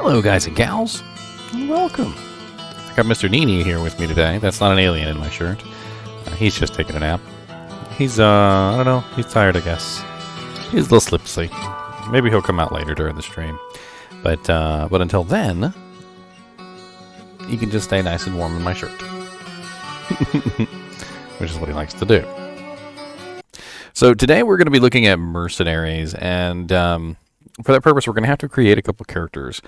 Hello, guys and gals, and welcome. I got Mr. NiNi here with me today. That's not an alien in my shirt. He's just taking a nap. He's, I don't know, he's tired, I guess. He's a little slipsy. Maybe he'll come out later during the stream. But until then, he can just stay nice and warm in my shirt. Which is what he likes to do. So today we're going to be looking at mercenaries, and for that purpose we're going to have to create a couple characters.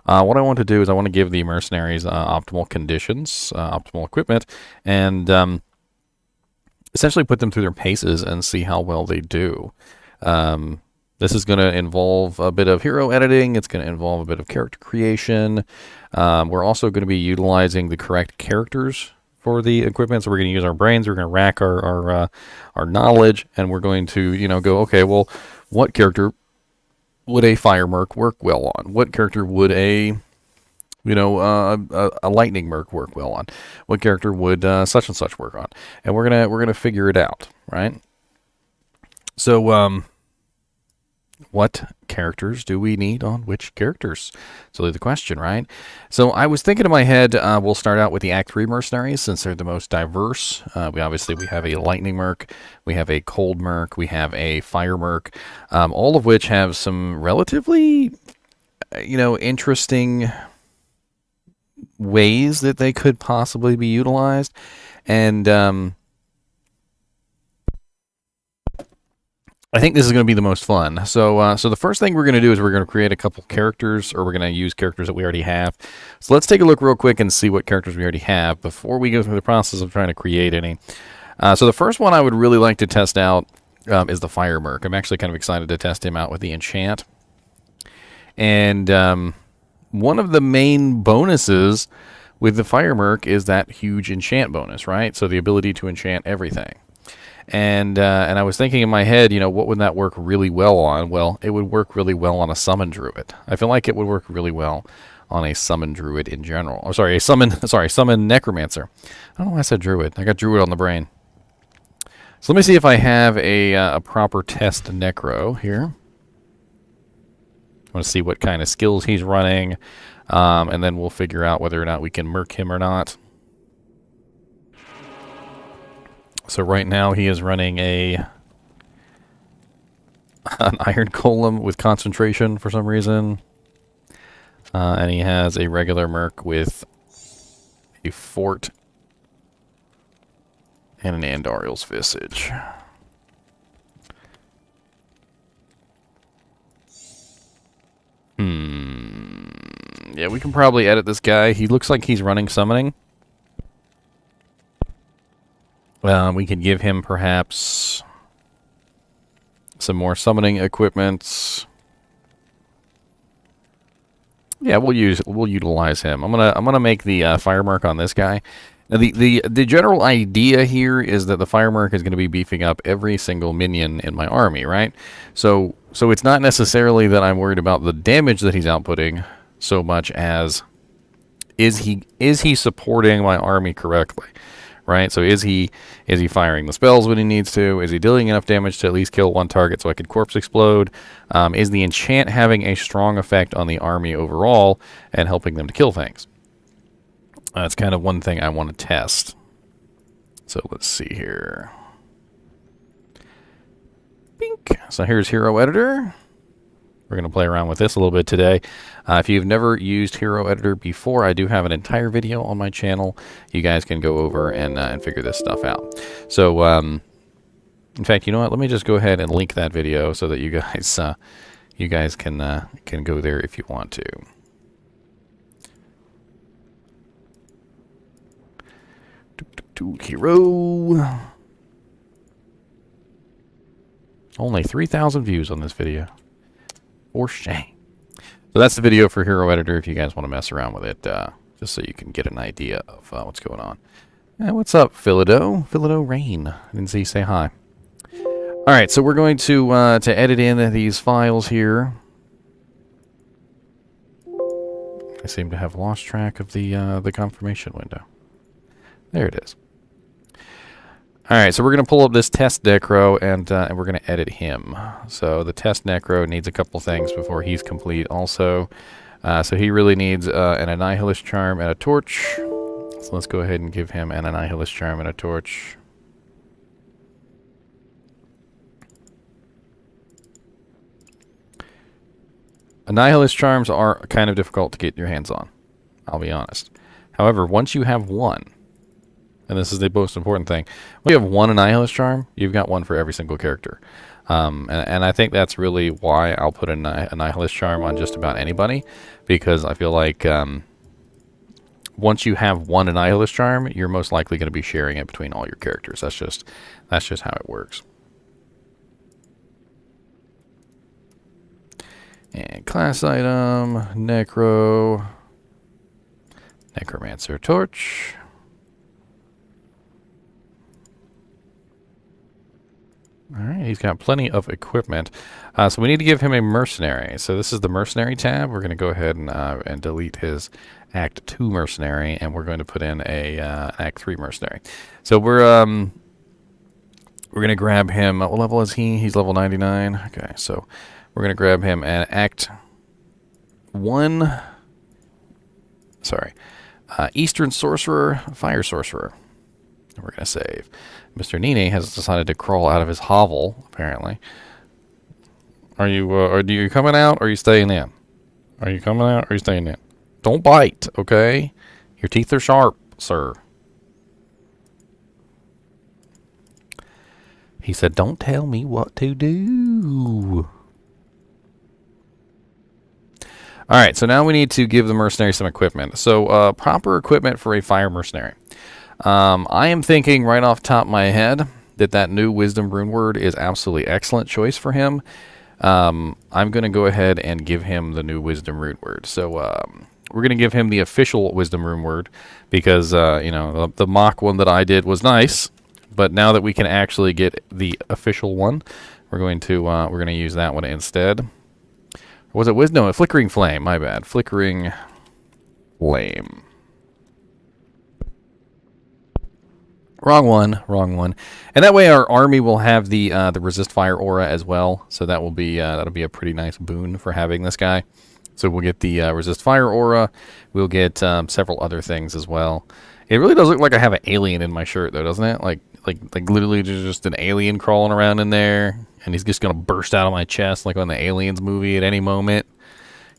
What I want to do is I want to give the mercenaries optimal conditions, optimal equipment, and essentially put them through their paces and see how well they do. This is going to involve a bit of hero editing. It's going to involve a bit of character creation. We're also going to be utilizing the correct characters for the equipment, so we're going to use our brains. We're going to rack our knowledge, and we're going to go, okay, well, what character would a fire merc work well on? What character would a lightning merc work well on? What character would such and such work on? And we're gonna figure it out, right? So what characters do we need on which characters? So the question, right? So I was thinking in my head, we'll start out with the Act 3 mercenaries since they're the most diverse. We have a lightning merc, we have a cold merc, we have a fire merc, all of which have some relatively, interesting ways that they could possibly be utilized. And I think this is going to be the most fun. So the first thing we're going to do is we're going to create a couple characters, or we're going to use characters that we already have. So let's take a look real quick and see what characters we already have before we go through the process of trying to create any. So the first one I would really like to test out is the Fire Merc. I'm actually kind of excited to test him out with the enchant. And one of the main bonuses with the Fire Merc is that huge enchant bonus, right? So the ability to enchant everything. And I was thinking in my head, what would that work really well on? Well, it would work really well on a summon druid. I feel like it would work really well on a summon druid in general. Oh, sorry, summon necromancer. I don't know why I said druid. I got druid on the brain. So let me see if I have a proper test necro here. I want to see what kind of skills he's running, and then we'll figure out whether or not we can merc him or not. So right now he is running an iron golem with concentration for some reason. And he has a regular merc with a fort and an Andariel's Visage. Yeah, we can probably edit this guy. He looks like he's running summoning. We could give him perhaps some more summoning equipment. Yeah, we'll utilize him. I'm gonna make the Fire Merc on this guy. Now the general idea here is that the Fire Merc is going to be beefing up every single minion in my army, right? So it's not necessarily that I'm worried about the damage that he's outputting so much as is he supporting my army correctly? Right, so is he firing the spells when he needs to? Is he dealing enough damage to at least kill one target so I could corpse explode? Is the enchant having a strong effect on the army overall and helping them to kill things? That's kind of one thing I want to test. So let's see here. Bink. So here's Hero Editor. We're going to play around with this a little bit today. If you've never used Hero Editor before, I do have an entire video on my channel. You guys can go over and figure this stuff out. So, in fact, you know what? Let me just go ahead and link that video so that you guys can go there if you want to. Hero. Only 3,000 views on this video. For shame. So that's the video for Hero Editor if you guys want to mess around with it, just so you can get an idea of what's going on. What's up, Philodo Rain? I didn't see you say hi. All right, so we're going to edit in these files here. I seem to have lost track of the confirmation window. There it is. Alright, so we're going to pull up this test necro, and we're going to edit him. So the test necro needs a couple things before he's complete also. So he really needs an Annihilus Charm and a torch. So let's go ahead and give him an Annihilus Charm and a torch. Annihilus Charms are kind of difficult to get your hands on, I'll be honest. However, once you have one, and this is the most important thing, when you have one Annihilus Charm, you've got one for every single character. And I think that's really why I'll put an Annihilus Charm on just about anybody, because I feel like once you have one Annihilus Charm, you're most likely going to be sharing it between all your characters. That's just how it works. And class item, Necromancer Torch. Alright, he's got plenty of equipment. So we need to give him a mercenary. So this is the mercenary tab. We're going to go ahead and delete his Act 2 mercenary, and we're going to put in a Act 3 mercenary. So we're going to grab him. What level is he? He's level 99. Okay, so we're going to grab him an Act 1. Sorry. Eastern Sorcerer, Fire Sorcerer. We're going to save. Mr. NiNi has decided to crawl out of his hovel, apparently. Are you coming out, or are you staying in? Are you coming out, or are you staying in? Don't bite, okay? Your teeth are sharp, sir. He said, don't tell me what to do. Alright, so now we need to give the mercenary some equipment. So, proper equipment for a fire mercenary. I am thinking right off the top of my head that new Wisdom Rune Word is absolutely excellent choice for him. I'm going to go ahead and give him the new Wisdom Rune Word. So, we're going to give him the official Wisdom Rune Word because, you know, the mock one that I did was nice. But now that we can actually get the official one, we're going to use that one instead. Or was it Wisdom? No, a Flickering Flame. My bad. Flickering Flame. Wrong one. And that way our army will have the resist fire aura as well. So that will be that'll be a pretty nice boon for having this guy. So we'll get the resist fire aura. We'll get several other things as well. It really does look like I have an alien in my shirt though, doesn't it? Like literally there's just an alien crawling around in there, and he's just gonna burst out of my chest like on the Aliens movie at any moment.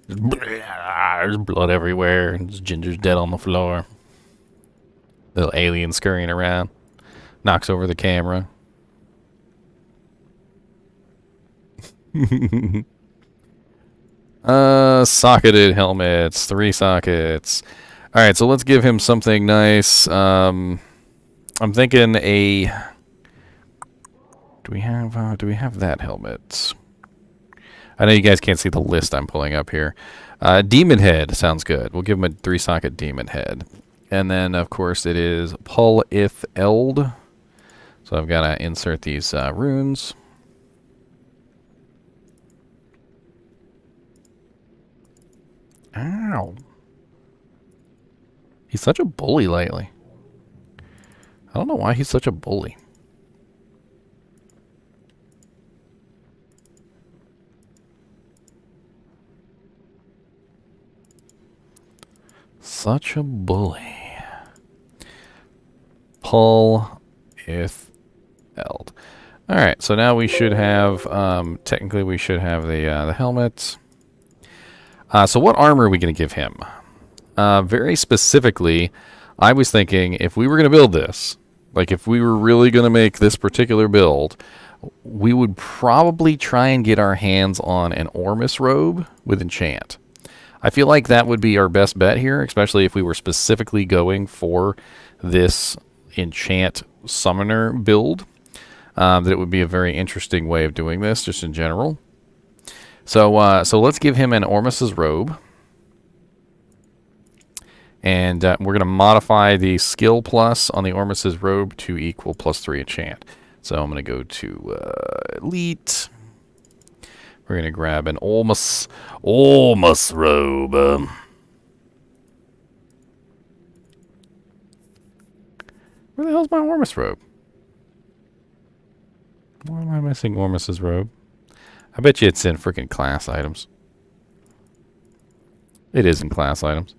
There's blood everywhere, and Ginger's dead on the floor. Little alien scurrying around. Knocks over the camera. Socketed helmets. 3 sockets. Alright, so let's give him something nice. I'm thinking a... Do we have that helmet? I know you guys can't see the list I'm pulling up here. Demon Head sounds good. We'll give him a 3-socket Demon Head. And then, of course, it is Pull If Eld. So I've got to insert these runes. Ow. He's such a bully lately. I don't know why he's such a bully. Such a bully. Pull if eld. Alright, so now we should have, technically we should have the helmet. So what armor are we going to give him? Very specifically, I was thinking if we were going to build this, like if we were really going to make this particular build, we would probably try and get our hands on an Ormus robe with enchant. I feel like that would be our best bet here, especially if we were specifically going for this enchant summoner build. That it would be a very interesting way of doing this, just in general. So, so let's give him an Ormus's robe. And we're going to modify the skill plus on the Ormus's robe to equal +3 enchant. So I'm going to go to Elite. We're going to grab an Ormus robe. Where the hell's my Ormus robe? Why am I missing Ormus's robe? I bet you it's in freaking class items. It is in class items.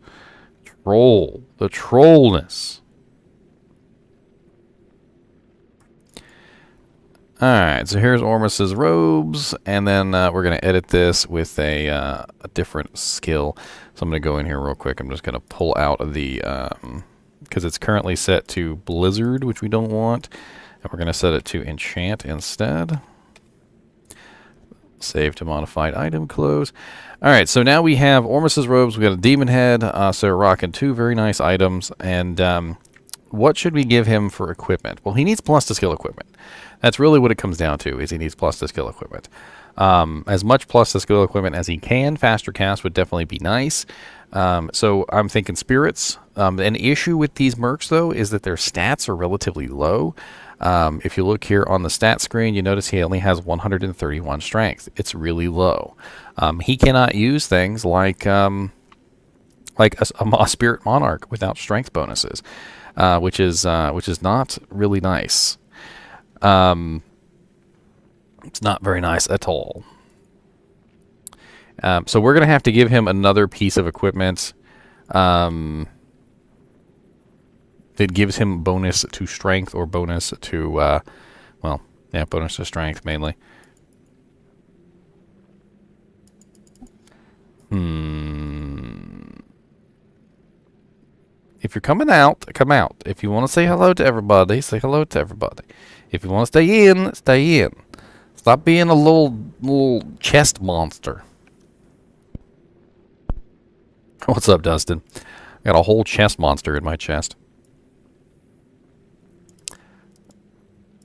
Troll. The trollness. Alright, so here's Ormus's robes, and then we're going to edit this with a different skill. So I'm going to go in here real quick. I'm just going to pull out the, because it's currently set to Blizzard, which we don't want, and we're going to set it to Enchant instead. Save to modified item, close. Alright, so now we have Ormus's robes, we got a demon head, so we're rocking 2 very nice items, and what should we give him for equipment? Well, he needs plus to skill equipment. That's really what it comes down to, is he needs plus to skill equipment. As much plus to skill equipment as he can. Faster cast would definitely be nice. So I'm thinking spirits. An issue with these mercs, though, is that their stats are relatively low. If you look here on the stat screen, you notice he only has 131 strength. It's really low. He cannot use things like a spirit monarch without strength bonuses, which is not really nice. It's not very nice at all. So we're going to have to give him another piece of equipment that gives him bonus to strength or bonus to, well, yeah, bonus to strength mainly. If you're coming out, come out. If you want to say hello to everybody, say hello to everybody. If you want to stay in, stay in. Stop being a little chest monster. What's up, Dustin? I got a whole chest monster in my chest.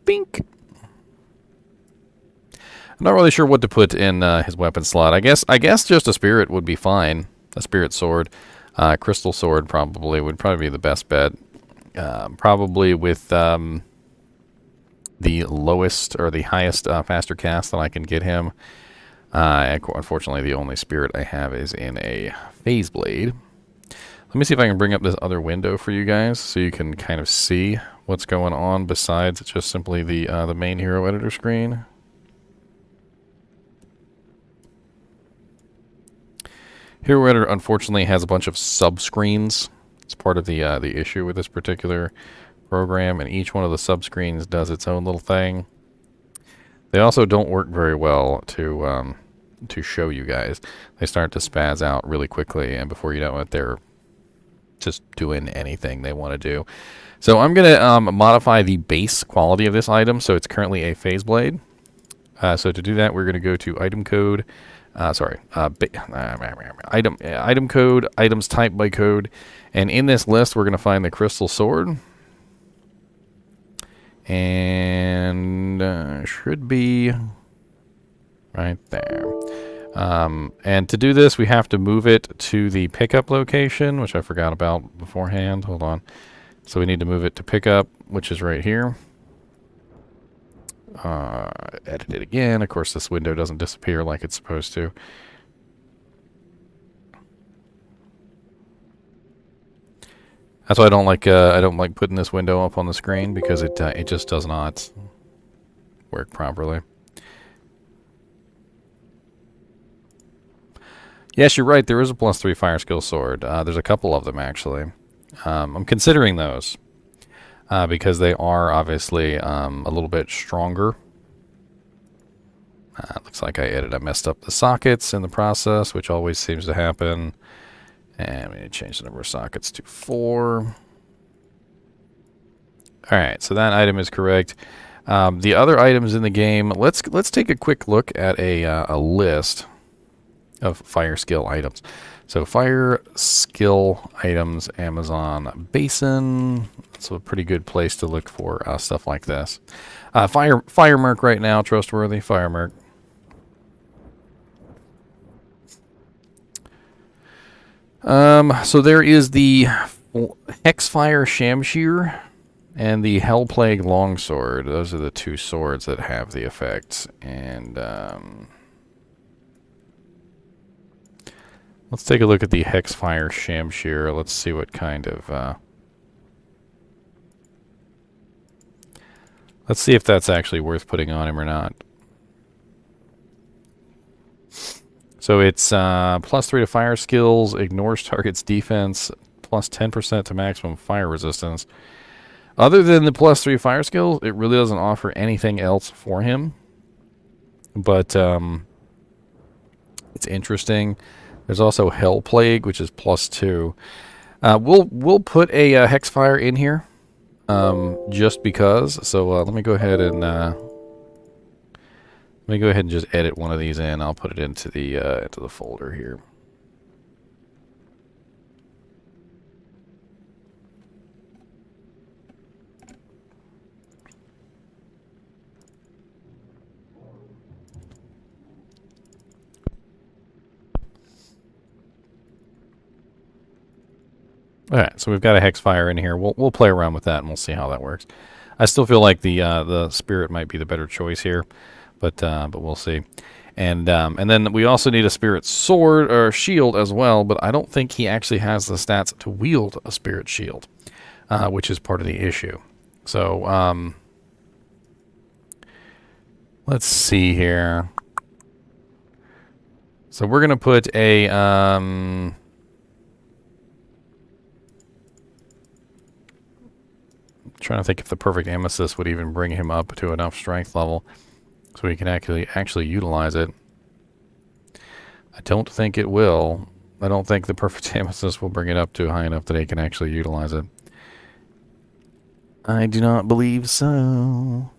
Bink. I'm not really sure what to put in his weapon slot. I guess just a spirit would be fine. A spirit sword. Crystal sword probably would be the best bet. Probably with the lowest or the highest faster cast that I can get him. Unfortunately, the only spirit I have is in a phase blade. Let me see if I can bring up this other window for you guys so you can kind of see what's going on besides just simply the main hero editor screen. Hero editor unfortunately has a bunch of sub-screens. It's part of the issue with this particular program, and each one of the sub-screens does its own little thing. They also don't work very well to show you guys. They start to spaz out really quickly, and before you know it, they're just doing anything they want to do. So I'm going to modify the base quality of this item, so it's currently a phase blade. So to do that, we're going to go to item code. Item code, items type by code, and in this list we're going to find the crystal sword, and should be right there. And to do this, we have to move it to the pickup location, which I forgot about beforehand. Hold on. So we need to move it to pickup, which is right here. Edit it again. Of course, this window doesn't disappear like it's supposed to. That's why I don't like putting this window up on the screen, because it just does not work properly. Yes, you're right. There is a +3 fire skill sword. There's a couple of them actually. I'm considering those. Because they are obviously a little bit stronger. Looks like I messed up the sockets in the process, which always seems to happen. And I'm going to change the number of sockets to 4. Alright, so that item is correct. The other items in the game, let's take a quick look at a list of fire skill items. So fire skill items, Amazon Basin. It's a pretty good place to look for stuff like this. Fire Merc right now, trustworthy. Fire Merc. So there is the Hexfire Shamshir and the Hellplague Longsword. Those are the two swords that have the effects. And let's take a look at the Hexfire Shamshir. Let's see what kind of... let's see if that's actually worth putting on him or not. So it's +3 to fire skills, ignores target's defense, +10% to maximum fire resistance. Other than the +3 fire skills, it really doesn't offer anything else for him. But it's interesting. There's also Hell Plague, which is +2. We'll put a Hexfire in here, just because. So let me go ahead and just edit one of these in. I'll put it into the folder here. Alright, so we've got a Hexfire in here. We'll play around with that and we'll see how that works. I still feel like the Spirit might be the better choice here, but we'll see. And then we also need a Spirit Sword or Shield as well, but I don't think he actually has the stats to wield a Spirit Shield, which is part of the issue. So let's see here. So we're gonna put a trying to think if the perfect Amethyst would even bring him up to enough strength level so he can actually utilize it. I don't think it will. I don't think the perfect Amethyst will bring it up to high enough that he can actually utilize it. I do not believe so.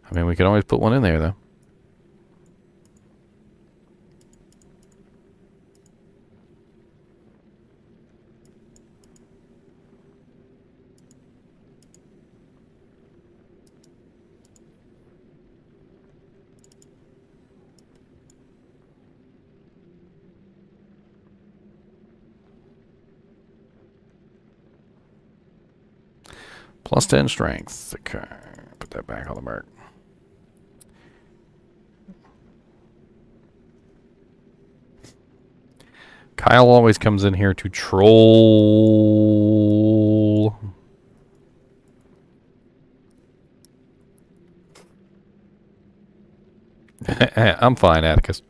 I mean, we could always put one in there, though. +10 strength. Okay, put that back on the mark. Kyle always comes in here to troll. I'm fine, Atticus.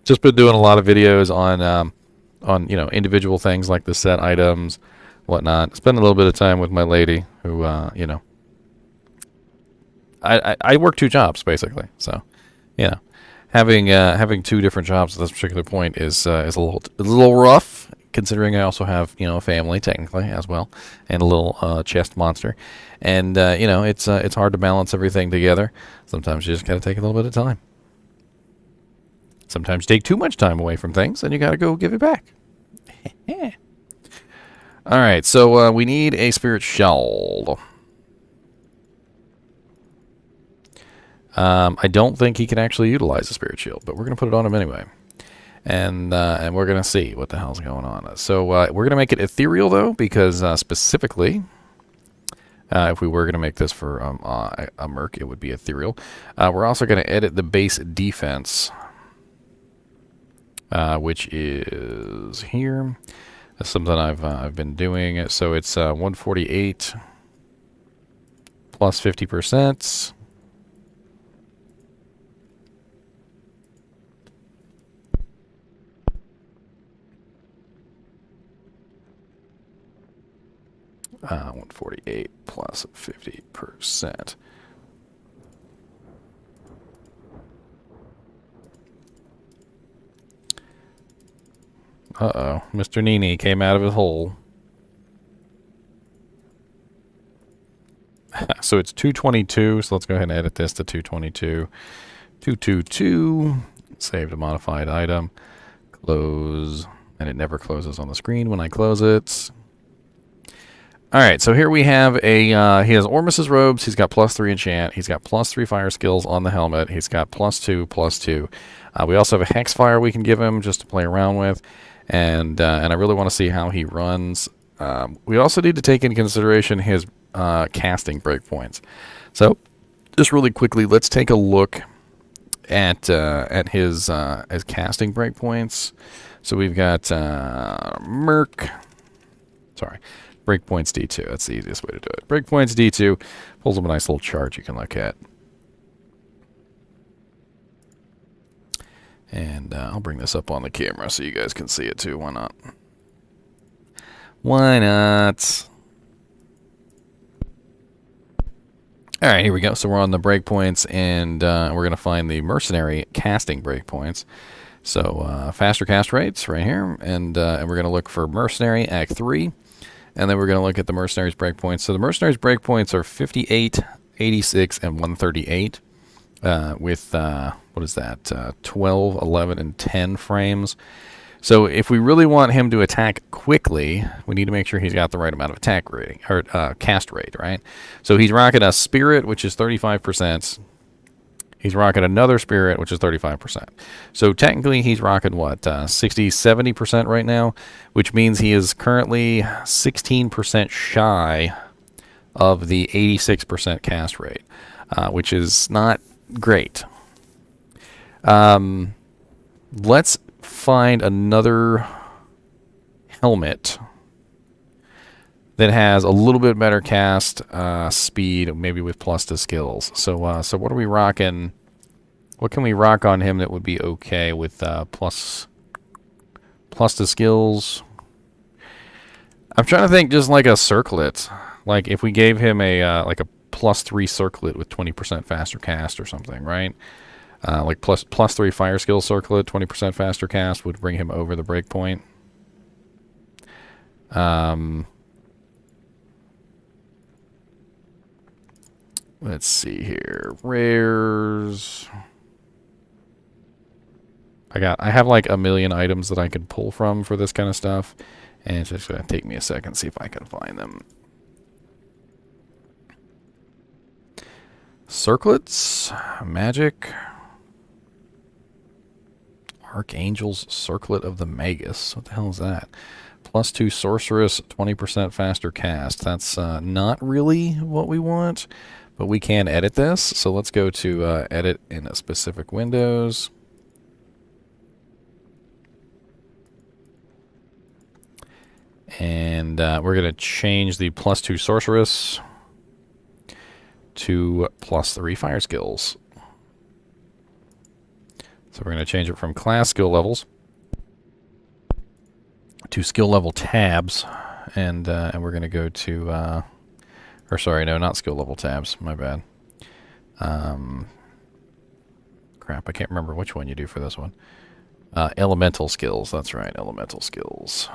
Just been doing a lot of videos on individual things like the set items, whatnot. Spend a little bit of time with my lady, who I work 2 jobs basically, so having 2 different jobs at this particular point is a little rough, considering I also have a family technically as well, and a little chest monster, and it's hard to balance everything together. Sometimes you just gotta take a little bit of time. Sometimes you take too much time away from things, and you gotta go give it back. All right, so we need a Spirit Shield. I don't think he can actually utilize the Spirit Shield, but we're going to put it on him anyway. And we're going to see what the hell's going on. So we're going to make it ethereal, though, because specifically, if we were going to make this for a merc, it would be ethereal. We're also going to edit the base defense, which is here. That's something I've been doing. So it's 148 plus 50%. Uh, 148 plus 50%. Uh-oh. Mr. NiNi came out of his hole. So it's 222, so let's go ahead and edit this to 222. 222. Save to modified item. Close. And it never closes on the screen when I close it. Alright, so here we have he has Ormus's robes, he's got +3 enchant, he's got +3 fire skills on the helmet, he's got +2/+2. We also have a Hexfire we can give him just to play around with, and I really want to see how he runs. We also need to take into consideration his casting breakpoints. So, just really quickly, let's take a look at his casting breakpoints. So we've got Merc. Sorry, breakpoints D2. That's the easiest way to do it. Breakpoints D2 pulls up a nice little chart you can look at. And I'll bring this up on the camera so you guys can see it too. Why not? Why not? All right, here we go. So we're on the breakpoints, and we're going to find the mercenary casting breakpoints. So faster cast rates right here, and we're going to look for mercenary Act 3, and then we're going to look at the mercenaries breakpoints. So the mercenaries breakpoints are 58, 86, and 138 with, what is that, 12, 11, and 10 frames. So if we really want him to attack quickly, we need to make sure he's got the right amount of attack rating, or cast rate, right? So he's rocking a spirit, which is 35%. He's rocking another spirit, which is 35%. So technically he's rocking, what, 60, 70% right now, which means he is currently 16% shy of the 86% cast rate, which is not great. Let's find another helmet that has a little bit better cast speed, maybe with plus to skills. So so what are we rocking? What can we rock on him that would be okay with plus to skills? I'm trying to think, just like a circlet. Like if we gave him a like a +3 circlet with 20% faster cast or something, right? Like +3 fire skill circlet, 20% faster cast would bring him over the breakpoint. Let's see here. Rares. I have like a million items that I could pull from for this kind of stuff, and it's just gonna take me a second to see if I can find them. Circlets, magic. Archangel's Circlet of the Magus. What the hell is that? +2 sorceress, 20% faster cast. That's not really what we want, but we can edit this. So let's go to edit in a specific windows. And we're going to change the +2 sorceress to +3 fire skills. So we're going to change it from class skill levels to skill level tabs, and we're going to go to, or sorry, no, not skill level tabs. My bad. Crap, I can't remember which one you do for this one. Elemental skills. That's right, elemental skills.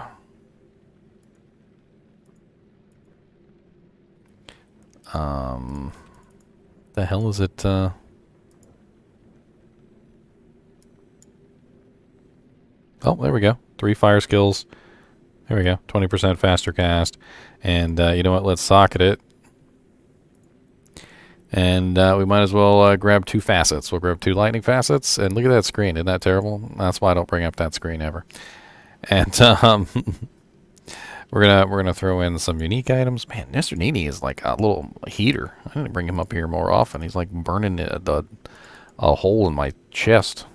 The hell is it? Oh, there we go. 3 fire skills. There we go. 20% faster cast. And you know what? Let's socket it. And we might as well grab 2 facets. We'll grab 2 lightning facets. And look at that screen. Isn't that terrible? That's why I don't bring up that screen ever. And we're gonna throw in some unique items. Man, Mr. NiNi is like a little heater. I need to bring him up here more often. He's like burning a hole in my chest.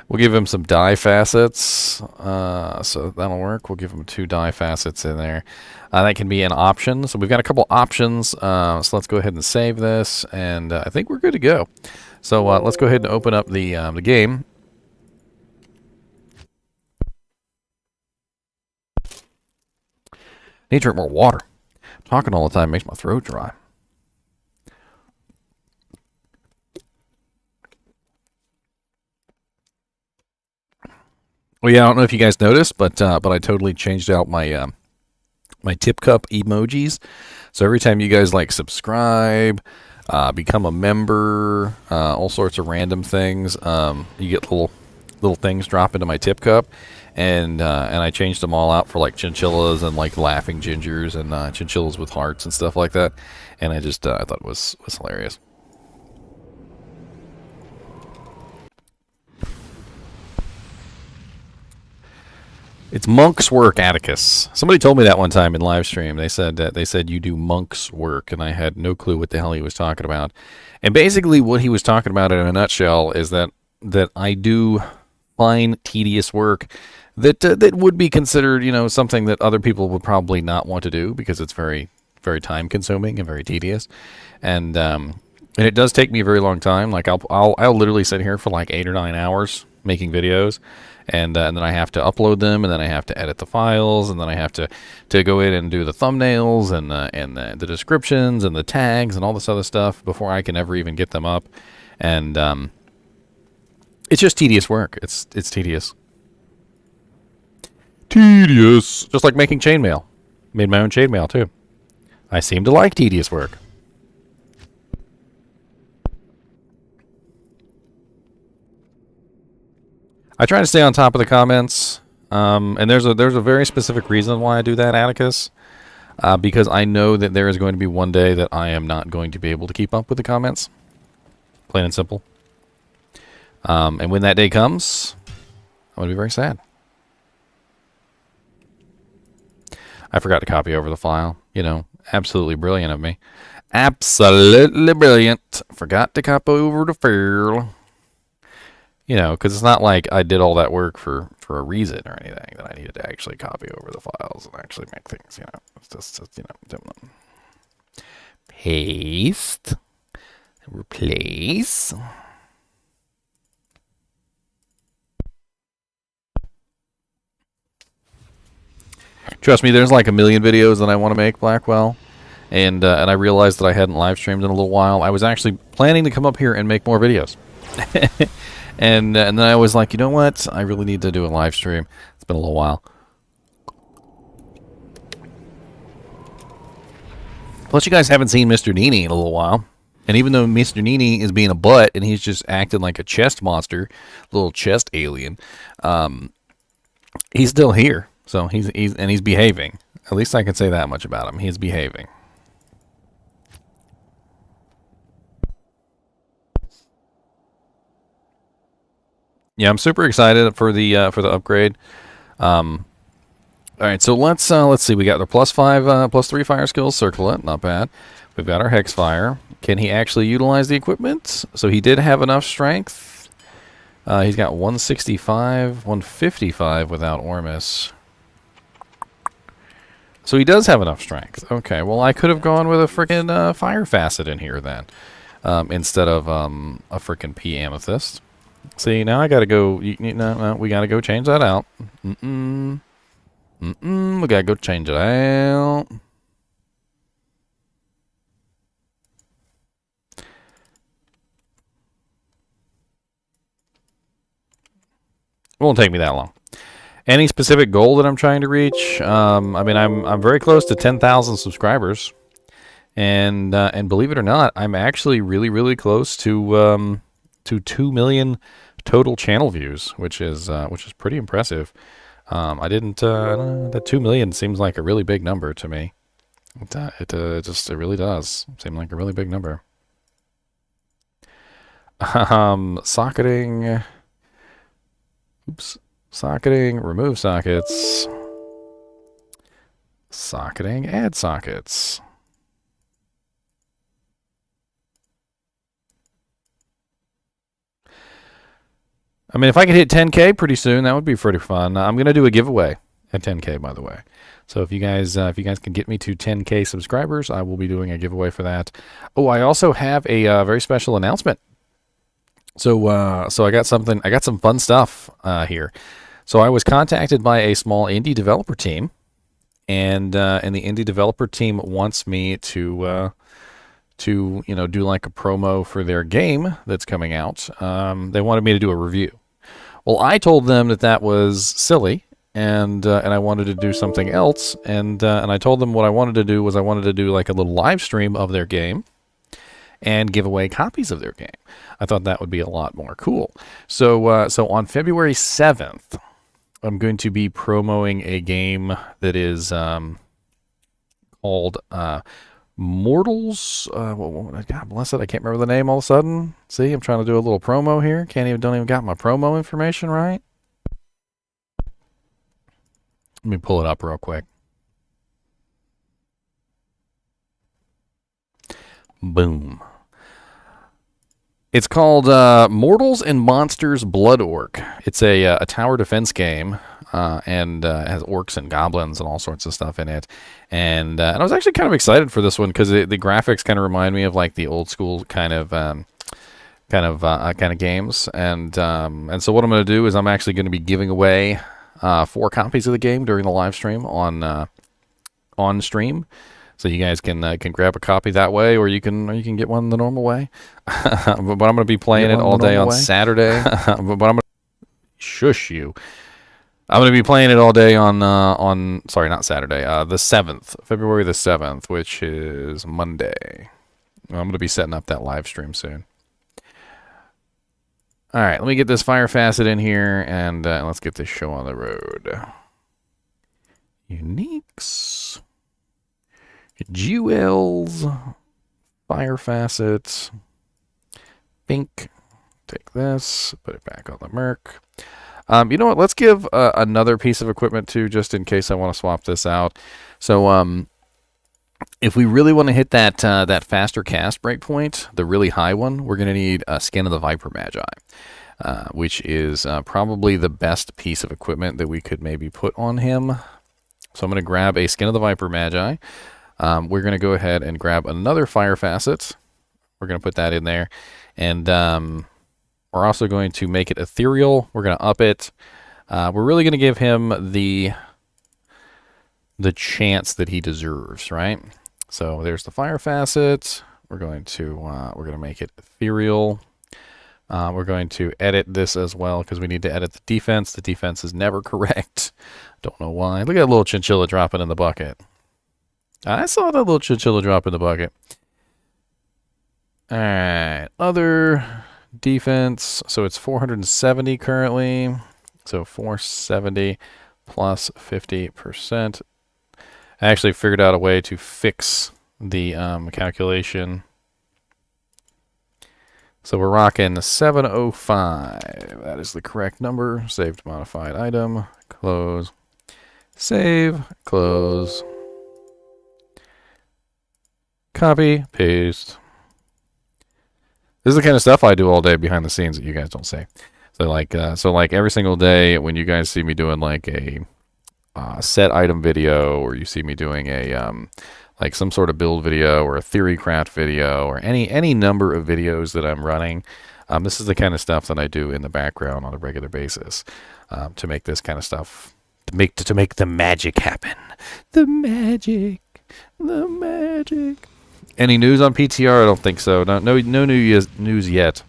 We'll give him some die facets, so that'll work. We'll give him 2 die facets in there. That can be an option. So we've got a couple options. So let's go ahead and save this, and I think we're good to go. So let's go ahead and open up the game. Need to drink more water. Talking all the time makes my throat dry. Well, yeah, I don't know if you guys noticed, but I totally changed out my my tip cup emojis. So every time you guys like subscribe, become a member, all sorts of random things, you get little things drop into my tip cup, and I changed them all out for like chinchillas and like laughing gingers and chinchillas with hearts and stuff like that. And I just I thought it was hilarious. It's monk's work, Atticus. Somebody told me that one time in live stream. They said you do monk's work, and I had no clue what the hell he was talking about. And basically, what he was talking about in a nutshell is that I do fine, tedious work that would be considered, something that other people would probably not want to do because it's very, very time consuming and very tedious. And it does take me a very long time. Like I'll literally sit here for like 8 or 9 hours making videos. And then I have to upload them, and then I have to edit the files, and then I have to go in and do the thumbnails and the descriptions and the tags and all this other stuff before I can ever even get them up. And it's just tedious work. It's tedious. Tedious. Just like making chainmail. Made my own chainmail too. I seem to like tedious work. I try to stay on top of the comments, and there's a very specific reason why I do that, Atticus, because I know that there is going to be one day that I am not going to be able to keep up with the comments, plain and simple. And when that day comes, I'm going to be very sad. I forgot to copy over the file. Absolutely brilliant of me. Absolutely brilliant. Forgot to copy over the file. Because it's not like I did all that work for a reason or anything that I needed to actually copy over the files and actually make things, It's just paste, replace. Trust me, there's like a million videos that I want to make, Blackwell. And I realized that I hadn't live streamed in a little while. I was actually planning to come up here and make more videos. And then I was like, you know what? I really need to do a live stream. It's been a little while. Plus, you guys haven't seen Mr. NiNi in a little while. And even though Mr. NiNi is being a butt and he's just acting like a chest monster, little chest alien, he's still here. So he's behaving. At least I can say that much about him. He's behaving. Yeah, I'm super excited for the upgrade. All right, so let's see. We got the +3 fire skills, circle it, not bad. We've got our hex fire. Can he actually utilize the equipment? So he did have enough strength. He's got 165, 155 without Ormus. So he does have enough strength. Okay, well I could have gone with a freaking fire facet in here then, instead of a freaking P amethyst. See, now I gotta go. No, we gotta go change that out. We gotta go change it out. It won't take me that long. Any specific goal that I'm trying to reach? I mean, I'm very close to 10,000 subscribers, and believe it or not, I'm actually really close to 2 million total channel views, which is pretty impressive. I didn't that 2 million seems like a really big number to me. It really does seem like a really big number. Socketing. Oops. Socketing. Remove sockets. Socketing. Add sockets. I mean, if I could hit 10K pretty soon, that would be pretty fun. I'm gonna do a giveaway at 10K, by the way. So if you guys can get me to 10K subscribers, I will be doing a giveaway for that. Oh, I also have a very special announcement. So I got some fun stuff here. So I was contacted by a small indie developer team, and the indie developer team wants me to do like a promo for their game that's coming out. They wanted me to do a review. Well, I told them that was silly, and I wanted to do something else, and I told them what I wanted to do was I wanted to do like a little live stream of their game and give away copies of their game. I thought that would be a lot more cool. So on February 7th, I'm going to be promoting a game that is called Mortals. God bless it, I can't remember the name all of a sudden. See, I'm trying to do a little promo here. Don't even got my promo information right. Let me pull it up real quick. Boom. It's called Mortals and Monsters Blood Orc. It's a tower defense game, and has orcs and goblins and all sorts of stuff in it. And I was actually kind of excited for this one because the graphics kind of remind me of like the old school kind of games. And so what I'm going to do is I'm actually going to be giving away 4 copies of the game during the live stream on stream. So you guys can grab a copy that way, or you can get one the normal way. But I'm going to be playing it all day on Saturday. But I'm going to shush you. I'm going to be playing it all day on sorry, not Saturday. The 7th, February the 7th, which is Monday. I'm going to be setting up that live stream soon. All right, let me get this fire facet in here, and let's get this show on the road. Uniques. Jewels, fire facets, pink. Take this, put it back on the Merc. You know what? Let's give another piece of equipment too, just in case I want to swap this out. So, if we really want to hit that faster cast breakpoint, the really high one, we're going to need a Skin of the Viper Magi, which is probably the best piece of equipment that we could maybe put on him. So I'm going to grab a Skin of the Viper Magi. We're going to go ahead and grab another fire facet. We're going to put that in there. And we're also going to make it ethereal. We're going to up it. We're really going to give him the chance that he deserves, right? So there's the fire facet. We're going to make it ethereal. We're going to edit this as well because we need to edit the defense. The defense is never correct. Don't know why. Look at that little chinchilla dropping in the bucket. I saw that little chinchilla drop in the bucket. All right, other defense. So it's 470 currently. So 470 plus 50%. I actually figured out a way to fix the calculation. So we're rocking 705. That is the correct number. Saved modified item. Close. Save. Close. Copy, paste. This is the kind of stuff I do all day behind the scenes that you guys don't see. So like every single day when you guys see me doing like a set item video, or you see me doing a like some sort of build video or a theory craft video or any number of videos that I'm running, this is the kind of stuff that I do in the background on a regular basis to make this kind of stuff, to make the magic happen. The magic. Any news on PTR? I don't think so. No news yet.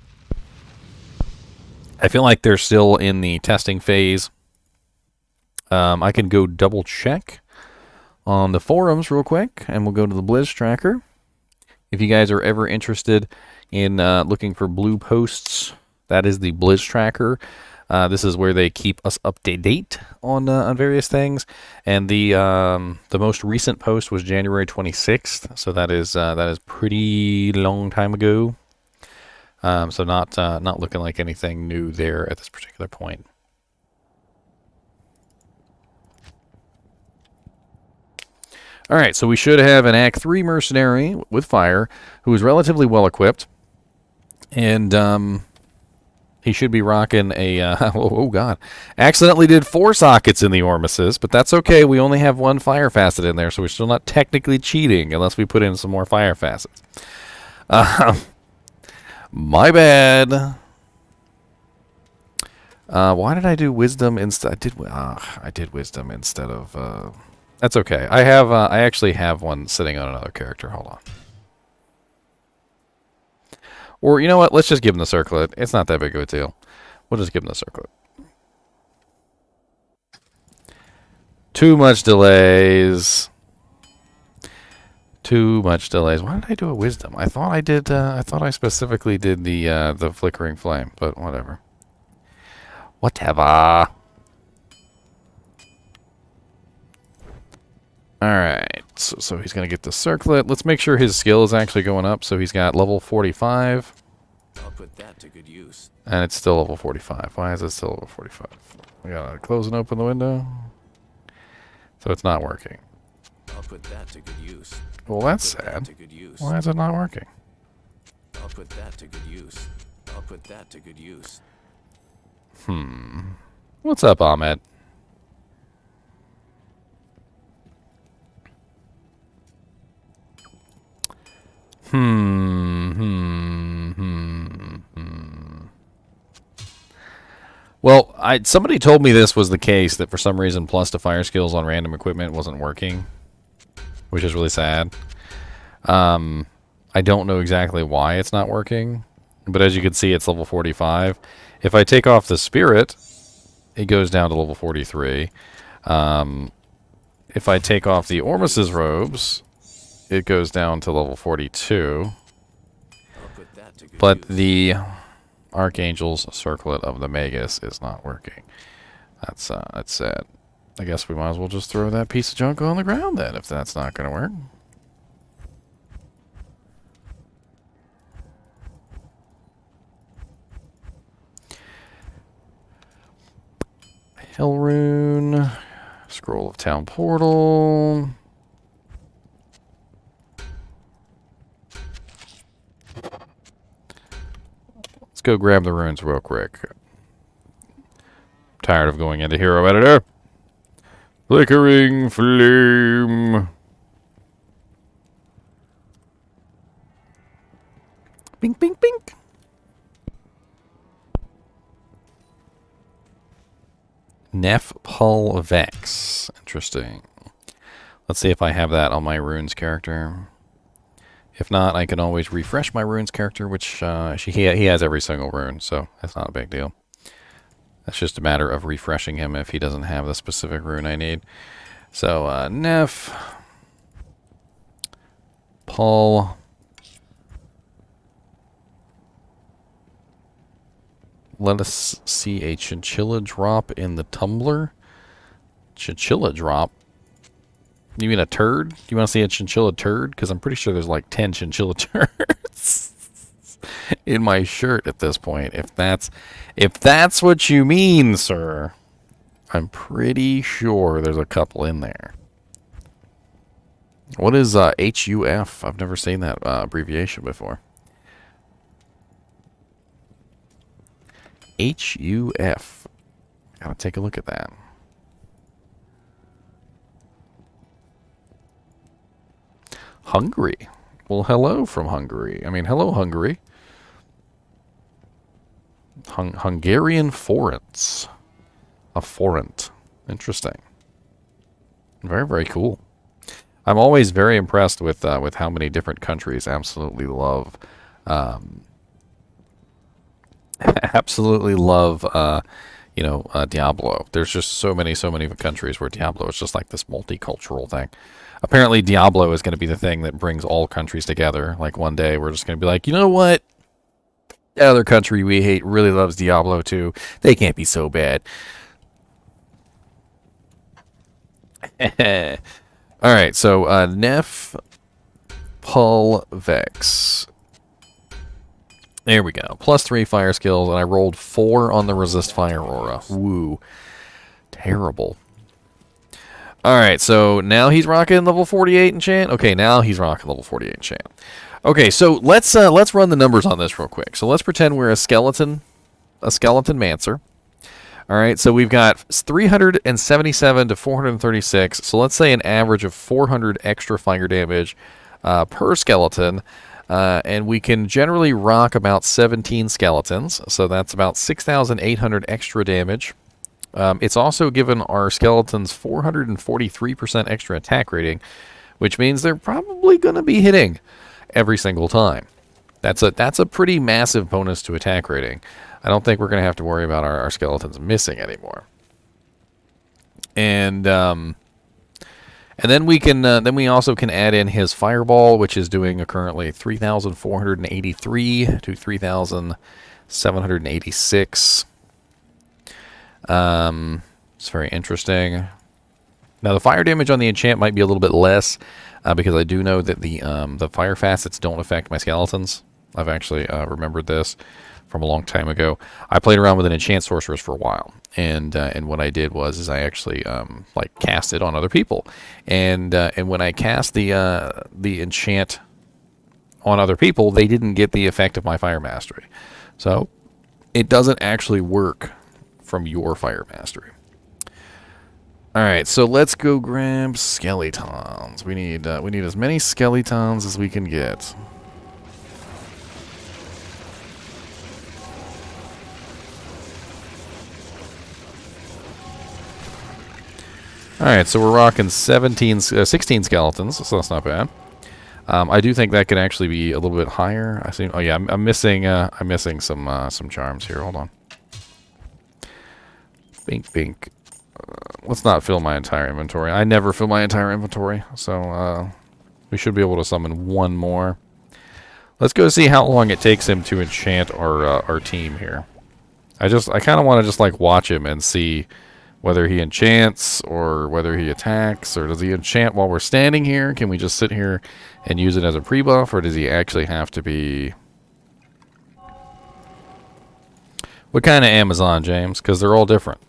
I feel like they're still in the testing phase. I can go double check on the forums real quick, and we'll go to the Blizz tracker. If you guys are ever interested in looking for blue posts, that is the Blizz tracker. This is where they keep us up to date on various things, and the most recent post was January 26th, so that is pretty long time ago. So not looking like anything new there at this particular point. All right, so we should have an Act 3 mercenary with fire who is relatively well equipped, and he should be rocking a, oh god, accidentally did 4 sockets in the Ormuses, but that's okay. We only have 1 fire facet in there, so we're still not technically cheating unless we put in some more fire facets. My bad. Why did I do wisdom instead? I did wisdom instead of, that's okay. I actually have one sitting on another character. Hold on. Or, you know what? Let's just give him the circlet. It's not that big of a deal. We'll just give him the circlet. Too much delays. Too much delays. Why did I do a wisdom? I thought I did. I thought I specifically did the flickering flame, but whatever. Whatever. Alright, so he's going to get the circlet. Let's make sure his skill is actually going up. So he's got level 45. I'll put that to good use. And it's still level 45. Why is it still level 45? We got to close and open the window. So it's not working. I'll put that to good use. Well, that's Put that sad. to good use. Why is it not working? I'll put that to good use. I'll put that to good use. What's up, Ahmed? Well, somebody told me this was the case, that for some reason plus to fire skills on random equipment wasn't working, which is really sad. I don't know exactly why it's not working, but as you can see, it's level 45. If I take off the spirit, it goes down to level 43. If I take off the Ormus's robes, it goes down to level 42. I'll put that to good But use. the Archangel's Circlet of the Magus is not working. That's sad. I guess we might as well just throw that piece of junk on the ground then, if that's not going to work. Hellrune, Scroll of Town Portal. Let's go grab the runes real quick. Tired of going into Hero Editor. Flickering Flame. Bink, bink, bink. Nef Pul Vex. Interesting. Let's see if I have that on my runes character. If not, I can always refresh my runes character, which he has every single rune, so that's not a big deal. That's just a matter of refreshing him if he doesn't have the specific rune I need. So, Nef Pul. Let us see a Chinchilla drop in the tumbler. Chinchilla drop? You mean a turd? Do you want to see a Chinchilla turd? Because I'm pretty sure there's like 10 Chinchilla turds in my shirt at this point. If that's what you mean, sir, I'm pretty sure there's a couple in there. What is HUF? I've never seen that abbreviation before. HUF. Gotta take a look at that. Hungary. Well, hello from Hungary. I mean, hello, Hungary. Hungarian forants. A forant. Interesting. Very, very cool. I'm always very impressed with how many different countries absolutely love Diablo. There's just so many countries where Diablo is just like this multicultural thing. Apparently, Diablo is going to be the thing that brings all countries together. Like one day, we're just going to be like, you know what? The other country we hate really loves Diablo too. They can't be so bad. All right, so Nef Pul Vex. There we go. +3 fire skills, and I rolled 4 on the resist fire aura. Woo. Terrible. Alright, so now he's rocking level 48 enchant. Okay, now he's rocking level 48 enchant. Okay, so let's run the numbers on this real quick. So let's pretend we're a skeleton mancer. Alright, so we've got 377 to 436. So let's say an average of 400 extra fire damage per skeleton. And we can generally rock about 17 skeletons, so that's about 6,800 extra damage. It's also given our skeletons 443% extra attack rating, which means they're probably going to be hitting every single time. That's a pretty massive bonus to attack rating. I don't think we're going to have to worry about our skeletons missing anymore. And then we also can add in his fireball, which is doing currently 3,483 to 3,786. It's very interesting. Now the fire damage on the enchant might be a little bit less because I do know that the fire facets don't affect my skeletons. I've actually remembered this from a long time ago. I played around with an enchant sorceress for a while, and what I did was I actually like cast it on other people, and when I cast the enchant on other people, they didn't get the effect of my fire mastery, so it doesn't actually work from your fire mastery. All right, so let's go grab skeletons. We need as many skeletons as we can get. All right, so we're rocking 16 skeletons, so that's not bad. I do think that could actually be a little bit higher. I see. Oh yeah, I'm missing some charms here. Hold on. Bink bink. Let's not fill my entire inventory. I never fill my entire inventory, so we should be able to summon one more. Let's go see how long it takes him to enchant our team here. I kind of want to just like watch him and see whether he enchants or whether he attacks, or does he enchant while we're standing here? Can we just sit here and use it as a pre-buff, or does he actually have to be... What kind of Amazon, James? Because they're all different.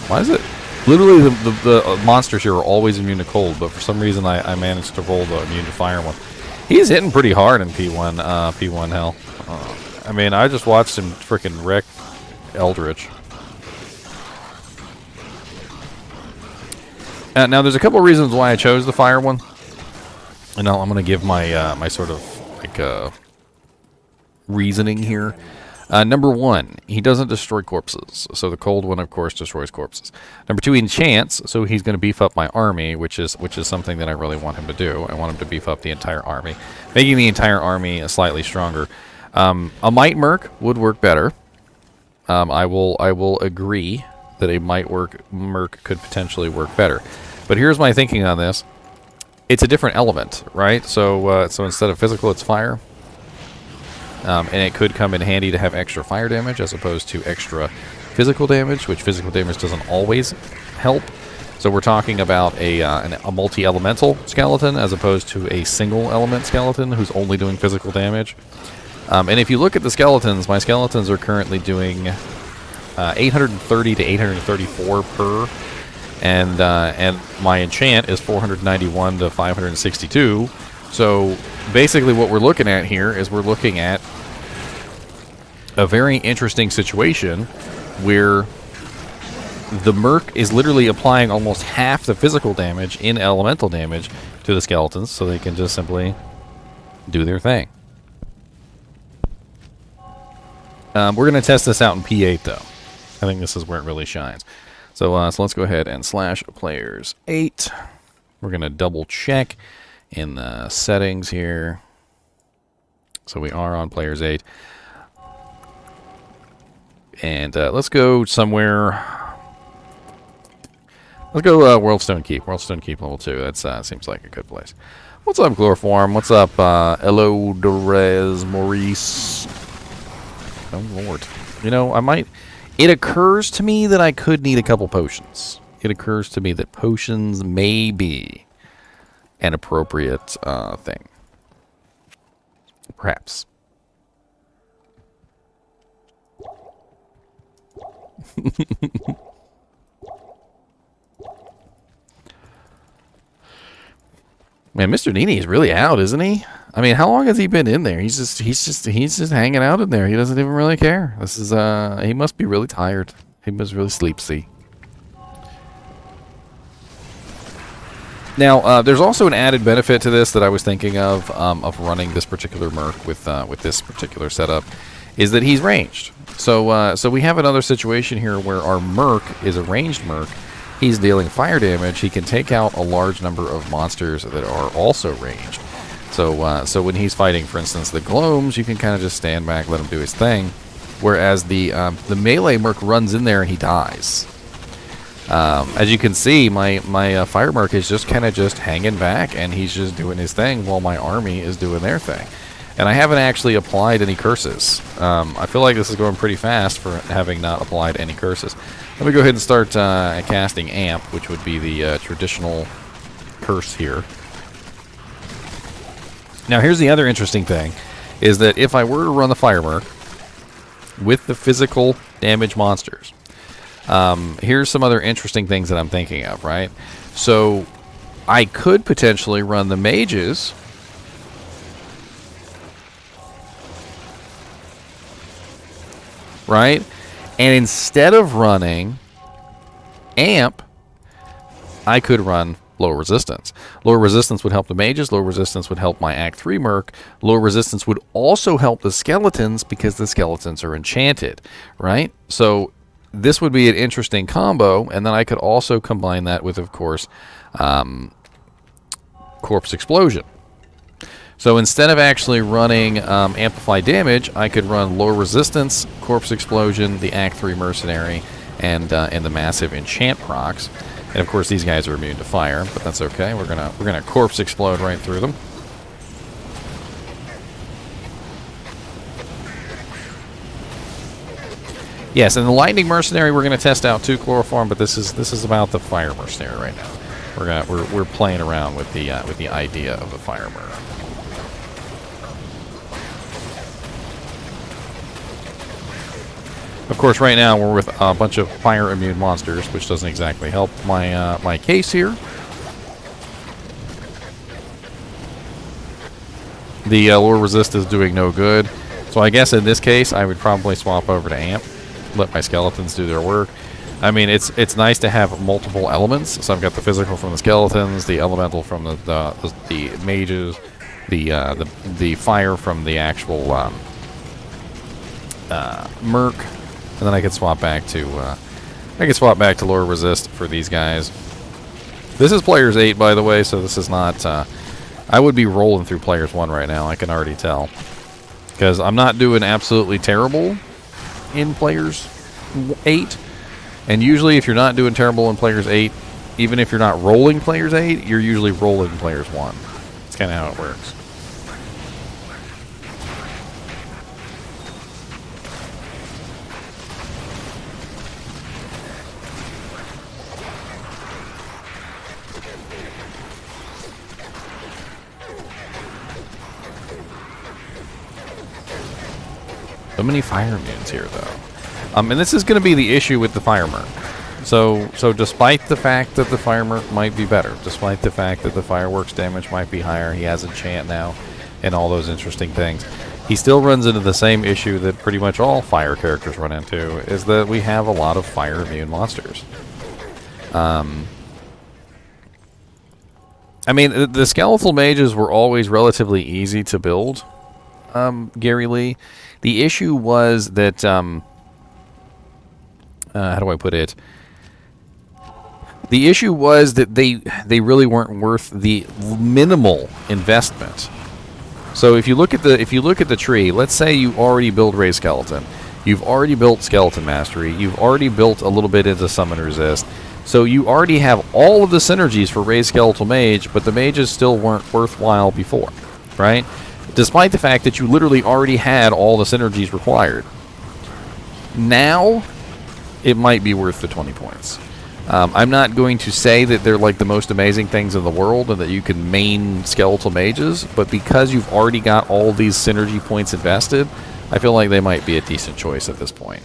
Why is it? Literally, the monsters here are always immune to cold, but for some reason I managed to roll the immune to fire one. He's hitting pretty hard in P1 hell. I mean, I just watched him freaking wreck Eldritch. Now, there's a couple of reasons why I chose the fire one, and I'm going to give my my sort of like reasoning here. Number one, he doesn't destroy corpses, so the cold one, of course, destroys corpses. Number two, he enchants, so he's going to beef up my army, which is something that I really want him to do. I want him to beef up the entire army, making the entire army slightly stronger. A Might Merc would work better. I will agree that a Might Merc could potentially work better. But here's my thinking on this. It's a different element, right? So instead of physical, it's fire. And it could come in handy to have extra fire damage as opposed to extra physical damage, which physical damage doesn't always help. So we're talking about a multi-elemental skeleton as opposed to a single element skeleton who's only doing physical damage. And if you look at the skeletons, my skeletons are currently doing 830 to 834 per, and my enchant is 491 to 562. So basically what we're looking at here is we're looking at a very interesting situation where the Merc is literally applying almost half the physical damage in elemental damage to the skeletons, so they can just simply do their thing. We're going to test this out in P8, though. I think this is where it really shines. So let's go ahead and slash players 8. We're going to double check in the settings here. So we are on players 8. And let's go somewhere. Let's go Worldstone Keep. Worldstone Keep level 2. That seems like a good place. What's up, Chloroform? What's up, Elo Dorez Maurice? Oh, Lord. You know, I might... It occurs to me that I could need a couple potions. It occurs to me that potions may be an appropriate thing. Perhaps. Man, Mr. NiNi is really out, isn't he? I mean, how long has he been in there? He's just hanging out in there. He doesn't even really care. This is he must be really tired. He must really sleepy. Now, there's also an added benefit to this that I was thinking of running this particular Merc with this particular setup, is that he's ranged. So we have another situation here where our Merc is a ranged Merc. He's dealing fire damage. He can take out a large number of monsters that are also ranged. So when he's fighting, for instance, the Gloams, you can kind of just stand back, let him do his thing. Whereas the melee Merc runs in there and he dies. As you can see, my Fire Merc is just kind of just hanging back, and he's just doing his thing while my army is doing their thing. And I haven't actually applied any curses. I feel like this is going pretty fast for having not applied any curses. Let me go ahead and start casting Amp, which would be the traditional curse here. Now, here's the other interesting thing, is that if I were to run the Fire Merc with the physical damage monsters, here's some other interesting things that I'm thinking of, right? So, I could potentially run the mages right? And instead of running Amp, I could run low resistance. Low resistance would help the mages. Low resistance would help my Act 3 Merc. Low resistance would also help the skeletons because the skeletons are enchanted, right? So this would be an interesting combo, and then I could also combine that with, of course, Corpse Explosion. So instead of actually running Amplify Damage, I could run Low Resistance, Corpse Explosion, the Act 3 Mercenary, and the massive enchant procs. And of course these guys are immune to fire, but that's okay. We're gonna Corpse Explode right through them. Yes, and the Lightning Mercenary we're gonna test out too, Chloroform, but this is about the Fire Mercenary right now. We're playing around with the idea of the Fire Merc. Of course, right now we're with a bunch of fire immune monsters, which doesn't exactly help my my case here. The lower resist is doing no good, so I guess in this case I would probably swap over to Amp, let my skeletons do their work. I mean, it's nice to have multiple elements. So I've got the physical from the skeletons, the elemental from the mages, the fire from the actual Merc. And then I could swap back to lower resist for these guys. This is players 8, by the way, so this is not. I would be rolling through players 1 right now. I can already tell, because I'm not doing absolutely terrible in players 8. And usually, if you're not doing terrible in players 8, even if you're not rolling players 8, you're usually rolling players 1. That's kind of how it works. So many fire immunes here, though. And this is going to be the issue with the Fire Merc. So despite the fact that the Fire Merc might be better, despite the fact that the fireworks damage might be higher, he has enchant now, and all those interesting things, he still runs into the same issue that pretty much all fire characters run into, is that we have a lot of fire immune monsters. I mean, the skeletal mages were always relatively easy to build, Gary Lee. The issue was that, how do I put it? The issue was that they really weren't worth the minimal investment. So if you look at the tree, let's say you already build Raised Skeleton, you've already built Skeleton Mastery, you've already built a little bit into Summon Resist, so you already have all of the synergies for Raised Skeletal Mage, but the mages still weren't worthwhile before, right? Despite the fact that you literally already had all the synergies required. Now, it might be worth the 20 points. I'm not going to say that they're like the most amazing things in the world and that you can main skeletal mages, but because you've already got all these synergy points invested, I feel like they might be a decent choice at this point.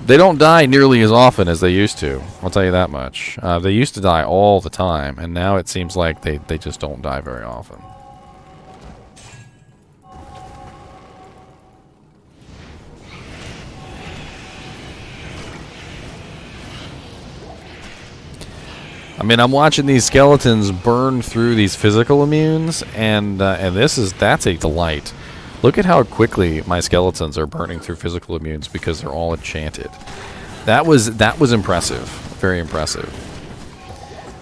They don't die nearly as often as they used to. I'll tell you that much. They used to die all the time, and now it seems like they just don't die very often. I mean, I'm watching these skeletons burn through these physical immunes, and that's a delight. Look at how quickly my skeletons are burning through physical immunes because they're all enchanted. That was impressive. Very impressive.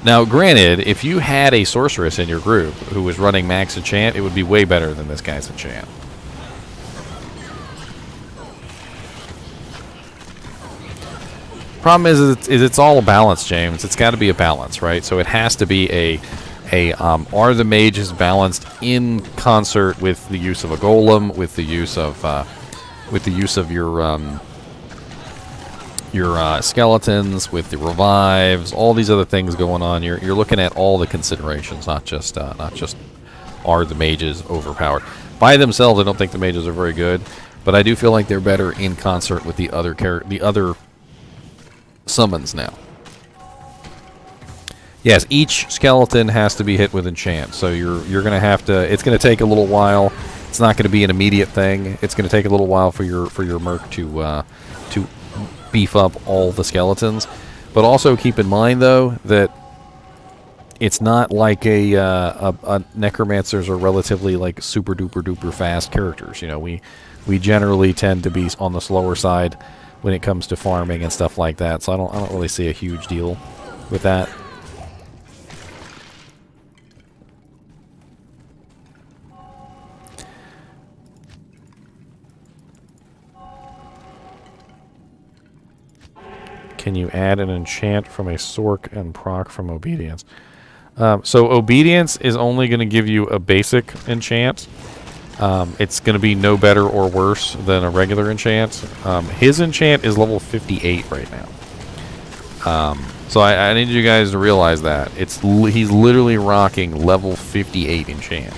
Now, granted, if you had a sorceress in your group who was running max enchant, it would be way better than this guy's enchant. Problem is it's all a balance, James. It's got to be a balance, right? So it has to be a are the mages balanced in concert with the use of a golem, with the use of your skeletons, with the revives, all these other things going on. You're looking at all the considerations, not just are the mages overpowered. By themselves, I don't think the mages are very good, but I do feel like they're better in concert with the other summons now. Yes, each skeleton has to be hit with enchant, so you're gonna have to. It's gonna take a little while. It's not gonna be an immediate thing. It's gonna take a little while for your merc to beef up all the skeletons. But also keep in mind though that it's not like a necromancers are relatively like super duper fast characters. You know, we generally tend to be on the slower side when it comes to farming and stuff like that. So I don't really see a huge deal with that. Can you add an enchant from a sork and proc from obedience? So obedience is only going to give you a basic enchant. It's going to be no better or worse than a regular enchant. His enchant is level 58 right now. So I need you guys to realize that he's literally rocking level 58 enchant.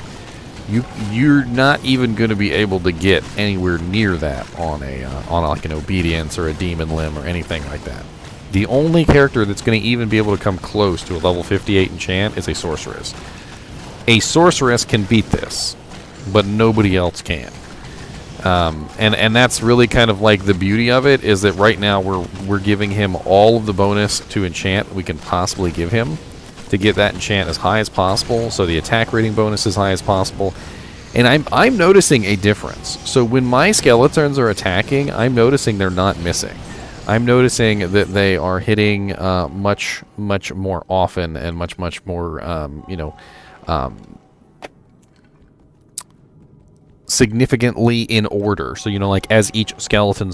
You're not even going to be able to get anywhere near that on like an obedience or a demon limb or anything like that. The only character that's going to even be able to come close to a level 58 enchant is a sorceress. A sorceress can beat this, but nobody else can. And that's really kind of like the beauty of it, is that right now we're giving him all of the bonus to enchant we can possibly give him to get that enchant as high as possible, so the attack rating bonus as high as possible. And I'm noticing a difference. So when my skeletons are attacking, I'm noticing they're not missing. I'm noticing that they are hitting much more often and much more significantly in order. So like as each skeleton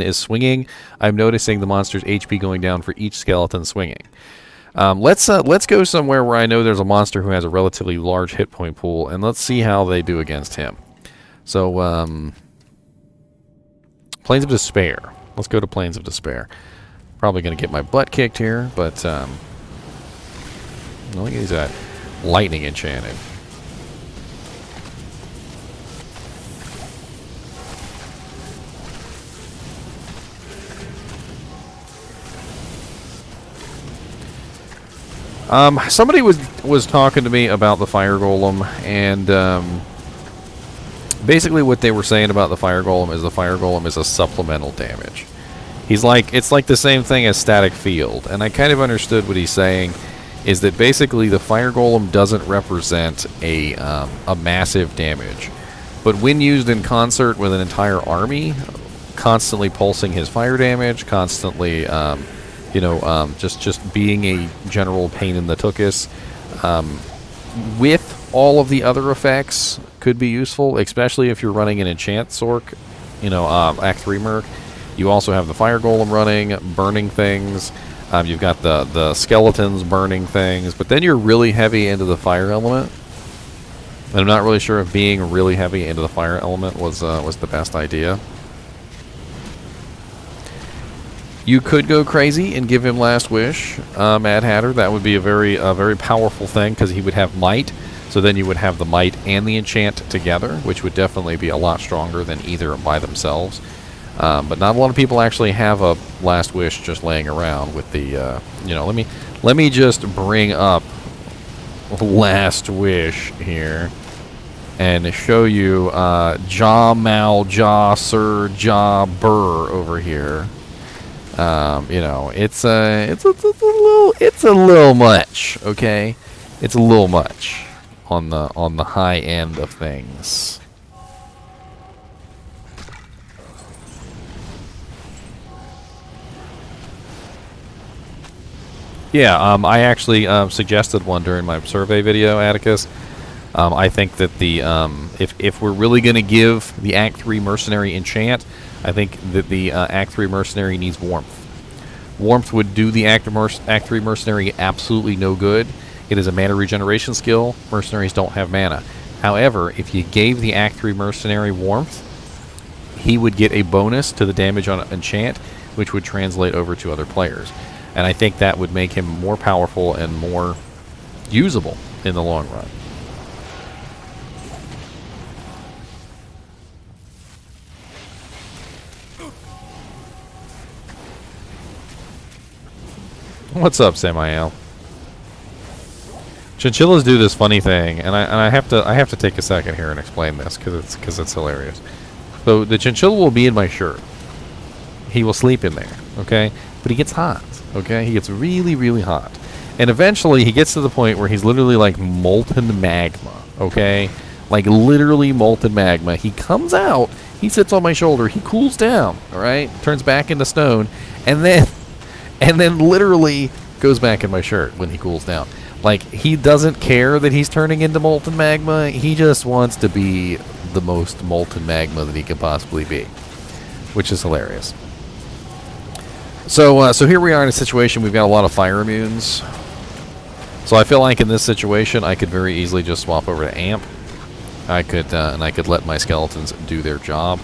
is swinging, I'm noticing the monster's HP going down for each skeleton swinging. Let's go somewhere where I know there's a monster who has a relatively large hit point pool, and let's see how they do against him. So Plains of Despair. Let's go to Plains of Despair. Probably going to get my butt kicked here, but I think he's got lightning enchanted. Somebody was talking to me about the fire golem, and basically what they were saying about the fire golem is a supplemental damage. He's like, it's like the same thing as static field, and I kind of understood what he's saying is that basically the fire golem doesn't represent a massive damage, but when used in concert with an entire army, constantly pulsing his fire damage, constantly just being a general pain in the tuchus, with all of the other effects could be useful, especially if you're running an enchant sork, Act 3 Merc. You also have the fire golem running, burning things. You've got the skeletons burning things, but then you're really heavy into the fire element. And I'm not really sure if being really heavy into the fire element was the best idea. You could go crazy and give him Last Wish, Mad Hatter. That would be a very powerful thing, because he would have might. So then you would have the might and the enchant together, which would definitely be a lot stronger than either by themselves. But not a lot of people actually have a Last Wish just laying around with the, let me just bring up Last Wish here and show you Jaw Mal, Jaw Sir, Jaw Burr over here. It's a little much, okay? It's a little much on the high end of things. Yeah, I actually suggested one during my survey video, Atticus. I think that the if we're really going to give the Act 3 Mercenary enchant, I think that the Act 3 Mercenary needs Warmth. Warmth would do the Act 3 Mercenary absolutely no good. It is a mana regeneration skill. Mercenaries don't have mana. However, if you gave the Act 3 mercenary warmth, he would get a bonus to the damage on enchant, which would translate over to other players. And I think that would make him more powerful and more usable in the long run. What's up, Samael? Chinchillas do this funny thing, and I have to take a second here and explain this because it's hilarious. So the chinchilla will be in my shirt. He will sleep in there, okay? But he gets hot, okay? He gets really, really hot. And eventually he gets to the point where he's literally like molten magma, okay? Like literally molten magma. He comes out, he sits on my shoulder, he cools down, all right? Turns back into stone, and then literally goes back in my shirt when he cools down. Like, he doesn't care that he's turning into molten magma. He just wants to be the most molten magma that he can possibly be, which is hilarious. So here we are in a situation. We've got a lot of fire immunes. So I feel like in this situation, I could very easily just swap over to amp. I could let my skeletons do their job.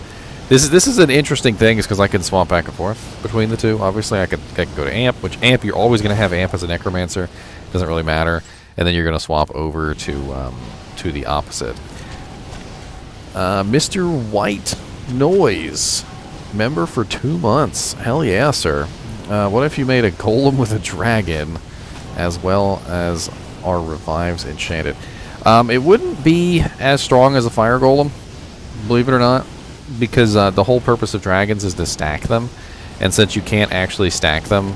This is an interesting thing, is because I can swap back and forth between the two. Obviously, I can go to amp, which amp you're always going to have amp as a necromancer. Doesn't really matter. And then you're going to swap over to the opposite. Mr. White Noise, member for 2 months. Hell yeah, sir. What if you made a golem with a dragon, as well as our revives enchanted? It wouldn't be as strong as a fire golem, believe it or not, because the whole purpose of dragons is to stack them. And since you can't actually stack them,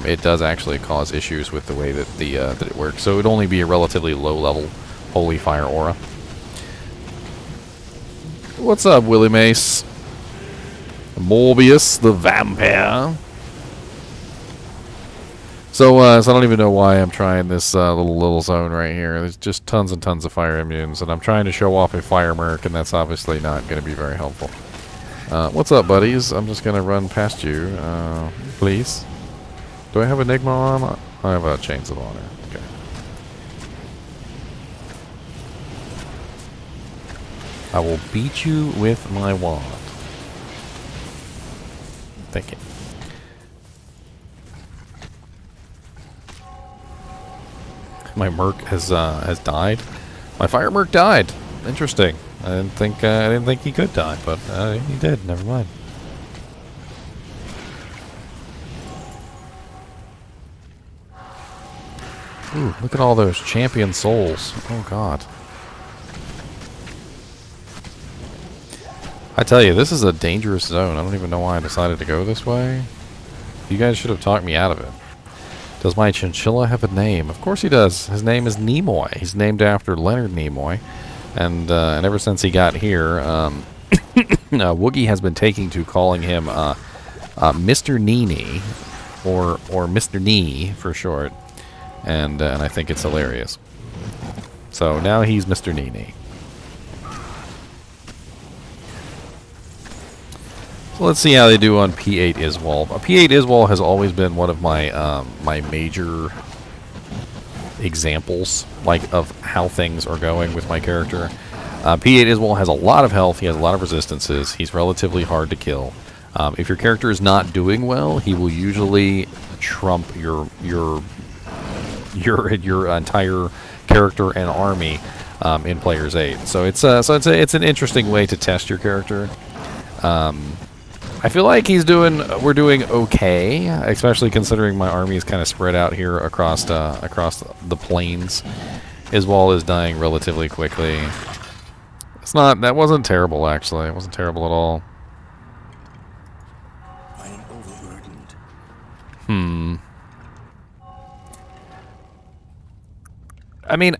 it does actually cause issues with the way that that it works. So it would only be a relatively low-level Holy Fire Aura. What's up, Willie Mace? Morbius the Vampire. So I don't even know why I'm trying this little zone right here. There's just tons and tons of fire immunes, and I'm trying to show off a fire merc, and that's obviously not going to be very helpful. What's up, buddies? I'm just going to run past you, please. Do I have Enigma on? I have Chains of Honor. Okay. I will beat you with my wand. Thank you. My merc has died. My fire merc died. Interesting. I didn't think he could die, but he did. Never mind. Ooh, look at all those champion souls. Oh god. I tell you, this is a dangerous zone. I don't even know why I decided to go this way. You guys should have talked me out of it. Does my chinchilla have a name? Of course he does. His name is Nimoy. He's named after Leonard Nimoy. And ever since he got here, Woogie has been taking to calling him Mr. NiNi, or Mr. Nee for short, and I think it's hilarious. So now he's Mr. NiNi. So let's see how they do on P8 Iswal. P8 Iswal has always been one of my my major examples, like, of how things are going with my character. P8 Iswal has a lot of health. He has a lot of resistances. He's relatively hard to kill. If your character is not doing well, he will usually trump your entire character and army in Player's 8. So it's an interesting way to test your character. I feel like we're doing okay, especially considering my army is kind of spread out here across the plains. Iswal is dying relatively quickly. That wasn't terrible, actually. It wasn't terrible at all. I am overburdened. I mean,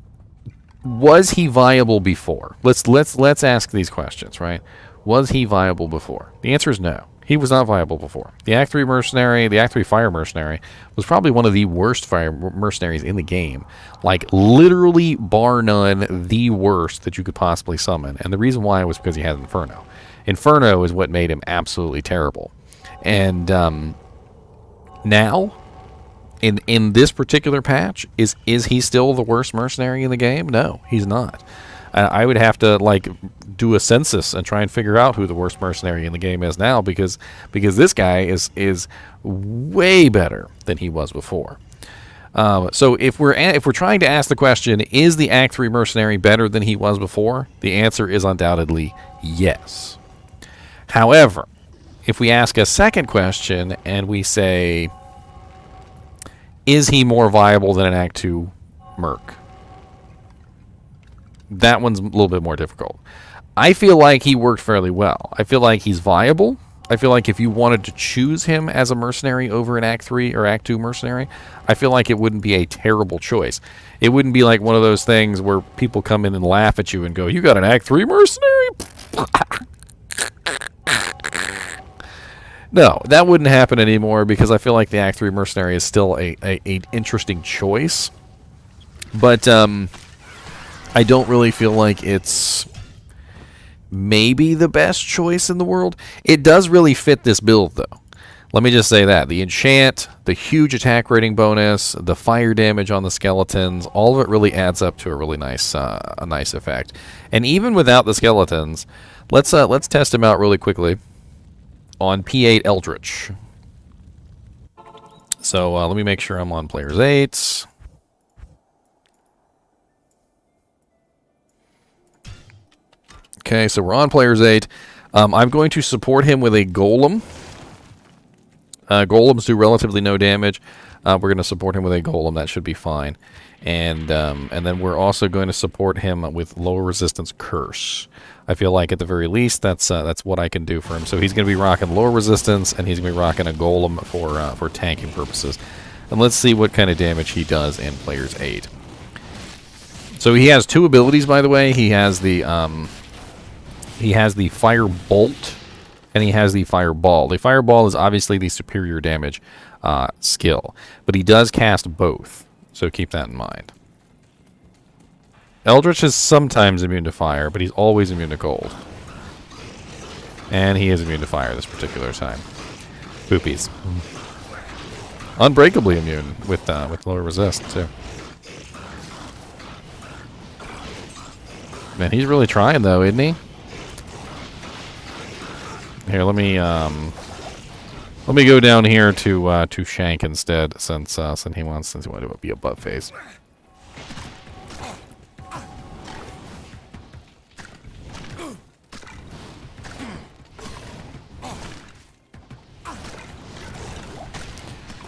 was he viable before? Let's ask these questions, right? Was he viable before? The answer is no. He was not viable before. The Act 3 mercenary, the Act 3 fire mercenary, was probably one of the worst fire mercenaries in the game. Like, literally, bar none, the worst that you could possibly summon. And the reason why was because he had Inferno. Inferno is what made him absolutely terrible. And now, in this particular patch, is he still the worst mercenary in the game? No, he's not. I would have to like do a census and try and figure out who the worst mercenary in the game is now, because this guy is way better than he was before. So if we're trying to ask the question, is the Act 3 mercenary better than he was before? The answer is undoubtedly yes. However, if we ask a second question and we say, is he more viable than an Act 2 merc? That one's a little bit more difficult. I feel like he worked fairly well. I feel like he's viable. I feel like if you wanted to choose him as a mercenary over an Act 3 or Act 2 mercenary, I feel like it wouldn't be a terrible choice. It wouldn't be like one of those things where people come in and laugh at you and go, you got an Act 3 mercenary? No, that wouldn't happen anymore, because I feel like the Act 3 mercenary is still a interesting choice. But I don't really feel like it's maybe the best choice in the world. It does really fit this build, though. Let me just say that. The enchant, the huge attack rating bonus, the fire damage on the skeletons, all of it really adds up to a really nice effect. And even without the skeletons, let's test him out really quickly on P8 Eldritch. So let me make sure I'm on players 8. Okay, so we're on players 8. I'm going to support him with a golem. Golems do relatively no damage. We're going to support him with a golem. That should be fine. And then we're also going to support him with lower resistance curse. I feel like at the very least that's what I can do for him. So he's going to be rocking lower resistance, and he's going to be rocking a golem for tanking purposes. And let's see what kind of damage he does in players 8. So he has 2 abilities, by the way. He has the fire bolt, and he has the fireball. The fireball is obviously the superior damage skill, but he does cast both, so keep that in mind. Eldritch is sometimes immune to fire, but he's always immune to cold. And he is immune to fire this particular time. Poopies. Unbreakably immune with lower resist, too. Man, he's really trying, though, isn't he? Here, let me go down here to Shank instead, since he wants to be a butt face.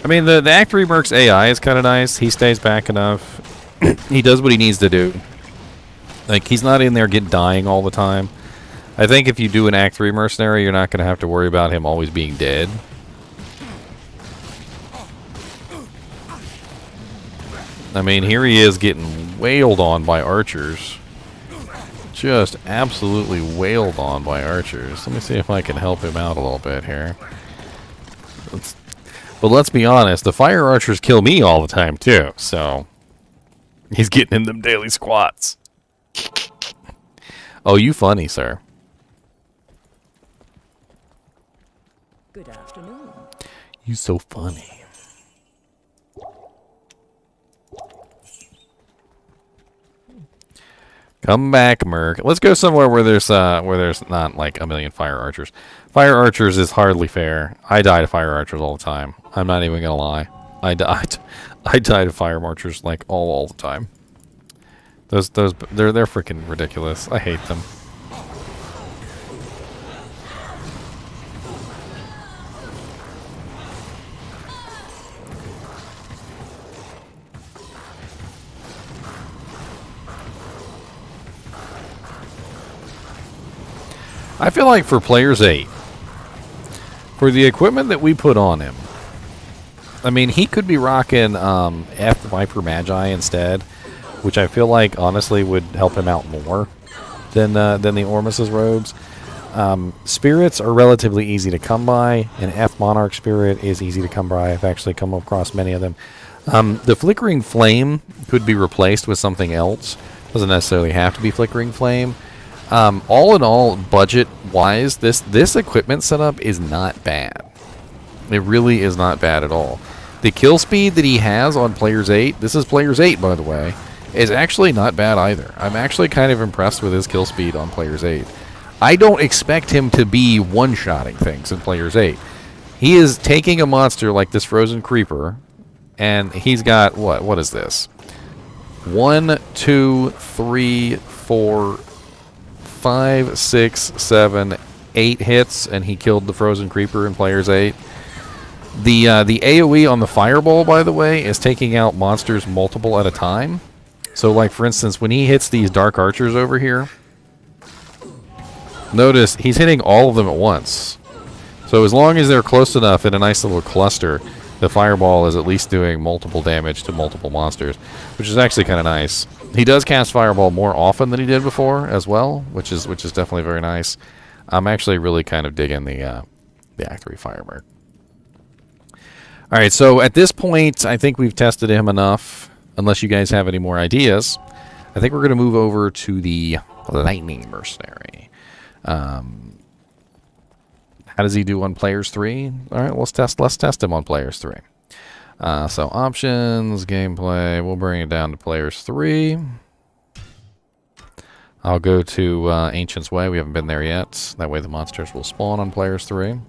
I mean, the Act 3 Merc's AI is kind of nice. He stays back enough. He does what he needs to do. Like, he's not in there dying all the time. I think if you do an Act 3 mercenary, you're not going to have to worry about him always being dead. I mean, here he is getting wailed on by archers. Just absolutely wailed on by archers. Let me see if I can help him out a little bit here. But let's be honest, the fire archers kill me all the time, too. So, he's getting in them daily squats. Oh, you funny, sir. Good afternoon. You so funny. Come back, Merc. Let's go somewhere where there's not like a million fire archers. Fire archers is hardly fair. I die to fire archers all the time. I'm not even gonna lie. I die to fire archers like all the time. They're freaking ridiculous. I hate them. I feel like for players 8, for the equipment that we put on him, I mean, he could be rocking F Viper Magi instead, which I feel like honestly would help him out more than the Ormus's robes. Spirits are relatively easy to come by. An F Monarch Spirit is easy to come by. I've actually come across many of them. The Flickering Flame could be replaced with something else. Doesn't necessarily have to be Flickering Flame. All in all, budget-wise, this equipment setup is not bad. It really is not bad at all. The kill speed that he has on Players 8, this is Players 8, by the way, is actually not bad either. I'm actually kind of impressed with his kill speed on Players 8. I don't expect him to be one-shotting things in Players 8. He is taking a monster like this frozen creeper, and he's got, what is this? 1, 2, 3, 4, 5, 6, 7, 8 hits, and he killed the frozen creeper in Players 8. The AoE on the fireball, by the way, is taking out monsters multiple at a time. So, like, for instance, when he hits these dark archers over here, notice he's hitting all of them at once. So as long as they're close enough in a nice little cluster, the fireball is at least doing multiple damage to multiple monsters, which is actually kind of nice. He does cast fireball more often than he did before as well, which is definitely very nice. I'm actually really kind of digging the Act 3 Fire Merc. All right, so at this point, I think we've tested him enough. Unless you guys have any more ideas, I think we're going to move over to the Lightning Mercenary. How does he do on Players 3? All right, let's test him on Players 3. So options, gameplay, we'll bring it down to Players 3. I'll go to Ancient's Way. We haven't been there yet. That way the monsters will spawn on Players 3.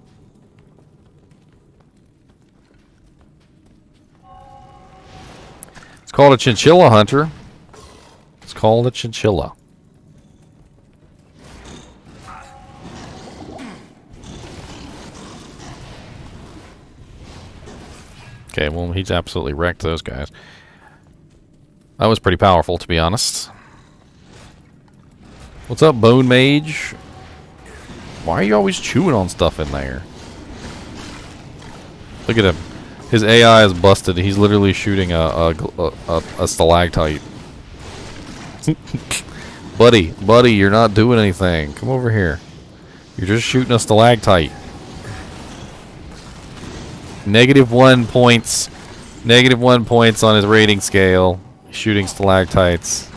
It's called a Chinchilla Hunter. It's called a Chinchilla. Okay, well, he's absolutely wrecked those guys. That was pretty powerful, to be honest. What's up, Bone Mage? Why are you always chewing on stuff in there? Look at him. His AI is busted. He's literally shooting a stalactite. Buddy, you're not doing anything. Come over here. You're just shooting a stalactite. -1 points. -1 points on his rating scale. Shooting stalactites.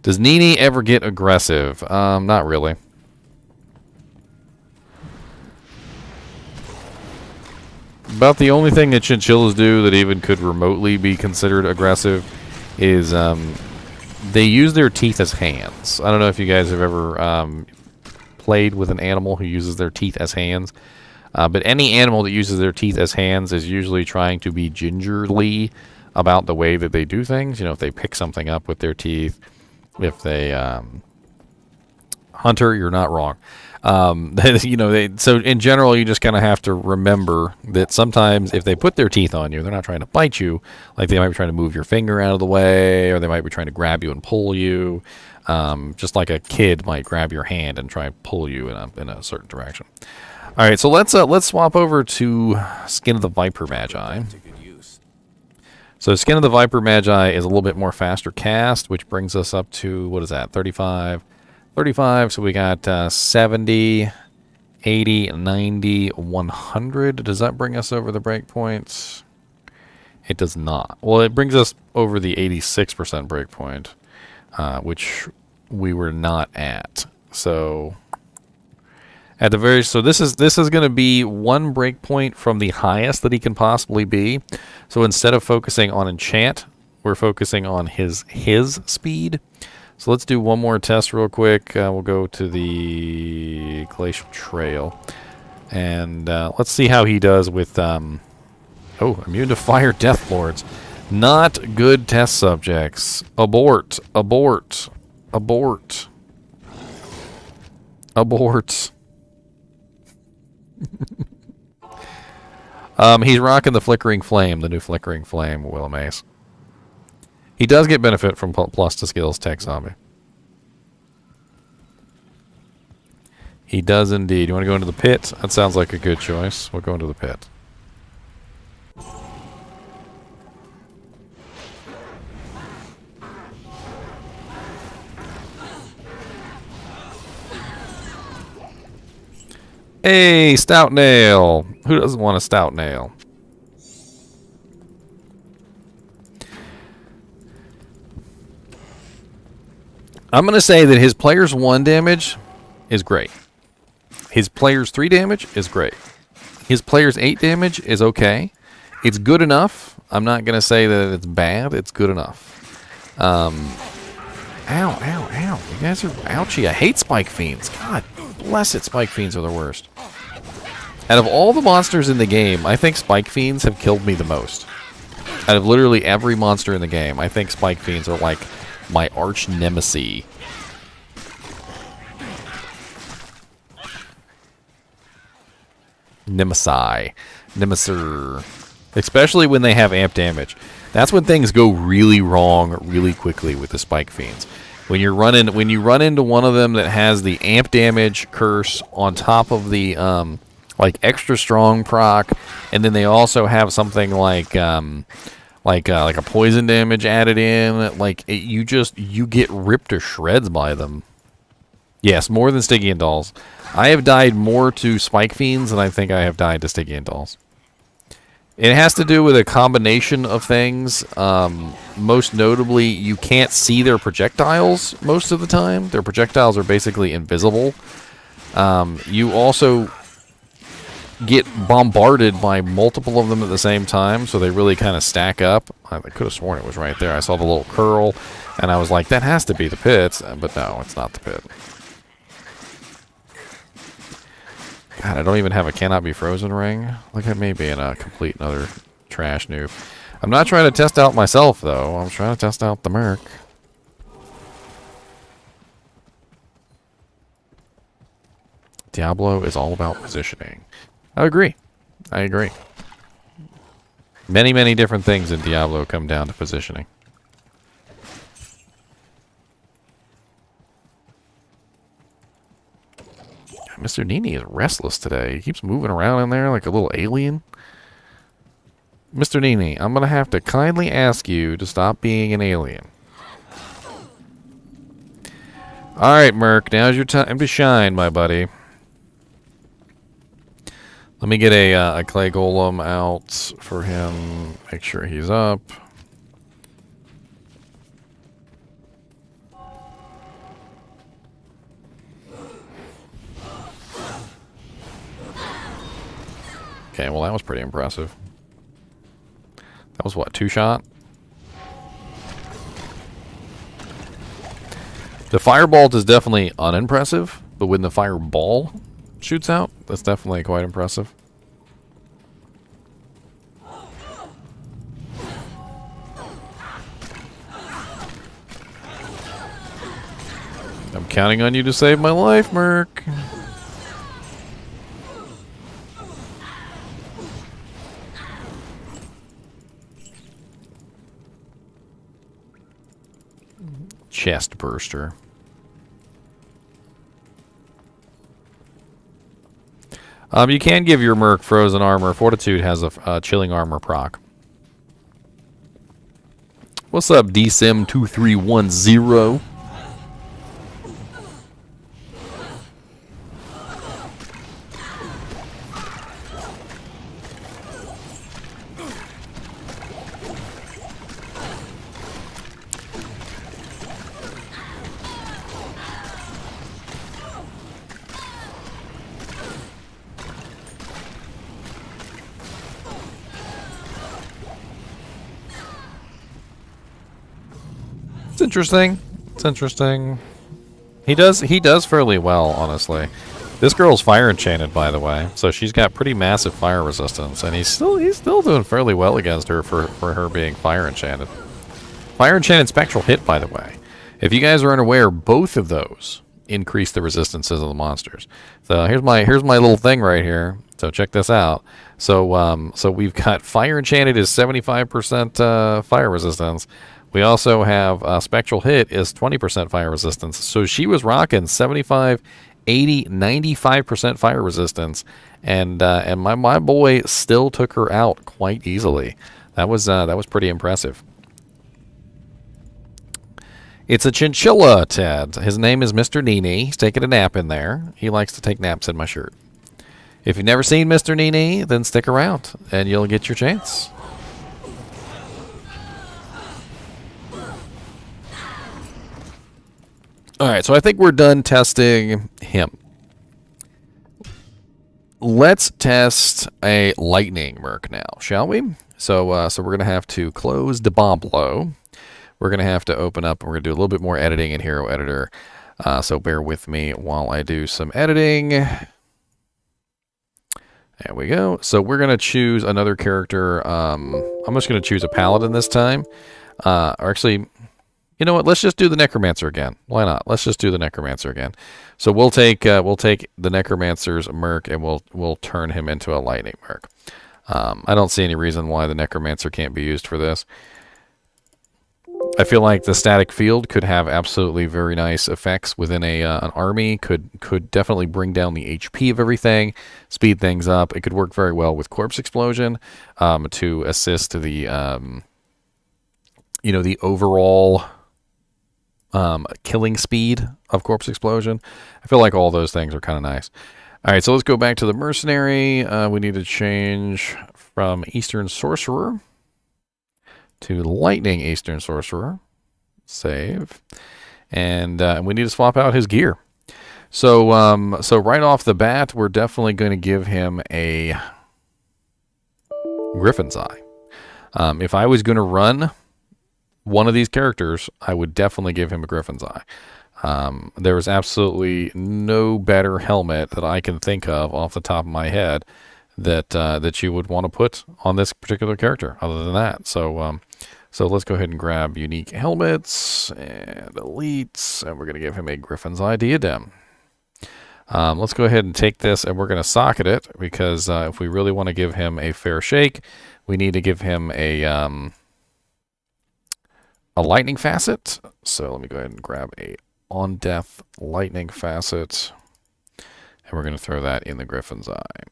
Does NiNi ever get aggressive? Not really. About the only thing that chinchillas do that even could remotely be considered aggressive is they use their teeth as hands. I don't know if you guys have ever played with an animal who uses their teeth as hands. But any animal that uses their teeth as hands is usually trying to be gingerly about the way that they do things. You know, if they pick something up with their teeth, if they hunter, you're not wrong. You know, so in general, you just kind of have to remember that sometimes if they put their teeth on you, they're not trying to bite you. Like they might be trying to move your finger out of the way, or they might be trying to grab you and pull you. Just like a kid might grab your hand and try and pull you in a certain direction. All right, so let's swap over to Skin of the Viper Magi. So Skin of the Viper Magi is a little bit more faster cast, which brings us up to, what is that, 35? 35, so we got 70, 80, 90, 100. Does that bring us over the breakpoints? It does not. Well, it brings us over the 86% breakpoint, which we were not at. So at the very this is going to be one breakpoint from the highest that he can possibly be. So instead of focusing on enchant, we're focusing on his speed. So let's do one more test real quick. We'll go to the Glacial Trail, and let's see how he does with immune to fire Death Lords. Not good test subjects. Abort. Abort. Abort. Abort. He's rocking the Flickering Flame, the new Flickering Flame Will Mace. He does get benefit from plus to skills Tech Zombie. He does indeed. You want to go into the pit? That sounds like a good choice. We'll go into the pit. Hey, Stout Nail. Who doesn't want a Stout Nail? I'm going to say that his player's 1 damage is great. His player's 3 damage is great. His player's 8 damage is okay. It's good enough. I'm not going to say that it's bad. It's good enough. Ow, ow, ow. You guys are ouchy. I hate Spike Fiends. God bless it, Spike Fiends are the worst. Out of all the monsters in the game, I think Spike Fiends have killed me the most. Out of literally every monster in the game, I think Spike Fiends are like my arch nemesis. Nemesis. Especially when they have amp damage. That's when things go really wrong really quickly with the Spike Fiends. When you run into one of them that has the amp damage curse on top of the like extra strong proc, and then they also have something like a poison damage added in, like you get ripped to shreds by them. Yes, more than Stygian dolls. I have died more to Spike Fiends than I think I have died to Stygian dolls. It has to do with a combination of things. Most notably, you can't see their projectiles most of the time. Their projectiles are basically invisible. You also get bombarded by multiple of them at the same time, so they really kind of stack up. I could have sworn it was right there. I saw the little curl, and I was like, that has to be the pit. But no, it's not the pit. God, I don't even have a cannot be frozen ring. Look at me being a complete another trash noob. I'm not trying to test out myself, though. I'm trying to test out the merc. Diablo is all about positioning. I agree. I agree. Many, many different things in Diablo come down to positioning. Mr. NiNi is restless today. He keeps moving around in there like a little alien. Mr. NiNi, I'm going to have to kindly ask you to stop being an alien. Alright, Merc. Now's your time to shine, my buddy. Let me get a clay golem out for him. Make sure he's up. Okay, well that was pretty impressive. That was what, 2-shot? The firebolt is definitely unimpressive, but when the fireball shoots out, that's definitely quite impressive. I'm counting on you to save my life, Merc. Chest burster. You can give your Merc frozen armor. Fortitude has a chilling armor proc. What's up, DSim2310? It's interesting. It's interesting. He does fairly well, honestly. This girl's fire enchanted, by the way, so she's got pretty massive fire resistance, and he's still doing fairly well against her for her being fire enchanted. Fire enchanted spectral hit, by the way. If you guys are unaware, both of those increase the resistances of the monsters. So here's my little thing right here. So check this out. So so we've got fire enchanted is 75% fire resistance. We also have Spectral Hit is 20% fire resistance. So she was rocking 75, 80, 95% fire resistance, and my boy still took her out quite easily. That was pretty impressive. It's a chinchilla, Ted. His name is Mr. NiNi. He's taking a nap in there. He likes to take naps in my shirt. If you've never seen Mr. NiNi, then stick around, and you'll get your chance. Alright, so I think we're done testing him. Let's test a lightning merc now, shall we? So so we're going to have to close Diablo. We're going to have to open up, and we're going to do a little bit more editing in Hero Editor. So bear with me while I do some editing. There we go. So we're going to choose another character. I'm just going to choose a paladin this time. Or actually, you know what? Let's just do the Necromancer again. Why not? Let's just do the Necromancer again. So we'll take the Necromancer's Merc, and we'll turn him into a Lightning Merc. I don't see any reason why the Necromancer can't be used for this. I feel like the static field could have absolutely very nice effects within an army. Could definitely bring down the HP of everything, speed things up. It could work very well with Corpse Explosion to assist the the overall killing speed of Corpse Explosion. I feel like all those things are kind of nice. All right, so let's go back to the Mercenary. We need to change from Eastern Sorcerer to Lightning Eastern Sorcerer. Save. And we need to swap out his gear. So so right off the bat, we're definitely going to give him a Griffin's Eye. If I was going to run one of these characters, I would definitely give him a Griffin's Eye. There is absolutely no better helmet that I can think of off the top of my head that you would want to put on this particular character other than that. So so let's go ahead and grab unique helmets and elites, and we're going to give him a Griffin's Eye diadem. Let's go ahead and take this, and we're going to socket it, because if we really want to give him a fair shake, we need to give him a lightning facet. So let me go ahead and grab a on death lightning facet, and we're going to throw that in the Griffin's Eye.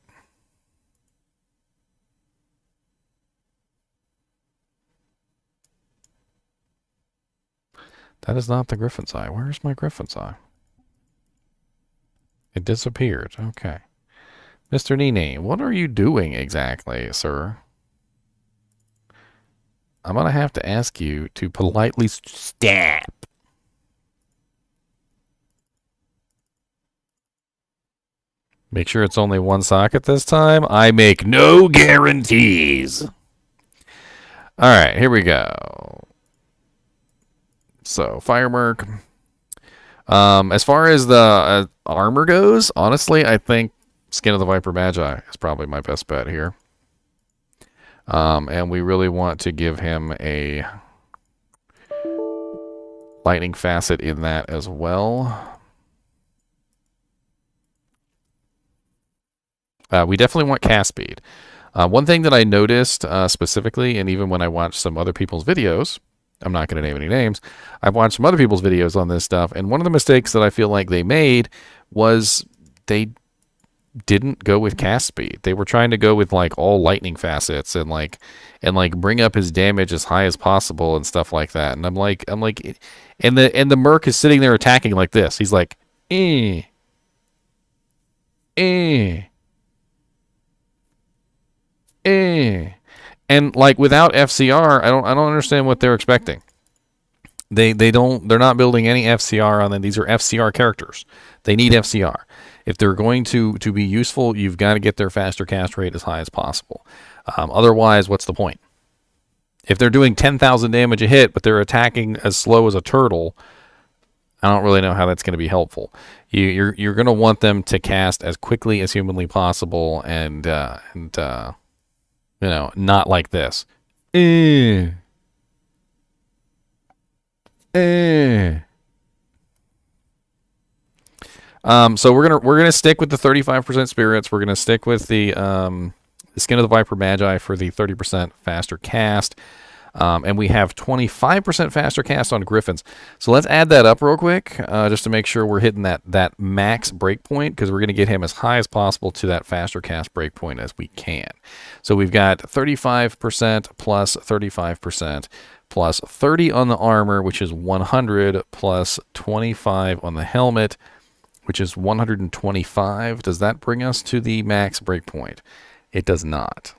That is not the Griffin's Eye. Where's my Griffin's Eye? It disappeared. Okay. Mr. NiNi, what are you doing exactly, sir? I'm going to have to ask you to politely stop. Make sure it's only one socket this time. I make no guarantees. All right, here we go. So, Fire Merc. As far as the armor goes, honestly, I think Skin of the Viper Magi is probably my best bet here. And we really want to give him a lightning facet in that as well. We definitely want cast speed. One thing that I noticed specifically, and even when I watched some other people's videos, I'm not going to name any names, I've watched some other people's videos on this stuff, and one of the mistakes that I feel like they made was they didn't go with cast speed. They were trying to go with like all lightning facets and bring up his damage as high as possible and stuff like that. And I'm like, and the Merc is sitting there attacking like this. He's like, And like without FCR, I don't understand what they're expecting. They're not building any FCR on them. These are FCR characters. They need FCR. If they're going to be useful, you've got to get their faster cast rate as high as possible. Otherwise, what's the point? If they're doing 10,000 damage a hit, but they're attacking as slow as a turtle, I don't really know how that's going to be helpful. You're going to want them to cast as quickly as humanly possible, and not like this. So we're gonna stick with the 35% spirits. We're gonna stick with the Skin of the Viper Magi for the 30% faster cast, and we have 25% faster cast on Griffins. So let's add that up real quick, just to make sure we're hitting that max breakpoint, because we're gonna get him as high as possible to that faster cast breakpoint as we can. So we've got 35% plus 35%. Plus 30 on the armor, which is 100, plus 25 on the helmet, which is 125. Does that bring us to the max breakpoint? It does not.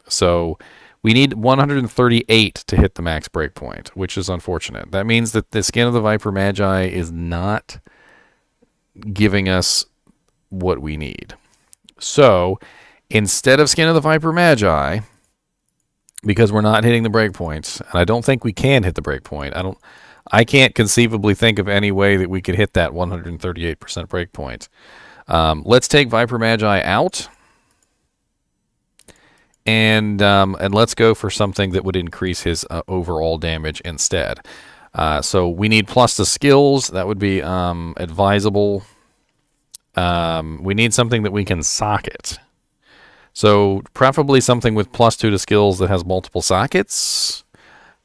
So we need 138 to hit the max breakpoint, which is unfortunate. That means that the Skin of the Viper Magi is not giving us what we need. So instead of Skin of the Viper Magi, because we're not hitting the breakpoints, and I don't think we can hit the breakpoint. I can't conceivably think of any way that we could hit that 138% breakpoint. Let's take Viper Magi out, and let's go for something that would increase his overall damage instead. So we need plus to skills. That would be advisable. We need something that we can socket. So preferably something with +2 to skills that has multiple sockets.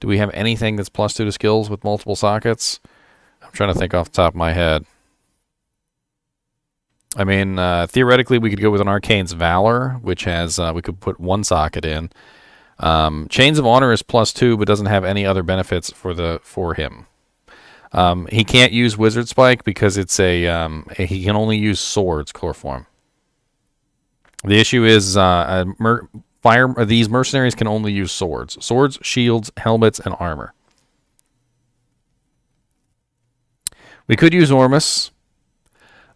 Do we have anything that's +2 to skills with multiple sockets? I'm trying to think off the top of my head. I mean, theoretically, we could go with an Arcane's Valor, which has we could put 1 socket in. Chains of Honor is +2, but doesn't have any other benefits for him. He can't use Wizard Spike because it's he can only use swords, chloroform. The issue is these mercenaries can only use swords. Swords, shields, helmets, and armor. We could use Ormus.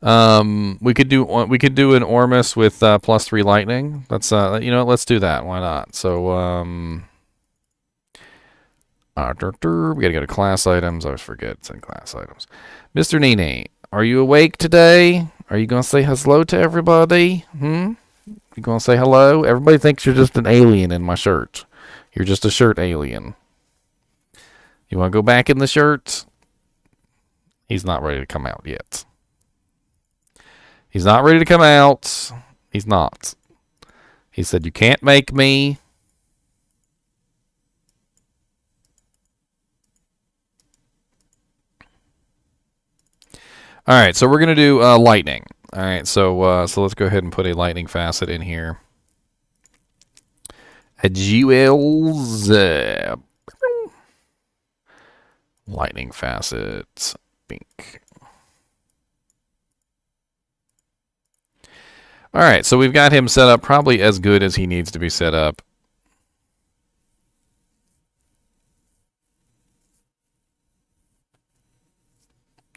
We could do an Ormus with +3 lightning. Let's let's do that. Why not? So we gotta go to class items. I always forget it's in class items. Mr. NiNi, are you awake today? Are you gonna say hello to everybody? You gonna say hello? Everybody thinks you're just an alien in my shirt. You're just a shirt alien. You want to go back in the shirt? He's not ready to come out yet. He's not ready to come out. He's not. He said, you can't make me. All right, so we're going to do lightning. All right, so let's go ahead and put a lightning facet in here. A jewels. Lightning facet. Bink. All right, so we've got him set up probably as good as he needs to be set up.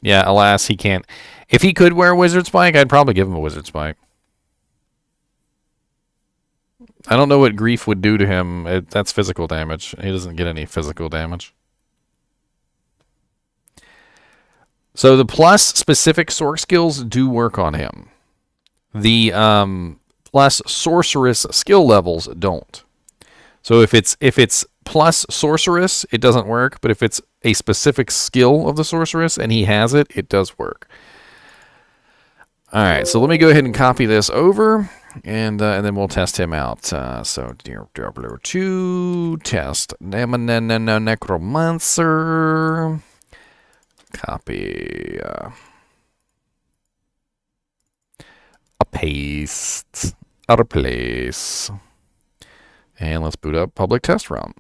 Yeah, alas, he can't. If he could wear a Wizard Spike, I'd probably give him a Wizard Spike. I don't know what grief would do to him. That's physical damage. He doesn't get any physical damage. So the plus specific sorc skills do work on him. The plus sorceress skill levels don't. So if it's plus sorceress, it doesn't work. But if it's a specific skill of the sorceress and he has it, it does work. All right, so let me go ahead and copy this over, and then we'll test him out. So Diablo 2 test necromancer. Copy. A paste. Out of place. And let's boot up public test run.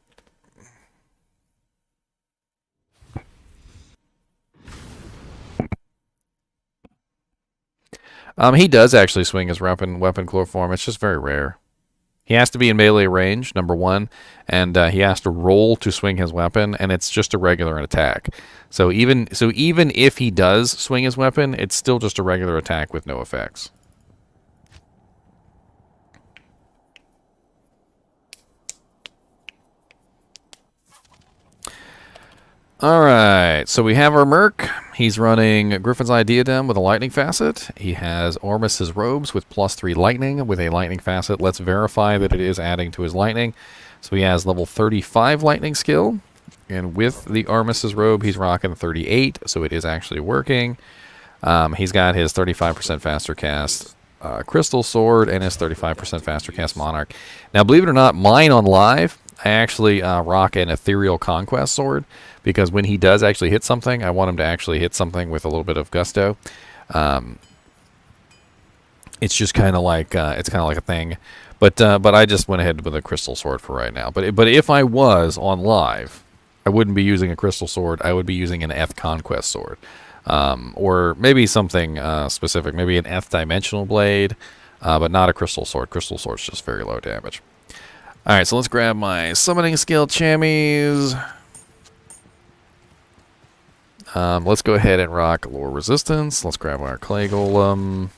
He does actually swing his weapon chloroform. It's just very rare. He has to be in melee range, number 1, and he has to roll to swing his weapon, and it's just a regular attack. So even if he does swing his weapon, it's still just a regular attack with no effects. Alright, so we have our Merc. He's running Griffin's Eye Diadem with a lightning facet. He has Ormus's Robes with +3 lightning with a lightning facet. Let's verify that it is adding to his lightning. So he has level 35 lightning skill. And with the Ormus's Robe, he's rocking 38, so it is actually working. He's got his 35% faster cast Crystal Sword and his 35% faster cast Monarch. Now, believe it or not, mine on live, I actually rock an Ethereal Conquest Sword, because when he does actually hit something, I want him to actually hit something with a little bit of gusto. It's just kind of like a thing, but I just went ahead with a Crystal Sword for right now. But if I was on live, I wouldn't be using a Crystal Sword. I would be using an Eth Conquest Sword, or maybe something specific, maybe an Eth Dimensional Blade, but not a Crystal Sword. Crystal Sword's just very low damage. All right, so let's grab my summoning skill chamois. Let's go ahead and rock Lore Resistance. Let's grab our Clay Golem.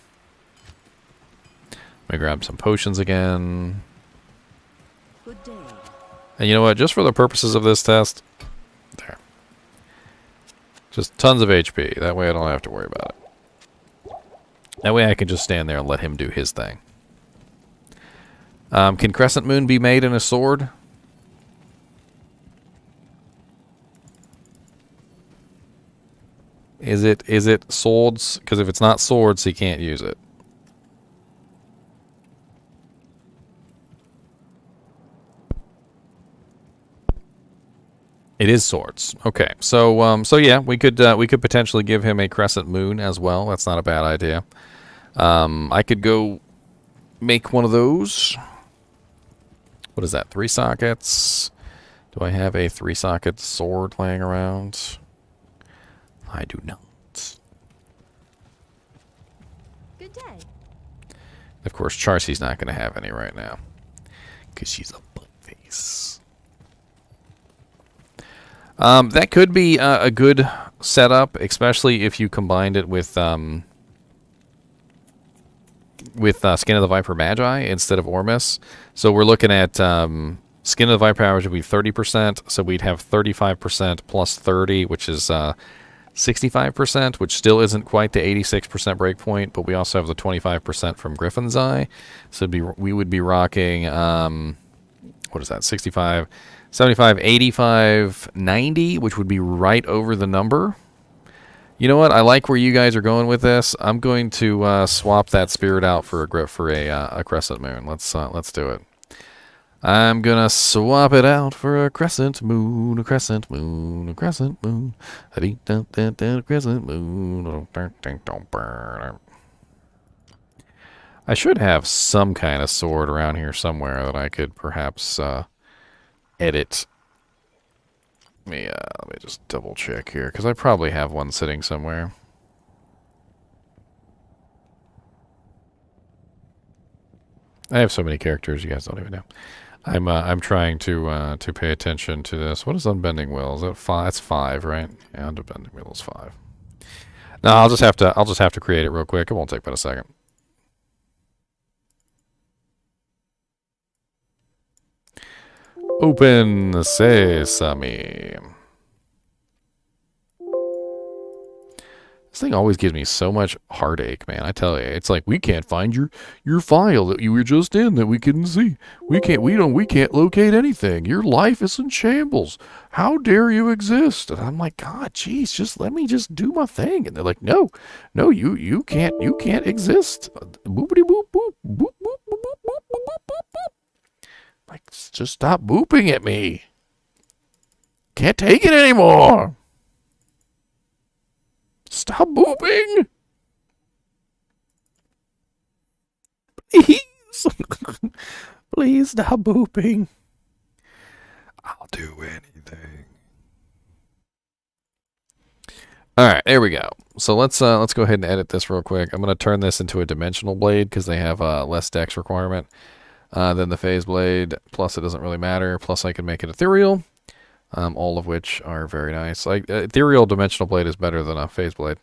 Let me grab some potions again. Good day. And you know what? Just for the purposes of this test, there. Just tons of HP. That way I don't have to worry about it. That way I can just stand there and let him do his thing. Can Crescent Moon be made in a sword? Is it swords? Because if it's not swords, he can't use it. It is swords. Okay, so yeah, we could potentially give him a Crescent Moon as well. That's not a bad idea. I could go make one of those. What is that? 3 sockets. Do I have a 3-socket sword laying around? I do not. Good day. Of course, Charcy's not going to have any right now because she's a buttface. That could be a good setup, especially if you combined it with Skin of the Viper Magi instead of Ormus. So we're looking at Skin of the Viper Magi would be 30%, so we'd have 35% plus 30, which is 65%, which still isn't quite the 86% breakpoint, but we also have the 25% from Griffin's Eye. So we would be rocking, what is that, 65, 75, 85, 90, which would be right over the number. You know what? I like where you guys are going with this. I'm going to swap that spirit out for a Crescent Moon. Let's do it. I'm gonna swap it out for a Crescent Moon, a Crescent Moon, a Crescent Moon, a Crescent Moon. I should have some kind of sword around here somewhere that I could perhaps edit. Let me just double check here, because I probably have one sitting somewhere. I have so many characters, you guys don't even know. I'm trying to pay attention to this. What is Unbending Will? Is that 5? That's 5, right? Yeah, Unbending Will is 5. No, I'll just have to create it real quick. It won't take but a second. Open Sesame. This thing always gives me so much heartache, man. I tell you, it's like we can't find your file that you were just in that we couldn't see. We can't locate anything. Your life is in shambles. How dare you exist? And I'm like, God, jeez, just let me just do my thing. And they're like, no, you can't exist. Boopity boop boop boop boop boop boop boop boop boop boop. Like, just stop booping at me. Can't take it anymore. Stop booping! Please! Please stop booping. I'll do anything. Alright, there we go. So let's go ahead and edit this real quick. I'm going to turn this into a dimensional blade because they have less dex requirement than the phase blade. Plus, it doesn't really matter. Plus, I can make it ethereal. All of which are very nice. Like ethereal dimensional blade is better than a phase blade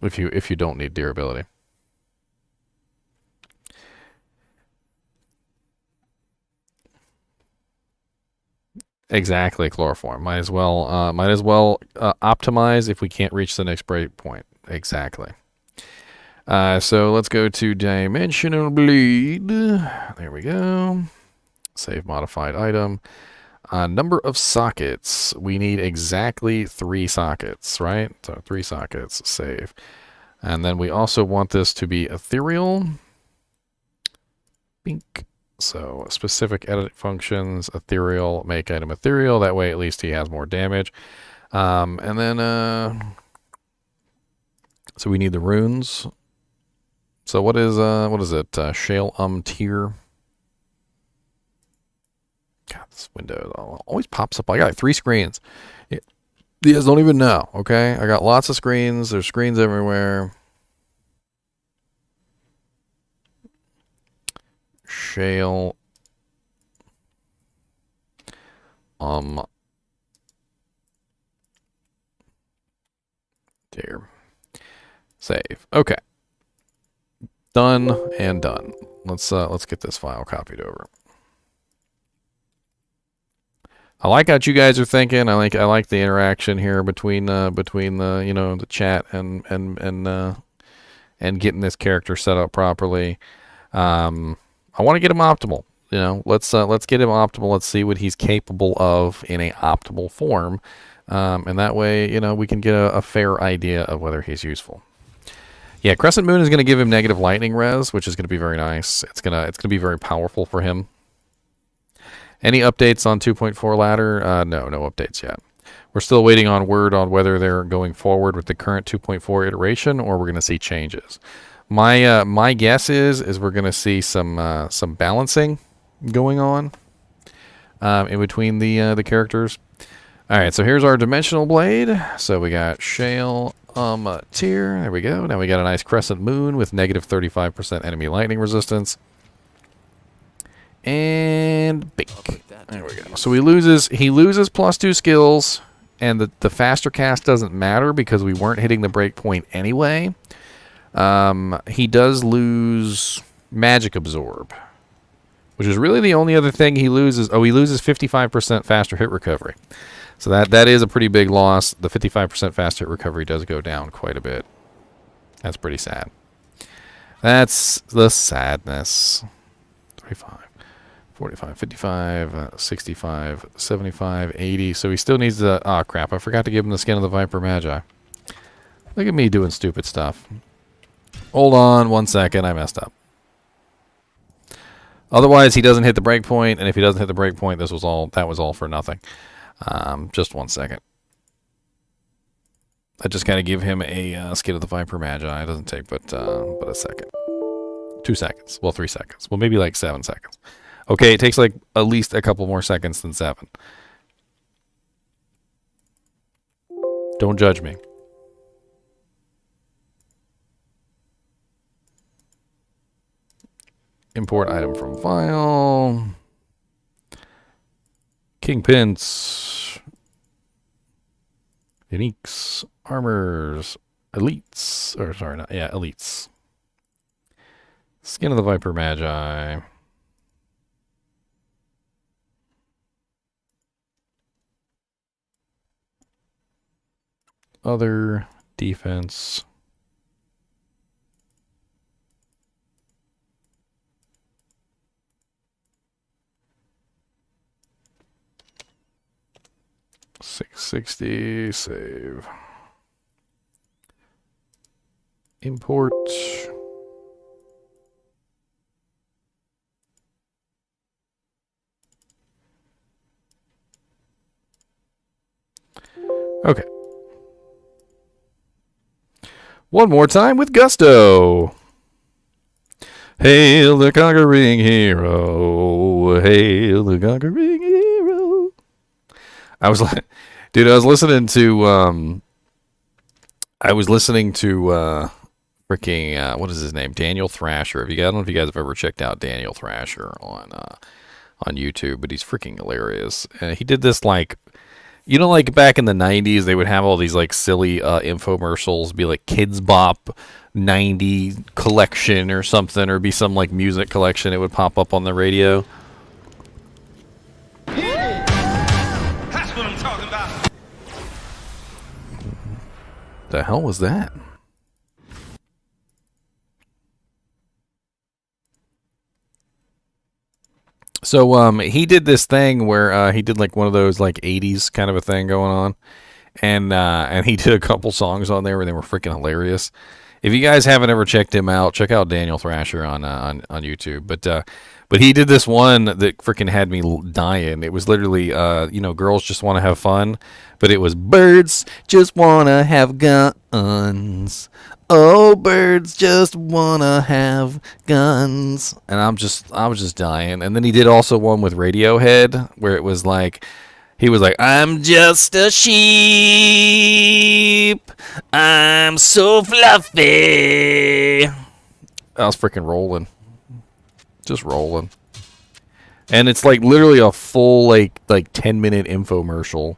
if you don't need durability. Exactly, chloroform. Might as well optimize if we can't reach the next break point. Exactly. So let's go to dimensional blade. There we go. Save modified item. Number of sockets. We need exactly 3 sockets, right? So 3 sockets, save. And then we also want this to be ethereal. Bink. So specific edit functions, ethereal, make item ethereal. That way at least he has more damage. And then, so we need the runes. So what is it? Shale tier. God, this window always pops up. I got like 3 screens. You guys don't even know, okay? I got lots of screens. There's screens everywhere. Shale. Dear. Save. Okay. Done and done. Let's get this file copied over. I like what you guys are thinking. I like the interaction here between the the chat and getting this character set up properly. I want to get him optimal. Let's get him optimal. Let's see what he's capable of in a optimal form, and that way we can get a fair idea of whether he's useful. Yeah, Crescent Moon is going to give him negative lightning res, which is going to be very nice. It's gonna be very powerful for him. Any updates on 2.4 ladder? No updates yet. We're still waiting on word on whether they're going forward with the current 2.4 iteration or we're going to see changes. My guess is we're going to see some balancing going on in between the characters. All right, so here's our dimensional blade. So we got shale tier. There we go. Now we got a nice crescent moon with negative 35% enemy lightning resistance. And bink. There we go. So he loses +2 skills, and the faster cast doesn't matter because we weren't hitting the breakpoint anyway. He does lose magic absorb, which is really the only other thing he loses. Oh, he loses 55% faster hit recovery. So that is a pretty big loss. The 55% faster hit recovery does go down quite a bit. That's pretty sad. That's the sadness. 35. 45, 55, 65, 75, 80. So he still needs the... Oh, crap. I forgot to give him the skin of the Viper Magi. Look at me doing stupid stuff. Hold on 1 second. I messed up. Otherwise, he doesn't hit the breakpoint. And if he doesn't hit the breakpoint, that was all for nothing. Just 1 second. I just got to give him a skin of the Viper Magi. It doesn't take but a second. 2 seconds. Well, 3 seconds. Well, maybe like 7 seconds. Okay, it takes like at least a couple more seconds than 7. Don't judge me. Import item from file. Kingpins. Uniques. Armors. Elites. Or sorry, not, yeah, elites. Skin of the Viper Magi. Other defense. $660 save. Import. Okay. One more time with gusto. Hail the conquering hero. Hail the conquering hero. I was listening to freaking what is his name? Daniel Thrasher. I don't know if you guys have ever checked out Daniel Thrasher on YouTube, but he's freaking hilarious. He did this like back in the 90s, they would have all these like silly infomercials, be like Kids Bop 90 collection or something, or be some like music collection. It would pop up on the radio. Yeah, that's what I'm talking about. The hell was that? So he did this thing where he did like one of those like 80s kind of a thing going on, and he did a couple songs on there where they were freaking hilarious. If you guys haven't ever checked him out, check out Daniel Thrasher on YouTube. But he did this one that freaking had me dying. It was literally girls just want to have fun, but it was birds just want to have guns. Oh, birds just wanna have guns. And I was just dying. And then he did also one with Radiohead where it was like, he was like, I'm just a sheep. I'm so fluffy. I was freaking rolling. Just rolling. And it's like literally a full like 10-minute infomercial.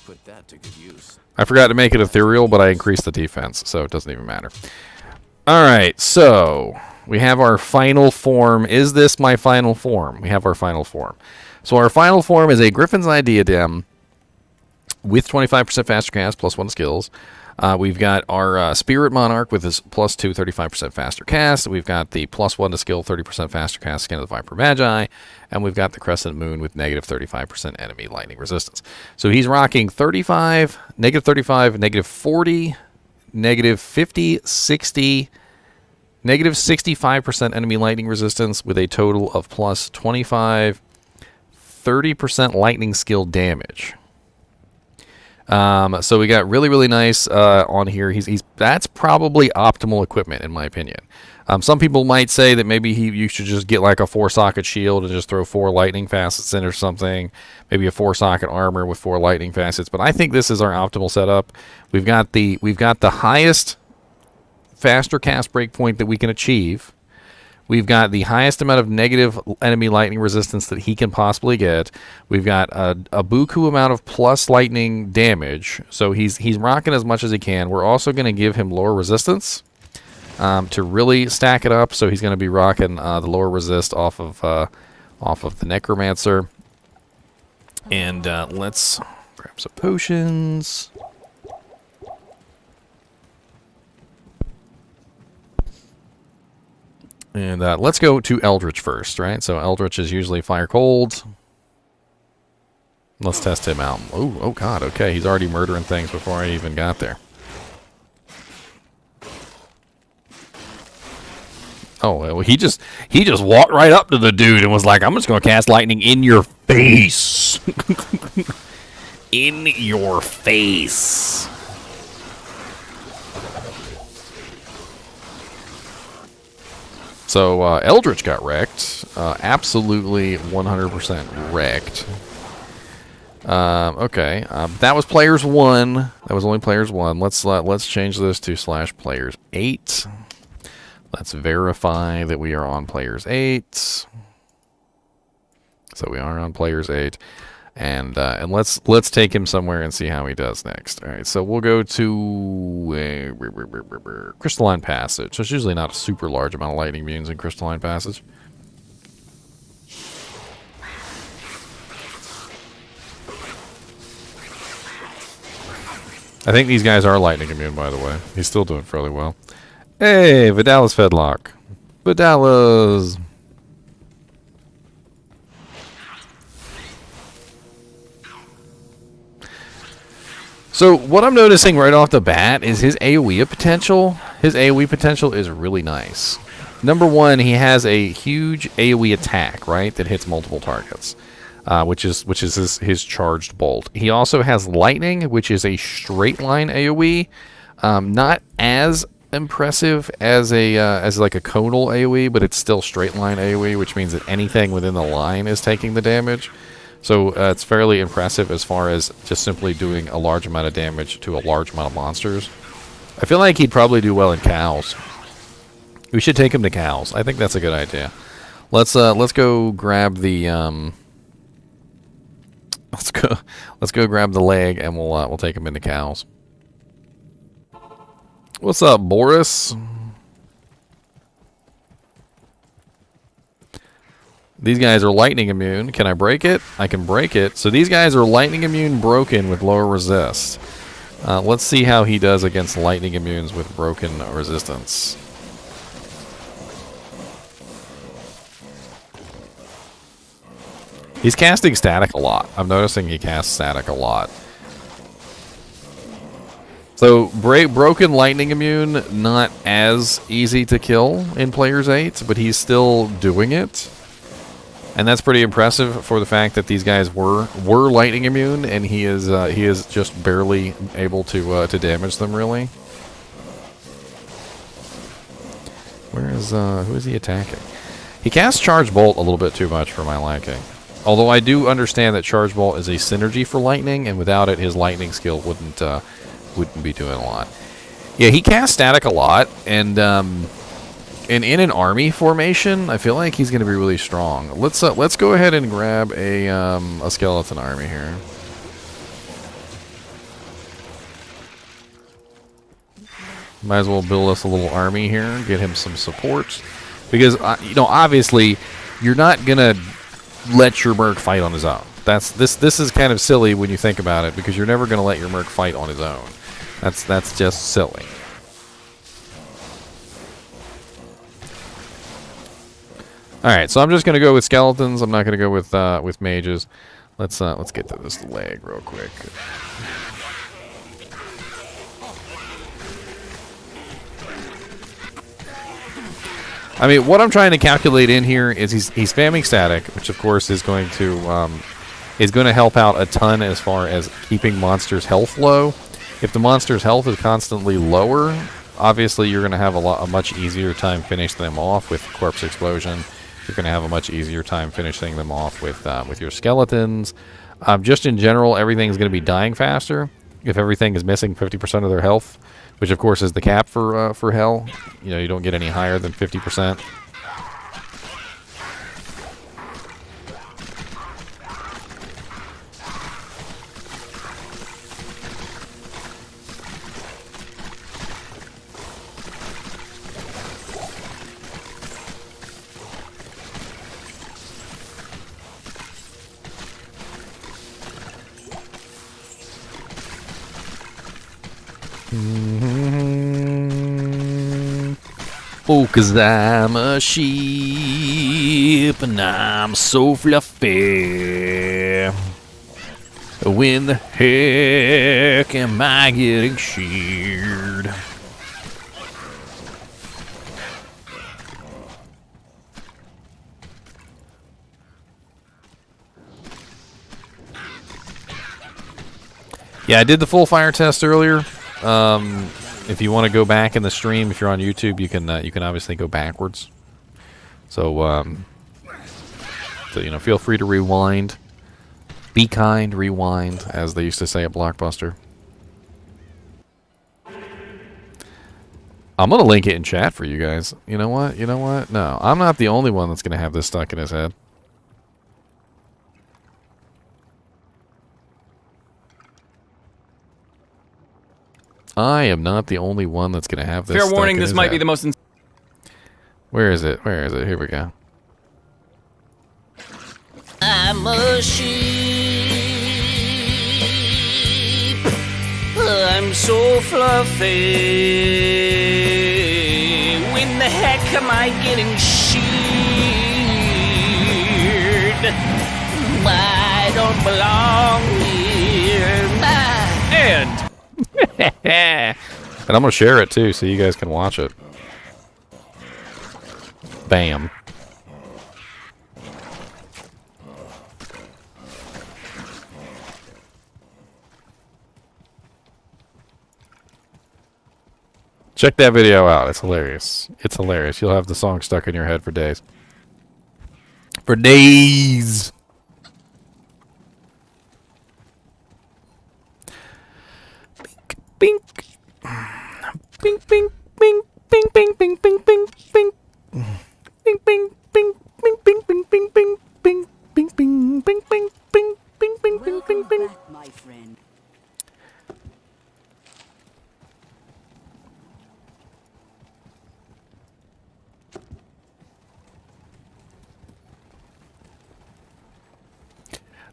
Put that to good use. I forgot to make it ethereal, but I increased the defense, so it doesn't even matter. All right, so We have our final form. Is this my final form? We have our final form. So our final form is a Griffin's Eye Diadem with 25% faster cast, plus 1 skills. We've got our Spirit Monarch with his plus 2, 35% faster cast. We've got the plus 1 to skill, 30% faster cast, Skin of the Viper Magi. And we've got the Crescent Moon with negative 35% enemy lightning resistance. So he's rocking 35, negative 35, negative 40, negative 50, 60, negative 65% enemy lightning resistance with a total of plus 25, 30% lightning skill damage. So we got really, really nice on here. That's probably optimal equipment in my opinion. Some people might say that maybe you should just get like a 4-socket shield and just throw 4 lightning facets in or something. Maybe a 4-socket armor with 4 lightning facets. But I think this is our optimal setup. We've got the highest faster cast breakpoint that we can achieve. We've got the highest amount of negative enemy lightning resistance that he can possibly get. We've got a buku amount of plus lightning damage. So he's rocking as much as he can. We're also going to give him lower resistance to really stack it up. So he's going to be rocking the lower resist off of the Necromancer. And let's grab some potions. And let's go to Eldritch first, right? So Eldritch is usually fire cold. Let's test him out. Oh God, okay. He's already murdering things before I even got there. Oh, well, he just walked right up to the dude and was like, I'm just going to cast lightning in your face. In your face. So Eldritch got wrecked, absolutely 100% wrecked. Okay, that was players 1. That was only players 1. Let's change this to /players 8. Let's verify that we are on players 8. So we are on players 8. And let's take him somewhere and see how he does next. All right, so we'll go to Crystalline Passage. So it's usually not a super large amount of lightning immunes in Crystalline Passage. I think these guys are lightning immune, by the way. He's still doing fairly well. Hey, Vidalis Fedlock. Vidalis. So what I'm noticing right off the bat is his AoE potential. His AoE potential is really nice. Number 1, he has a huge AoE attack, right, that hits multiple targets, which is his charged bolt. He also has lightning, which is a straight line AoE, not as impressive as like a conal AoE, but it's still straight line AoE, which means that anything within the line is taking the damage. So it's fairly impressive as far as just simply doing a large amount of damage to a large amount of monsters. I feel like he'd probably do well in cows. We should take him to cows. I think that's a good idea. Let's go grab the let's go grab the leg and we'll take him into cows. What's up, Boris? These guys are lightning immune. Can I break it? I can break it. So these guys are lightning immune broken with lower resist. Let's see how he does against lightning immunes with broken resistance. He's casting static a lot. I'm noticing he casts static a lot. So broken lightning immune, not as easy to kill in players 8, but he's still doing it. And that's pretty impressive for the fact that these guys were lightning immune, and he is just barely able to damage them really. Who is he attacking? He casts Charge Bolt a little bit too much for my liking. Although I do understand that Charge Bolt is a synergy for lightning, and without it, his lightning skill wouldn't be doing a lot. Yeah, he casts static a lot, and in an army formation, I feel like he's going to be really strong. Let's go ahead and grab a skeleton army here. Might as well build us a little army here, get him some support. Because, you know, obviously, you're not going to let your merc fight on his own. This is kind of silly when you think about it, because you're never going to let your merc fight on his own. That's just silly. All right, so I'm just going to go with skeletons. I'm not going to go with mages. Let's get to this leg real quick. I mean, what I'm trying to calculate in here is he's spamming static, which of course is going to help out a ton as far as keeping monsters' health low. If the monster's health is constantly lower, obviously you're going to have a much easier time finishing them off with corpse explosion. You're going to have a much easier time finishing them off with your skeletons. Just in general, everything's going to be dying faster if everything is missing 50% of their health, which of course is the cap for hell. You know, you don't get any higher than 50%. Oh, 'cause I'm a sheep and I'm so fluffy. When the heck am I getting sheared? Yeah, I did the full fire test earlier. If you want to go back in the stream, if you're on YouTube, you can obviously go backwards. So you know, feel free to rewind. Be kind, rewind, as they used to say at Blockbuster. I'm gonna link it in chat for you guys. You know what? You know what? No, I'm not the only one that's gonna have this stuck in his head. I am not the only one that's going to have this. Fair warning, this might be the most... Where is it? Where is it? Here we go. I'm a sheep. I'm so fluffy. When the heck am I getting sheared? I don't belong here. And... And I'm going to share it too so you guys can watch it. Bam. Check that video out. It's hilarious. It's hilarious. You'll have the song stuck in your head for days. For days. Bink. Bink, bink, bink, bink, bink, bink, bink, bink, bink. Bink, bink, bink, bink, bink, bink, bink, bink, bink, bink, bink, bink, bink, bink, bink, bink, bink, bink, bink. Back, my friend.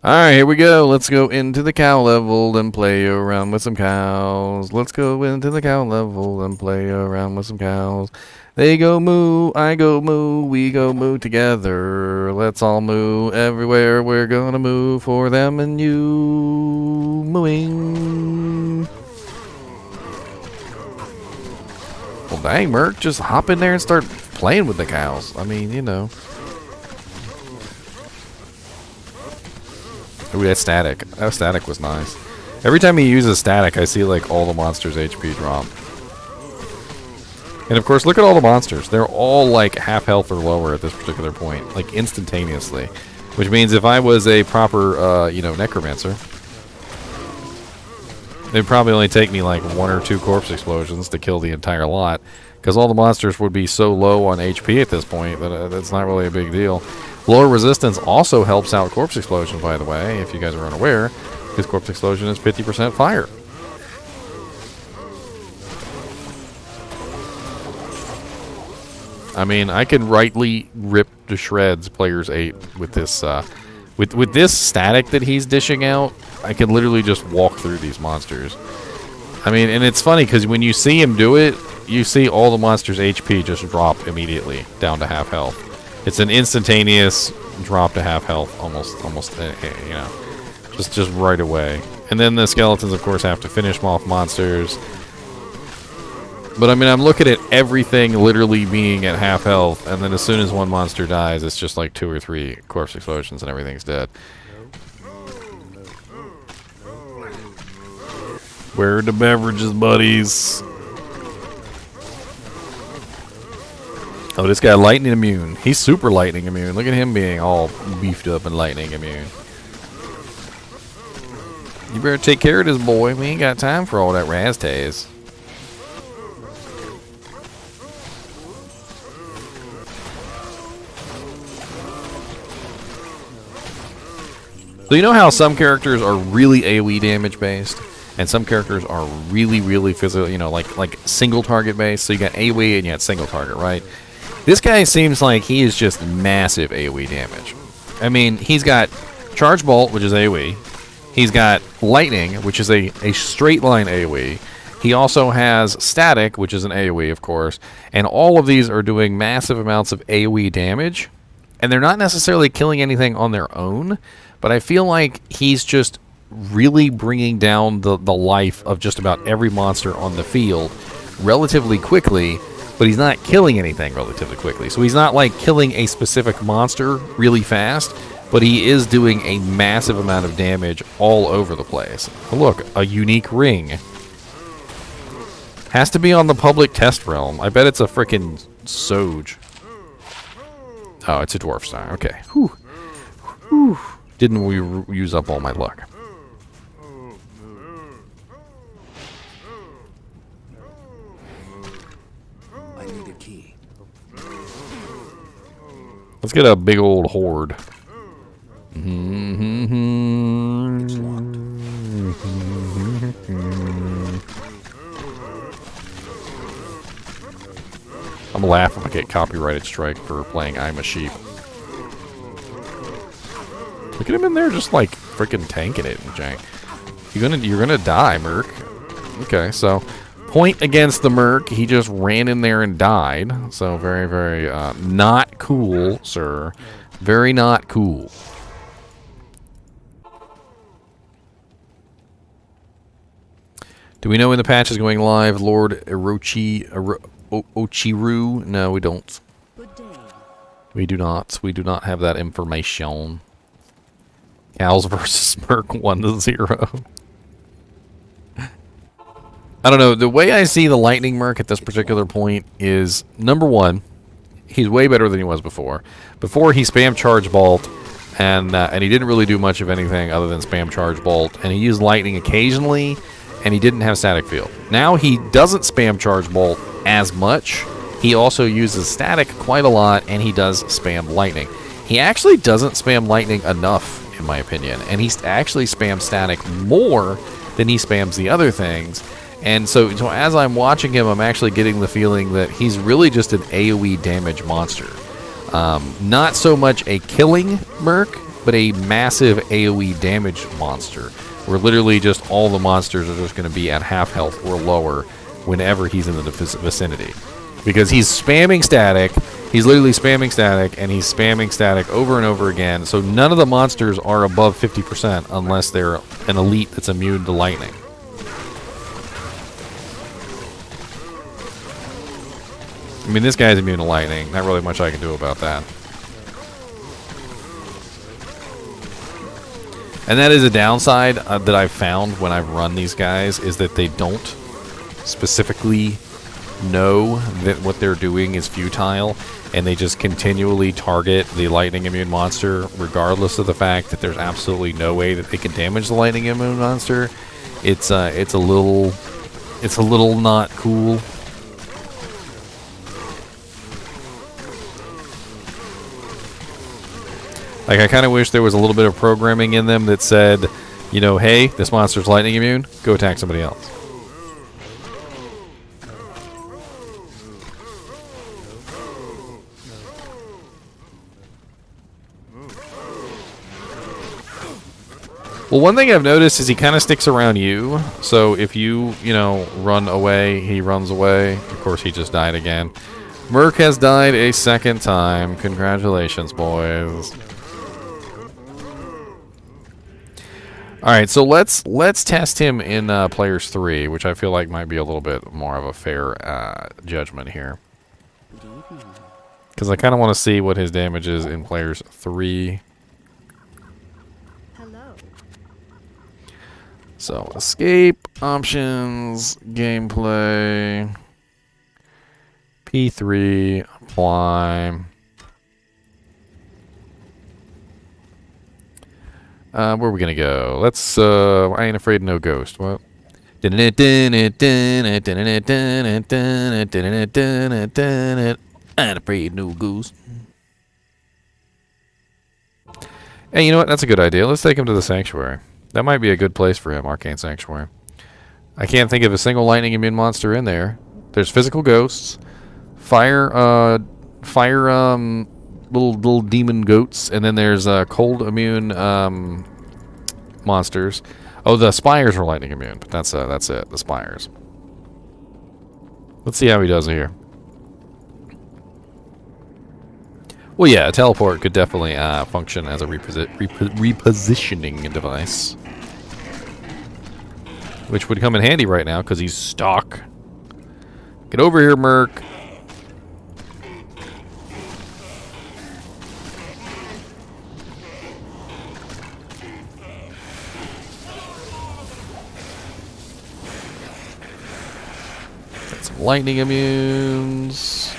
Alright, here we go. Let's go into the cow level and play around with some cows. Let's go into the cow level and play around with some cows. They go moo, I go moo, we go moo together. Let's all moo everywhere. We're gonna moo for them and you. Mooing. Well, dang, Merc, just hop in there and start playing with the cows. I mean, you know. Ooh, that static. That static was nice. Every time he uses static, I see like all the monsters' HP drop. And of course, look at all the monsters. They're all like half health or lower at this particular point, like instantaneously. Which means if I was a proper, you know, necromancer, it'd probably only take me like 1 or 2 corpse explosions to kill the entire lot, because all the monsters would be so low on HP at this point that it's not really a big deal. Lower resistance also helps out corpse explosion, by the way, if you guys are unaware, because corpse explosion is 50% fire. I mean, I can rightly rip to shreds players 8 with this with this static that he's dishing out. I can literally just walk through these monsters. I mean, and it's funny because when you see him do it, you see all the monsters' HP just drop immediately down to half health. It's an instantaneous drop to half health, almost, you know, just right away. And then the skeletons, of course, have to finish them off monsters. But I mean, I'm looking at everything literally being at half health, and then as soon as one monster dies, it's just like 2 or 3 corpse explosions and everything's dead. Where are the beverages, buddies? Oh, this guy lightning immune. He's super lightning immune. Look at him being all beefed up and lightning immune. You better take care of this boy. We ain't got time for all that Raztaz. So you know how some characters are really AoE damage based, and some characters are really physical, you know, like single target based. So you got AoE and you got single target, right? This guy seems like he is just massive AoE damage. I mean, he's got Charge Bolt, which is AoE. He's got Lightning, which is a straight line AoE. He also has Static, which is an AoE, of course. And all of these are doing massive amounts of AoE damage. And they're not necessarily killing anything on their own, but I feel like he's just really bringing down the life of just about every monster on the field relatively quickly. But he's not killing anything relatively quickly. So he's not like killing a specific monster really fast, but he is doing a massive amount of damage all over the place. Oh, look, a unique ring. Has to be on the public test realm. I bet it's a frickin' Soge. Oh, it's a dwarf star. Okay. Whew. Whew. Didn't we use up all my luck? Let's get a big old horde. I'm gonna laugh if I get copyrighted strike for playing I'm a Sheep. Look at him in there just like freaking tanking it, Jank. You're gonna die, Merc. Okay, so point against the Merc. He just ran in there and died. So very not cool, sir. Very not cool. Do we know when the patch is going live, Lord Ochiru? No, we don't. Good day. We do not. We do not have that information. Cows versus Merc 1-0. I don't know. The way I see the Lightning Merc at this particular point is, number one, he's way better than he was before. Before, he spammed Charge Bolt, and he didn't really do much of anything other than spam Charge Bolt, and he used Lightning occasionally, and he didn't have Static Field. Now he doesn't spam Charge Bolt as much. He also uses Static quite a lot, and he does spam Lightning. He actually doesn't spam Lightning enough, in my opinion, and he actually spams Static more than he spams the other things. And so as I'm watching him, I'm actually getting the feeling that he's really just an AoE damage monster. Not so much a killing Merc, but a massive AoE damage monster, where literally just all the monsters are just going to be at half health or lower whenever he's in the vicinity. Because he's spamming Static, he's literally spamming Static, and he's spamming Static over and over again, so none of the monsters are above 50% unless they're an elite that's immune to Lightning. I mean, this guy's immune to Lightning. Not really much I can do about that. And that is a downside that I've found when I've run these guys, is that they don't specifically know that what they're doing is futile, and they just continually target the Lightning immune monster, regardless of the fact that there's absolutely no way that they can damage the Lightning immune monster. It's a little not cool. Like, I kind of wish there was a little bit of programming in them that said, you know, hey, this monster's Lightning immune, go attack somebody else. Well, one thing I've noticed is he kind of sticks around you. So if you know, run away, he runs away. Of course, he just died again. Merc has died a second time. Congratulations, boys. All right, so let's test him in Players 3, which I feel like might be a little bit more of a fair judgment here. Because I kind of want to see what his damage is in Players 3. So, escape, options, gameplay, P3, apply. Where are we going to go? Let's, I ain't afraid of no ghost. What? I ain't afraid no ghost. Hey, you know what? That's a good idea. Let's take him to the Sanctuary. That might be a good place for him, Arcane Sanctuary. I can't think of a single lightning immune monster in there. There's physical ghosts, fire, little demon goats, and then there's cold immune monsters. Oh, the spires are lightning immune, but that's it. The spires. Let's see how he does here. Well, yeah, a teleport could definitely function as a repositioning device. Which would come in handy right now, because he's stuck. Get over here, Merc. Got some lightning immunes.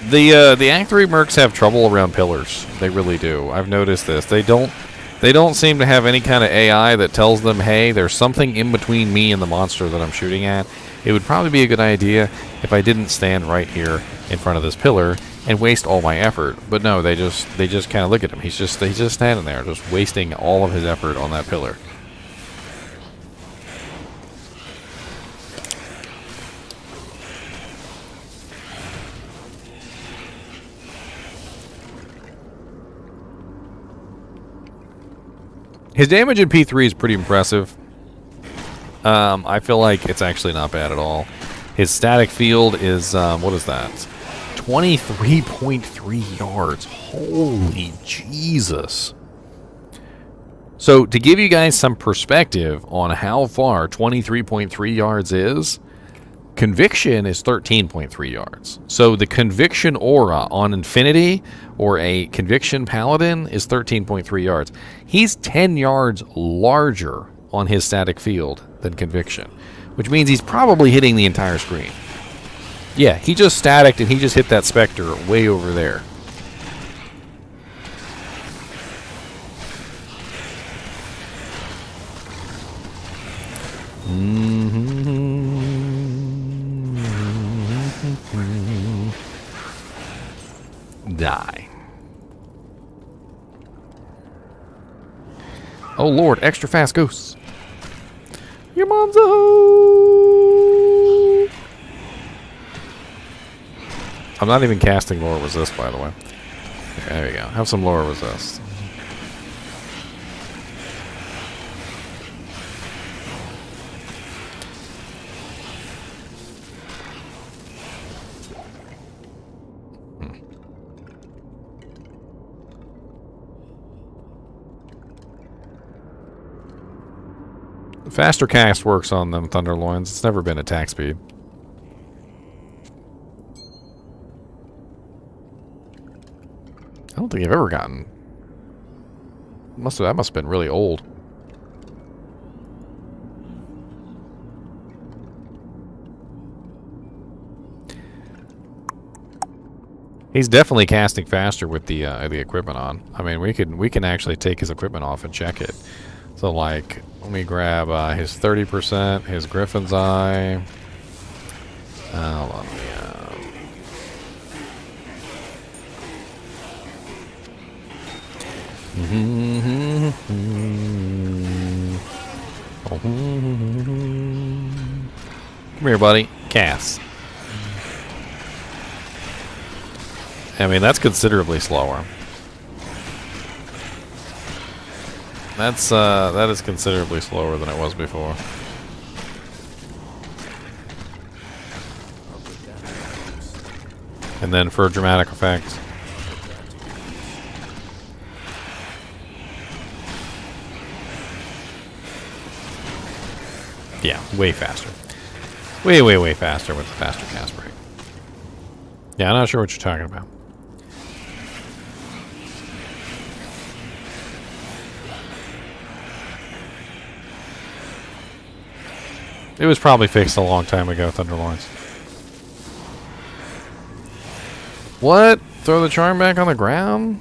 The Act 3 mercs have trouble around pillars. They really do. I've noticed this. They don't seem to have any kind of AI that tells them, hey, there's something in between me and the monster that I'm shooting at. It would probably be a good idea if I didn't stand right here in front of this pillar and waste all my effort. But no, they just kind of look at him. He's just standing there, just wasting all of his effort on that pillar. His damage in P3 is pretty impressive. I feel like it's actually not bad at all. His static field is, what is that? 23.3 yards. Holy Jesus. So, to give you guys some perspective on how far 23.3 yards is, Conviction is 13.3 yards. So the Conviction aura on Infinity, or a Conviction Paladin, is 13.3 yards. He's 10 yards larger on his static field than Conviction, which means he's probably hitting the entire screen. Yeah, he just staticked and he just hit that Spectre way over there. Die. Oh Lord, extra fast ghosts. Your mom's a hoe. I'm not even casting Lore Resist, by the way. There we go. Have some Lore Resist. Faster cast works on them Thunderloins. It's never been attack speed. I don't think I've ever gotten... that must have been really old. He's definitely casting faster with the equipment on. I mean, we can actually take his equipment off and check it. So, like, let me grab his 30%, his Griffin's Eye. Hold on. Come here, buddy. Cast. I mean, that's considerably slower. that is considerably slower than it was before. And then for dramatic effect. Yeah, way faster. Way faster with the faster cast rate. Yeah, I'm not sure what you're talking about. It was probably fixed a long time ago, Thunderlords. What? Throw the charm back on the ground?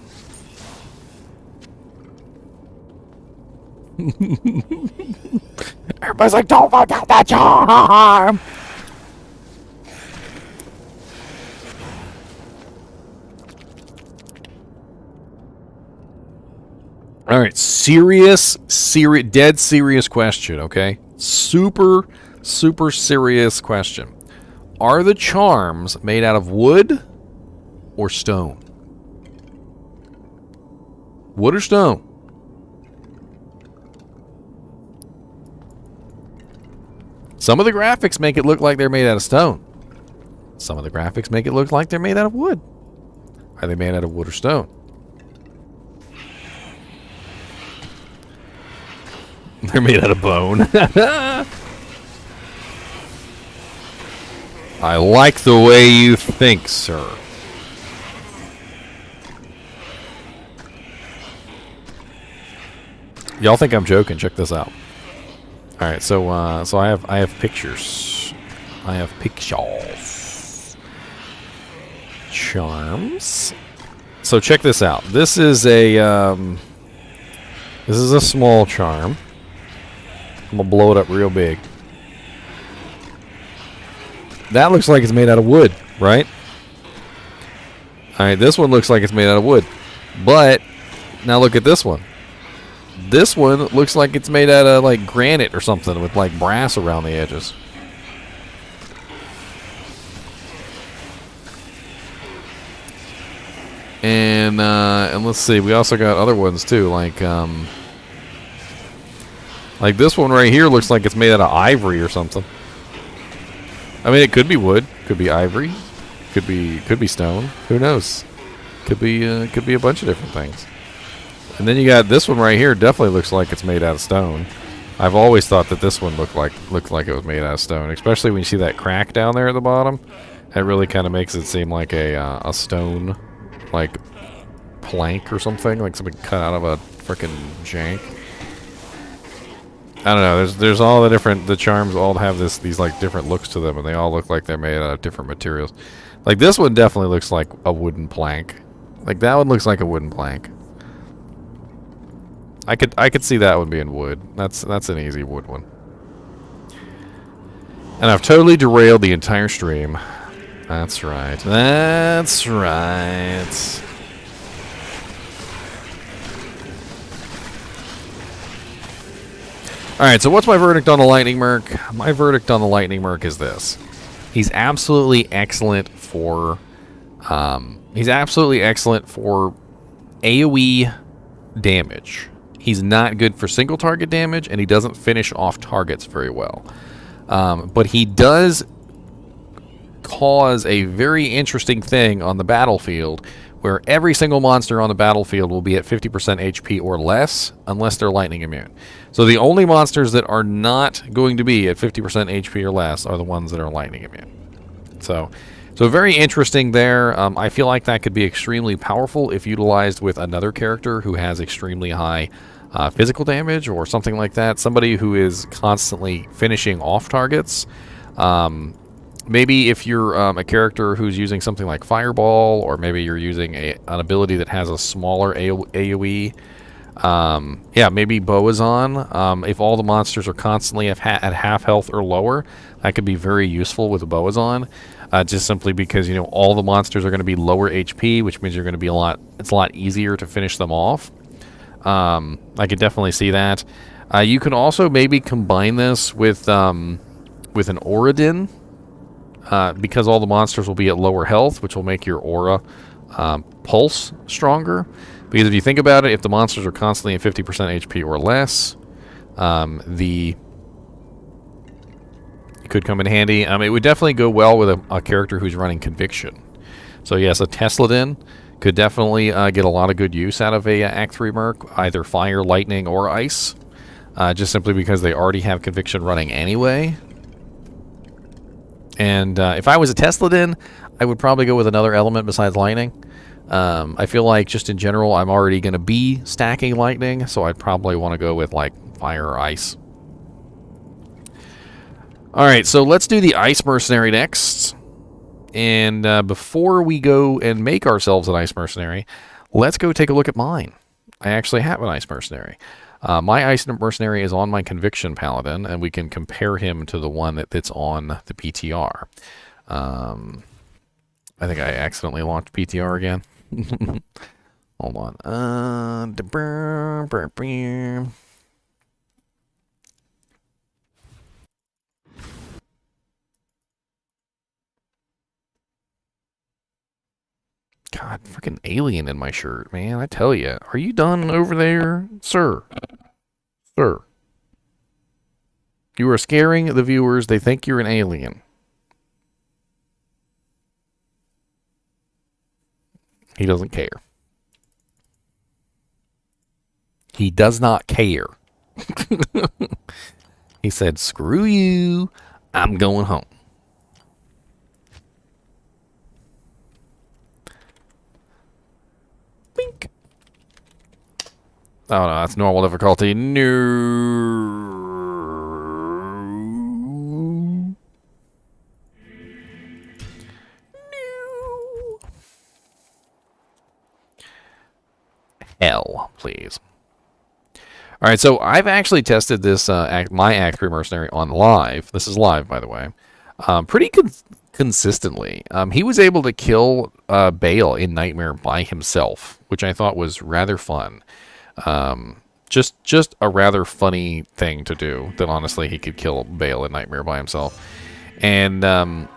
Everybody's like, don't forget that charm! Alright, dead serious question, okay? Super serious question. Are the charms made out of wood or stone? Wood or stone? Some of the graphics make it look like they're made out of stone. Some of the graphics make it look like they're made out of wood. Are they made out of wood or stone? They're made out of bone. I like the way you think, sir. Y'all think I'm joking? Check this out. All right, so I have pictures. I have pictures. Charms. So check this out. This is a small charm. I'm gonna blow it up real big. That looks like it's made out of wood, right? All right, this one looks like it's made out of wood. But now look at this one. This one looks like it's made out of like granite or something with like brass around the edges. And let's see, we also got other ones too, like this one right here looks like it's made out of ivory or something. I mean, it could be wood, could be ivory, could be stone. Who knows? Could be a bunch of different things. And then you got this one right here. Definitely looks like it's made out of stone. I've always thought that this one looked like it was made out of stone, especially when you see that crack down there at the bottom. That really kind of makes it seem like a stone, like plank or something, like something cut out of a freaking jank. I don't know. There's all the charms all have these like different looks to them, and they all look like they're made out of different materials. Like this one definitely looks like a wooden plank. Like that one looks like a wooden plank. I could see that one being wood. That's an easy wood one. And I've totally derailed the entire stream. That's right. That's right. Alright, so what's my verdict on the Lightning Merc? My verdict on the Lightning Merc is this. He's absolutely excellent for AoE damage. He's not good for single target damage, and he doesn't finish off targets very well. But he does cause a very interesting thing on the battlefield, where every single monster on the battlefield will be at 50% HP or less, unless they're lightning immune. So the only monsters that are not going to be at 50% HP or less are the ones that are lightning immune. So very interesting there. I feel like that could be extremely powerful if utilized with another character who has extremely high physical damage or something like that. Somebody who is constantly finishing off targets. Maybe if you're a character who's using something like Fireball, or maybe you're using an ability that has a smaller AoE. Yeah, maybe Boazon. If all the monsters are constantly at half health or lower, that could be very useful with Boazon. Just simply because, you know, all the monsters are going to be lower HP, which means you're going to be it's a lot easier to finish them off. I could definitely see that. You can also maybe combine this with an Auradin, because all the monsters will be at lower health, which will make your aura pulse stronger. Because if you think about it, if the monsters are constantly at 50% HP or less, it could come in handy. It would definitely go well with a character who's running Conviction. So yes, a Tesladin could definitely get a lot of good use out of a Act 3 Merc, either fire, lightning, or ice, just simply because they already have Conviction running anyway. And if I was a Tesladin, I would probably go with another element besides lightning. I feel like just in general, I'm already going to be stacking lightning, so I'd probably want to go with like fire or ice. Alright, so let's do the Ice Mercenary next. And before we go and make ourselves an Ice Mercenary, let's go take a look at mine. I actually have an Ice Mercenary. My Ice Mercenary is on my Conviction Paladin, and we can compare him to the one that's on the PTR. I think I accidentally launched PTR again. Hold on. God, freaking alien in my shirt, man. I tell you. Are you done over there, sir? Sir. You are scaring the viewers. They think you're an alien. He doesn't care. He does not care. He said, screw you. I'm going home. Bink. Oh, no, that's normal difficulty. No. Hell, please. All right, so I've actually tested this my Act 3 Mercenary on live. This is live, by the way. Pretty consistently. He was able to kill Bale in Nightmare by himself, which I thought was rather fun. Just a rather funny thing to do. That honestly, he could kill Bale in Nightmare by himself, and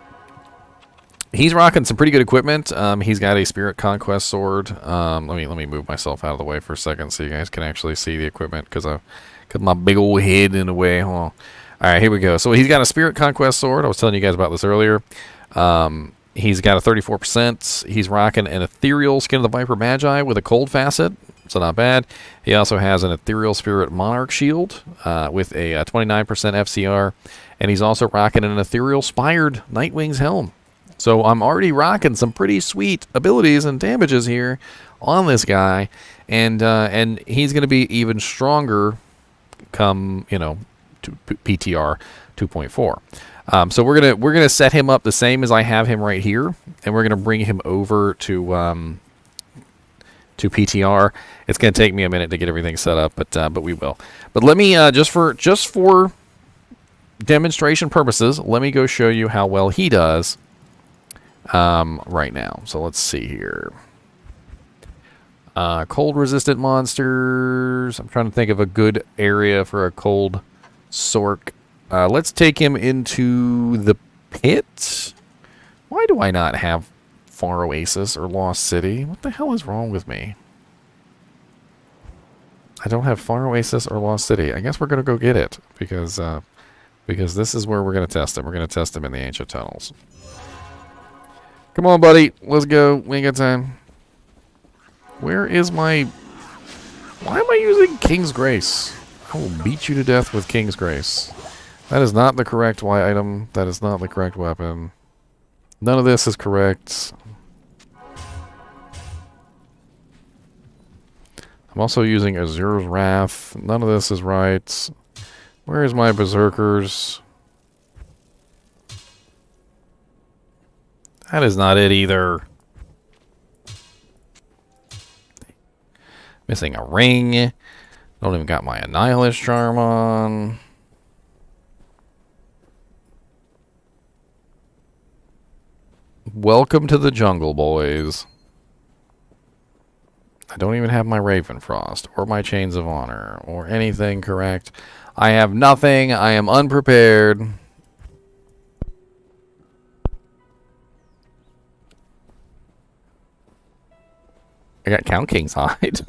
he's rocking some pretty good equipment. He's got a Spirit Conquest sword. Let me move myself out of the way for a second so you guys can actually see the equipment because my big old head in the way. Hold on. All right, here we go. So he's got a Spirit Conquest sword. I was telling you guys about this earlier. He's got a 34%. He's rocking an Ethereal Skin of the Viper Magi with a cold facet, so not bad. He also has an Ethereal Spirit Monarch shield with a 29% FCR, and he's also rocking an Ethereal Spired Nightwing's helm. So I'm already rocking some pretty sweet abilities and damages here on this guy, and he's going to be even stronger come, PTR 2.4. So we're gonna set him up the same as I have him right here, and we're gonna bring him over to PTR. It's gonna take me a minute to get everything set up, but we will. But let me just for demonstration purposes, let me go show you how well he does. Right now. So let's see here. Cold resistant monsters. I'm trying to think of a good area for a cold Sork. Let's take him into the pit. Why do I not have Far Oasis or Lost City? What the hell is wrong with me? I don't have Far Oasis or Lost City. I guess we're going to go get it because this is where we're going to test him. We're going to test him in the Ancient Tunnels. Come on, buddy. Let's go. We ain't got time. Where is my... Why am I using King's Grace? I will beat you to death with King's Grace. That is not the correct Y item. That is not the correct weapon. None of this is correct. I'm also using Azur's Wrath. None of this is right. Where is my Berserkers? That is not it either. Missing a ring. Don't even got my Annihilus Charm on. Welcome to the jungle, boys. I don't even have my Ravenfrost or my Chains of Honor or anything correct. I have nothing. I am unprepared. I got Cow King's hide.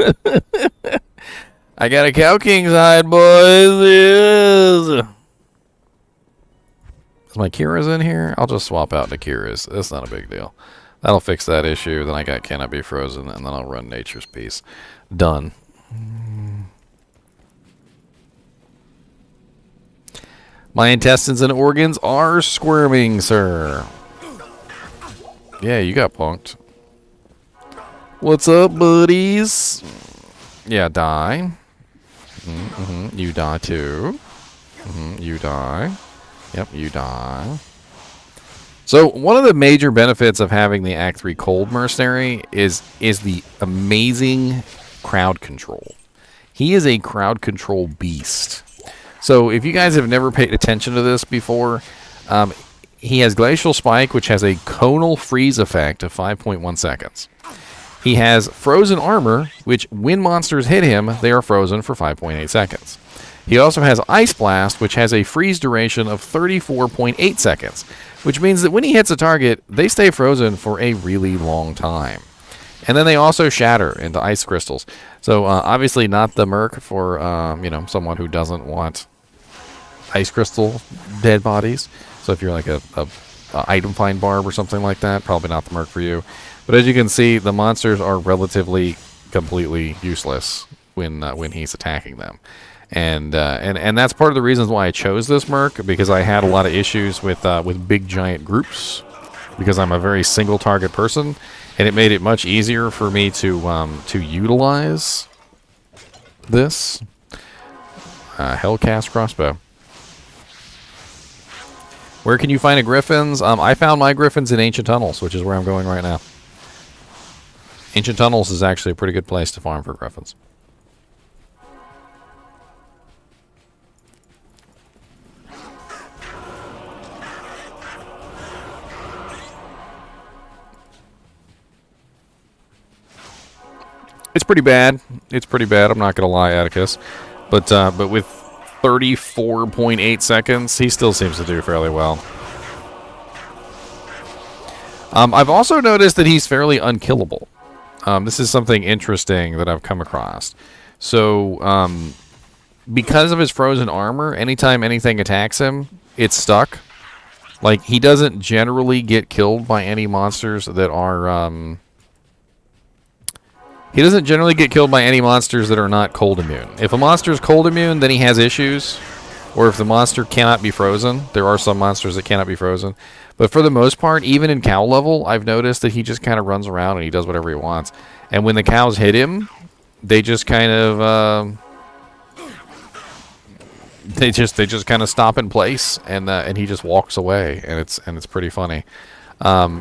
I got a Cow King's hide, boys. Yes. Is my Kira's in here? I'll just swap out to Kira's. That's not a big deal. That'll fix that issue. Then I got Cannot Be Frozen, and then I'll run Nature's Peace. Done. My intestines and organs are squirming, sir. Yeah, you got punked. What's up, buddies? Yeah, die. You die too. You die. Yep, you die. So one of the major benefits of having the Act 3 Cold Mercenary is the amazing crowd control. He is a crowd control beast. So if you guys have never paid attention to this before, he has Glacial Spike, which has a conal freeze effect of 5.1 seconds. He has Frozen Armor, which when monsters hit him, they are frozen for 5.8 seconds. He also has Ice Blast, which has a freeze duration of 34.8 seconds, which means that when he hits a target, they stay frozen for a really long time. And then they also shatter into ice crystals. So obviously not the merc for someone who doesn't want ice crystal dead bodies. So if you're like a item find Barb or something like that, probably not the merc for you. But as you can see, the monsters are relatively completely useless when he's attacking them. And that's part of the reasons why I chose this merc, because I had a lot of issues with big giant groups, because I'm a very single target person, and it made it much easier for me to utilize this Hellcast crossbow. Where can you find a Griffins? I found my Griffins in Ancient Tunnels, which is where I'm going right now. Ancient Tunnels is actually a pretty good place to farm for Griffins. It's pretty bad. It's pretty bad. I'm not going to lie, Atticus. But with 34.8 seconds, he still seems to do fairly well. I've also noticed that he's fairly unkillable. This is something interesting that I've come across. So, because of his frozen armor, anytime anything attacks him, it's stuck. Like, he doesn't generally get killed by any monsters that are... He doesn't generally get killed by any monsters that are not cold immune. If a monster is cold immune, then he has issues. Or if the monster cannot be frozen. There are some monsters that cannot be frozen. But for the most part, even in cow level, I've noticed that he just kind of runs around and he does whatever he wants. And when the cows hit him, they just kind of they just kind of stop in place, and he just walks away, and it's pretty funny.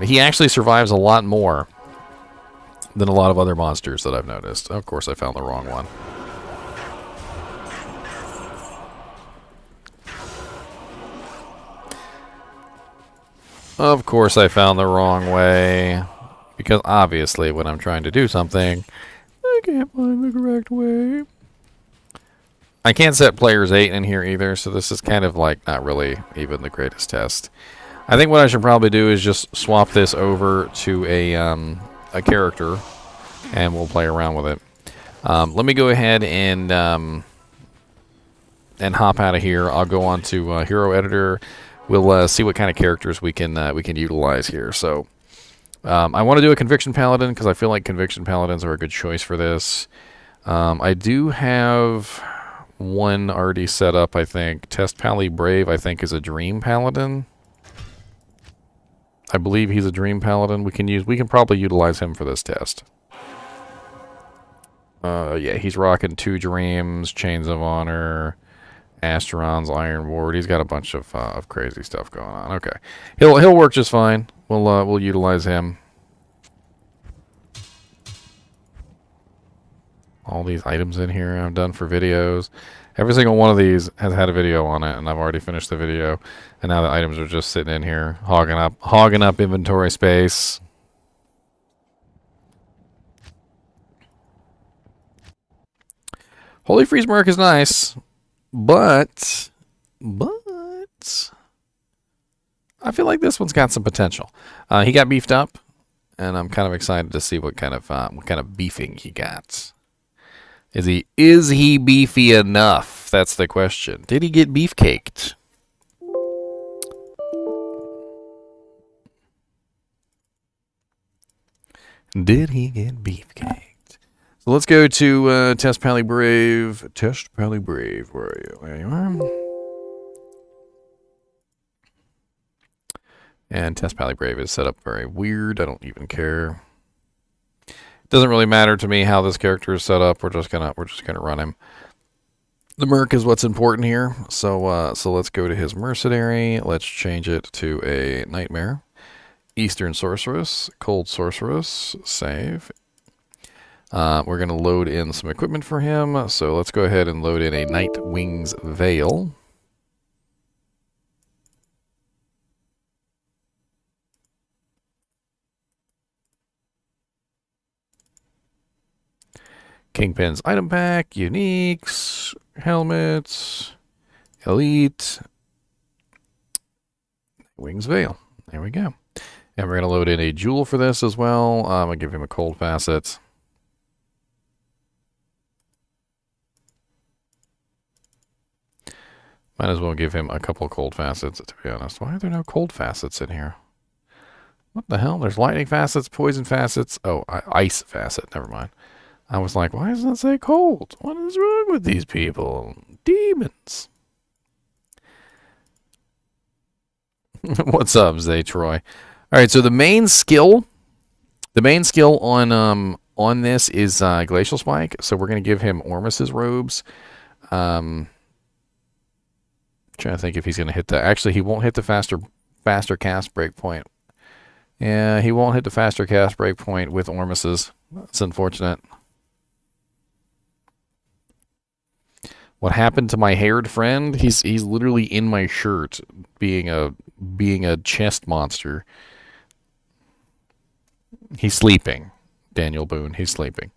He actually survives a lot more than a lot of other monsters that I've noticed. Of course, I found the wrong one. Of course, I found the wrong way. Because obviously, when I'm trying to do something, I can't find the correct way. I can't set players 8 in here either, so this is kind of like not really even the greatest test. I think what I should probably do is just swap this over to a character, and we'll play around with it. Let me go ahead and hop out of here. I'll go on to Hero Editor. We'll see what kind of characters we can utilize here. So I want to do a Conviction Paladin because I feel like Conviction Paladins are a good choice for this. I do have one already set up, I think. Test Pally Brave, I think, is a Dream Paladin. I believe he's a Dream Paladin. We can probably utilize him for this test. Yeah, he's rocking 2 Dreams, Chains of Honor, Asteron's Iron Ward. He's got a bunch of crazy stuff going on. Okay, he'll work just fine. We'll utilize him. All these items in here I've done for videos. Every single one of these has had a video on it, and I've already finished the video. And now the items are just sitting in here, hogging up inventory space. Holy Freeze Merc is nice, but I feel like this one's got some potential. He got beefed up. and I'm kind of excited to see what kind of beefing he got. Is he beefy enough? That's the question. Did he get beefcaked? Did he get beefcaked? So let's go to Test Pally Brave. Test Pally Brave, where are you? There you are. And Test Pally Brave is set up very weird. I don't even care. It doesn't really matter to me how this character is set up. We're just gonna run him. The merc is what's important here. So let's go to his mercenary. Let's change it to a nightmare. Eastern Sorceress, Cold Sorceress, save. We're going to load in some equipment for him. So let's go ahead and load in a Night Wings Veil. Kingpin's item pack, uniques, helmets, elite, Wings Veil. There we go. And we're going to load in a jewel for this as well. I'm going to give him a cold facet. Might as well give him a couple cold facets, to be honest. Why are there no cold facets in here? What the hell? There's lightning facets, poison facets. Oh, ice facet. Never mind. I was like, why does it say cold? What is wrong with these people? Demons. What's up, Zay Troy? All right, so the main skill on this is Glacial Spike. So we're going to give him Ormus's robes. Trying to think if he's going to hit that. Actually, he won't hit the faster cast break point. Yeah, he won't hit the faster cast break point with Ormus's. That's unfortunate. What happened to my haired friend? He's literally in my shirt, being a chest monster. He's sleeping, Daniel Boone. He's sleeping.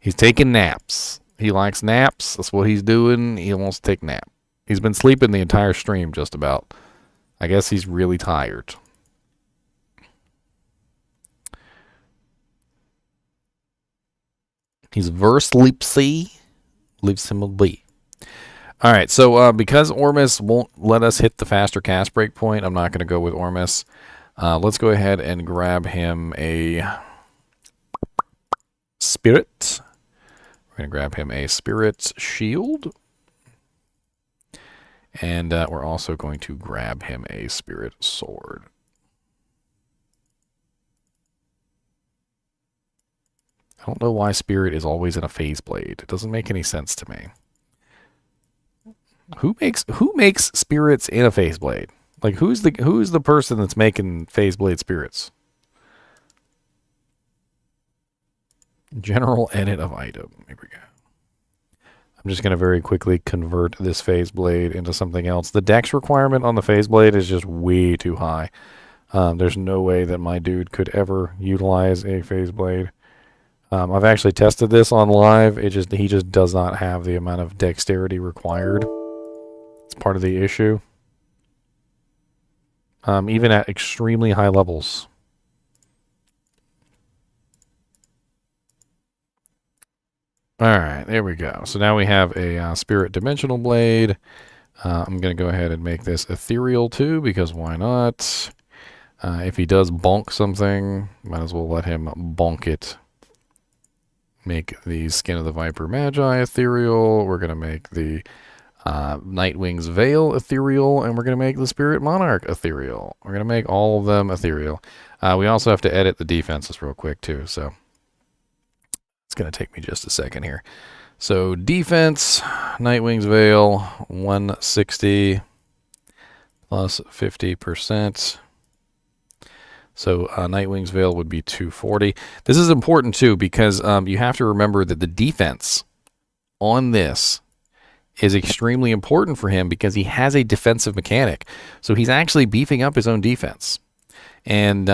He's taking naps. He likes naps. That's what he's doing. He wants to take a nap. He's been sleeping the entire stream, just about. I guess he's really tired. He's versleepsy. Leaves him a B. All right, so because Ormus won't let us hit the faster cast break point, I'm not going to go with Ormus. Let's go ahead and grab him a Spirit. We're going to grab him a Spirit Shield. And we're also going to grab him a Spirit Sword. I don't know why Spirit is always in a phase blade. It doesn't make any sense to me. Who makes spirits in a phase blade? Like who's the person that's making phase blade spirits? General edit of item. Here we go. I'm just going to very quickly convert this phase blade into something else. The dex requirement on the phase blade is just way too high. There's no way that my dude could ever utilize a phase blade. I've actually tested this on live. He just does not have the amount of dexterity required. It's part of the issue. Even at extremely high levels. Alright, there we go. So now we have a Spirit Dimensional Blade. I'm going to go ahead and make this Ethereal too, because why not? If he does bonk something, might as well let him bonk it. Make the Skin of the Viper Magi Ethereal. We're going to make the Nightwing's Veil Ethereal, and we're going to make the Spirit Monarch Ethereal. We're going to make all of them Ethereal. We also have to edit the defenses real quick too, so it's going to take me just a second here. So defense, Nightwing's Veil, 160 plus 50%. So Nightwing's Veil would be 240. This is important too because you have to remember that the defense on this is extremely important for him because he has a defensive mechanic. So he's actually beefing up his own defense. And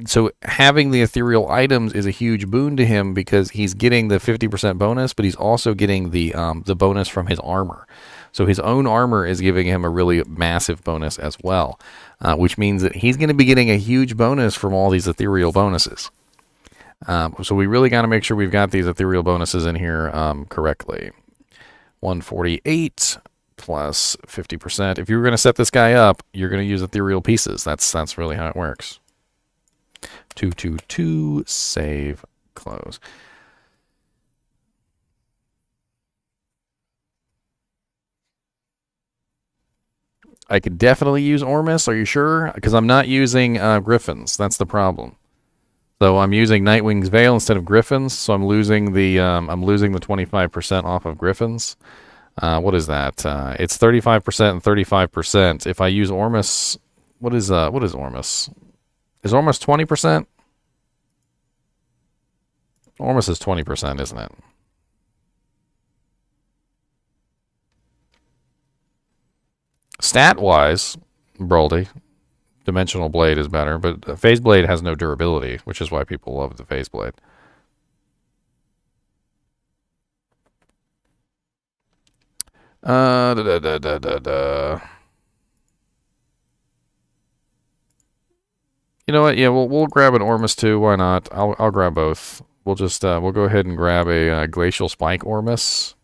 so having the ethereal items is a huge boon to him because he's getting the 50% bonus, but he's also getting the bonus from his armor. So his own armor is giving him a really massive bonus as well, which means that he's going to be getting a huge bonus from all these ethereal bonuses. So we really got to make sure we've got these ethereal bonuses in here correctly. 148 plus 50%. If you were going to set this guy up, you're going to use ethereal pieces. That's really how it works. 222, save, close. I could definitely use Ormus. Are you sure? Because I'm not using Griffins. That's the problem. So I'm using Nightwing's Veil instead of Griffins. So I'm losing the 25% off of Griffins. What is that? It's 35% and 35%. If I use Ormus, what is Ormus? Is Ormus 20%? Ormus is 20%, isn't it? Stat-wise, Broldy, Dimensional Blade is better, but Phase Blade has no durability, which is why people love the Phase Blade. You know what? Yeah, we'll grab an Ormus too. Why not? I'll grab both. We'll just we'll go ahead and grab a Glacial Spike Ormus.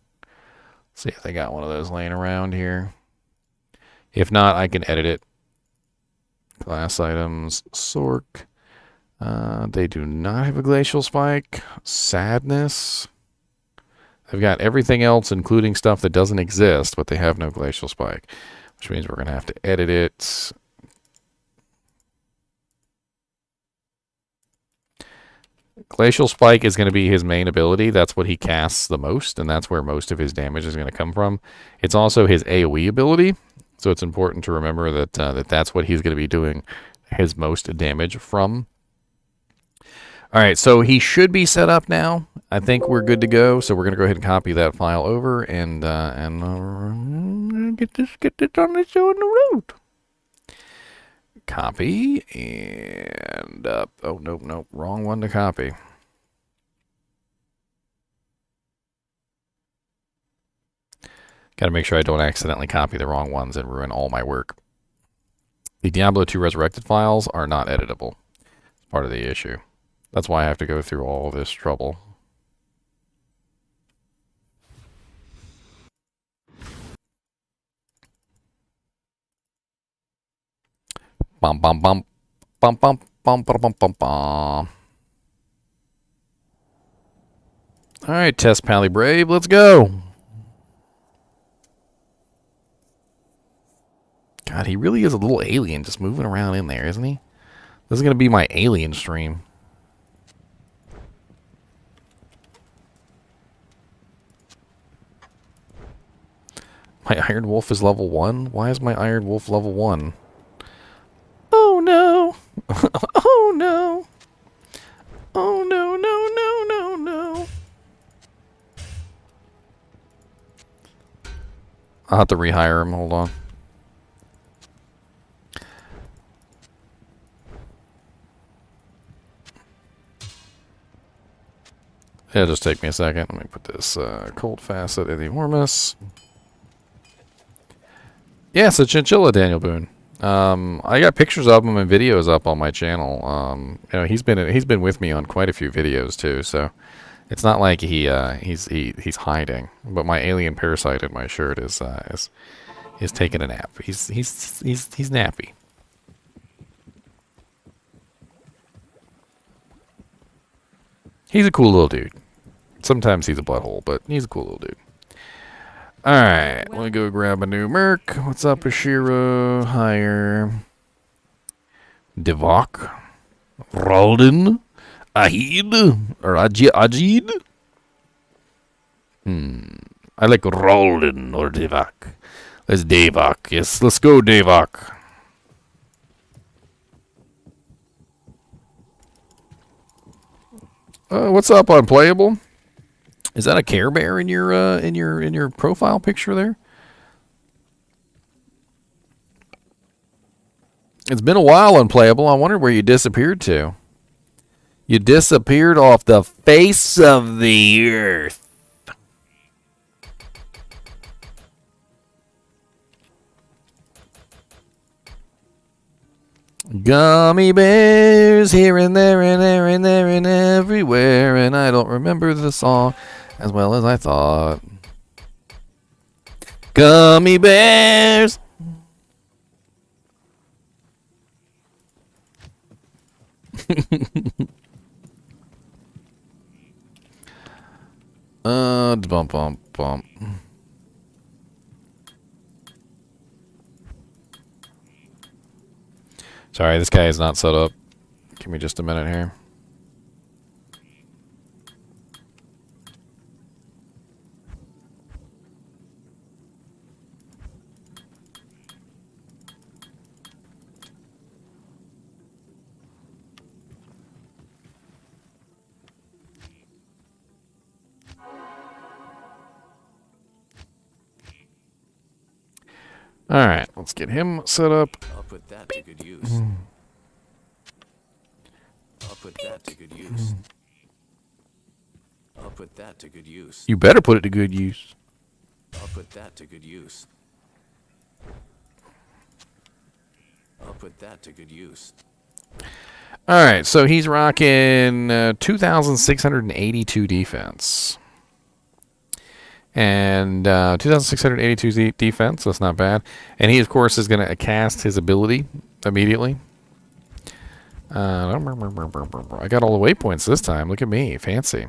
See if they got one of those laying around here. If not, I can edit it. Class items, Sork. They do not have a Glacial Spike. Sadness. They've got everything else, including stuff that doesn't exist, but they have no Glacial Spike, which means we're going to have to edit it. Glacial Spike is going to be his main ability. That's what he casts the most, and that's where most of his damage is going to come from. It's also his AoE ability, so it's important to remember that that's what he's going to be doing his most damage from. All right, so he should be set up now. I think we're good to go. So we're going to go ahead and copy that file over and get this on the show on the road. Copy and oh nope, wrong one to copy. Got to make sure I don't accidentally copy the wrong ones and ruin all my work. The Diablo 2 Resurrected files are not editable. It's part of the issue. That's why I have to go through all this trouble. Bum bum bum bum bum bum bum bum bum bum. All right, Test Pally Brave, let's go. God, he really is a little alien just moving around in there, isn't he? This is going to be my alien stream. My Iron Wolf is level 1? Why is my Iron Wolf level 1? Oh no! Oh no! Oh no, no, no, no, no! I'll have to rehire him, hold on. It'll just take me a second. Let me put this cold facet in the Ormus. Yeah, so Chinchilla, Daniel Boone. I got pictures of him and videos up on my channel. You know, he's been with me on quite a few videos too, so it's not like he's hiding. But my alien parasite in my shirt is taking a nap. He's nappy. He's a cool little dude. Sometimes he's a butthole, but he's a cool little dude. Alright, let me go grab a new merc. What's up, Ashira? Hire. Divok. Ralden. Ahid. Or Ajid. I like Ralden or Divok. Let's Davok. Yes, let's go, Davok. What's up, Unplayable? Is that a Care Bear in your profile picture there? It's been a while, Unplayable. I wondered where you disappeared to. You disappeared off the face of the earth. Gummy bears here and there and there and there and everywhere, and I don't remember the song as well as I thought. Gummy bears. Bump, bump, bump. Sorry, this guy is not set up. Give me just a minute here. All right, let's get him set up. I'll put that to good use. I'll put that to good use. I'll put that to good use. You better put it to good use. I'll put that to good use. I'll put that to good use. All right, so he's rocking 2,682 defense. And 2,682 defense, that's not bad. And he, of course, is going to cast his ability immediately. I got all the waypoints this time. Look at me. Fancy.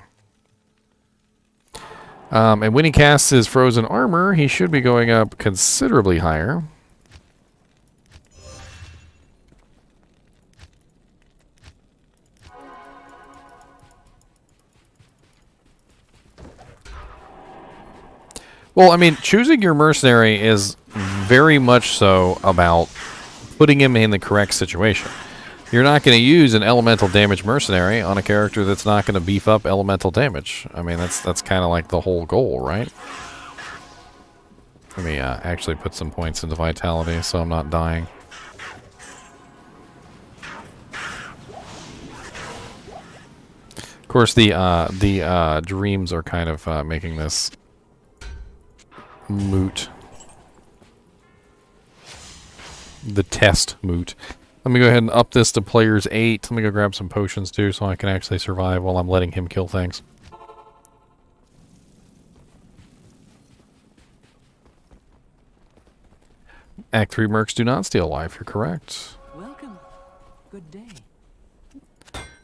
And when he casts his frozen armor, he should be going up considerably higher. Well, I mean, choosing your mercenary is very much so about putting him in the correct situation. You're not going to use an elemental damage mercenary on a character that's not going to beef up elemental damage. I mean, that's kind of like the whole goal, right? Let me actually put some points into vitality so I'm not dying. Of course, the dreams are kind of making this moot. The test moot. Let me go ahead and up this to players 8. Let me go grab some potions too so I can actually survive while I'm letting him kill things. Act 3 mercs do not steal life, you're correct. Welcome. Good day.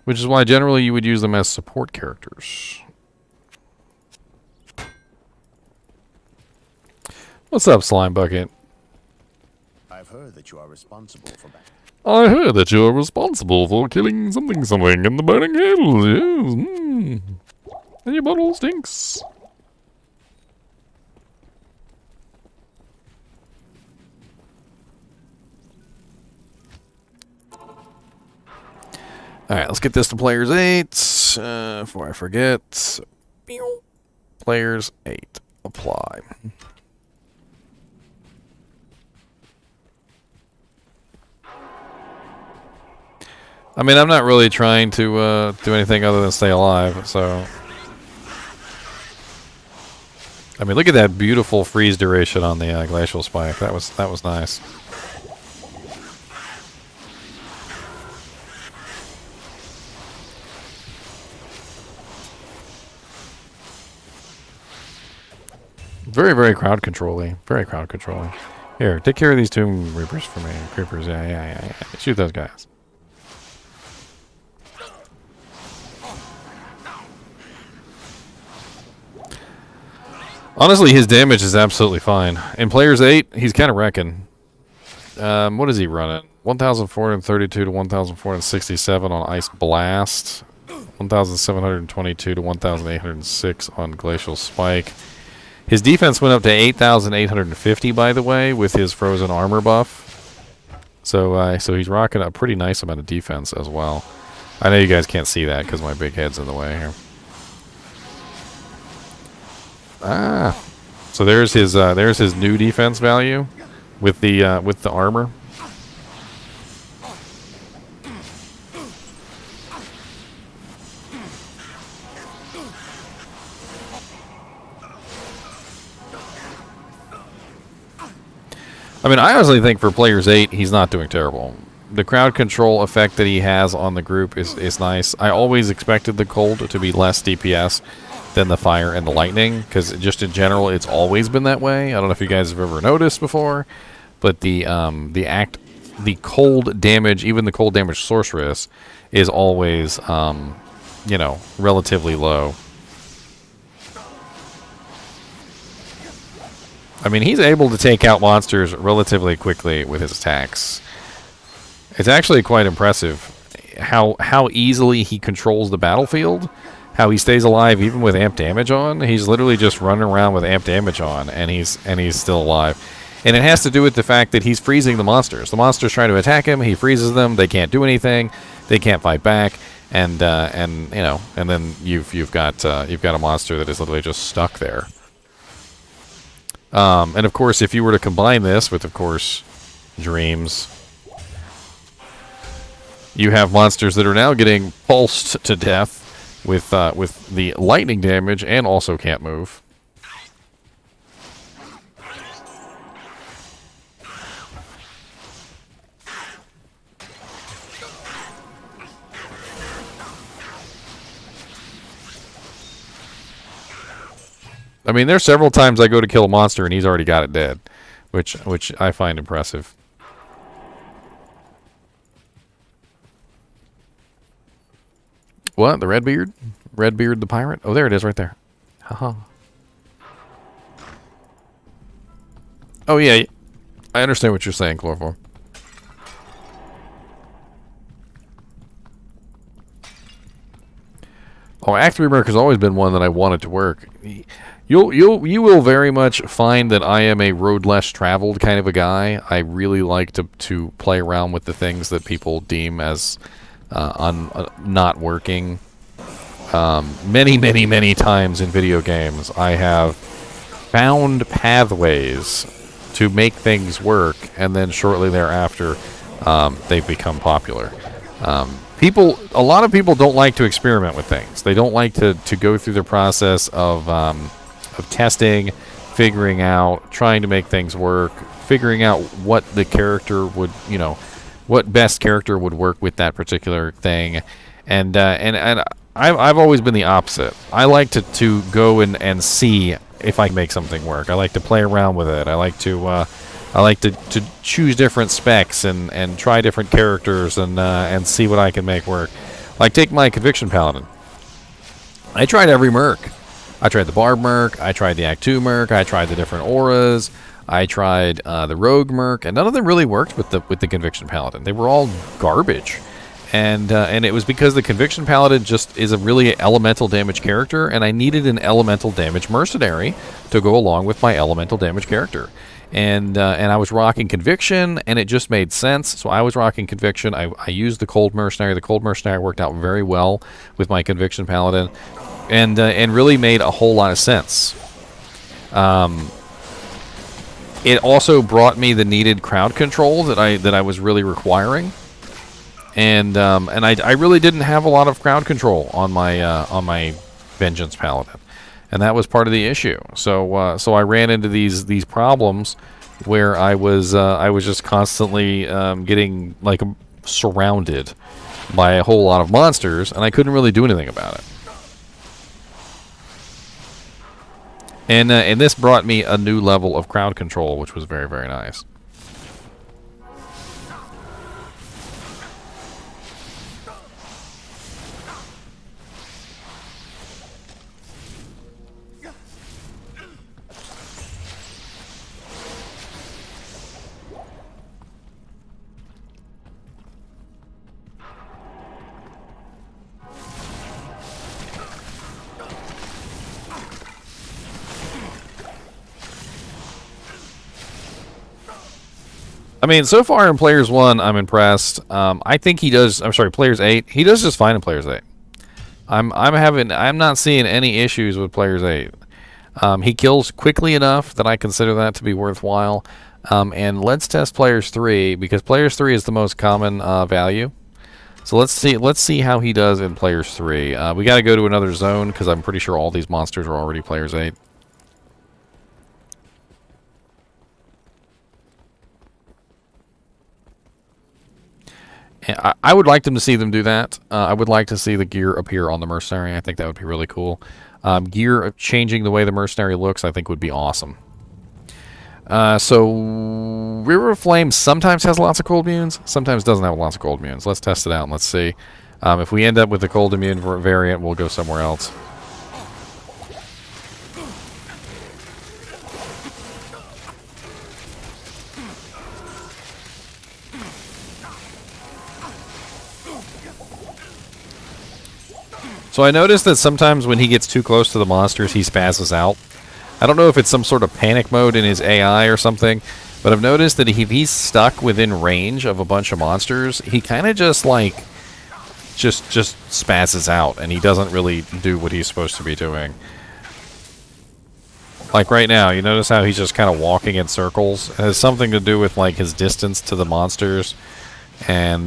Which is why generally you would use them as support characters. What's up, Slime Bucket? I've heard that you are responsible for that. I heard that you are responsible for killing something in the burning hills. Yes. And your bottle stinks. Alright, let's get this to players 8 before I forget. Players 8. Apply. I mean, I'm not really trying to do anything other than stay alive, so... I mean, look at that beautiful freeze duration on the glacial spike. That was nice. Very, very crowd controlling. Very crowd controlling. Here, take care of these Tomb Reapers for me. Creepers, yeah. Shoot those guys. Honestly, his damage is absolutely fine. In Players 8, he's kind of wrecking. What is he running? 1,432 to 1,467 on Ice Blast. 1,722 to 1,806 on Glacial Spike. His defense went up to 8,850, by the way, with his frozen armor buff. So he's rocking a pretty nice amount of defense as well. I know you guys can't see that because my big head's in the way here. Ah, so there's his new defense value with the armor. I mean, I honestly think for Players 8, he's not doing terrible. the crowd control effect that he has on the group is nice. I always expected the cold to be less DPS than the fire and the lightning, because just in general, it's always been that way. I don't know if you guys have ever noticed before, but the cold damage, even the cold damage sorceress, is always you know, relatively low. I mean, he's able to take out monsters relatively quickly with his attacks. It's actually quite impressive how easily he controls the battlefield, how he stays alive even with amp damage on. He's literally just running around with amp damage on, and he's still alive. And it has to do with the fact that he's freezing the monsters. The monsters trying to attack him, he freezes them. They can't do anything. They can't fight back. And you know, and then you've got a monster that is literally just stuck there. And of course, if you were to combine this with, of course, dreams, you have monsters that are now getting pulsed to death with the lightning damage and also can't move. I mean, there's several times I go to kill a monster and he's already got it dead, which I find impressive. What? The Redbeard? Redbeard the pirate? Oh, there it is right there. Haha. Oh, yeah. I understand what you're saying, Chloroform. Oh, Act 3 Merc has always been one that I wanted to work. You will very much find that I am a road less traveled kind of a guy. I really like to play around with the things that people deem as not working. Many times in video games, I have found pathways to make things work, and then shortly thereafter, they've become popular. A lot of people don't like to experiment with things. They don't like to go through the process of testing, figuring out, trying to make things work, figuring out what the character would, you know, what best character would work with that particular thing, and I've always been the opposite. I like to go and see if I can make something work. I like to play around with it. I like to choose different specs and try different characters and see what I can make work. Like, take my Conviction Paladin. I tried every merc. I tried the Barb merc. I tried the Act 2 merc. I tried the different auras. I tried the Rogue merc, and none of them really worked with the Conviction Paladin. They were all garbage, and it was because the Conviction Paladin just is a really elemental damage character, and I needed an elemental damage mercenary to go along with my elemental damage character. And I was rocking Conviction, and it just made sense. So I was rocking Conviction. I used the Cold Mercenary. The Cold Mercenary worked out very well with my Conviction Paladin, and really made a whole lot of sense. It also brought me the needed crowd control that I was really requiring, and I really didn't have a lot of crowd control on my Vengeance Paladin. And that was part of the issue. So I ran into these problems where I was just constantly getting like surrounded by a whole lot of monsters, and I couldn't really do anything about it. And this brought me a new level of crowd control, which was very, very nice. I mean, so far in Players 1, I'm impressed. I think he does. I'm sorry, Players 8. He does just fine in Players 8. I'm not seeing any issues with Players 8. He kills quickly enough that I consider that to be worthwhile. And let's test Players 3, because Players 3 is the most common value. So let's see how he does in Players 3. We got to go to another zone because I'm pretty sure all these monsters are already Players 8. And I would like them to see them do that. I would like to see the gear appear on the mercenary. I think that would be really cool. Gear changing the way the mercenary looks, I think, would be awesome. So River of Flame sometimes has lots of cold immunes, sometimes doesn't have lots of cold immunes. Let's test it out and let's see. If we end up with the cold immune variant, we'll go somewhere else. So I noticed that sometimes when he gets too close to the monsters, he spazzes out. I don't know if it's some sort of panic mode in his AI or something, but I've noticed that if he's stuck within range of a bunch of monsters, he kind of just like just spazzes out, and he doesn't really do what he's supposed to be doing. Like right now, you notice how he's just kind of walking in circles. It has something to do with like his distance to the monsters, and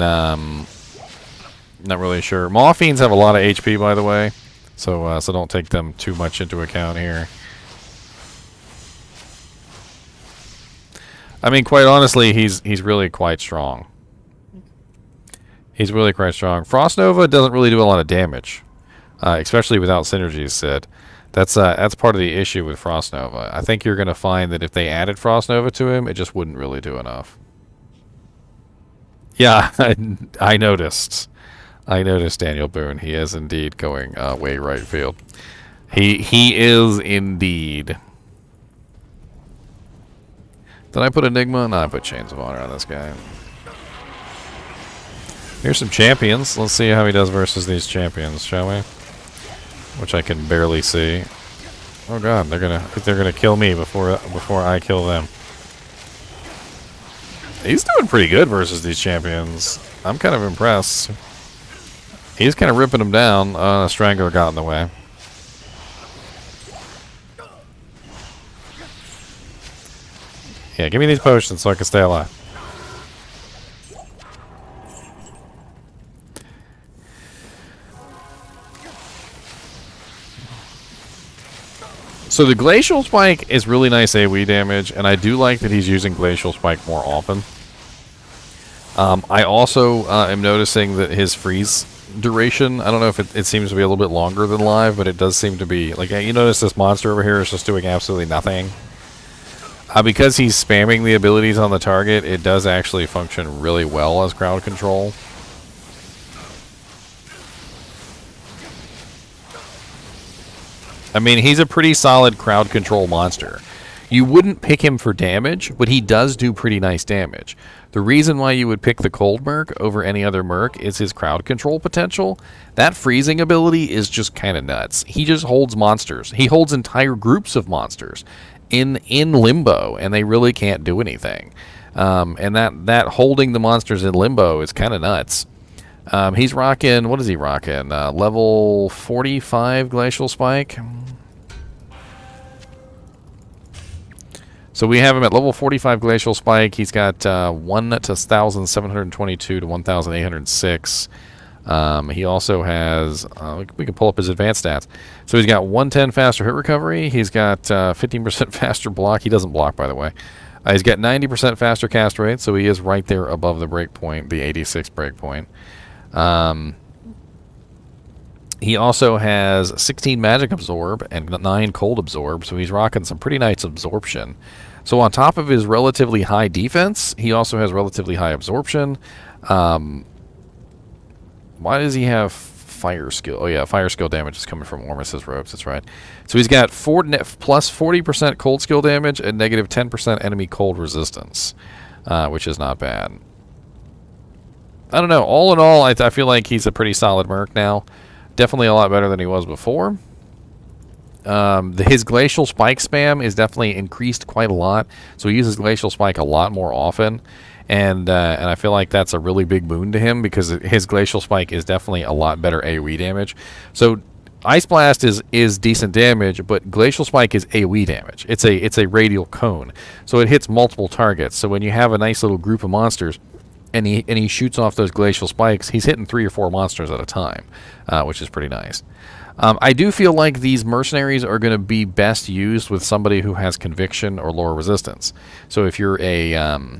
not really sure. Maw Fiends have a lot of HP, by the way, so don't take them too much into account here. I mean, quite honestly, he's really quite strong. He's really quite strong. Frost Nova doesn't really do a lot of damage, especially without synergies, Sid. That's part of the issue with Frost Nova. I think you're going to find that if they added Frost Nova to him, it just wouldn't really do enough. Yeah, I noticed. I noticed Daniel Boone. He is indeed going way right field. He is indeed. Did I put Enigma? No, I put Chains of Honor on this guy. Here's some champions. Let's see how he does versus these champions, shall we? Which I can barely see. Oh god, they're gonna kill me before I kill them. He's doing pretty good versus these champions. I'm kind of impressed. He's kind of ripping them down. Strangler got in the way. Yeah, give me these potions so I can stay alive. So the Glacial Spike is really nice AoE damage, and I do like that he's using Glacial Spike more often. I also am noticing that his freeze duration, I don't know if it seems to be a little bit longer than live, but it does seem to be, like, you notice this monster over here is just doing absolutely nothing. Because he's spamming the abilities on the target, it does actually function really well as crowd control. I mean, he's a pretty solid crowd control monster. You wouldn't pick him for damage, but he does do pretty nice damage. The reason why you would pick the Cold Merc over any other Merc is his crowd control potential. That freezing ability is just kind of nuts. He just holds monsters. He holds entire groups of monsters in limbo, and they really can't do anything. And that holding the monsters in limbo is kind of nuts. He's rocking, what is he rocking? Level 45 Glacial Spike. So we have him at level 45 Glacial Spike. He's got 1,722 to 1,806. He also has, we can pull up his advanced stats. So he's got 110 faster hit recovery. He's got 15% faster block. He doesn't block, by the way. He's got 90% faster cast rate, so he is right there above the breakpoint, the 86 breakpoint. He also has 16 magic absorb and 9 cold absorb, so he's rocking some pretty nice absorption. So on top of his relatively high defense, he also has relatively high absorption. Why does he have fire skill? Oh yeah, fire skill damage is coming from Ormus's robes, that's right. So he's got plus 40% cold skill damage and negative 10% enemy cold resistance, which is not bad. I don't know. All in all, I feel like he's a pretty solid Merc now. Definitely a lot better than he was before. His Glacial Spike spam is definitely increased quite a lot. So he uses Glacial Spike a lot more often. And I feel like that's a really big boon to him because his Glacial Spike is definitely a lot better AoE damage. So Ice Blast is decent damage, but Glacial Spike is AoE damage. It's a radial cone. So it hits multiple targets. So when you have a nice little group of monsters, and he shoots off those Glacial Spikes, he's hitting 3 or 4 monsters at a time, which is pretty nice. I do feel like these mercenaries are going to be best used with somebody who has conviction or lower resistance. So if you're a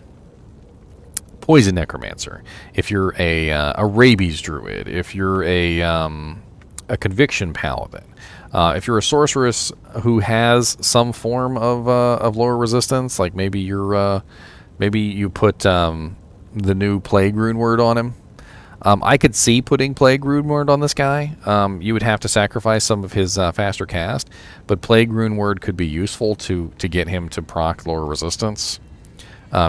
poison necromancer, if you're a rabies druid, if you're a conviction paladin, if you're a sorceress who has some form of lower resistance, like maybe you're maybe you put the new plague rune word on him. I could see putting plague rune word on this guy. You would have to sacrifice some of his faster cast, but plague rune word could be useful to get him to proc lower resistance.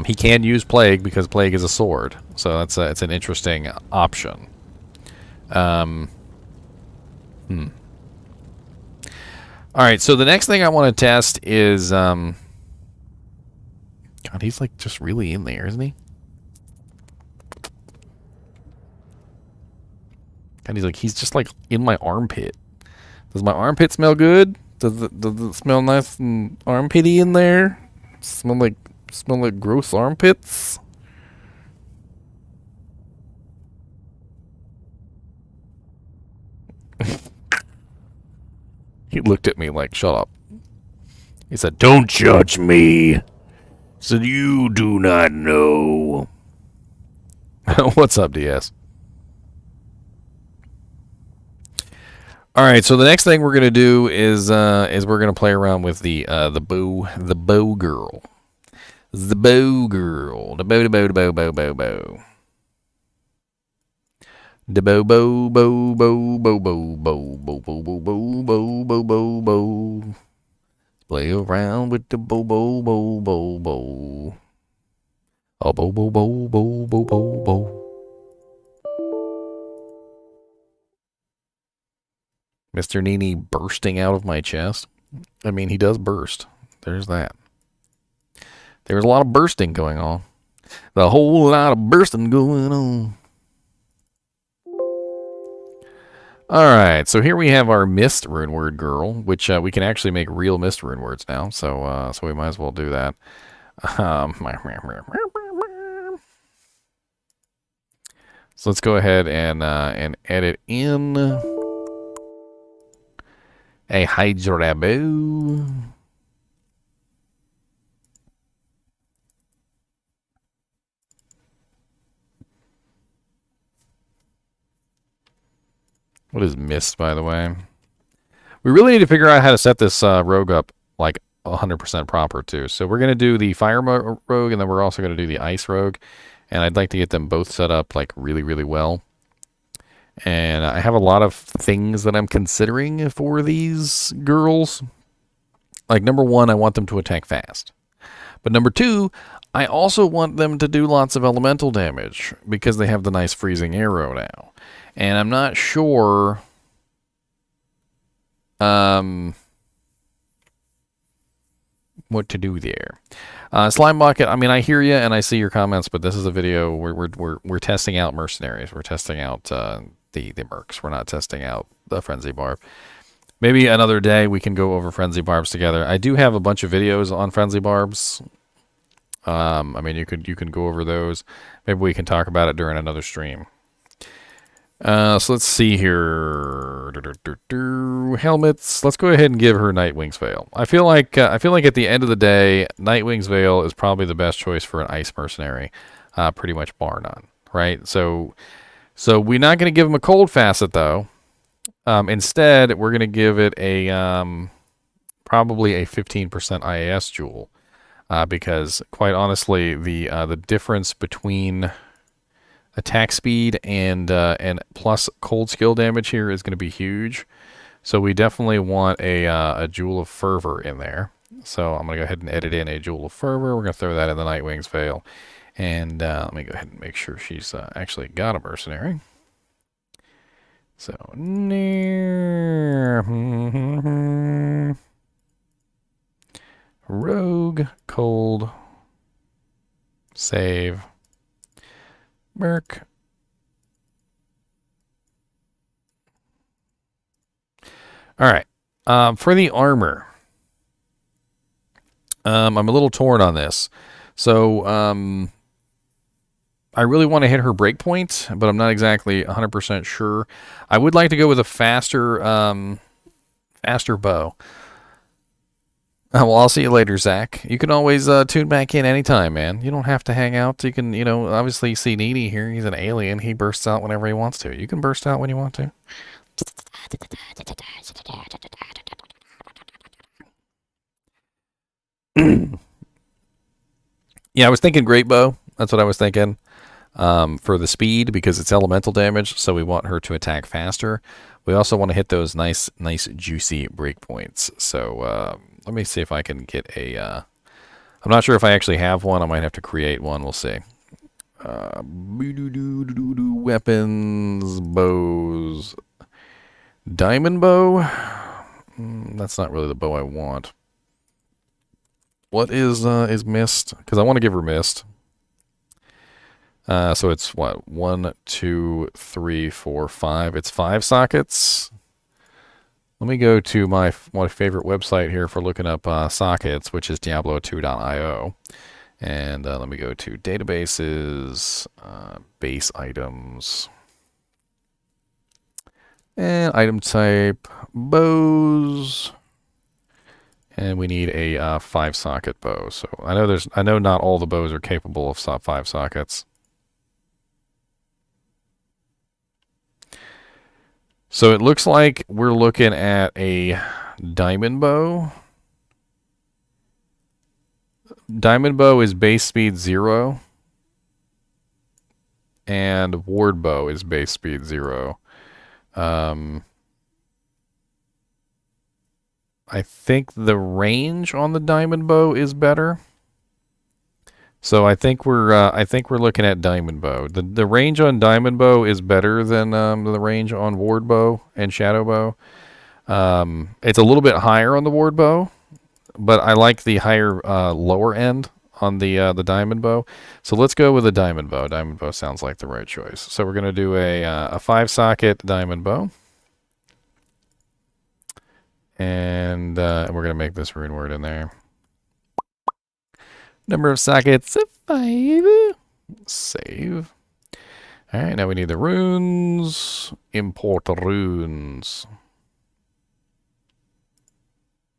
He can use plague because plague is a sword, so it's an interesting option. All right, so the next thing I want to test is God, he's like just really in there, isn't he? And he's just like in my armpit. Does my armpit smell good? Does it smell nice and armpity in there? Smell like gross armpits? He looked at me like, shut up. He said, don't judge me. He said, you do not know. What's up, DS? All right, so the next thing we're gonna do is we're gonna play around with the bow girl, the bow girl, the bow, the bow, the bow, bow, bow, bow, the bow, bow, bow, bow, bow, bow, bow, bow, bow, bow, bow, bow, bow, bow, bow. Play around with the bow, bow, bow, bow, bow. Oh, bow, bow, bow, bow, bow, bow, bow. Mr. NiNi bursting out of my chest. I mean, he does burst. There's that. There's a lot of bursting going on. The whole lot of bursting going on. Alright, so here we have our Mist rune word girl, which we can actually make real Mist rune words now, so we might as well do that. So let's go ahead and edit in a Hydrabo. What is Mist, by the way? We really need to figure out how to set this rogue up like 100% proper, too. So we're going to do the Fire Rogue, and then we're also going to do the Ice Rogue. And I'd like to get them both set up like really, really well. And I have a lot of things that I'm considering for these girls. Like, number one, I want them to attack fast. But number two, I also want them to do lots of elemental damage because they have the nice freezing arrow now. And I'm not sure what to do there. Slime Bucket, I mean, I hear you and I see your comments, but this is a video where we're testing out mercenaries. We're testing out the mercs. We're not testing out the Frenzy Barb. Maybe another day we can go over Frenzy Barbs together. I do have a bunch of videos on Frenzy Barbs. I mean, you can go over those. Maybe we can talk about it during another stream. So let's see here. Helmets. Let's go ahead and give her Nightwing's Veil. I feel like at the end of the day, Nightwing's Veil is probably the best choice for an ice mercenary, pretty much bar none. Right? So we're not going to give him a cold facet though. Instead, we're going to give it a probably a 15% IAS jewel, because quite honestly, the difference between attack speed and plus cold skill damage here is going to be huge. So we definitely want a Jewel of Fervor in there. So I'm going to go ahead and edit in a Jewel of Fervor. We're going to throw that in the Nightwing's Veil. And let me go ahead and make sure she's actually got a mercenary. So, Rogue, Cold, Save, Merc. All right. For the armor, I'm a little torn on this. So, I really want to hit her breakpoint, but I'm not exactly 100% sure. I would like to go with a faster bow. Well, I'll see you later, Zach. You can always tune back in anytime, man. You don't have to hang out. You can, obviously see NiNi here. He's an alien. He bursts out whenever he wants to. You can burst out when you want to. Yeah, I was thinking great bow. That's what I was thinking. For the speed, because it's elemental damage, so we want her to attack faster. We also want to hit those nice juicy breakpoints. So let me see if I can get a... I'm not sure if I actually have one. I might have to create one. We'll see. Weapons, bows... Diamond bow? That's not really the bow I want. What is mist? Because I want to give her mist. So it's what? 1, 2, 3, 4, 5. It's 5 sockets. Let me go to my favorite website here for looking up sockets, which is Diablo2.io. And let me go to databases, base items, and item type, bows. And we need a 5-socket bow. So I know not all the bows are capable of 5 sockets. So it looks like we're looking at a diamond bow. Diamond bow is base speed 0. And ward bow is base speed 0. I think the range on the diamond bow is better. So I think we're looking at diamond bow. The range on diamond bow is better than the range on ward bow and shadow bow. It's a little bit higher on the ward bow, but I like the higher lower end on the diamond bow. So let's go with the diamond bow. Diamond bow sounds like the right choice. So we're gonna do a 5-socket diamond bow. And we're going to make this rune word in there. Number of sockets, 5. Save. All right, now we need the runes. Import runes.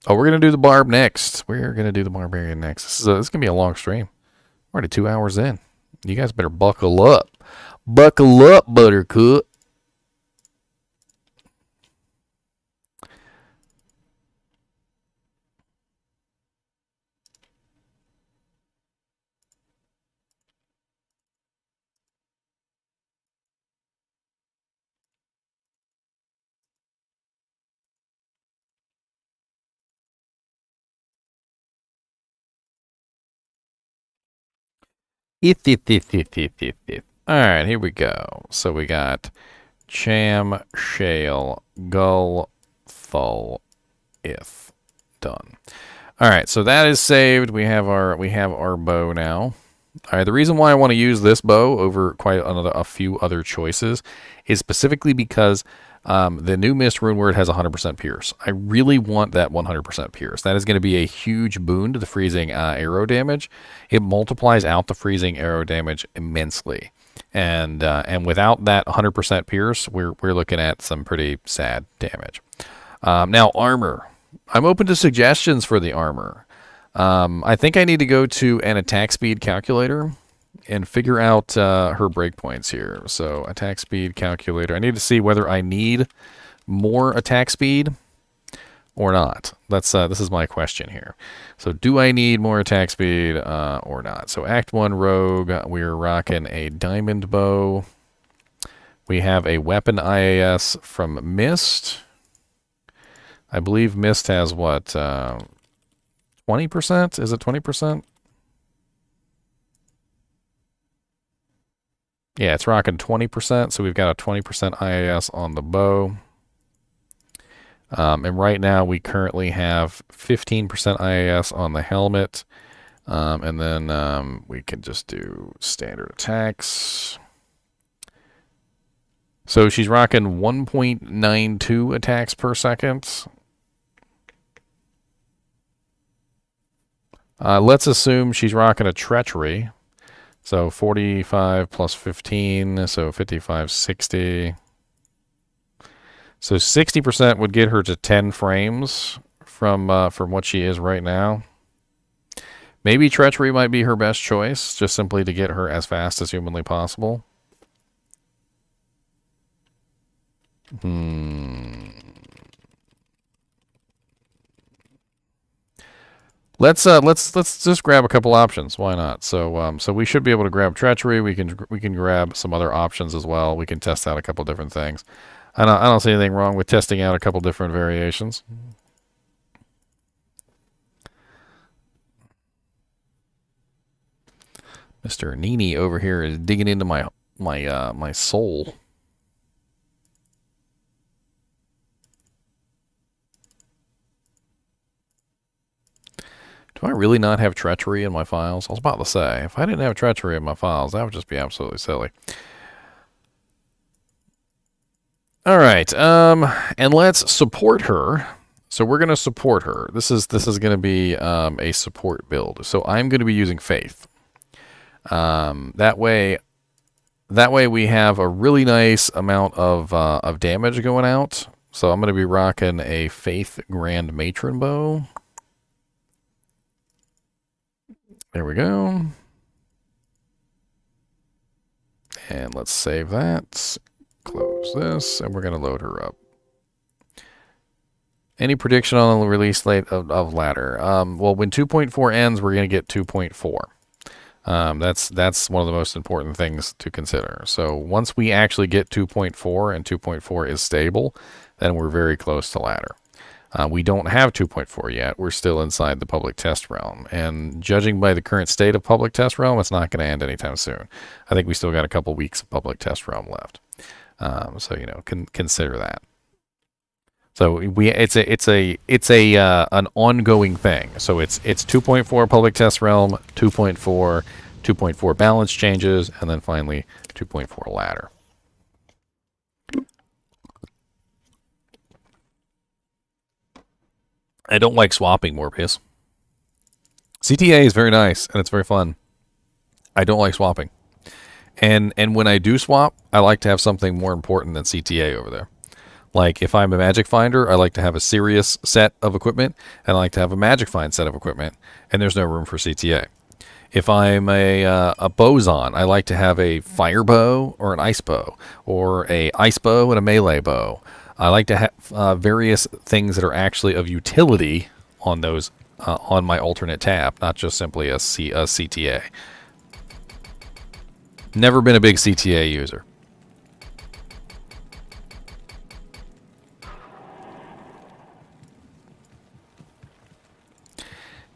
Oh, we're going to do the Barb next. We're going to do the Barbarian next. This is going to be a long stream. We're already 2 hours in. You guys better buckle up. Buckle up, Buttercup. Alright, here we go. So we got Cham, Shale, Gull, Thull, Ith. Done. Alright, so that is saved. We have our bow now. Alright, the reason why I want to use this bow over quite a few other choices is specifically because the new Mist rune word has 100% pierce. I really want that 100% pierce. That is going to be a huge boon to the freezing arrow damage. It multiplies out the freezing arrow damage immensely. And without that 100% pierce, we're looking at some pretty sad damage. Now, armor. I'm open to suggestions for the armor. I think I need to go to an attack speed calculator and figure out her breakpoints here. So attack speed calculator. I need to see whether I need more attack speed or not. This is my question here. So do I need more attack speed or not? So Act 1 Rogue, we're rocking a diamond bow. We have a weapon IAS from Mist. I believe Mist has what? 20%? Is it 20%? Yeah, it's rocking 20%, so we've got a 20% IAS on the bow. And right now we currently have 15% IAS on the helmet. And then we can just do standard attacks. So she's rocking 1.92 attacks per second. Let's assume she's rocking a treachery. So 45 plus 15, so 55, 60. So 60% would get her to 10 frames from what she is right now. Maybe treachery might be her best choice, just simply to get her as fast as humanly possible. Let's just grab a couple options. Why not? So we should be able to grab treachery. We can grab some other options as well. We can test out a couple different things. I don't see anything wrong with testing out a couple different variations. Mr. NiNi over here is digging into my soul. Do I really not have treachery in my files? I was about to say, if I didn't have treachery in my files, that would just be absolutely silly. All right, and let's support her. So we're going to support her. This is going to be a support build. So I'm going to be using Faith. That way we have a really nice amount of damage going out. So I'm going to be rocking a Faith Grand Matron bow. There we go. And let's save that. Close this, and we're going to load her up. Any prediction on the release date of ladder? Well, when 2.4 ends, we're going to get 2.4. That's one of the most important things to consider. So once we actually get 2.4 and 2.4 is stable, then we're very close to ladder. We don't have 2.4 yet. We're still inside the public test realm. And judging by the current state of public test realm, it's not going to end anytime soon. I think we still got a couple weeks of public test realm left. So, you know, consider that. So it's an ongoing thing. So it's 2.4 public test realm, 2.4 balance changes, and then finally 2.4 ladder. I don't like swapping, Morbius. CTA is very nice, and it's very fun. I don't like swapping. And when I do swap, I like to have something more important than CTA over there. Like, if I'm a Magic Finder, I like to have a Sirius set of equipment, and I like to have a Magic Find set of equipment, and there's no room for CTA. If I'm a Boson, I like to have a Fire Bow or an Ice Bow, or a Ice Bow and a Melee Bow. I like to have various things that are actually of utility on those on my alternate tab, not just simply a CTA. Never been a big CTA user.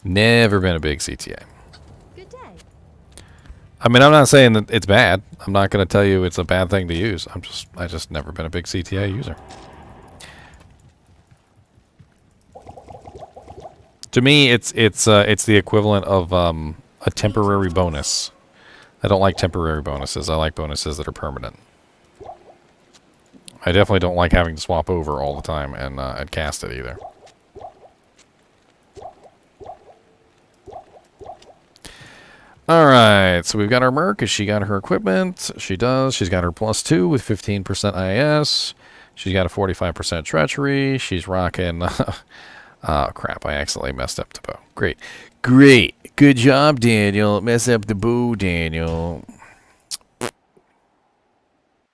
Never been a big CTA. Good day. I mean, I'm not saying that it's bad. I'm not going to tell you it's a bad thing to use. I just never been a big CTA user. To me, it's the equivalent of a temporary bonus. I don't like temporary bonuses. I like bonuses that are permanent. I definitely don't like having to swap over all the time and cast it either. Alright, so we've got our Merc. Has she got her equipment? She does. She's got her +2 with 15% IS. She's got a 45% treachery. She's rocking... oh, crap. I accidentally messed up the bow. Great. Great. Good job, Daniel. Mess up the bow, Daniel.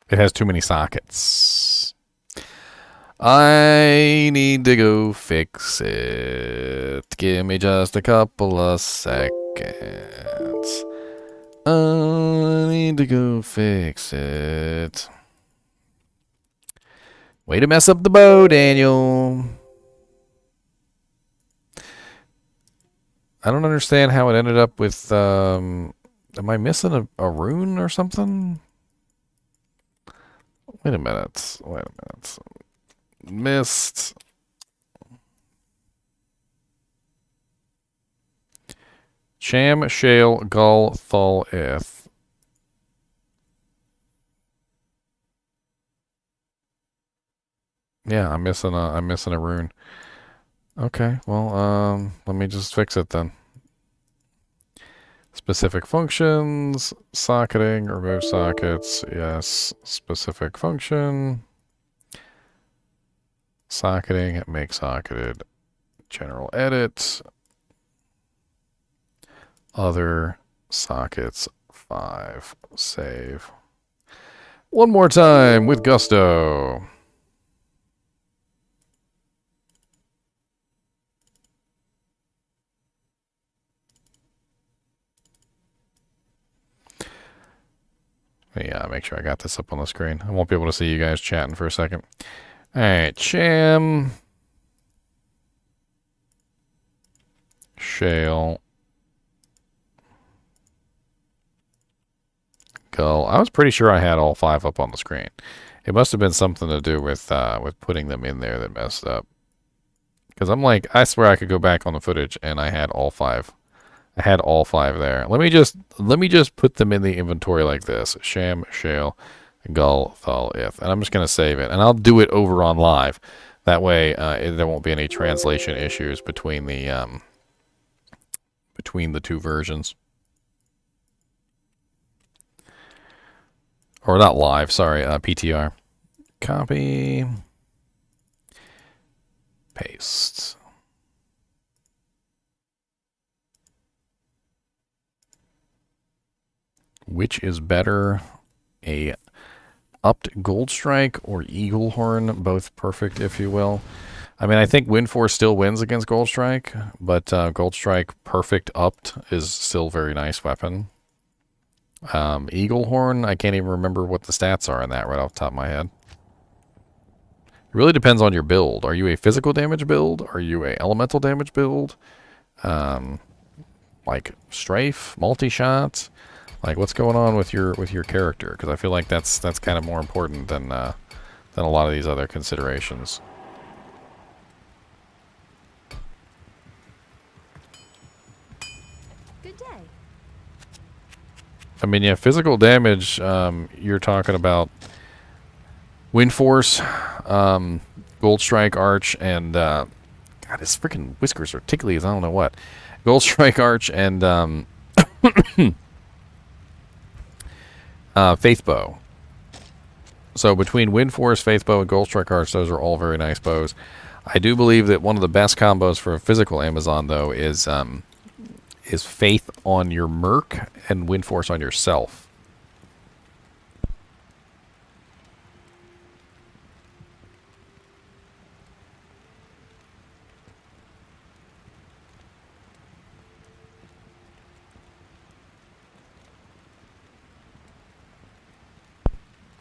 It has too many sockets. I need to go fix it. Give me just a couple of seconds. I need to go fix it. Way to mess up the bow, Daniel. I don't understand how it ended up with, am I missing a rune or something? Wait a minute. Missed. Cham, Shale, Gull, Thul, Ith. Yeah, I'm missing a rune. Okay, well, let me just fix it then. Specific functions, socketing, remove sockets, yes, specific function, socketing, make socketed, General edit. Other sockets 5. Save. One more time with gusto. Yeah, make sure I got this up on the screen. I won't be able to see you guys chatting for a second. Alright, Cham. Shale. Gull. I was pretty sure I had all 5 up on the screen. It must have been something to do with putting them in there that messed up. Because I'm like, I swear I could go back on the footage and I had all 5. I had all 5 there. Let me just put them in the inventory like this: Sham, Shale, Gull, Thal, Ith, and I'm just gonna save it, and I'll do it over on live. That way, there won't be any translation issues between the 2 versions. Or not live, sorry, PTR. Copy. Paste. Which is better, a upped Gold Strike or Eagle Horn? Both perfect, if you will. I mean, I think Wind Force still wins against Gold Strike, but Gold Strike perfect upped is still a very nice weapon. Eagle Horn, I can't even remember what the stats are on that right off the top of my head. It really depends on your build. Are you a physical damage build? Are you a elemental damage build? Like strafe, multi-shot? Like, what's going on with your character? Because I feel like that's kind of more important than a lot of these other considerations. Good day. I mean, yeah, physical damage. You're talking about Wind Force, Gold Strike, Arch, and God, his freaking whiskers are tickly as I don't know what. Gold Strike, Arch, and Faith Bow. So between Wind Force, Faith Bow, and Gold Strike Arch, those are all very nice bows. I do believe that one of the best combos for a physical Amazon, though, is Faith on your Merc and Wind Force on yourself.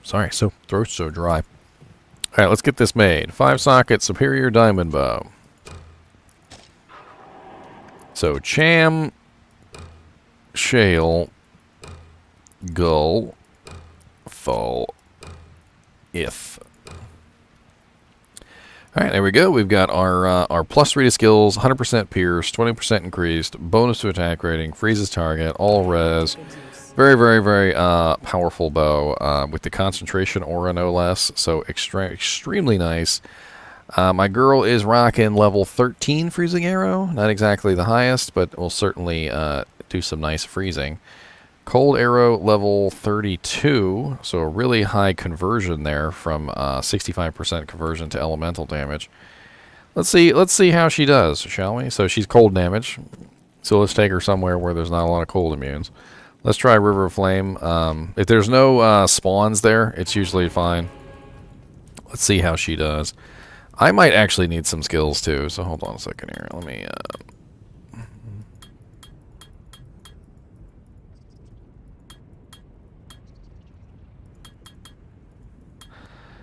Sorry, throat's so dry. Alright, let's get this made. 5-socket Superior Diamond Bow. So, Cham, Shale, Gull, Thal, Ith. Alright, there we go. We've got our plus 3 to skills, 100% pierce, 20% increased, bonus to attack rating, freezes target, all res. Very, very, very powerful bow with the concentration aura, no less. So extremely nice. My girl is rocking level 13 freezing arrow. Not exactly the highest, but will certainly do some nice freezing. Cold arrow level 32. So a really high conversion there from 65% conversion to elemental damage. Let's see how she does, shall we? So she's cold damage. So let's take her somewhere where there's not a lot of cold immunes. Let's try River of Flame. If there's no spawns there, it's usually fine. Let's see how she does. I might actually need some skills too, so hold on a second here. Let me...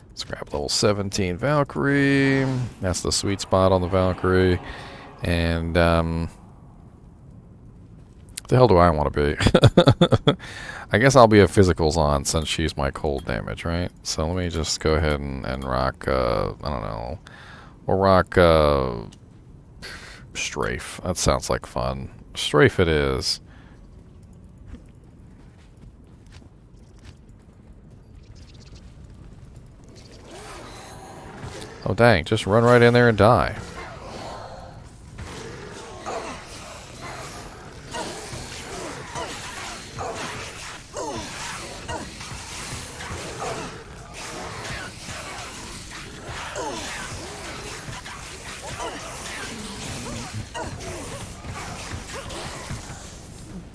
Let's grab level 17 Valkyrie. That's the sweet spot on the Valkyrie. And... the hell do I want to be? I guess I'll be a physicals on since she's my cold damage, right? So let me just go ahead and rock, I don't know. We'll rock, Strafe. That sounds like fun. Strafe it is. Oh dang, just run right in there and die.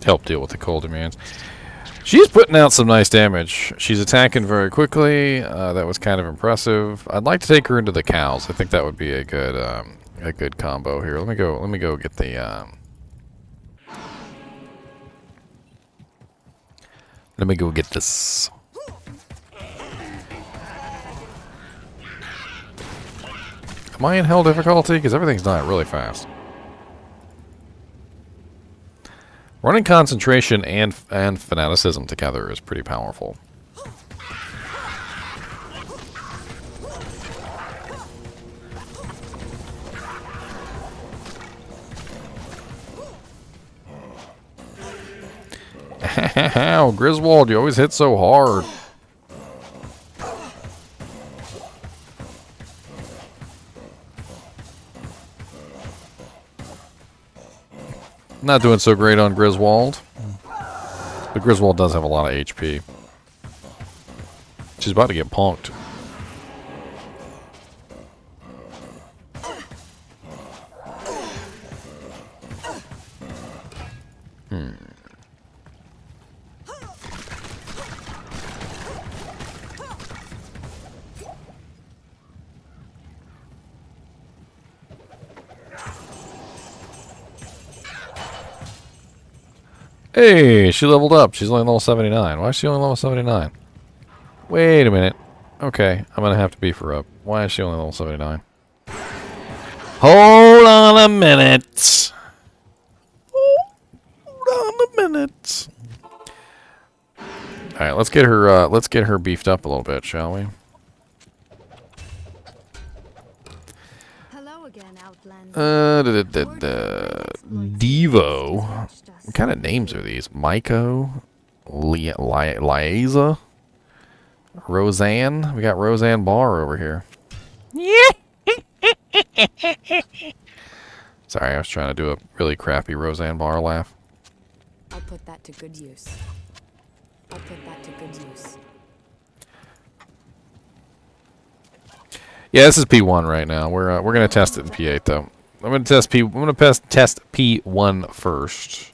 help deal with the cold demands. She's putting out some nice damage. She's attacking very quickly. That was kind of impressive. I'd like to take her into the cows. I think that would be a good combo here. Let me go get the let me go get this. Am I in hell difficulty? Because everything's dying really fast. Running concentration and fanaticism together is pretty powerful. Ow, Griswold, you always hit so hard. Not doing so great on Griswold. But Griswold does have a lot of HP. She's about to get punked. Hey, she leveled up. She's only level 79. Why is she only level 79? Wait a minute. Okay, I'm going to have to beef her up. Why is she only level 79? Hold on a minute. Hold on a minute. All right, let's get her beefed up a little bit, shall we? Hello again, Outlander. Devo. What kind of names are these? Maiko? Liza? Roseanne? We got Roseanne Barr over here. Sorry, I was trying to do a really crappy Roseanne Barr laugh. I'll put that to good use. I'll put that to good use. Yeah, this is P1 right now. We're gonna test it in P8 though. I'm gonna test P1 first,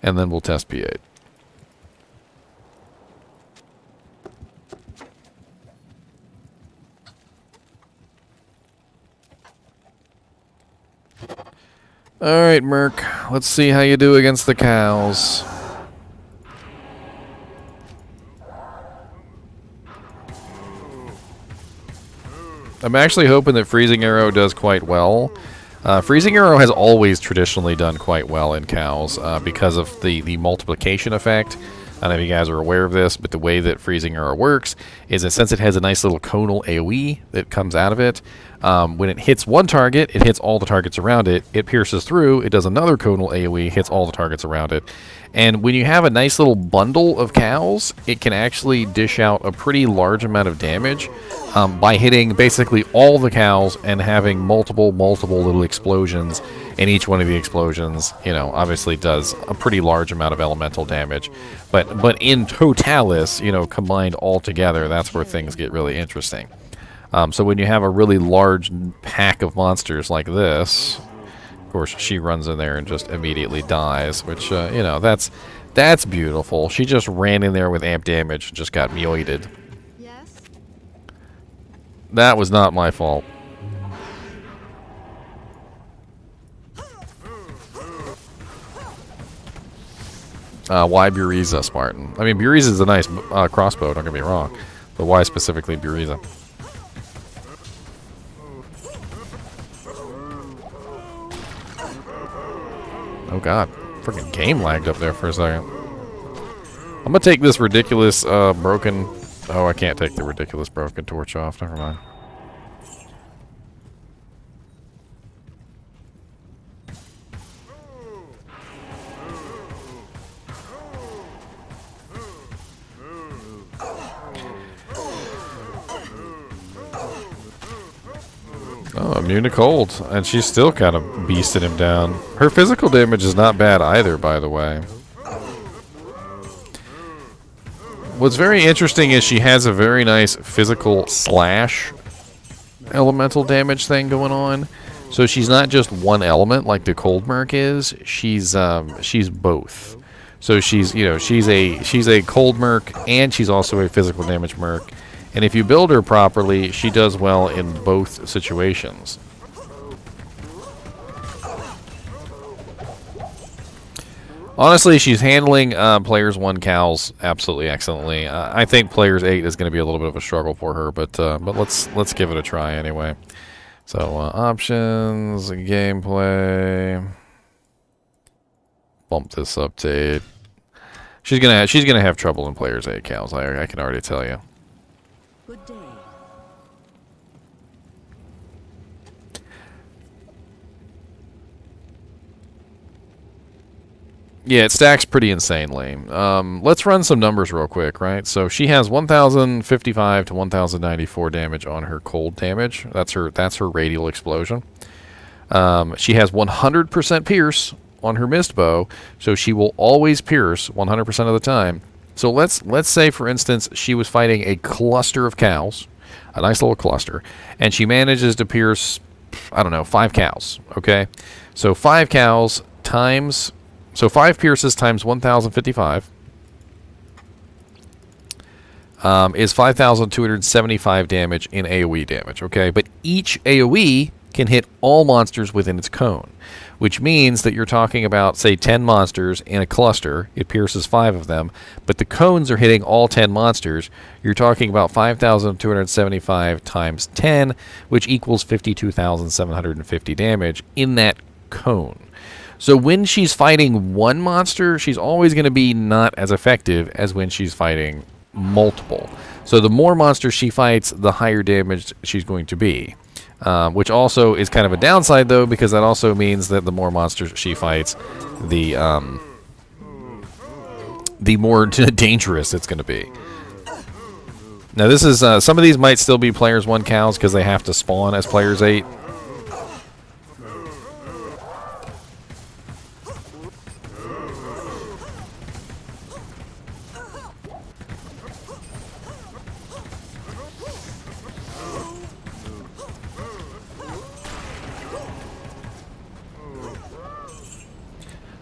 and then we'll test P8. All right, Merc. Let's see how you do against the cows. I'm actually hoping that Freezing Arrow does quite well. Freezing Arrow has always traditionally done quite well in cows because of the multiplication effect. I don't know if you guys are aware of this, but the way that Freezing Arrow works is that since it has a nice little conal AoE that comes out of it, when it hits one target, it hits all the targets around it. It pierces through, it does another conal AoE, hits all the targets around it. And when you have a nice little bundle of cows, it can actually dish out a pretty large amount of damage by hitting basically all the cows and having multiple little explosions. And each one of the explosions, you know, obviously does a pretty large amount of elemental damage. But in totalis, you know, combined all together, that's where things get really interesting. So when you have a really large pack of monsters like this, of course, she runs in there and just immediately dies, which, you know, that's beautiful. She just ran in there with amp damage and just got meoided. Yes? That was not my fault. Why Buriza, Spartan? I mean, Buriza is a nice crossbow, don't get me wrong. But why specifically Buriza? Oh god, freaking game lagged up there for a second. I'm gonna take this ridiculous broken... Oh, I can't take the ridiculous broken torch off, never mind. Oh, immune to cold. And she's still kind of beasting him down. Her physical damage is not bad either, by the way. What's very interesting is she has a very nice physical slash elemental damage thing going on. So she's not just one element like the Cold Merc is. She's both. So she's, you know, she's a cold merc and she's also a physical damage merc. And if you build her properly, she does well in both situations. Honestly, she's handling players 1 cows absolutely excellently. I think players 8 is going to be a little bit of a struggle for her, but let's give it a try anyway. So options, gameplay, bump this up to 8. She's gonna have trouble in players 8 cows. I can already tell you. Good day. Yeah, it stacks pretty insanely. Let's run some numbers real quick, right? So she has 1,055 to 1,094 damage on her cold damage. That's her radial explosion. She has 100% pierce on her mist bow, so she will always pierce 100% of the time. So let's say, for instance, she was fighting a cluster of cows, a nice little cluster, and she manages to pierce, I don't know, 5 cows. Okay, so 5 cows times. So 5 pierces times 1,055 is 5,275 damage in AoE damage, okay? But each AoE can hit all monsters within its cone, which means that you're talking about, say, 10 monsters in a cluster. It pierces 5 of them, but the cones are hitting all 10 monsters. You're talking about 5,275 times 10, which equals 52,750 damage in that cone. So when she's fighting one monster, she's always going to be not as effective as when she's fighting multiple. So the more monsters she fights, the higher damage she's going to be. Which also is kind of a downside, though, because that also means that the more monsters she fights, the more dangerous it's going to be. Now this is some of these might still be players 1 cows because they have to spawn as players 8.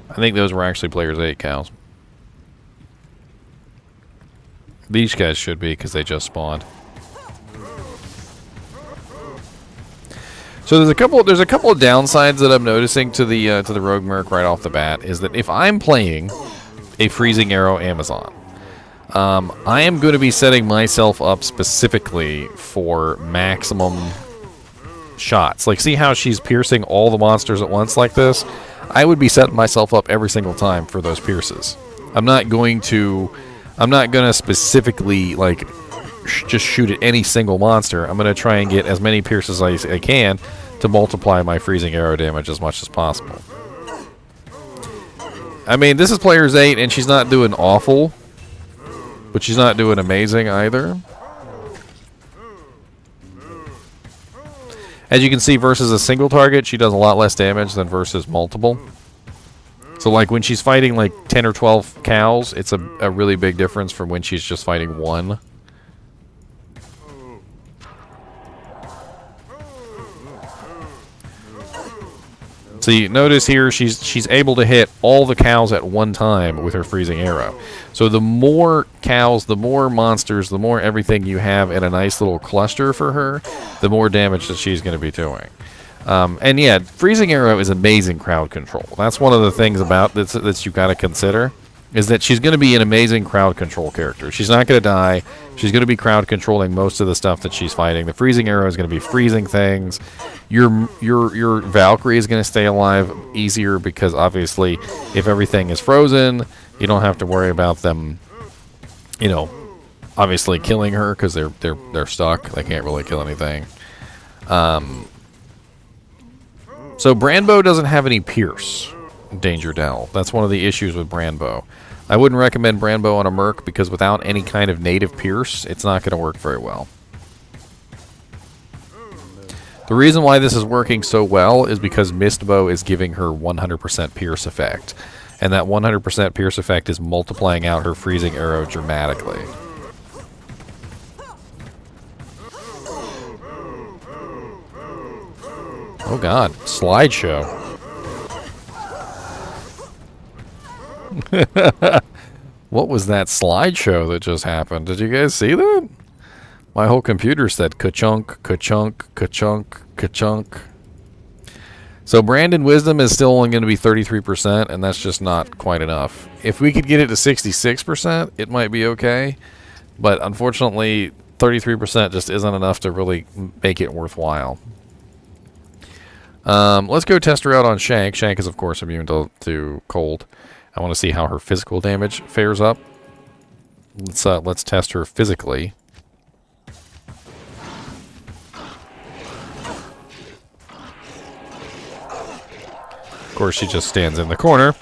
I think those were actually players 8 cows. These guys should be because they just spawned. So there's a couple of downsides that I'm noticing to the Rogue Merc right off the bat is that if I'm playing a Freezing Arrow Amazon, I am going to be setting myself up specifically for maximum shots. Like, see how she's piercing all the monsters at once like this? I would be setting myself up every single time for those pierces. I'm not going to specifically like just shoot at any single monster. I'm going to try and get as many pierces as I can to multiply my freezing arrow damage as much as possible. I mean, this is players 8 and she's not doing awful, but she's not doing amazing either. As you can see, versus a single target, she does a lot less damage than versus multiple. So, like, when she's fighting, like, 10 or 12 cows, it's a really big difference from when she's just fighting 1. So you notice here, she's able to hit all the cows at one time with her freezing arrow. So the more cows, the more monsters, the more everything you have in a nice little cluster for her, the more damage that she's going to be doing. And yeah, freezing arrow is amazing crowd control. That's one of the things about this that you've got to consider, is that she's going to be an amazing crowd control character. She's not going to die. She's going to be crowd controlling most of the stuff that she's fighting. The freezing arrow is going to be freezing things. Your Valkyrie is going to stay alive easier because obviously if everything is frozen, you don't have to worry about them, you know, obviously killing her because they're stuck. They can't really kill anything. So Brandbow doesn't have any pierce. Danger Dell. That's one of the issues with Brandbow. I wouldn't recommend Brandbow on a Merc because without any kind of native pierce, it's not going to work very well. The reason why this is working so well is because Mistbow is giving her 100% pierce effect. And that 100% pierce effect is multiplying out her freezing arrow dramatically. Oh god, slideshow. What was that slideshow that just happened? Did you guys see that? My whole computer said ka-chunk, ka-chunk, ka-chunk, ka-chunk. So Brandon Wisdom is still only going to be 33%, and that's just not quite enough. If we could get it to 66%, it might be okay. But unfortunately, 33% just isn't enough to really make it worthwhile. Let's go test her out on Shank. Shank is, of course, immune to cold. I want to see how her physical damage fares up. Let's test her physically. Of course, she just stands in the corner.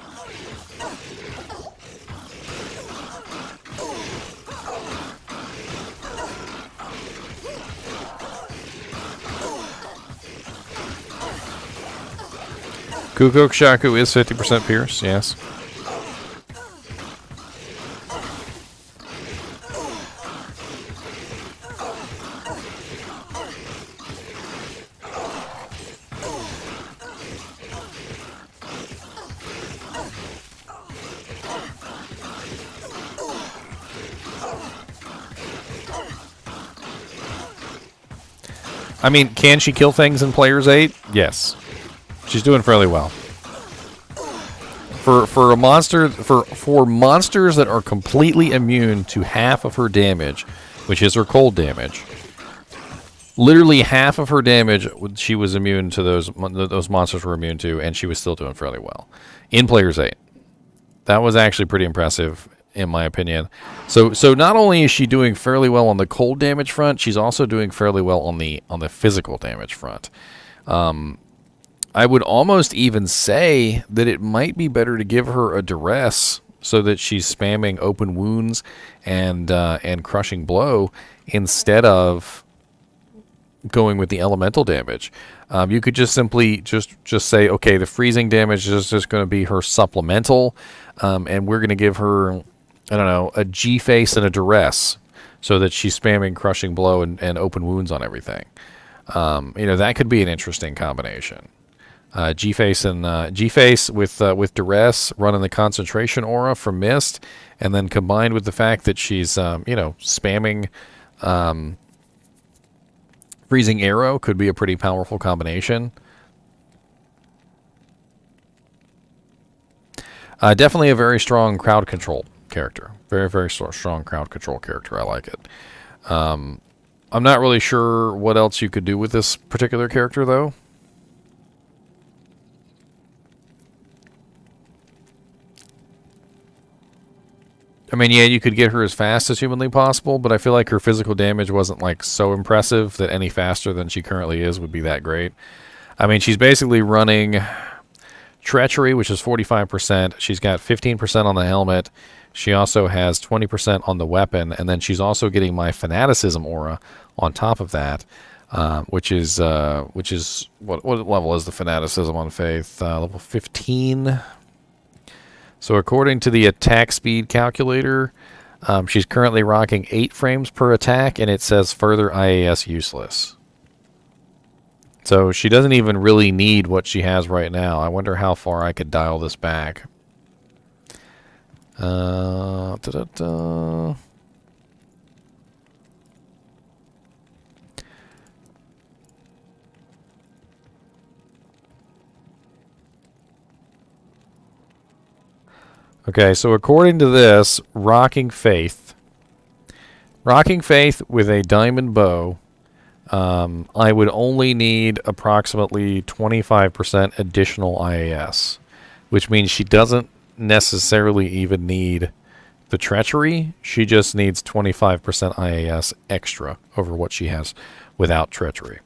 Kukok Shaku is 50% Pierce, yes. I mean, can she kill things in Players 8? Yes. She's doing fairly well. For a monster for monsters that are completely immune to half of her damage, which is her cold damage. Literally half of her damage she was immune to, those monsters were immune to, and she was still doing fairly well in Players 8. That was actually pretty impressive in my opinion. So not only is she doing fairly well on the cold damage front, she's also doing fairly well on the physical damage front. I would almost even say that it might be better to give her a duress so that she's spamming open wounds and crushing blow instead of going with the elemental damage. You could just simply just say, okay, the freezing damage is just going to be her supplemental, and we're going to give her, I don't know, a G-face and a duress so that she's spamming crushing blow and open wounds on everything. That could be an interesting combination. G-face and G-face with duress, running the concentration aura from Mist, and then combined with the fact that she's spamming freezing arrow could be a pretty powerful combination. Definitely a very strong crowd control character. Very, very strong crowd control character. I like it. I'm not really sure what else you could do with this particular character, though. I mean, yeah, you could get her as fast as humanly possible, but I feel like her physical damage wasn't like so impressive that any faster than she currently is would be that great. I mean, she's basically running Treachery, which is 45%. She's got 15% on the helmet. She also has 20% on the weapon, and then she's also getting my Fanaticism aura on top of that, which is what level is the Fanaticism on Faith? Level 15. So according to the attack speed calculator, she's currently rocking 8 frames per attack, and it says further IAS useless. So she doesn't even really need what she has right now. I wonder how far I could dial this back. Okay, so according to this, Rocking Faith with a diamond bow, I would only need approximately 25% additional IAS, which means she doesn't necessarily even need the Treachery. She just needs 25% IAS extra over what she has without Treachery.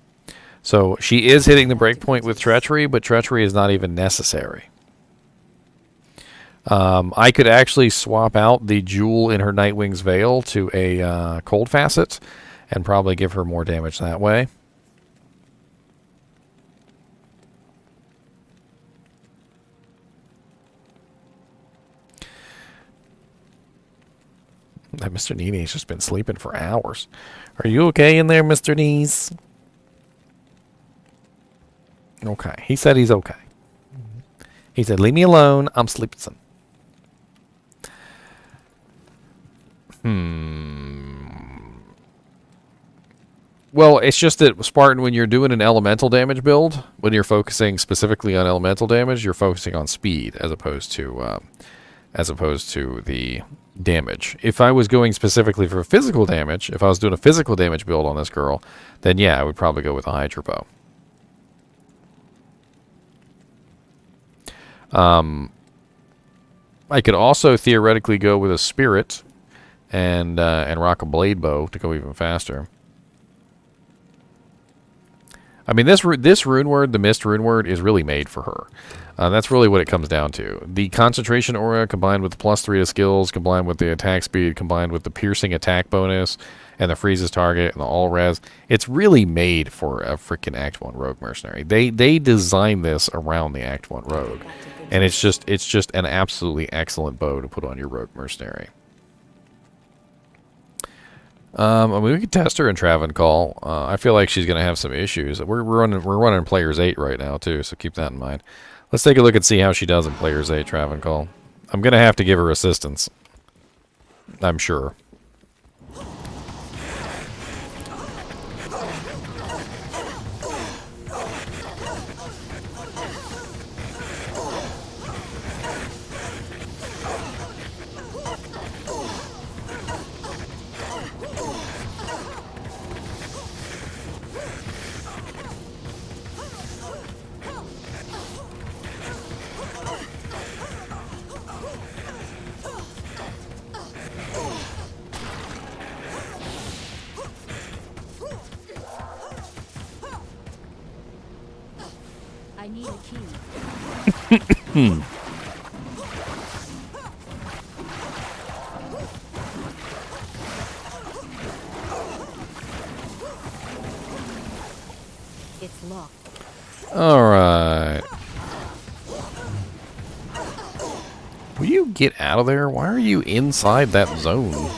So she is hitting the breakpoint with Treachery, but Treachery is not even necessary. I could actually swap out the jewel in her Nightwing's Veil to a cold facet and probably give her more damage that way. That Mr. NiNi's just been sleeping for hours. Are you okay in there, Mr. Knees? Okay. He said he's okay. He said, leave me alone. I'm sleeping some. Well, it's just that Spartan, when you're doing an elemental damage build, when you're focusing specifically on elemental damage, you're focusing on speed as opposed to the damage. If I was going specifically for physical damage, if I was doing a physical damage build on this girl, then yeah, I would probably go with a Hydra bow. I could also theoretically go with a Spirit and rock a blade bow to go even faster. I mean, this rune word, the Mist rune word, is really made for her. That's really what it comes down to. The concentration aura combined with the +3 to skills, combined with the attack speed, combined with the piercing attack bonus, and the freezes target, and the all res. It's really made for a freaking Act 1 rogue mercenary. They designed this around the Act 1 rogue. And it's just an absolutely excellent bow to put on your rogue mercenary. I mean, we could test her in Travancore. I feel like she's going to have some issues. We're running Players 8 right now, too, so keep that in mind. Let's take a look and see how she does in Players 8 Travancore. I'm going to have to give her assistance. I'm sure. I need a key. It's locked. All right. Will you get out of there? Why are you inside that zone?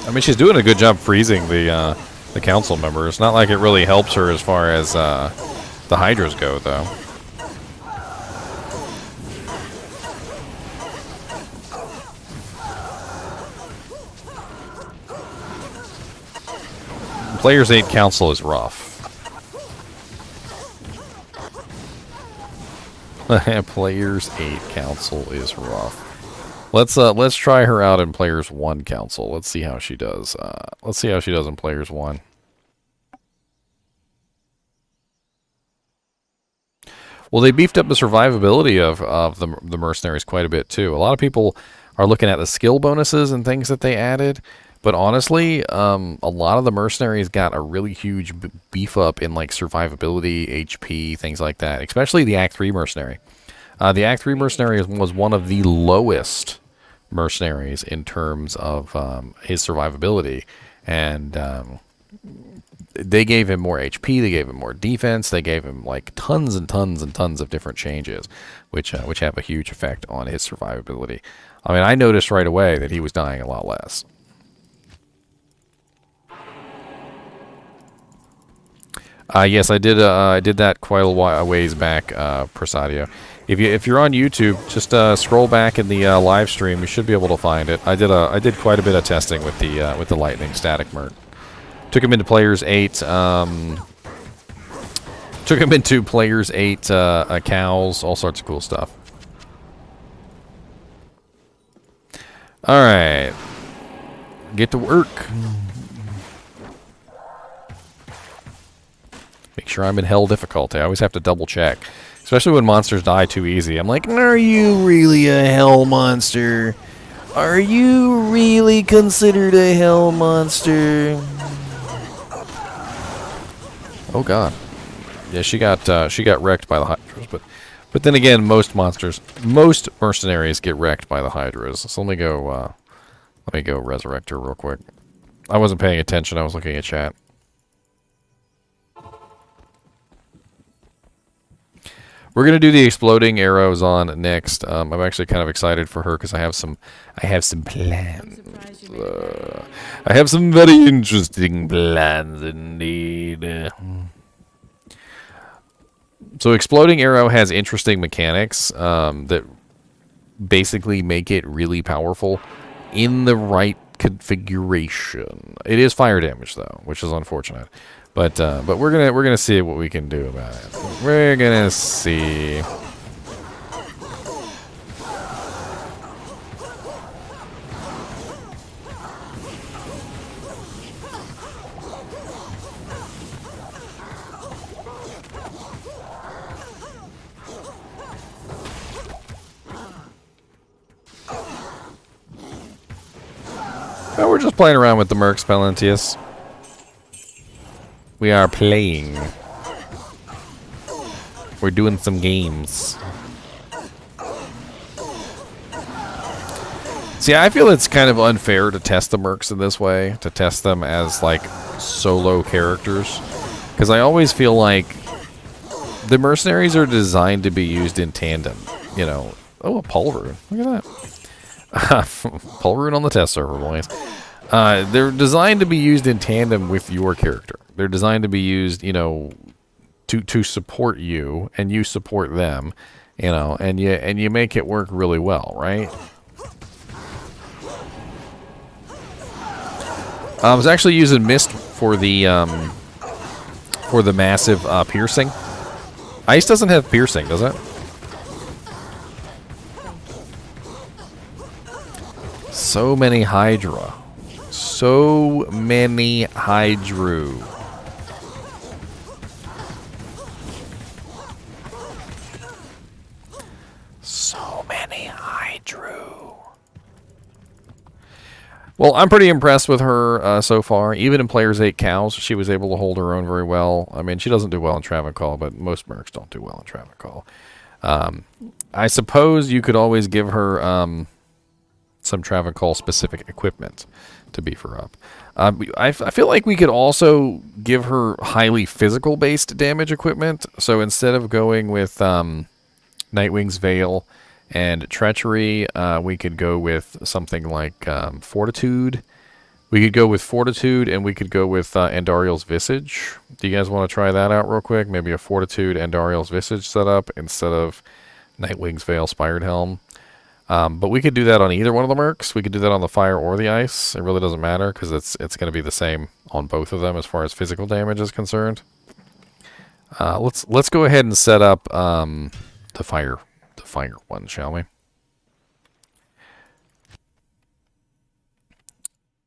I mean, she's doing a good job freezing the council members. It's not like it really helps her as far as the Hydras go, though. Players 8 council is rough. Players 8 council is rough. Let's try her out in Players 1 council. Let's see how she does. Let's see how she does in Players 1. Well, they beefed up the survivability of the mercenaries quite a bit too. A lot of people are looking at the skill bonuses and things that they added, but honestly, a lot of the mercenaries got a really huge beef up in like survivability, HP, things like that. Especially the Act 3 mercenary. The Act 3 mercenary was one of the lowest mercenaries in terms of his survivability, and they gave him more HP, they gave him more defense, they gave him like tons and tons and tons of different changes, which have a huge effect on his survivability. I mean, I noticed right away that he was dying a lot less. Yes, I did. I did that quite a ways back, Prasadio. If you're on YouTube, just scroll back in the live stream. You should be able to find it. I did quite a bit of testing with the Lightning Static Merc. Took him into Players 8. Took him into Players 8 cows, all sorts of cool stuff. All right, get to work. Make sure I'm in hell difficulty. I always have to double check. Especially when monsters die too easy. I'm like, are you really a hell monster? Are you really considered a hell monster? Oh god. Yeah, she got wrecked by the Hydras, but then again, most mercenaries get wrecked by the Hydras. So let me go resurrect her real quick. I wasn't paying attention. I was looking at chat. We're gonna do the exploding arrows on next. I'm actually kind of excited for her because I have some plans. I have some very interesting plans indeed. So exploding arrow has interesting mechanics that basically make it really powerful in the right configuration. It is fire damage though, which is unfortunate. But we're gonna see what we can do about it. We're gonna see. Oh, we're just playing around with the mercs, Palentius. We are playing. We're doing some games. See, I feel it's kind of unfair to test the mercs in this way, to test them as, like, solo characters. Because I always feel like the mercenaries are designed to be used in tandem. You know. Oh, a Paul rune. Look at that. Paul rune on the test server, boys. They're designed to be used in tandem with your character. They're designed to be used, you know, to support you, and you support them, you know, and you make it work really well, right? I was actually using Mist for the massive piercing. Ice doesn't have piercing, does it? So many Hydra. So many Hydra. So many Hydra. Well, I'm pretty impressed with her so far. Even in Players 8 Cows, she was able to hold her own very well. I mean, she doesn't do well in Travancore, but most mercs don't do well in Travancore. I suppose you could always give her some Travancore specific equipment to beef her up. I feel like we could also give her highly physical based damage equipment. So instead of going with Nightwing's Veil and Treachery, we could go with something like Fortitude. We could go with Fortitude, and we could go with Andariel's Visage. Do you guys want to try that out real quick? Maybe a Fortitude Andariel's Visage setup instead of Nightwing's Veil Spired Helm. But we could do that on either one of the mercs. We could do that on the fire or the ice. It really doesn't matter because it's going to be the same on both of them as far as physical damage is concerned. Let's go ahead and set up the fire one, shall we?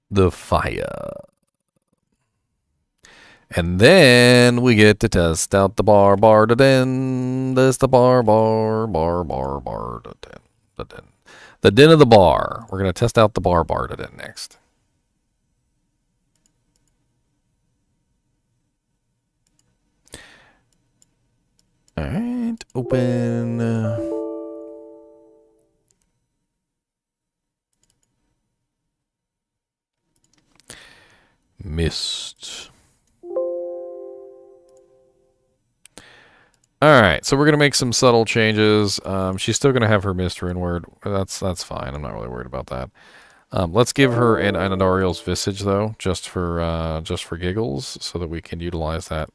The fire. And then we get to test out the bar da den. This the bar da den. The den of the bar. We're going to test out the bar da den next. Alright, open. Mist. Alright, so we're going to make some subtle changes. She's still going to have her mist rune word. That's fine. I'm not really worried about that. Let's give her an Andariel's Visage, though, just for giggles, so that we can utilize that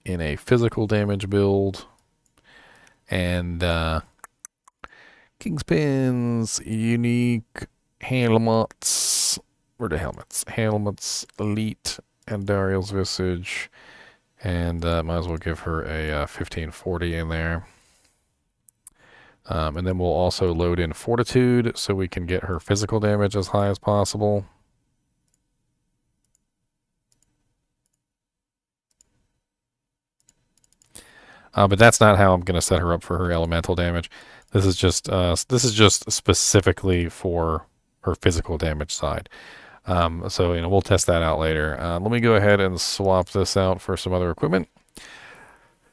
in a physical damage build. And Kingspins, unique helmets. Where are the helmets? Helmets, elite, Andariel's Visage. And might as well give her a 1540 in there. And then we'll also load in Fortitude so we can get her physical damage as high as possible. But that's not how I'm going to set her up for her elemental damage. This is just specifically for her physical damage side. So, you know, we'll test that out later. Let me go ahead and swap this out for some other equipment.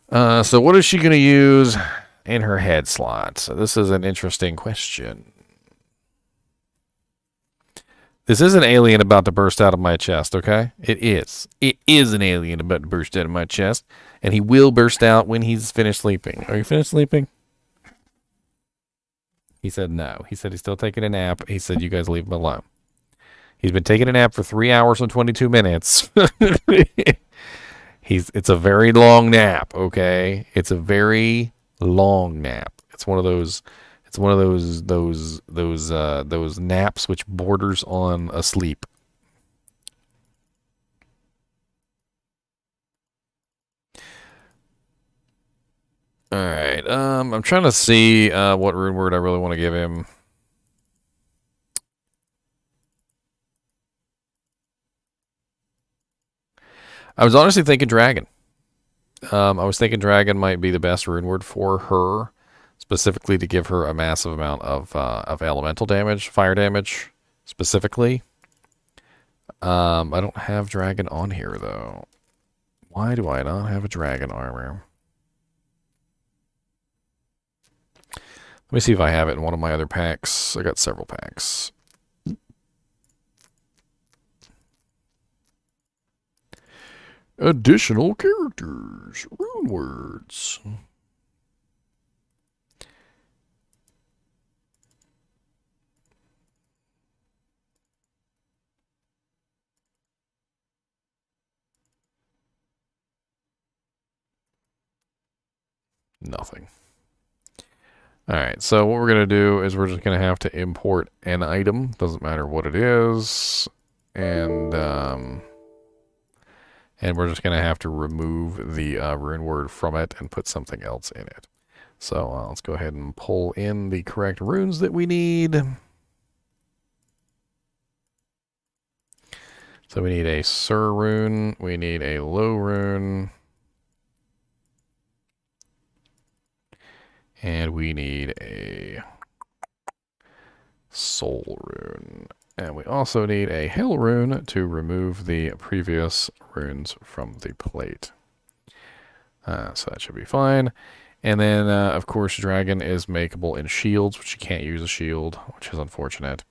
So what is she going to use in her head slot? So this is an interesting question. This is an alien about to burst out of my chest, okay? It is. It is an alien about to burst out of my chest. And he will burst out when he's finished sleeping. Are you finished sleeping? He said no. He said he's still taking a nap. He said you guys leave him alone. He's been taking a nap for 3 hours and 22 minutes. It's a very long nap, okay? It's a very long nap. It's one of those those naps which borders on a sleep. All right. I'm trying to see what rune word I really want to give him. I was honestly thinking dragon. I was thinking dragon might be the best rune word for her, specifically to give her a massive amount of elemental damage, fire damage, specifically. I don't have dragon on here though. Why do I not have a dragon armor? Let me see if I have it in one of my other packs. I got several packs. Additional characters, rune words. Nothing. All right, so what we're going to do is we're just going to have to import an item. Doesn't matter what it is. And we're just going to have to remove the rune word from it and put something else in it. So let's go ahead and pull in the correct runes that we need. So we need a Sur rune. We need a Low rune. And we need a Soul rune. And we also need a Hell rune to remove the previous runes from the plate. So that should be fine. And then, of course, Dragon is makeable in shields, which you can't use a shield, which is unfortunate.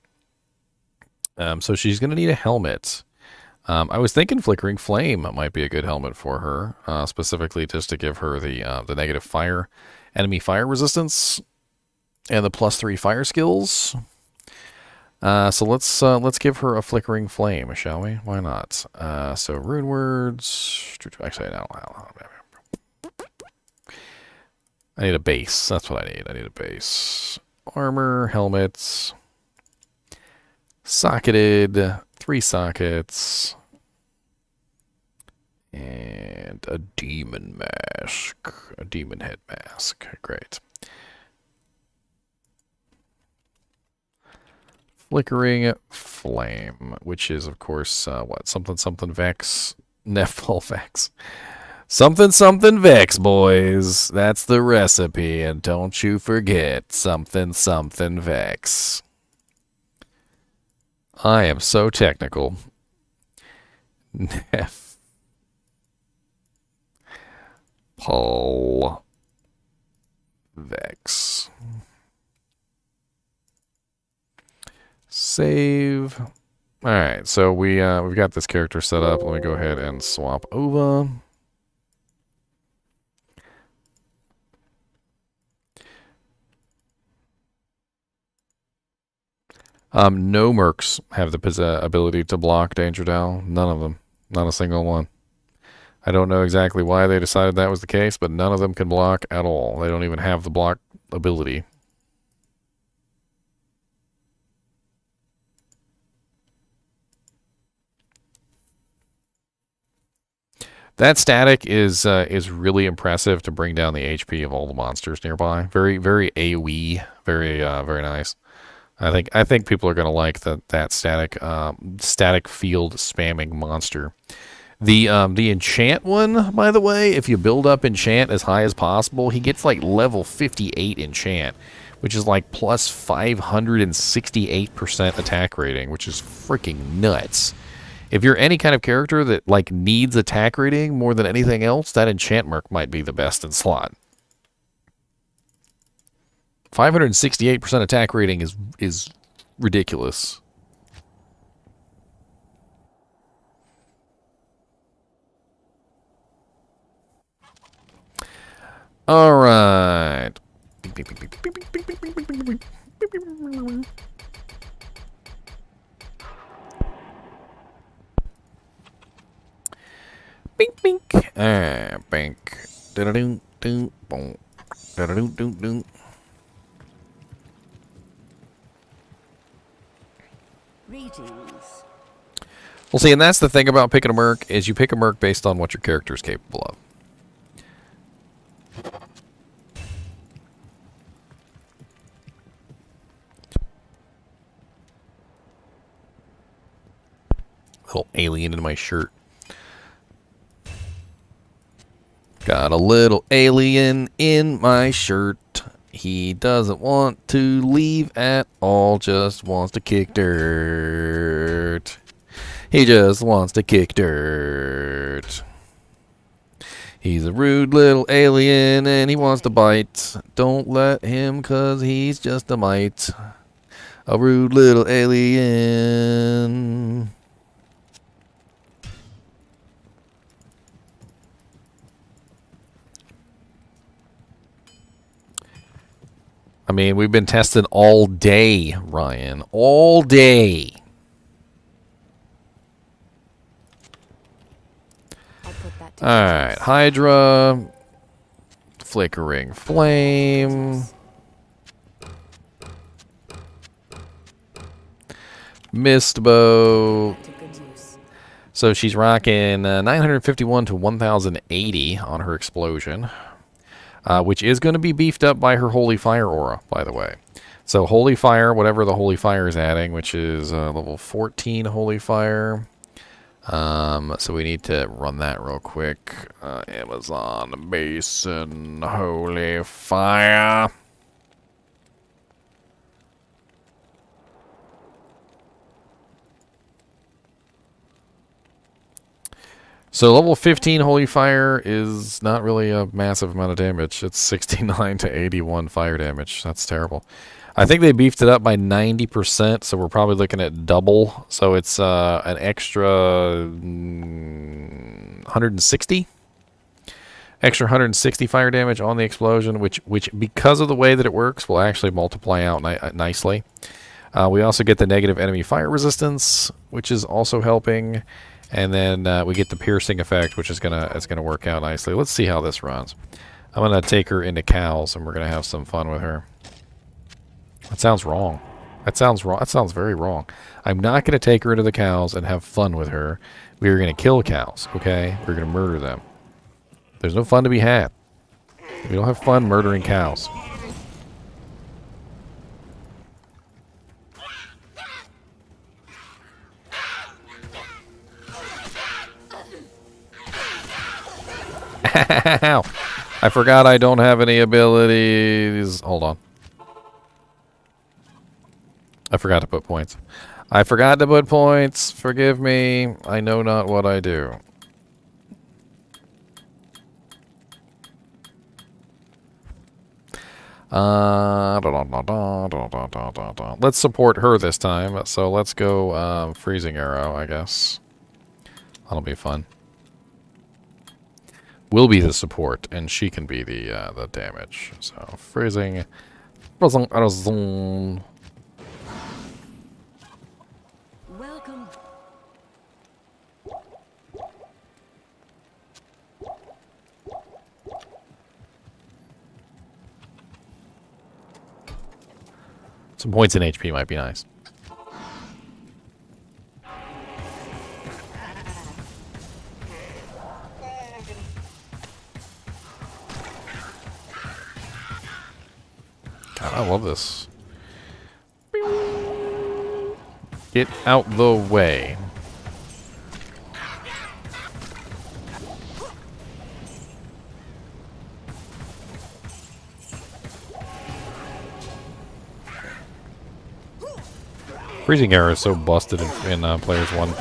So she's going to need a helmet. I was thinking Flickering Flame might be a good helmet for her, specifically just to give her the negative fire, enemy fire resistance, and the +3 fire skills. So let's give her a Flickering Flame, shall we? Why not? So rune words. Actually, I need a base. That's what I need. I need a base. Armor, helmets, socketed, 3 sockets, and a demon mask, a demon head mask. Great. Flickering Flame, which is, of course, what? Something Vex. Nefball Vex. Something Vex, boys. That's the recipe, and don't you forget something Vex. I am so technical. Paul Vex. Save. All right, so we've got this character set up. Let me go ahead and swap over. No mercs have the ability to block Danger Dow. None of them. Not a single one. I don't know exactly why they decided that was the case, but none of them can block at all. They don't even have the block ability. That static is really impressive to bring down the HP of all the monsters nearby. Very AoE, very nice. I think people are gonna like that static field spamming monster. The enchant one, by the way, if you build up enchant as high as possible, he gets like level 58 enchant, which is like plus 568% attack rating, which is freaking nuts. If you're any kind of character that like needs attack rating more than anything else, that enchant merc might be the best in slot. 568% attack rating is ridiculous. All right. Bink, bink. Bink. Da-da-doo, boom. Da-da-doo. Greetings. Well, see, and that's the thing about picking a merc, is you pick a merc based on what your character is capable of. Little alien in my shirt. Got a little alien in my shirt. He doesn't want to leave at all, just wants to kick dirt. He just wants to kick dirt. He's a rude little alien and he wants to bite. Don't let him, 'cause he's just a mite. A rude little alien. I mean, we've been testing all day, Ryan. All day. I'll put that to Alright, Hydra. Flickering Flame. Mist Bow. to good use. So she's rocking 951 to 1080 on her explosion. Which is going to be beefed up by her Holy Fire aura, by the way. So Holy Fire, whatever the Holy Fire is adding, which is level 14 Holy Fire. So we need to run that real quick. Amazon Basin Holy Fire. So level 15 Holy Fire is not really a massive amount of damage. It's 69 to 81 fire damage. That's terrible. I think they beefed it up by 90%, so we're probably looking at double. So it's an extra 160? Extra 160 fire damage on the explosion, which because of the way that it works, will actually multiply out nicely. We also get the negative enemy fire resistance, which is also helping. And then we get the piercing effect, which is gonna work out nicely. Let's see how this runs. I'm gonna take her into cows, and we're gonna have some fun with her. That sounds wrong. That sounds wrong. That sounds very wrong. I'm not gonna take her into the cows and have fun with her. We are gonna kill cows. Okay? We're gonna murder them. There's no fun to be had. We don't have fun murdering cows. Ow. I forgot I don't have any abilities. Hold on. I forgot to put points. I forgot to put points. Forgive me. I know not what I do. Let's support her this time. So let's go freezing arrow, I guess. That'll be fun. Will be the support, and she can be the damage. So freezing. Welcome. Some points in HP might be nice. God, I love this. Get out the way. Freezing arrow is so busted in Players 1.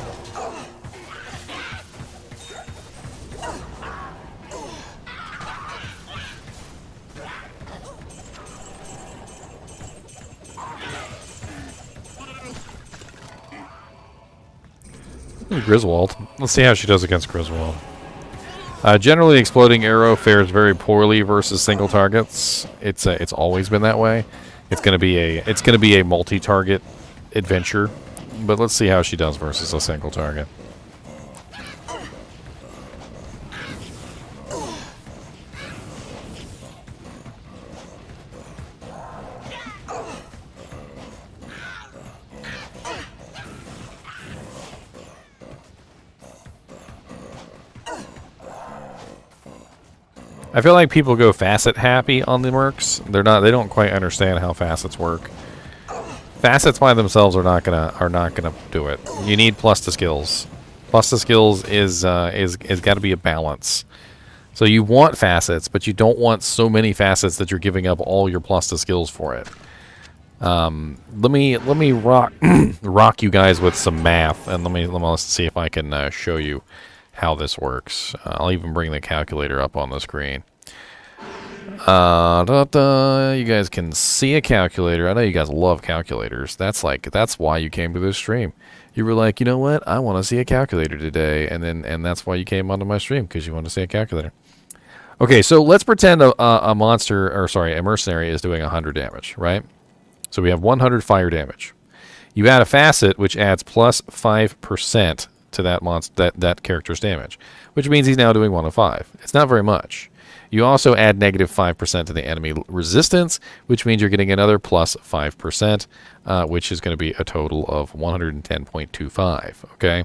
Griswold. Let's see how she does against Griswold. Generally, exploding arrow fares very poorly versus single targets. It's always been that way. It's gonna be a multi-target adventure, but let's see how she does versus a single target. I feel like people go facet happy on the mercs. They don't quite understand how facets work. Facets by themselves are not gonna do it. You need plus to skills. Plus to skills is got to be a balance. So you want facets, but you don't want so many facets that you're giving up all your plus to skills for it. Let me rock you guys with some math, and let me see if I can show you how this works. I'll even bring the calculator up on the screen. You guys can see a calculator. I know you guys love calculators. That's why you came to this stream. You were like, you know what? I want to see a calculator today, and that's why you came onto my stream, because you want to see a calculator. Okay, so let's pretend a mercenary is doing 100 damage, right? So we have 100 fire damage. You add a facet, which adds plus 5% to that character's damage, which means he's now doing 1 of 5. It's not very much. You also add negative 5% to the enemy resistance, which means you're getting another plus 5%, which is going to be a total of 110.25. Okay.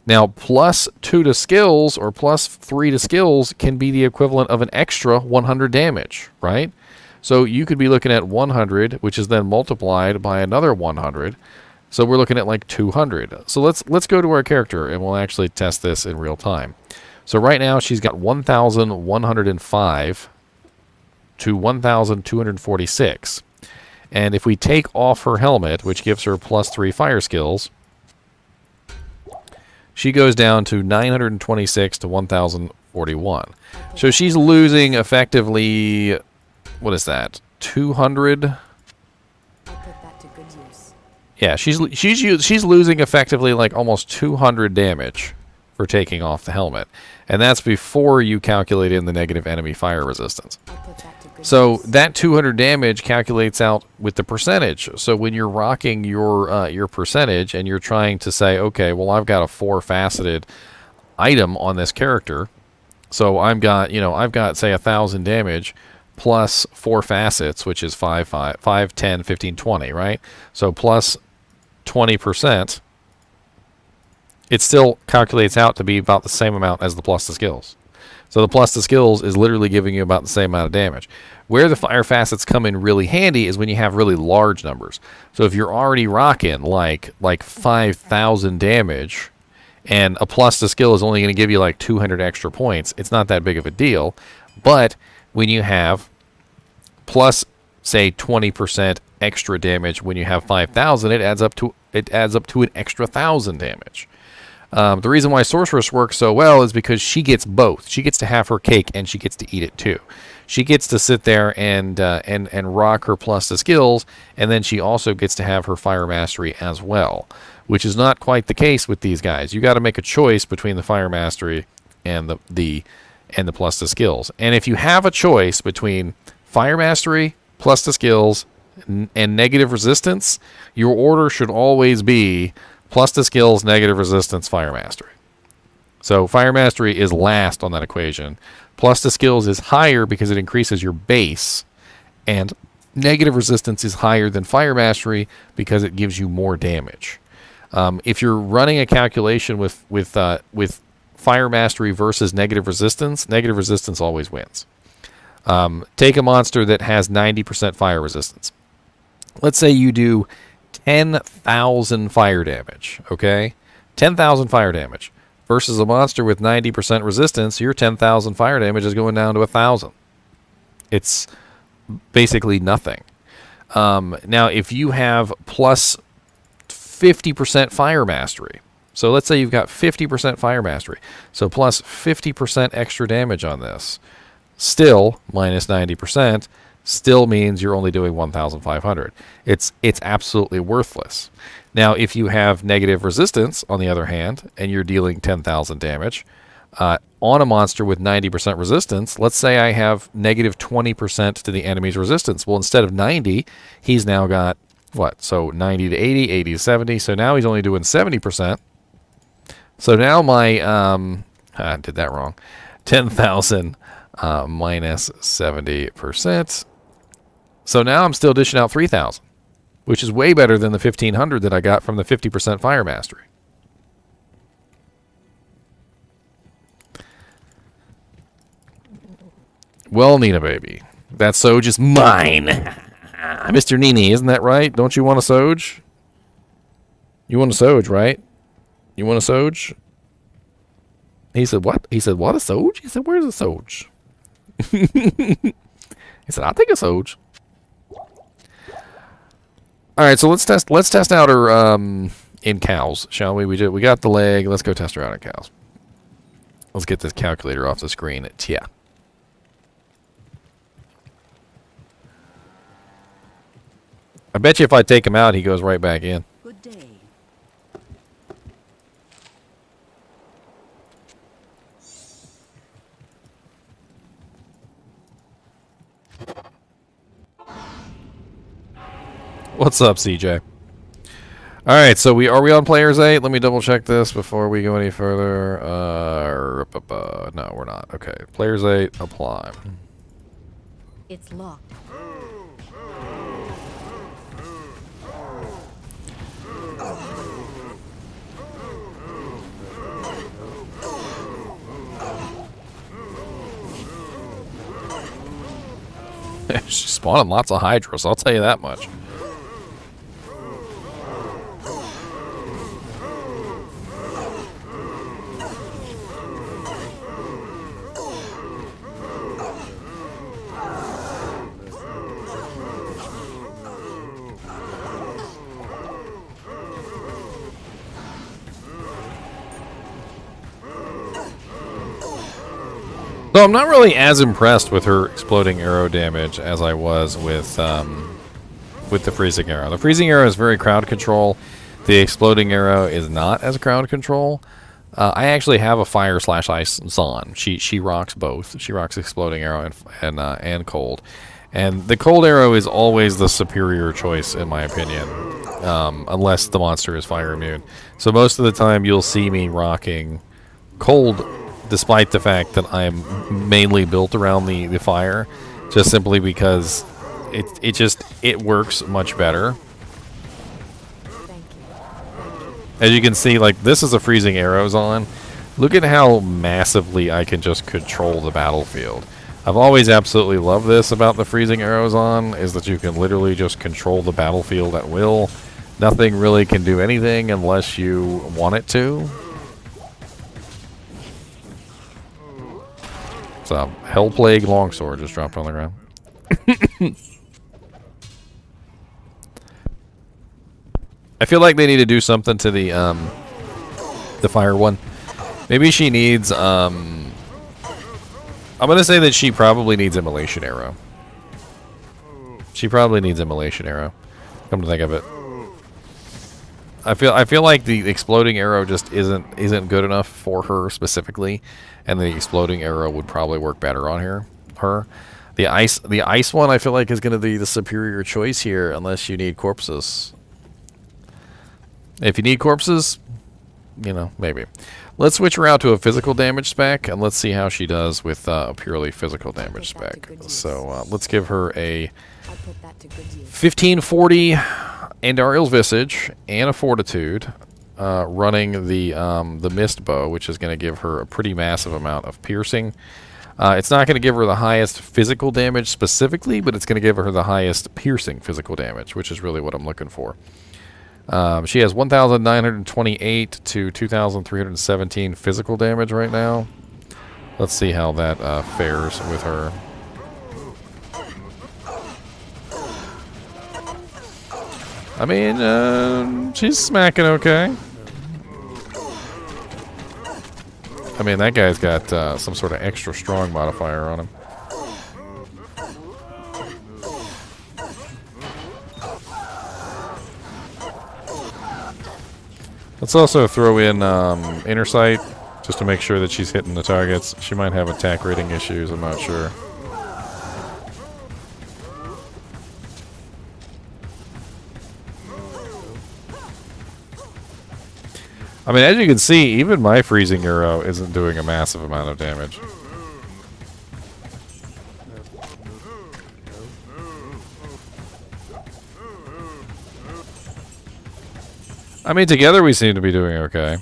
Now, plus 2 to skills or plus 3 to skills can be the equivalent of an extra 100 damage, right? So you could be looking at 100, which is then multiplied by another 100. So we're looking at like 200. So let's go to our character, and we'll actually test this in real time. So right now she's got 1,105 to 1,246. And if we take off her helmet, which gives her plus 3 fire skills, she goes down to 926 to 1,041. So she's losing effectively, what is that, 200? I'll put that to good use. Yeah, she's losing effectively like almost 200 damage for taking off the helmet. And that's before you calculate in the negative enemy fire resistance. I'll put that to good So use. that 200 damage calculates out with the percentage. So when you're rocking your percentage and you're trying to say, okay, well, I've got a 4-faceted item on this character. So I've got say 1,000 damage plus 4 facets, which is 5, 10, 15, 20, right? So plus 20%. It still calculates out to be about the same amount as the plus to skills. So the plus to skills is literally giving you about the same amount of damage. Where the fire facets come in really handy is when you have really large numbers. So if you're already rocking like 5,000 damage, and a plus to skill is only going to give you like 200 extra points, it's not that big of a deal. But when you have plus, say, 20% extra damage when you have 5,000, it adds up to an extra 1,000 damage. The reason why Sorceress works so well is because she gets both. She gets to have her cake and she gets to eat it too. She gets to sit there and rock her plus to skills, and then she also gets to have her fire mastery as well, which is not quite the case with these guys. You got to make a choice between the fire mastery and the plus to skills. And if you have a choice between fire mastery, plus to skills, and negative resistance, your order should always be plus to skills, negative resistance, fire mastery. So fire mastery is last on that equation. Plus to skills is higher because it increases your base, and negative resistance is higher than fire mastery because it gives you more damage. If you're running a calculation with fire mastery versus negative resistance always wins. Take a monster that has 90% fire resistance. Let's say you do 10,000 fire damage, okay? 10,000 fire damage versus a monster with 90% resistance. Your 10,000 fire damage is going down to 1,000. It's basically nothing. Now, if you have plus 50% fire mastery, so let's say you've got 50% fire mastery, so plus 50% extra damage on this, still minus 90%, still means you're only doing 1,500. It's absolutely worthless. Now, if you have negative resistance, on the other hand, and you're dealing 10,000 damage, on a monster with 90% resistance, let's say I have negative 20% to the enemy's resistance. Well, instead of 90, he's now got, what? So 90 to 80, 80 to 70. So now he's only doing 70%. So now my, I did that wrong. 10,000 minus 70%. So now I'm still dishing out 3,000, which is way better than the 1,500 that I got from the 50% fire mastery. Well, Nina, baby, that Soj is mine. Mr. NiNi, isn't that right? Don't you want a Soj? You want a Soj, right? You want a Soj? He said, what? He said, what, a Soj? He said, where's a Soj? He said, I'll take a Soj. All right, so let's test out her in cows, shall we? We got the leg. Let's go test her out in cows. Let's get this calculator off the screen. Yeah. I bet you if I take him out, he goes right back in. Good day. What's up, CJ? All right, so are we on players 8? Let me double check this before we go any further. No, we're not. Okay, players 8, apply. It's locked. She's spawning lots of Hydras, I'll tell you that much. So I'm not really as impressed with her exploding arrow damage as I was with the freezing arrow. The freezing arrow is very crowd control. The exploding arrow is not as crowd control. I actually have a fire / ice Zon. She rocks both. She rocks exploding arrow and cold. And the cold arrow is always the superior choice in my opinion, unless the monster is fire immune. So most of the time you'll see me rocking cold, despite the fact that I'm mainly built around the fire, just simply because it works much better. Thank you. As you can see, like, this is a freezing arrows on. Look at how massively I can just control the battlefield. I've always absolutely loved this about the freezing arrows on, is that you can literally just control the battlefield at will. Nothing really can do anything unless you want it to. So, Hellplague Longsword just dropped on the ground. I feel like they need to do something to the fire one. Maybe she needs, I'm gonna say that she probably needs Immolation Arrow. She probably needs Immolation Arrow, come to think of it. I feel like the exploding arrow just isn't good enough for her specifically, and the exploding arrow would probably work better on her. The ice one I feel like is going to be the superior choice here, unless you need corpses. If you need corpses, you know, maybe. Let's switch her out to a physical damage spec, and let's see how she does with a purely physical damage spec. So let's give her a I'll put that to good use. 1540 Andariel's Visage and a Fortitude, running the Mist Bow, which is going to give her a pretty massive amount of piercing. It's not going to give her the highest physical damage specifically, but it's going to give her the highest piercing physical damage, which is really what I'm looking for. She has 1,928 to 2,317 physical damage right now. Let's see how that fares with her. I mean, she's smacking okay. I mean, that guy's got some sort of extra strong modifier on him. Let's also throw in Inner Sight Just to make sure that she's hitting the targets. She might have attack rating issues, I'm not sure. I mean, as you can see, even my freezing arrow isn't doing a massive amount of damage. I mean, together we seem to be doing okay.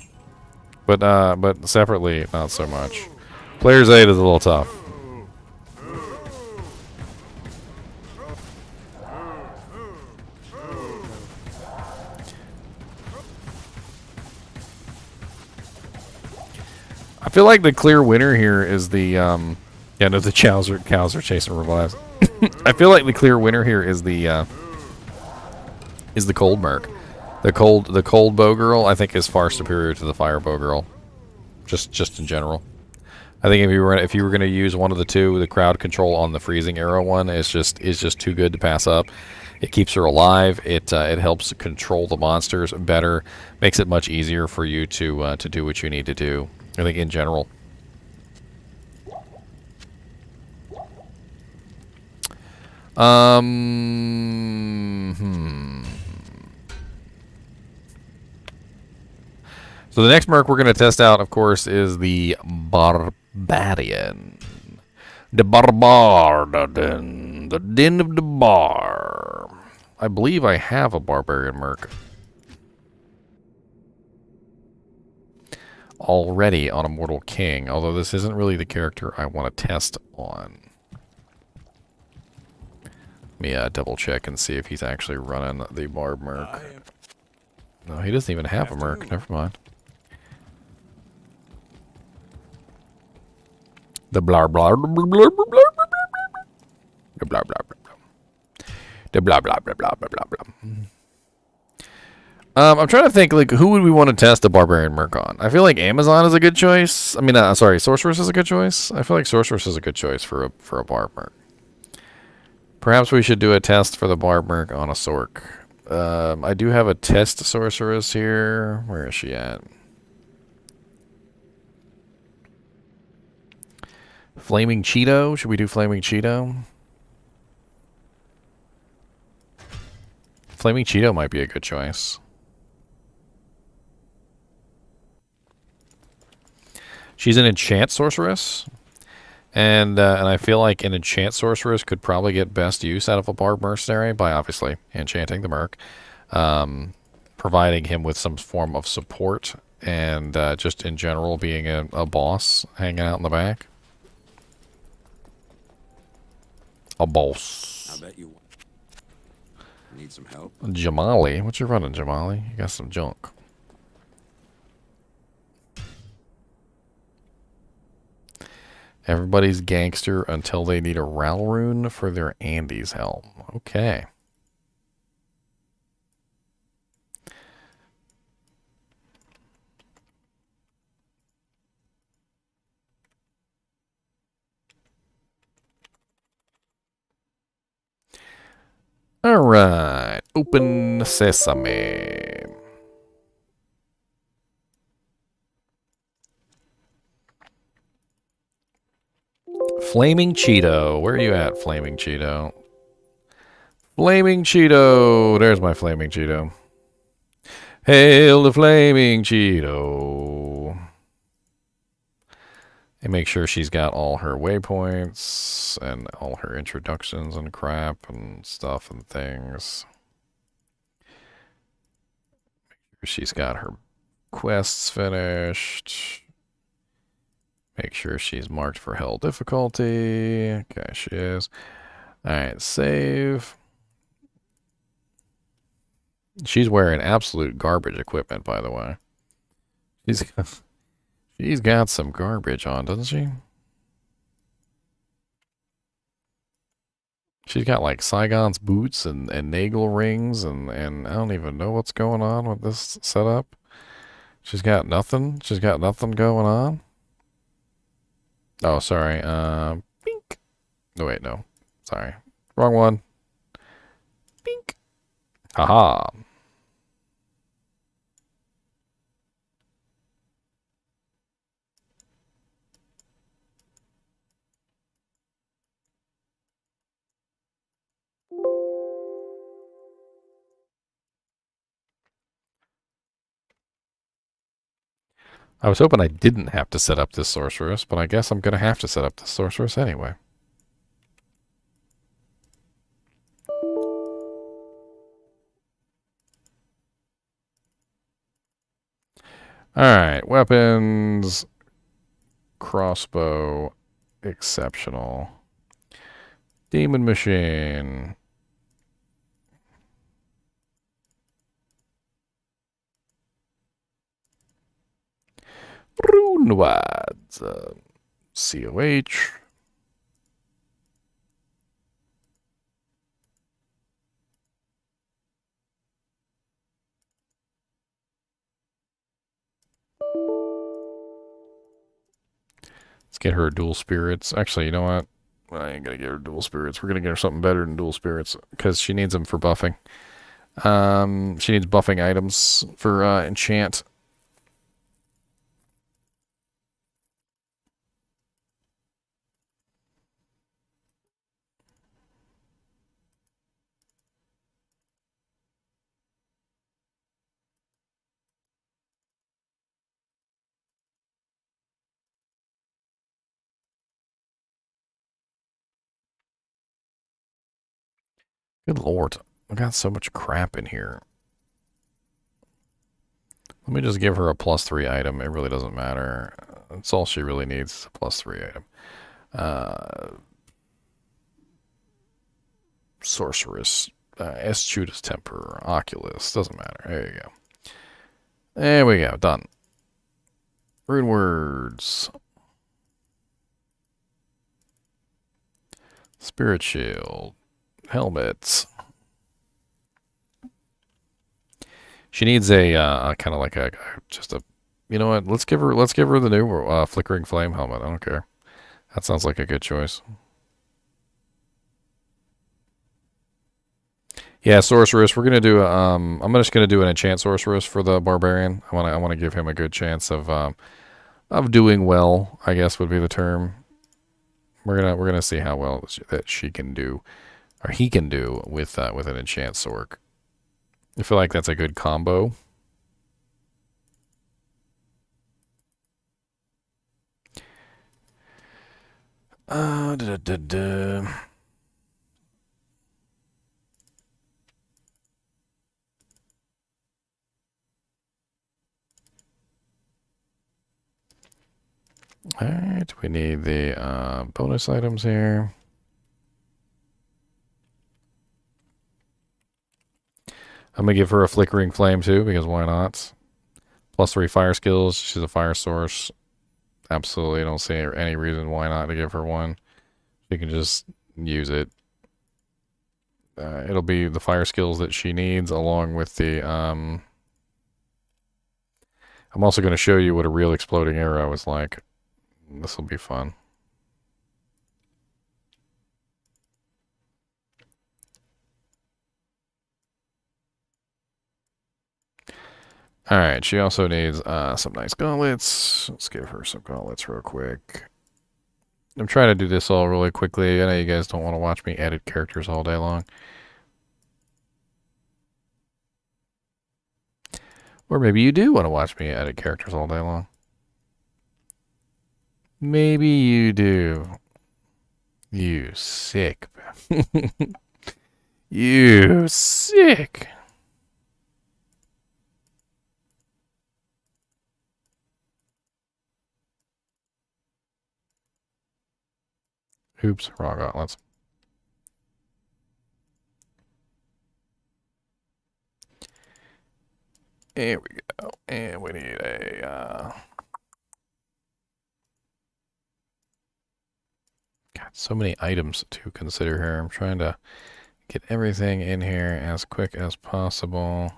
But separately, not so much. Player's aid is a little tough. I feel like the clear winner here is the yeah, no, the cows are chasing revives. I feel like the clear winner here is the cold merc. The cold bow girl I think is far superior to the fire bow girl. Just in general. I think if you were gonna use one of the two, the crowd control on the freezing arrow one is just too good to pass up. It keeps her alive. It helps control the monsters better. Makes it much easier for you to do what you need to do. I think in general. So the next merc we're going to test out, of course, is the Barbarian. The Barbarian. The Den of the Bar. I believe I have a Barbarian merc already on Immortal King, although this isn't really the character I want to test on. Let me double check and see if he's actually running the Barb merc. No, he doesn't even have a merc. Never mind. The blah blah blah blah blah blah blah the blah blah blah blah the blah blah blah blah blah blah blah. I'm trying to think, like, who would we want to test the Barbarian merc on? I feel like Amazon is a good choice. I mean, sorry, Sorceress is a good choice. I feel like Sorceress is a good choice for a Barb merc. Perhaps we should do a test for the Barb merc on a Sorc. I do have a test Sorceress here. Where is she at? Flaming Cheeto. Should we do Flaming Cheeto? Flaming Cheeto might be a good choice. She's an enchant sorceress, and I feel like an enchant sorceress could probably get best use out of a Barb mercenary by obviously enchanting the merc, providing him with some form of support, and just in general being a boss hanging out in the back. A boss. I bet you need some help. Jamali, what you running, Jamali? You got some junk. Everybody's gangster until they need a Ral rune for their Andy's helm. Okay. All right. Open sesame. Flaming Cheeto. Where are you at, Flaming Cheeto? Flaming Cheeto. There's my Flaming Cheeto. Hail the Flaming Cheeto. And make sure she's got all her waypoints and all her introductions and crap and stuff and things. Make sure she's got her quests finished. Make sure she's marked for hell difficulty. Okay, she is. Alright, save. She's wearing absolute garbage equipment, by the way. She's got some garbage on, doesn't she? She's got like Saigon's boots and Nagel rings and I don't even know what's going on with this setup. She's got nothing. She's got nothing going on. Oh, sorry. Bink. No, wait, no. Sorry. Wrong one. Bink. Haha. I was hoping I didn't have to set up this sorceress, but I guess I'm going to have to set up this sorceress anyway. Alright, weapons, crossbow, exceptional. Demon machine. Runewads. COH. Let's get her dual spirits. Actually, you know what? I ain't gonna get her dual spirits. We're gonna get her something better than dual spirits because she needs them for buffing. She needs buffing items for enchant. Good lord. I got so much crap in here. Let me just give her a +3 item. It really doesn't matter. That's all she really needs is a +3 item. Sorceress. Eschews Temper. Oculus. Doesn't matter. There you go. There we go. Done. Rune words. Spirit shield. Helmets. She needs a kind of like a just a. You know what? Let's give her the new flickering flame helmet. I don't care. That sounds like a good choice. Yeah, sorceress. We're gonna do. I'm just gonna do an enchant sorceress for the barbarian. I wanna give him a good chance of doing well, I guess would be the term. We're gonna see how well that she can do, or he can do with an enchant sorc. I feel like that's a good combo. Da, da, da, da. Alright, we need the bonus items here. I'm going to give her a flickering flame too, because why not? +3 fire skills. She's a fire source. Absolutely don't see any reason why not to give her one. She can just use it. It'll be the fire skills that she needs along with the... I'm also going to show you what a real exploding arrow is like. This will be fun. Alright, she also needs some nice gauntlets. Let's give her some gauntlets real quick. I'm trying to do this all really quickly. I know you guys don't want to watch me edit characters all day long. Or maybe you do want to watch me edit characters all day long. Maybe you do. You sick. You sick. Oops, raw gauntlets. Here we go. And we need a... God, so many items to consider here. I'm trying to get everything in here as quick as possible.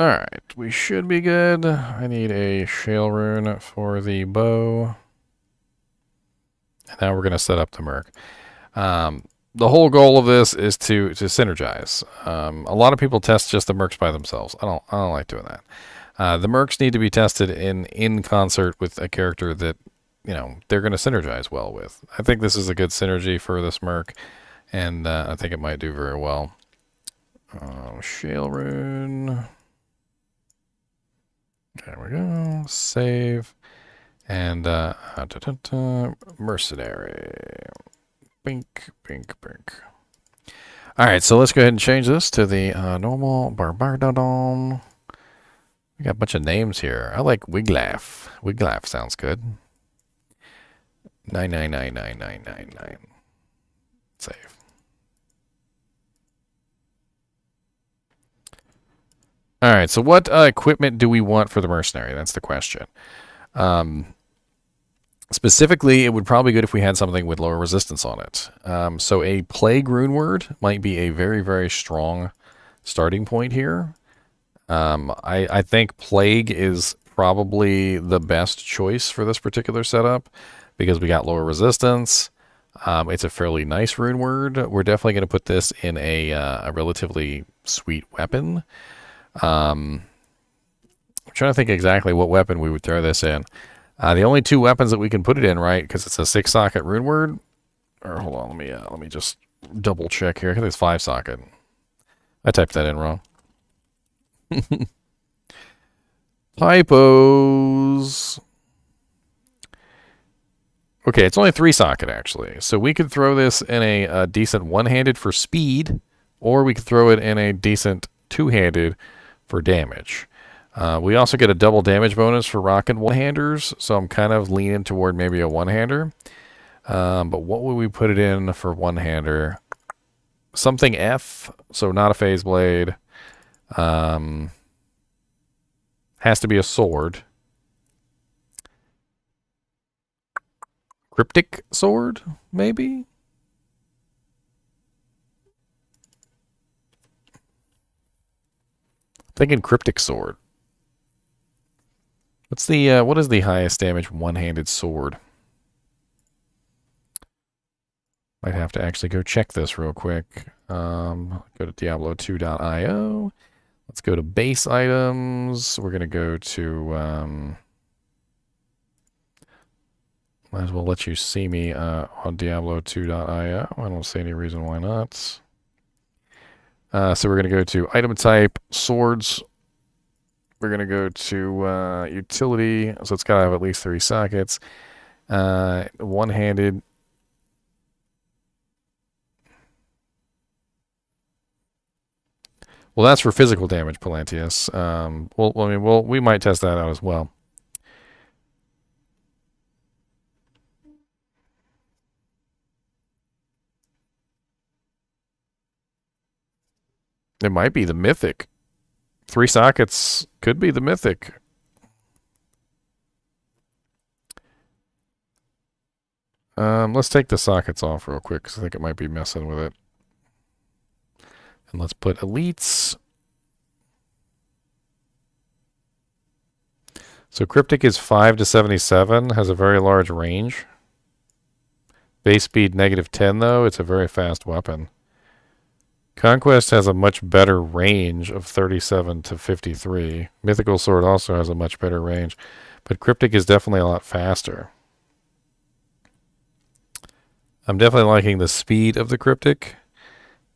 Alright, we should be good. I need a shale rune for the bow. And now we're going to set up the merc. The whole goal of this is to synergize. A lot of people test just the mercs by themselves. I don't like doing that. The mercs need to be tested in concert with a character that, you know, they're going to synergize well with. I think this is a good synergy for this merc, and I think it might do very well. Shale rune. There we go. Save. And mercenary. Bink, bink, bink. Alright, so let's go ahead and change this to the normal Barbardodon. We got a bunch of names here. I like Wiglaf. Wiglaf sounds good. 999999. Save. Alright, so what equipment do we want for the mercenary? That's the question. Specifically, it would probably be good if we had something with lower resistance on it. So a Plague Rune Word might be a very, very strong starting point here. I think Plague is probably the best choice for this particular setup because we got lower resistance. It's a fairly nice rune word. We're definitely going to put this in a relatively sweet weapon. I'm trying to think exactly what weapon we would throw this in. The only two weapons that we can put it in, right, because it's a 6-socket rune word. Or hold on, let me just double check here. I think it's 5-socket. I typed that in wrong. Typos. Okay, it's only 3-socket actually. So we could throw this in a decent one-handed for speed, or we could throw it in a decent two-handed for damage. We also get a double damage bonus for rocking one-handers, so I'm kind of leaning toward maybe a one-hander. But what would we put it in for one-hander? Something F, so not a phase blade. Has to be a sword. Cryptic sword, maybe? Thinking cryptic sword. What's the what is the highest damage one-handed sword? Might have to actually go check this real quick. Go to Diablo2.io. Let's go to base items. We're gonna go to might as well let you see me on Diablo2.io. I don't see any reason why not. So we're gonna go to item type, swords. We're going to go to utility, so it's got to have at least 3 sockets. One-handed. Well, that's for physical damage, Palantius. We might test that out as well. It might be the mythic. 3 sockets could be the mythic. Let's take the sockets off real quick because I think it might be messing with it. And let's put elites. So cryptic is 5 to 77, has a very large range. Base speed -10 though, it's a very fast weapon. Conquest has a much better range of 37 to 53. Mythical Sword also has a much better range. But Cryptic is definitely a lot faster. I'm definitely liking the speed of the Cryptic.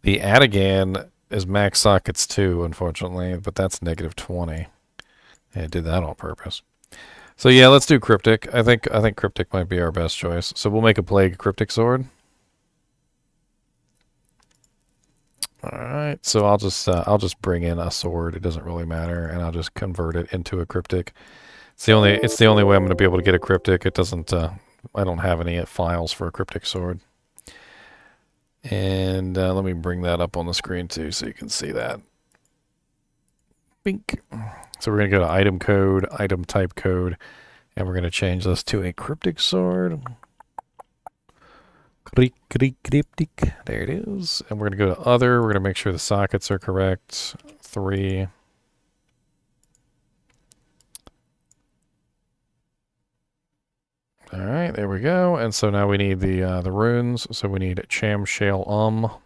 The Atigan is max sockets too, unfortunately, but that's -20. Yeah, I did that on purpose. So yeah, let's do Cryptic. I think Cryptic might be our best choice. So we'll make a Plague Cryptic Sword. Alright, so I'll just bring in a sword, it doesn't really matter, and I'll just convert it into a cryptic. It's the only way I'm going to be able to get a cryptic. It doesn't I don't have any files for a cryptic sword. And let me bring that up on the screen too so you can see that. Bink. So we're going to go to item code, item type code, and we're going to change this to a cryptic sword. Cryptic. There it is. And we're going to go to other. We're going to make sure the sockets are correct. 3. All right, there we go. And so now we need the runes. So we need Cham Shale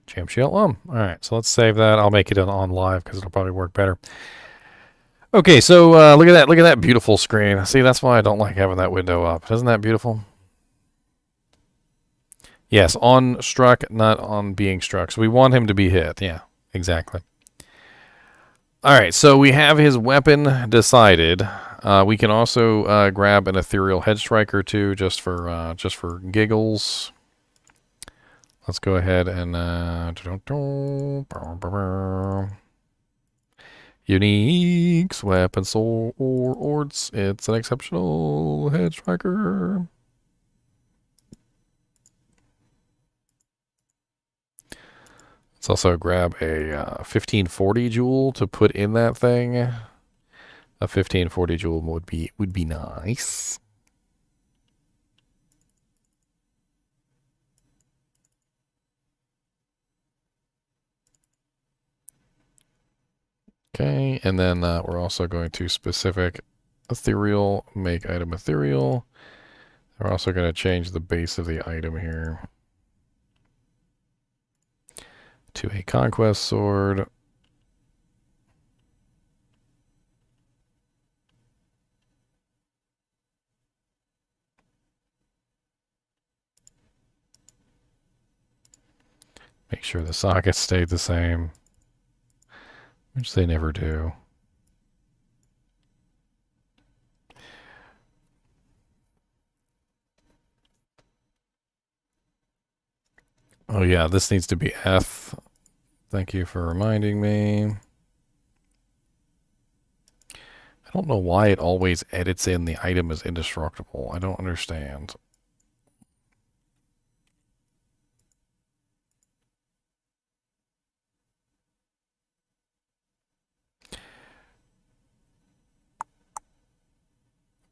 Cham Shale All right, so let's save that. I'll make it on live because it'll probably work better. Okay, so look at that. Look at that beautiful screen. See, that's why I don't like having that window up. Isn't that beautiful? Yes, on struck, not on being struck. So we want him to be hit. Yeah, exactly. All right, so we have his weapon decided. We can also grab an ethereal head strike or two just for giggles. Let's go ahead and uniques, weapon swords. It's an exceptional head striker. Let's also grab a 1540 jewel to put in that thing. A 1540 jewel would be nice. Okay, and then we're also going to specific ethereal, make item ethereal. We're also going to change the base of the item here to a conquest sword. Make sure the sockets stayed the same, which they never do. Oh yeah, this needs to be F. Thank you for reminding me. I don't know why it always edits in the item as indestructible. I don't understand.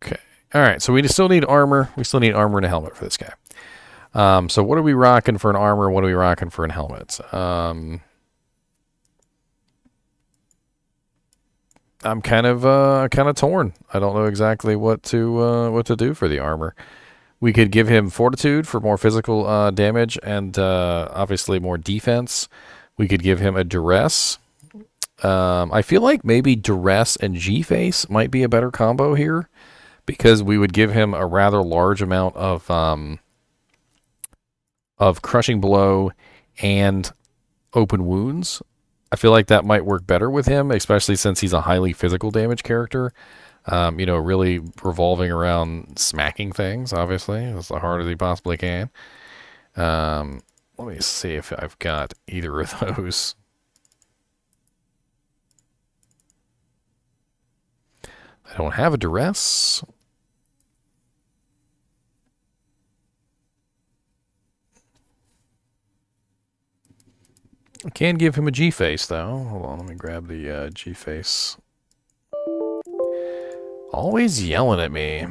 Okay. All right. So we still need armor. We still need armor and a helmet for this guy. So what are we rocking for an armor? What are we rocking for an helmet? I'm kind of torn. I don't know exactly what to do for the armor. We could give him fortitude for more physical damage and obviously more defense. We could give him a duress. I feel like maybe duress and G-face might be a better combo here because we would give him a rather large amount of crushing blow and open wounds. I feel like that might work better with him, especially since he's a highly physical damage character. You know, really revolving around smacking things, obviously, as hard as he possibly can. Let me see if I've got either of those. I don't have a duress. I can give him a G-face, though. Hold on, let me grab the G-face. Always yelling at me.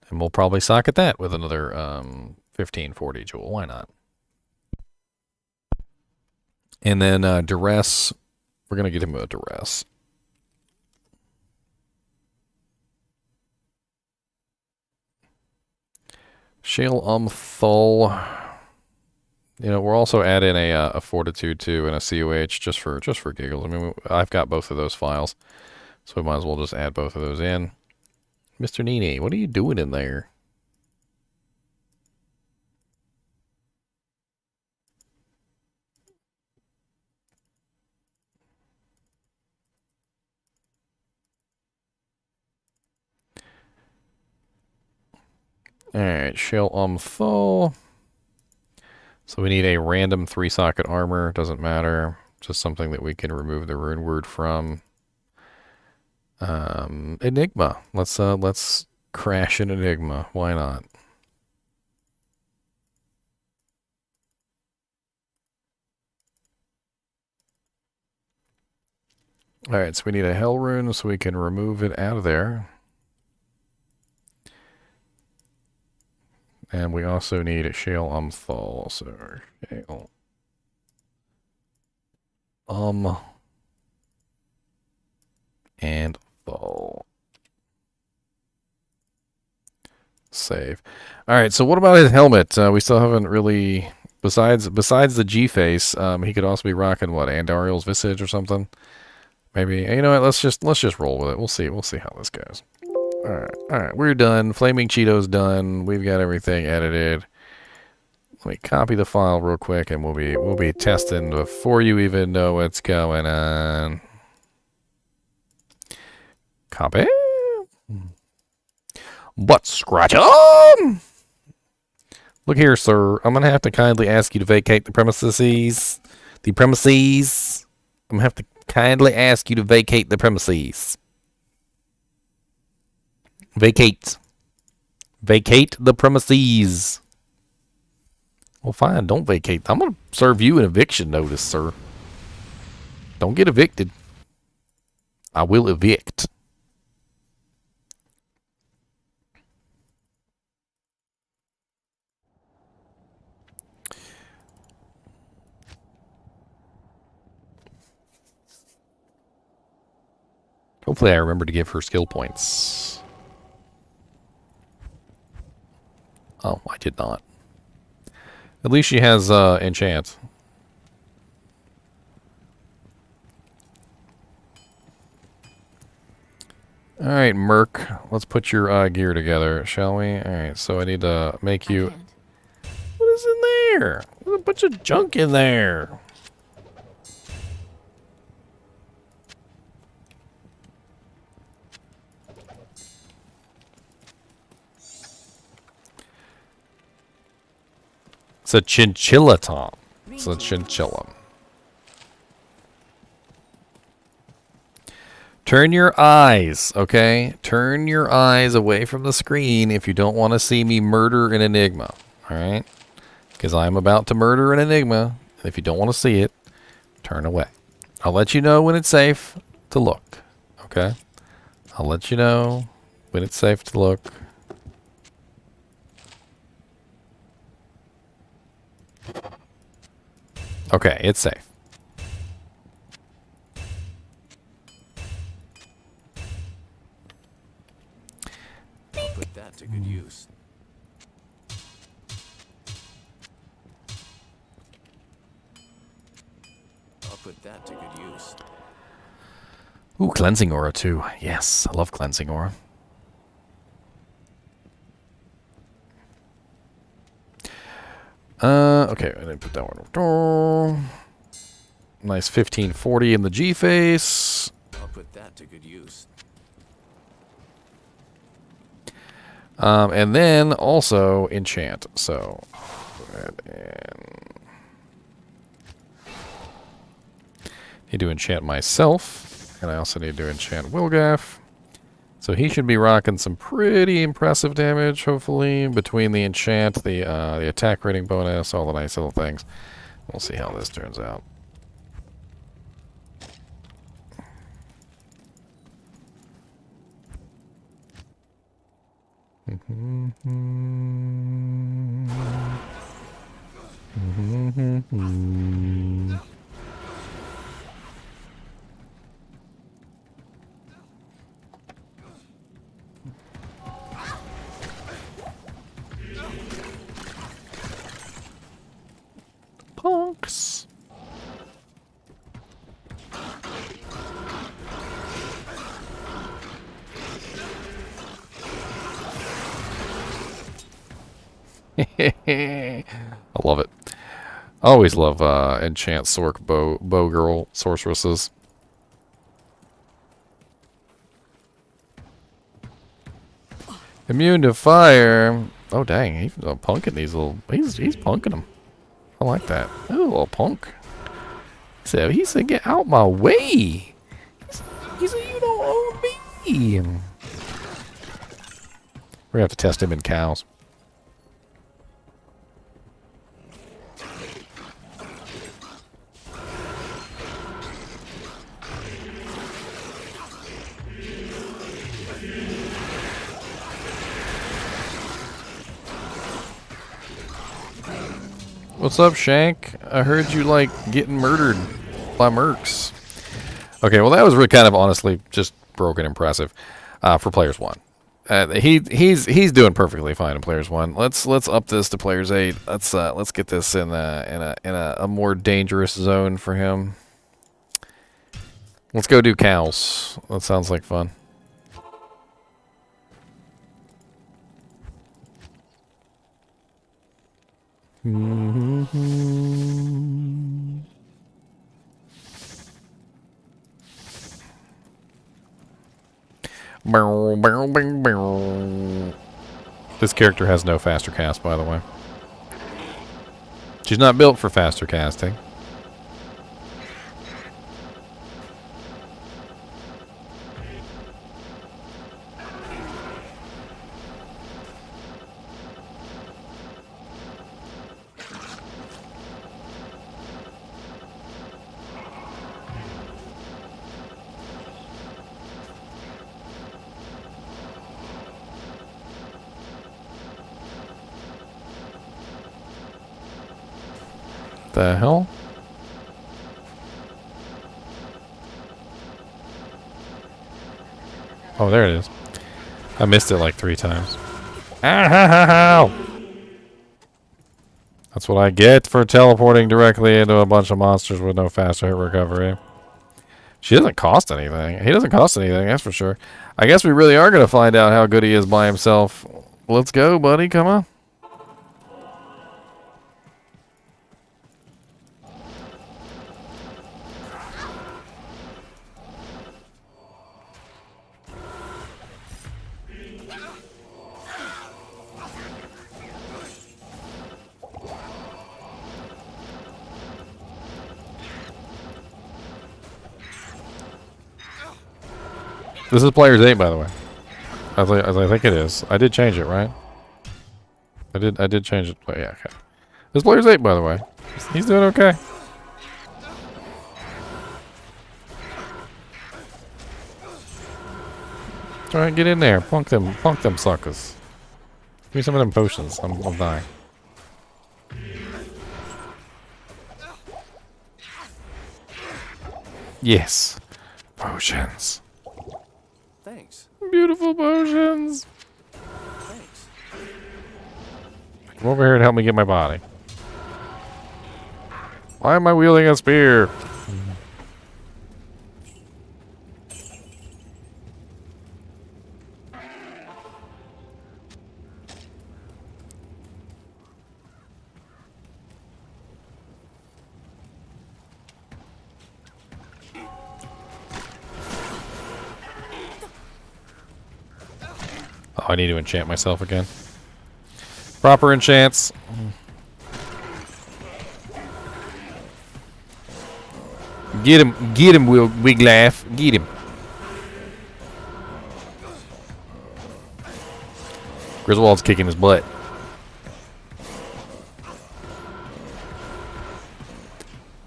And we'll probably socket that with another 1540 jewel. Why not? And then duress. We're going to get him a duress. Shale Thul. You know, we're also adding a fortitude too and a COH just for giggles. I mean, I've got both of those files, so we might as well just add both of those in. Mr. NiNi, what are you doing in there? Alright, Shale Thul. So we need a random 3-socket armor. Doesn't matter. Just something that we can remove the rune word from. Enigma. Let's crash an Enigma. Why not? Alright, so we need a hell rune so we can remove it out of there. And we also need a shale umthal. So shale. And fall. Save. Alright, so what about his helmet? We still haven't really... Besides the G-face, he could also be rocking, what, Andariel's Visage or something? Maybe. You know what, let's just roll with it. We'll see how this goes. Alright, we're done. Flaming Cheeto's done. We've got everything edited. Let me copy the file real quick and we'll be testing before you even know what's going on. Copy. Butt scratch on! Look here, sir. I'm gonna have to kindly ask you to vacate the premises. I'm gonna have to kindly ask you to vacate the premises. Vacate. Vacate the premises. Well, fine. Don't vacate. I'm gonna serve you an eviction notice, sir. Don't get evicted. I will evict. Hopefully I remember to give her skill points. Oh, I did not. At least she has enchant. Alright, Merc. Let's put your gear together, shall we? Alright, so I need to make you... What is in there? There's a bunch of junk in there. It's a chinchilla top. It's a chinchilla. Turn your eyes, okay? Turn your eyes away from the screen if you don't want to see me murder an enigma, alright? Because I'm about to murder an enigma. If you don't want to see it, turn away. I'll let you know when it's safe to look, okay? I'll let you know when it's safe to look. Okay, it's safe. I'll put that to good use. I'll put that to good use. Ooh, cleansing aura too. Yes, I love cleansing aura. Okay, I didn't put that one. Nice 1540 in the G face. I'll put that to good use. And then also enchant. So, go ahead and need to enchant myself, and I also need to enchant Wilgaff. So he should be rocking some pretty impressive damage, hopefully, between the enchant, the attack rating bonus, all the nice little things. We'll see how this turns out. Punks. I love it. I always love enchant sork bow girl sorceresses. Immune to fire. Oh dang, he's punking these little. He's punking them. I like that. Oh, little punk. He said, "Get out my way." He said, "You don't own me." We're gonna have to test him in cows. What's up, Shank? I heard you like getting murdered by mercs. Okay, well that was really kind of honestly just broken impressive for players 1. He's doing perfectly fine in players 1. Let's up this to players 8. Let's get this in a more dangerous zone for him. Let's go do cows. That sounds like fun. This character has no faster cast, by the way. She's not built for faster casting. The hell? Oh, there it is. I missed it like 3 times. Ow! That's what I get for teleporting directly into a bunch of monsters with no faster hit recovery. She doesn't cost anything. He doesn't cost anything, that's for sure. I guess we really are going to find out how good he is by himself. Let's go, buddy. Come on. This is players 8, by the way. As I think it is. I did change it, right? I did change it. Yeah, okay. This player's 8, by the way. He's doing okay. Try and get in there. Punk them suckers. Give me some of them potions. I'm dying. Yes. Potions. Thanks. Beautiful potions. Thanks. Come over here and help me get my body. Why am I wielding a spear? Oh, I need to enchant myself again. Proper enchants. Get him, Wiglaff, get him. Griswold's kicking his butt.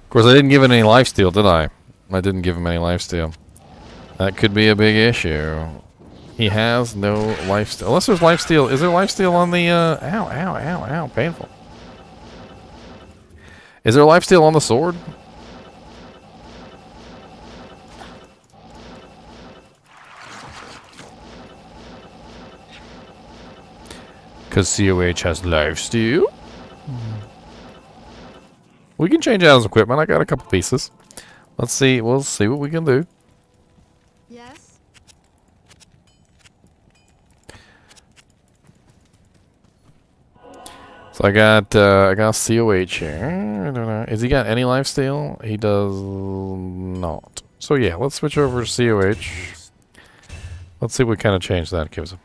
Of course, I didn't give him any lifesteal, did I? I didn't give him any lifesteal. That could be a big issue. He has no lifesteal. Unless there's lifesteal. Is there lifesteal on the, ow, painful. Is there lifesteal on the sword? Because COH has lifesteal. We can change out his equipment. I got a couple pieces. Let's see. We'll see what we can do. Yes? So I got COH here. I don't know. Has he got any lifesteal? He does not. So yeah, let's switch over to COH. Let's see what kind of change that gives him.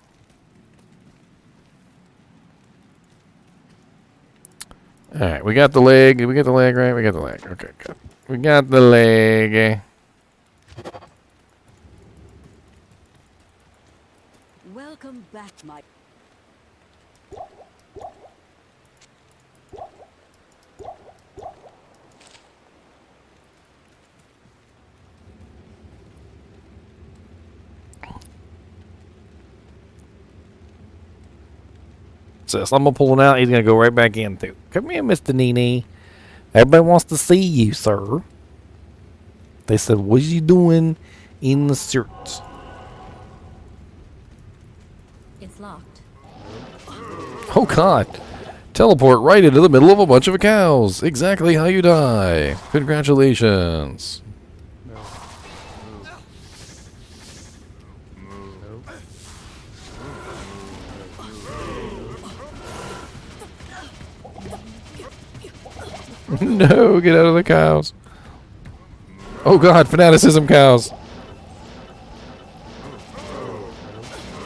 Alright, we got the leg. Did we get the leg right? We got the leg. Okay, good. We got the leg. Welcome back, my... this. I'm gonna pull it out. He's gonna go right back in too. Come here, Mr. NiNi. Everybody wants to see you, sir. They said, "What are you doing in the shirt?" It's locked. Oh God! Teleport right into the middle of a bunch of cows. Exactly how you die. Congratulations. No, get out of the cows. Oh God, fanaticism cows.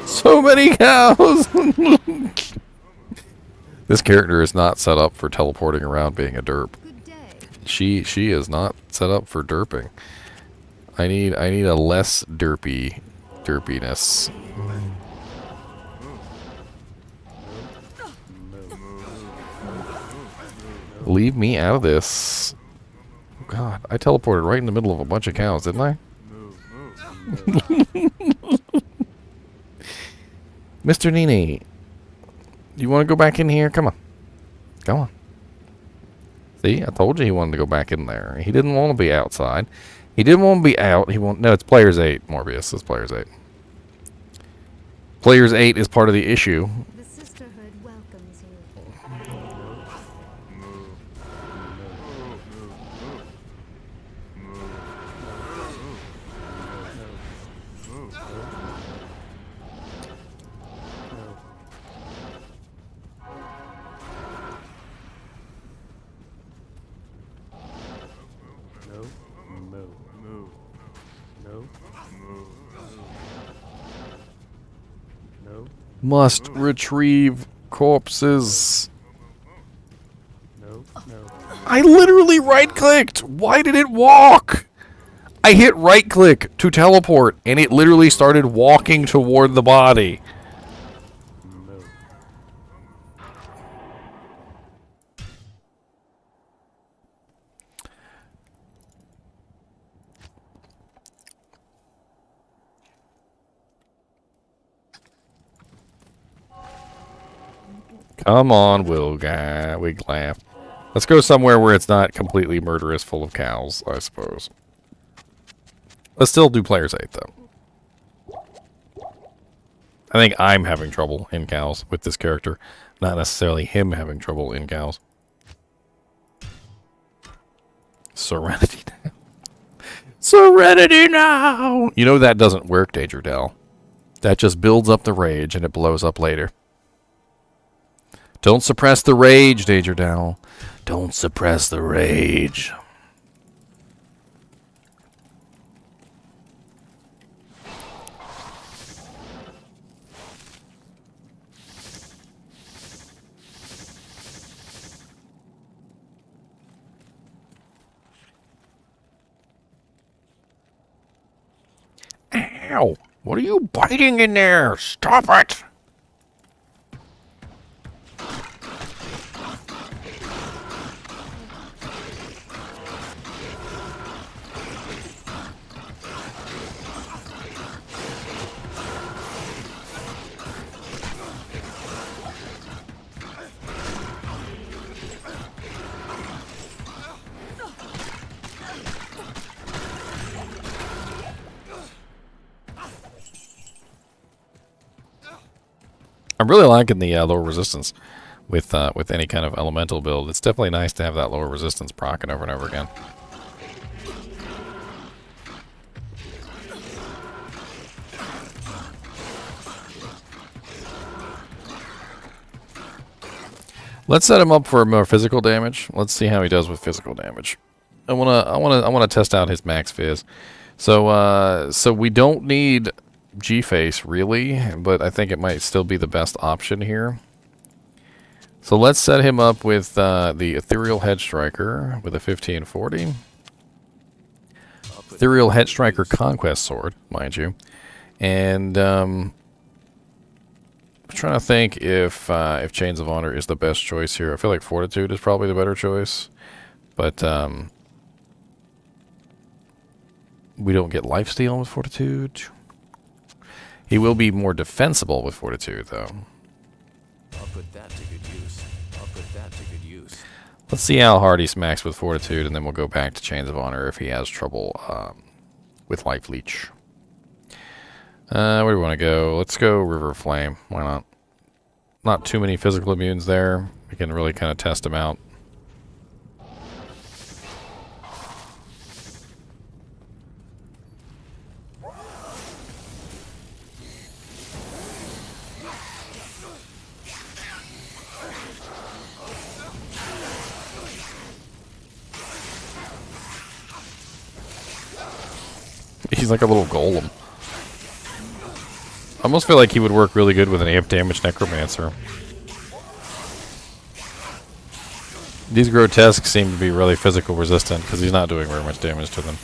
So many cows. This character is not set up for teleporting around being a derp. Good day. She is not set up for derping. I need a less derpiness. Leave me out of this. Oh God, I teleported right in the middle of a bunch of cows, didn't I? Mr. NiNi, you want to go back in here? Come on. Come on. See, I told you he wanted to go back in there. He didn't want to be outside. He didn't want to be out. No, it's players 8, Morbius. It's players 8. Players 8 is part of the issue. The sisterhood welcomes you. Must retrieve corpses. I literally right-clicked. Why did it walk? I hit right-click to teleport, and it literally started walking toward the body. Come on, Wiglaf. Let's go somewhere where it's not completely murderous, full of cows, I suppose. Let's still do players 8, though. I think I'm having trouble in cows with this character, not necessarily him having trouble in cows. Serenity now. Serenity now! You know that doesn't work, Danger Dell. That just builds up the rage and it blows up later. Don't suppress the rage, Danger Dell. Don't suppress the rage. Ow! What are you biting in there? Stop it! I'm really liking the lower resistance with any kind of elemental build. It's definitely nice to have that lower resistance proccing over and over again. Let's set him up for more physical damage. Let's see how he does with physical damage. I wanna test out his max fizz. So we don't need G-Face, really, but I think it might still be the best option here. So let's set him up with the Ethereal Head Striker with a 1540. Ethereal Head Striker Conquest Sword, mind you. And I'm trying to think if Chains of Honor is the best choice here. I feel like Fortitude is probably the better choice, but we don't get lifesteal with Fortitude. He will be more defensible with Fortitude, though. I'll put that to good use. I'll put that to good use. Let's see how hard he smacks with Fortitude, and then we'll go back to Chains of Honor if he has trouble with Life Leech. Where do we want to go? Let's go River Flame. Why not? Not too many physical immunes there. We can really kind of test him out. He's like a little golem. I almost feel like he would work really good with an amp damage necromancer. These grotesques seem to be really physical resistant because he's not doing very much damage to them.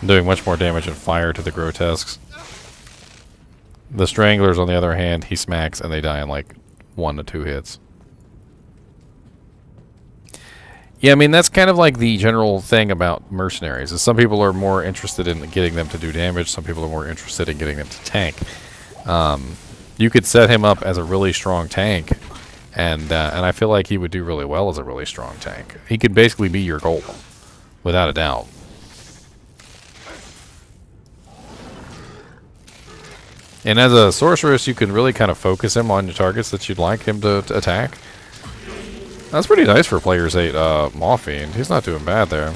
Doing much more damage in fire to the grotesques. The stranglers, on the other hand, he smacks and they die in like 1 to 2 hits. Yeah, I mean, that's kind of like the general thing about mercenaries. Is some people are more interested in getting them to do damage. Some people are more interested in getting them to tank. You could set him up as a really strong tank, and I feel like he would do really well as a really strong tank. He could basically be your golem, without a doubt. And as a sorceress, you can really kind of focus him on your targets that you'd like him to attack. That's pretty nice for Players 8 Maw-Fiend. He's not doing bad there.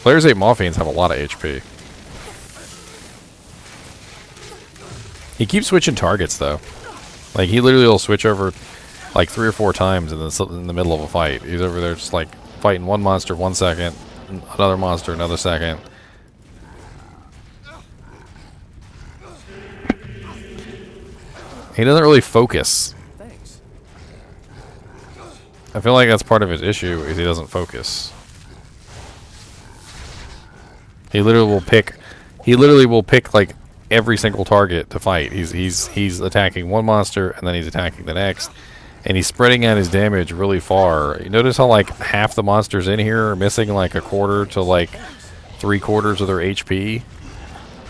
Players 8 Maw-Fiends have a lot of HP. He keeps switching targets, though. Like, he literally will switch over, like, 3 or 4 times in the middle of a fight. He's over there just, like, fighting one monster 1 second, another monster another second. He doesn't really focus. I feel like that's part of his issue, is he doesn't focus. He literally will pick like every single target to fight. He's attacking one monster and then he's attacking the next, and he's spreading out his damage really far. You notice how like half the monsters in here are missing like a quarter to like 3/4 of their HP.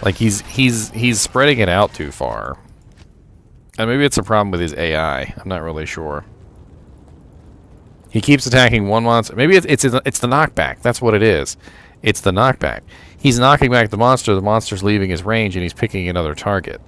Like he's spreading it out too far. And maybe it's a problem with his AI. I'm not really sure. He keeps attacking one monster. Maybe it's the knockback. That's what it is. It's the knockback. He's knocking back the monster. The monster's leaving his range, and he's picking another target.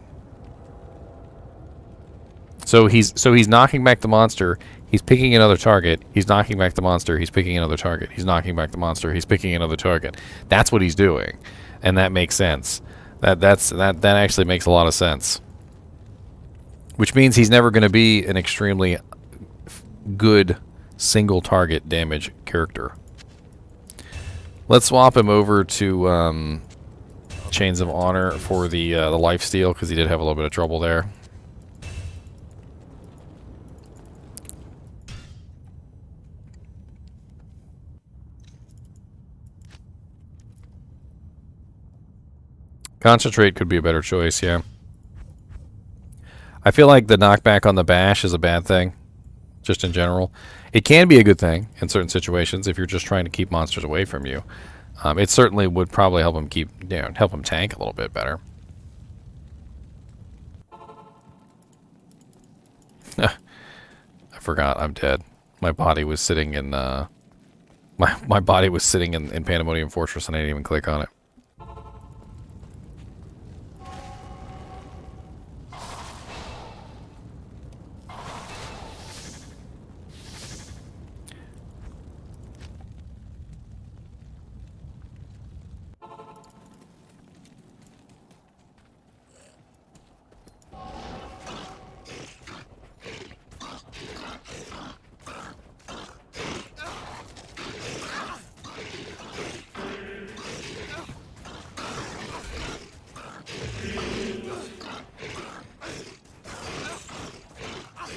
So he's knocking back the monster. He's picking another target. He's knocking back the monster. He's picking another target. He's knocking back the monster. He's picking another target. That's what he's doing, and that makes sense. That actually makes a lot of sense. Which means he's never going to be an extremely good single target damage character. Let's swap him over to Chains of Honor for the lifesteal, because he did have a little bit of trouble there. Concentrate could be a better choice, yeah. I feel like the knockback on the bash is a bad thing, just in general. It can be a good thing in certain situations if you're just trying to keep monsters away from you. It certainly would probably help him help him tank a little bit better. I forgot I'm dead. My body was sitting in my body was sitting in Pandemonium Fortress, and I didn't even click on it.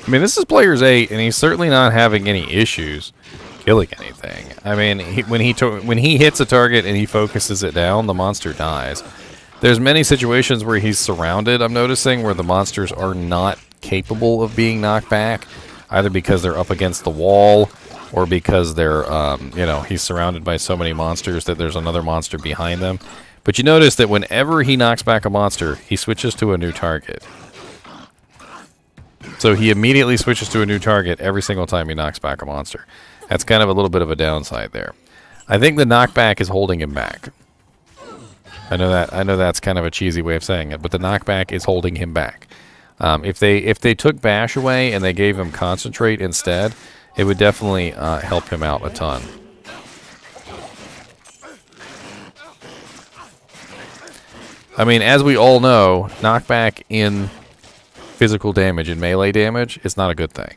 I mean, this is Players 8, and he's certainly not having any issues killing anything. I mean, when he hits a target and he focuses it down, the monster dies. There's many situations where he's surrounded, I'm noticing, where the monsters are not capable of being knocked back, either because they're up against the wall or because they're, he's surrounded by so many monsters that there's another monster behind them. But you notice that whenever he knocks back a monster, he switches to a new target. So he immediately switches to a new target every single time he knocks back a monster. That's kind of a little bit of a downside there. I think the knockback is holding him back. I know that's kind of a cheesy way of saying it, but the knockback is holding him back. If they took bash away and they gave him concentrate instead, it would definitely help him out a ton. I mean, as we all know, knockback in physical damage and melee damage is not a good thing.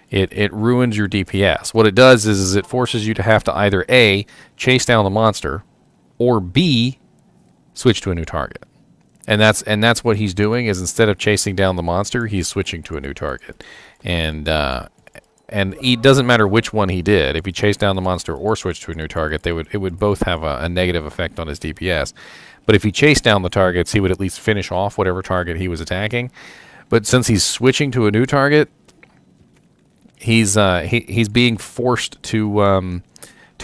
It ruins your DPS. What it does is it forces you to have to either A, chase down the monster, or B, switch to a new target. And that's what he's doing, is instead of chasing down the monster, he's switching to a new target. And it doesn't matter which one he did. If he chased down the monster or switched to a new target, it would both have a negative effect on his DPS. But if he chased down the targets, he would at least finish off whatever target he was attacking. But since he's switching to a new target, he's being forced to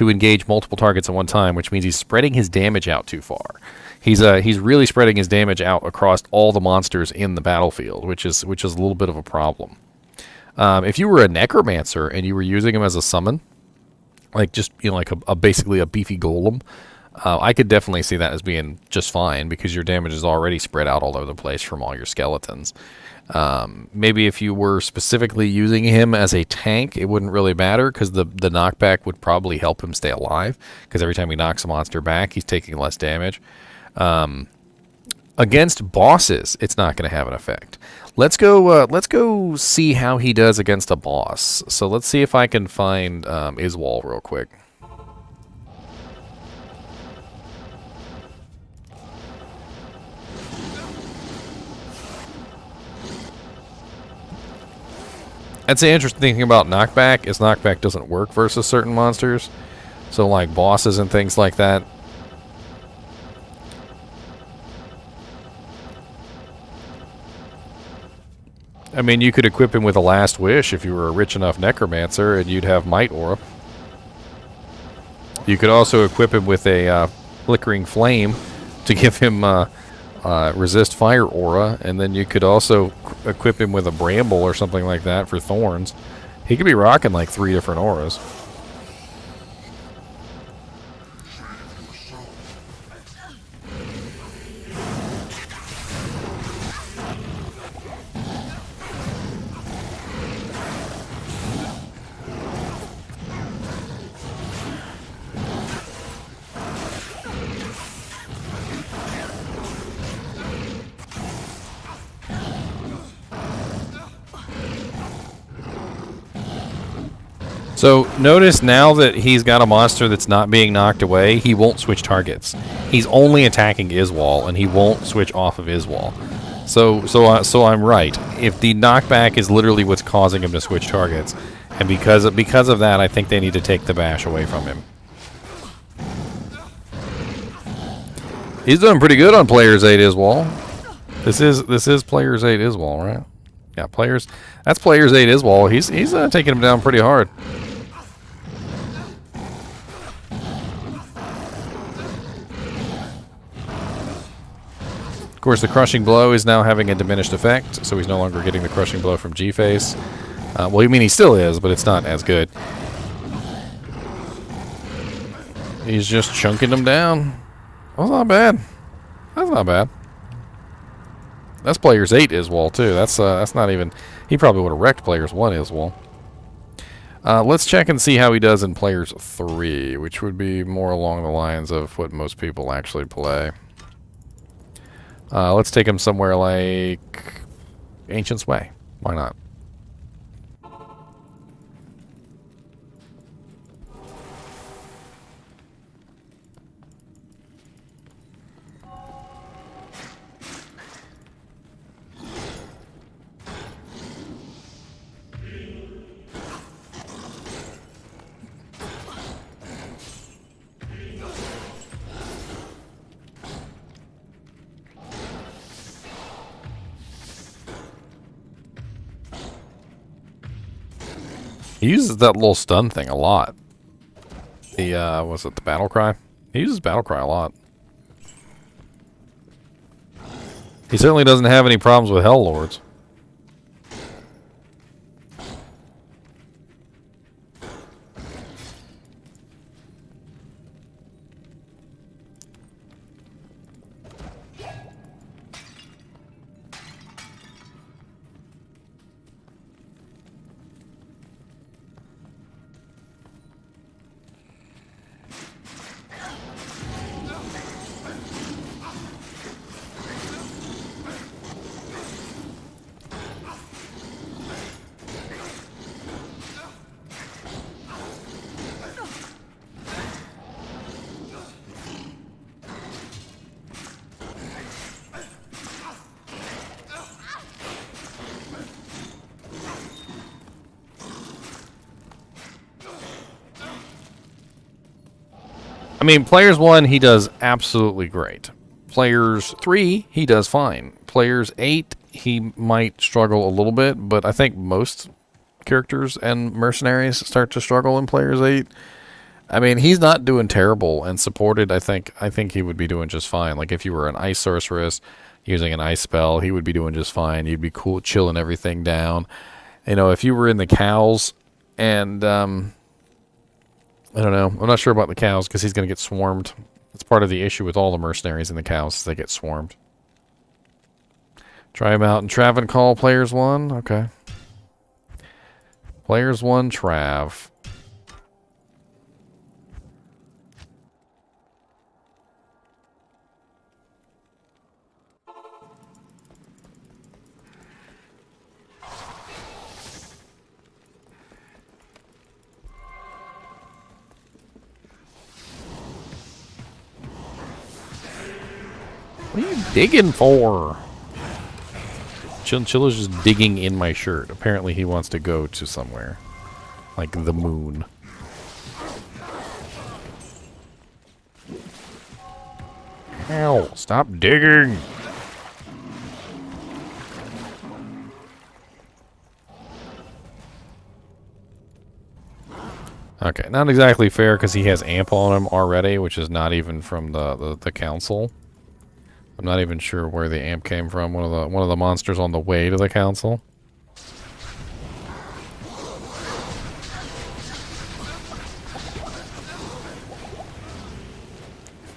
engage multiple targets at one time, which means he's spreading his damage out too far. He's really spreading his damage out across all the monsters in the battlefield, which is a little bit of a problem. If you were a necromancer and you were using him as a summon, like just like basically a beefy golem, I could definitely see that as being just fine because your damage is already spread out all over the place from all your skeletons. Maybe if you were specifically using him as a tank, it wouldn't really matter because the knockback would probably help him stay alive because every time he knocks a monster back, he's taking less damage. Against bosses, it's not going to have an effect. Let's go see how he does against a boss. So let's see if I can find Iswal real quick. That's the interesting thing about knockback, is knockback doesn't work versus certain monsters. So like bosses and things like that. I mean, you could equip him with a Last Wish if you were a rich enough necromancer, and you'd have Might Aura. You could also equip him with a Flickering Flame to give him Resist Fire Aura, and then you could also equip him with a Bramble or something like that for Thorns. He could be rocking like 3 different auras. So notice now that he's got a monster that's not being knocked away, he won't switch targets. He's only attacking Iswal, and he won't switch off of Iswal. So I'm right. If the knockback is literally what's causing him to switch targets, and because of that, I think they need to take the bash away from him. He's doing pretty good on Players 8 Iswal. This is Players 8 Iswal, right? Yeah, that's Players 8 Iswal. He's taking him down pretty hard. Of course, the Crushing Blow is now having a diminished effect, so he's no longer getting the Crushing Blow from G-Face. Well, I mean, he still is, but it's not as good. He's just chunking them down. That's not bad. That's not bad. That's Players 8 Iswal, too. That's not even... He probably would have wrecked Players 1 Iswal. Let's check and see how he does in Players 3, which would be more along the lines of what most people actually play. Let's take him somewhere like Ancient Sway. Why not? He uses that little stun thing a lot. The, was it the Battle Cry? He uses Battle Cry a lot. He certainly doesn't have any problems with Hell Lords. I mean, players 1, he does absolutely great. Players 3, he does fine. Players 8, he might struggle a little bit, but I think most characters and mercenaries start to struggle in players 8. I mean, he's not doing terrible, and supported, I think he would be doing just fine. Like, if you were an ice sorceress using an ice spell, he would be doing just fine. You'd be cool chilling everything down. You know, if you were in the cows, and I don't know. I'm not sure about the cows because he's going to get swarmed. It's part of the issue with all the mercenaries in the cows is they get swarmed. Try him out in Travancore, players 1. Okay. Players 1, Trav. What are you digging for? Chinchilla's just digging in my shirt. Apparently he wants to go to somewhere. Like the moon. Ow! Stop digging! Okay, not exactly fair because he has amp on him already, which is not even from the council. I'm not even sure where the amp came from. One of the monsters on the way to the council.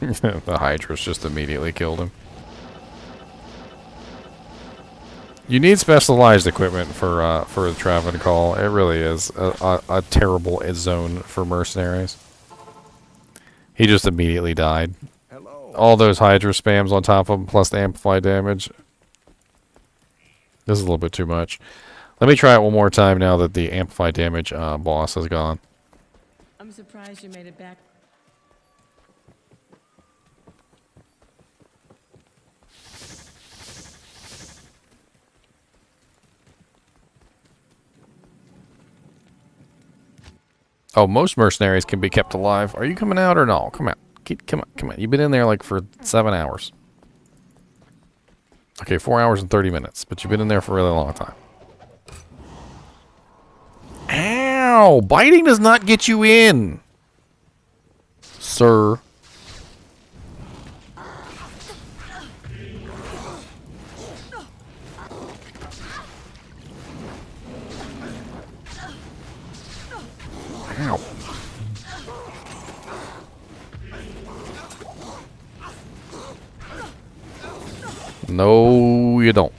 The Hydra's just immediately killed him. You need specialized equipment for the Travancore. It really is a terrible zone for mercenaries. He just immediately died. All those Hydra spams on top of him, plus the amplified damage. This is a little bit too much. Let me try it one more time now that the amplified damage boss is gone. I'm surprised you made it back. Oh, most mercenaries can be kept alive. Are you coming out or no? Come out. Come on. You've been in there like for 7 hours. Okay, 4 hours and 30 minutes, but you've been in there for a really long time. Ow! Biting does not get you in, sir. Ow. No, you don't.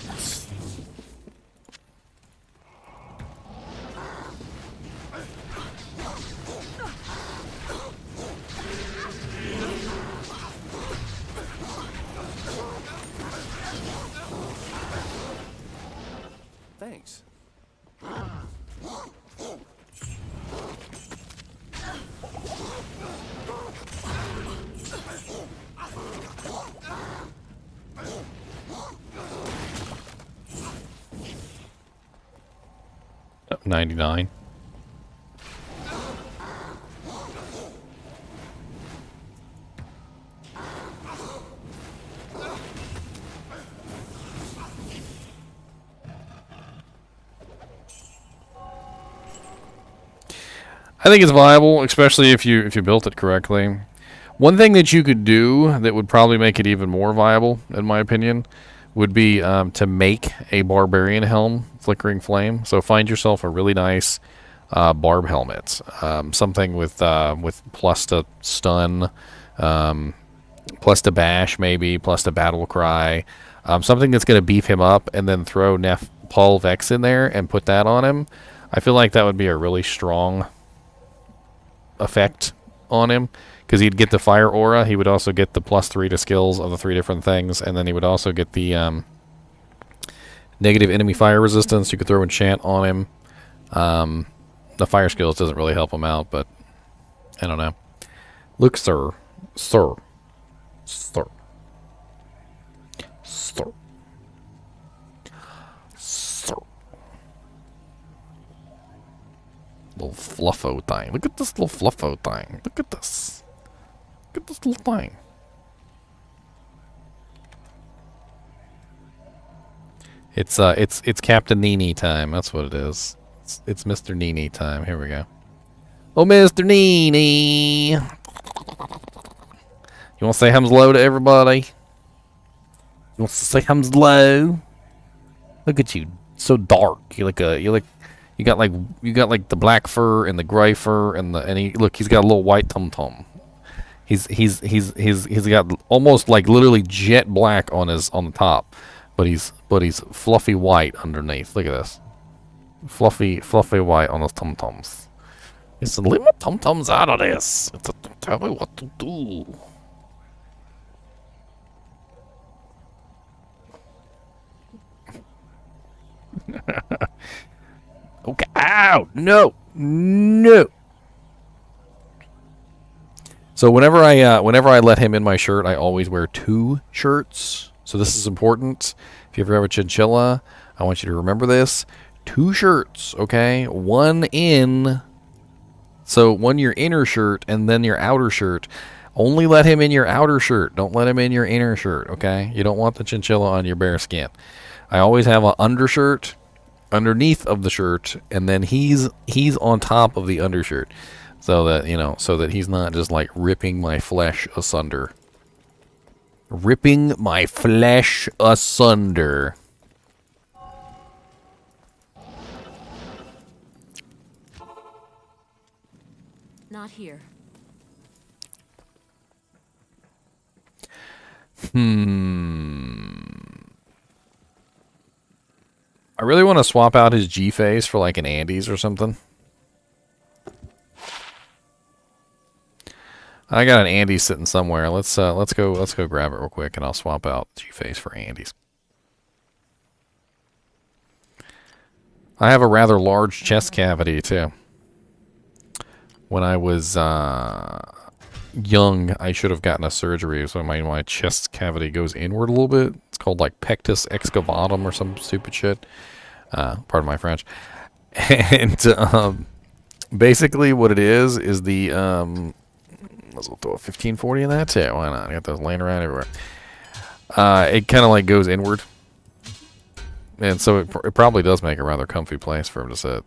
Thanks. Oh, 99. I think it's viable, especially if you built it correctly. One thing that you could do that would probably make it even more viable, in my opinion, would be to make a barbarian helm, flickering flame. So find yourself a really nice barb helmet, something with plus to stun, plus to bash maybe, plus to battle cry, something that's going to beef him up, and then throw Paul Vex in there and put that on him. I feel like that would be a really strong effect on him, because he'd get the fire aura. He would also get the +3 to skills of the 3 different things, and then he would also get the negative enemy fire resistance. You could throw enchant on him. The fire skills doesn't really help him out, but I don't know. Look, sir. Little fluffo thing. Look at this little fluffo thing. Look at this. Look at this little thing. It's Captain NiNi time. That's what it is. It's Mr. NiNi time. Here we go. Oh, Mr. NiNi. You want to say hello to everybody? You want to say hello? Look at you, so dark. You got like the black fur and the gray fur and he's got a little white tum tum. He's got almost like literally jet black on the top, but he's fluffy white underneath. Look at this, fluffy white on his tum tums. Listen, leave my tum tums out of this. Tell me what to do. Okay. Ow! No! So whenever I let him in my shirt, I always wear 2 shirts. So this is important. If you ever have a chinchilla, I want you to remember this. 2 shirts, okay? One your inner shirt and then your outer shirt. Only let him in your outer shirt. Don't let him in your inner shirt, okay? You don't want the chinchilla on your bare skin. I always have an undershirt underneath of the shirt, and then he's on top of the undershirt, so that he's not just like ripping my flesh asunder. Ripping my flesh asunder. Not here. I really want to swap out his G face for like an Andes or something. I got an Andes sitting somewhere. Let's go grab it real quick, and I'll swap out G face for Andes. I have a rather large chest cavity too. When I was young, I should have gotten a surgery, so my chest cavity goes inward a little bit. It's called like pectus excavatum or some stupid shit. Pardon my French. And basically what it is the let's throw a 1540 in that too. Why not? I got those laying around everywhere. It kind of like goes inward, and so it probably does make a rather comfy place for him to sit.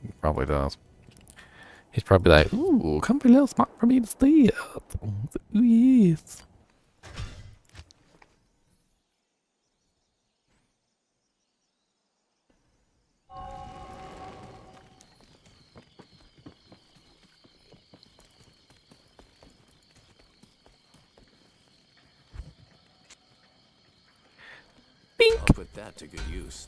It probably does. He's probably like, ooh, comfy little spot for me to stay at. Ooh, yes. I'll put that to good use.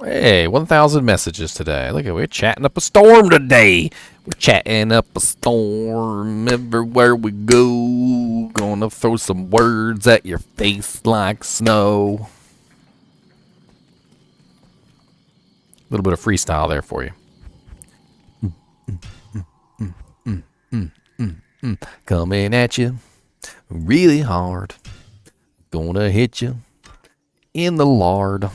Hey, 1,000 messages today. Look at, we're chatting up a storm today. We're chatting up a storm everywhere we go. Gonna throw some words at your face like snow. A little bit of freestyle there for you. Coming at you really hard. Gonna hit you in the lard.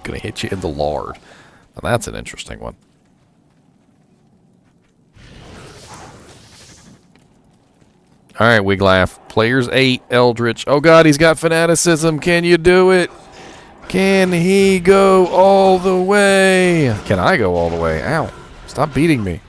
Gonna hit you in the lard. Now that's an interesting one. Alright, Wiglaf. Players 8, Eldritch. Oh god, he's got fanaticism. Can you do it? Can he go all the way? Can I go all the way? Ow. Stop beating me.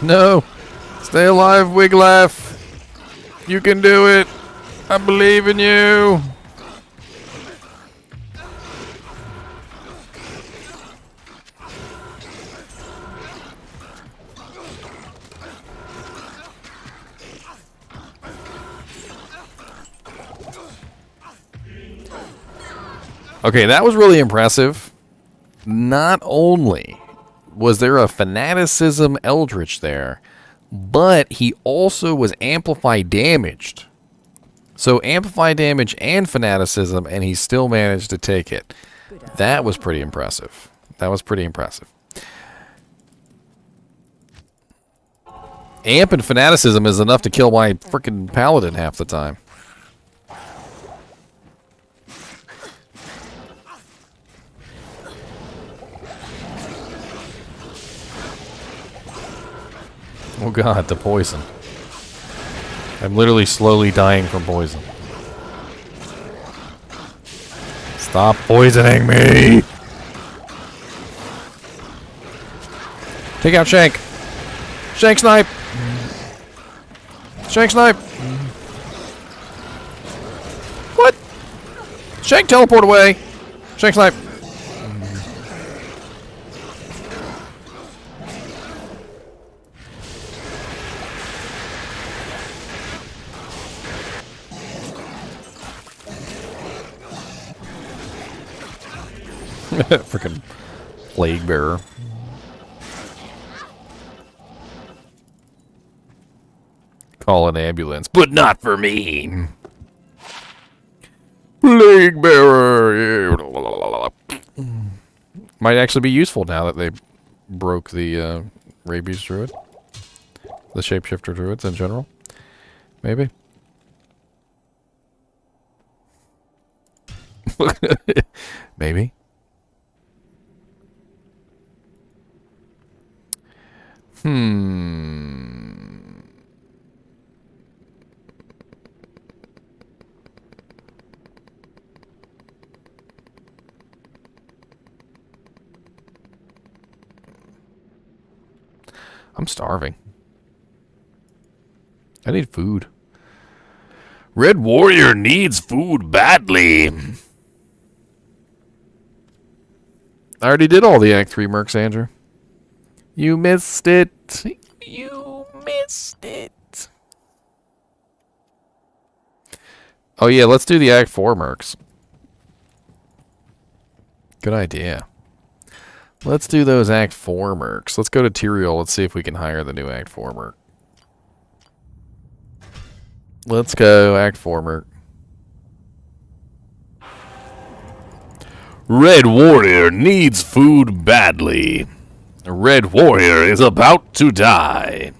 No. Stay alive, Wiglaf. You can do it. I believe in you. Okay, that was really impressive. Not only was there a fanaticism eldritch there, but he also was amplify damaged. So amplify damage and fanaticism, and he still managed to take it. That was pretty impressive. That was pretty impressive. Amp and fanaticism is enough to kill my freaking paladin half the time. Oh god, the poison. I'm literally slowly dying from poison. Stop poisoning me! Take out Shank! Shank snipe! Shank snipe! What? Shank teleport away! Shank snipe! Freaking plague bearer. Call an ambulance, but not for me. Plague bearer. Might actually be useful now that they broke the rabies druid, the shapeshifter druids in general. Maybe. Maybe. I'm starving. I need food. Red Warrior needs food badly. I already did all the Act 3 mercs, Andrew. You missed it. You missed it. Oh yeah, let's do the Act 4 mercs. Good idea. Let's do those Act 4 mercs. Let's go to Tyrael. Let's see if we can hire the new Act 4 merc. Let's go Act 4 merc. Red Warrior needs food badly. Red Warrior is about to die.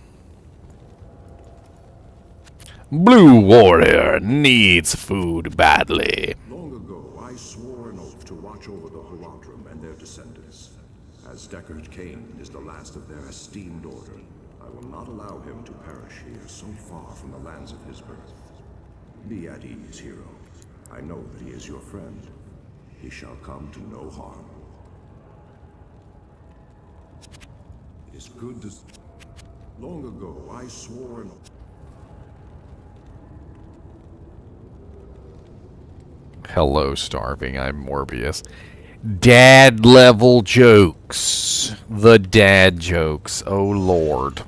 Blue Warrior needs food badly. Long ago, I swore an oath to watch over the Horadrim and their descendants. As Deckard Cain is the last of their esteemed order, I will not allow him to perish here so far from the lands of his birth. Be at ease, hero. I know that he is your friend. He shall come to no harm. It is good to... Long ago, I swore an oath. Hello, starving. I'm Morbius. Dad level jokes. The dad jokes. Oh, Lord.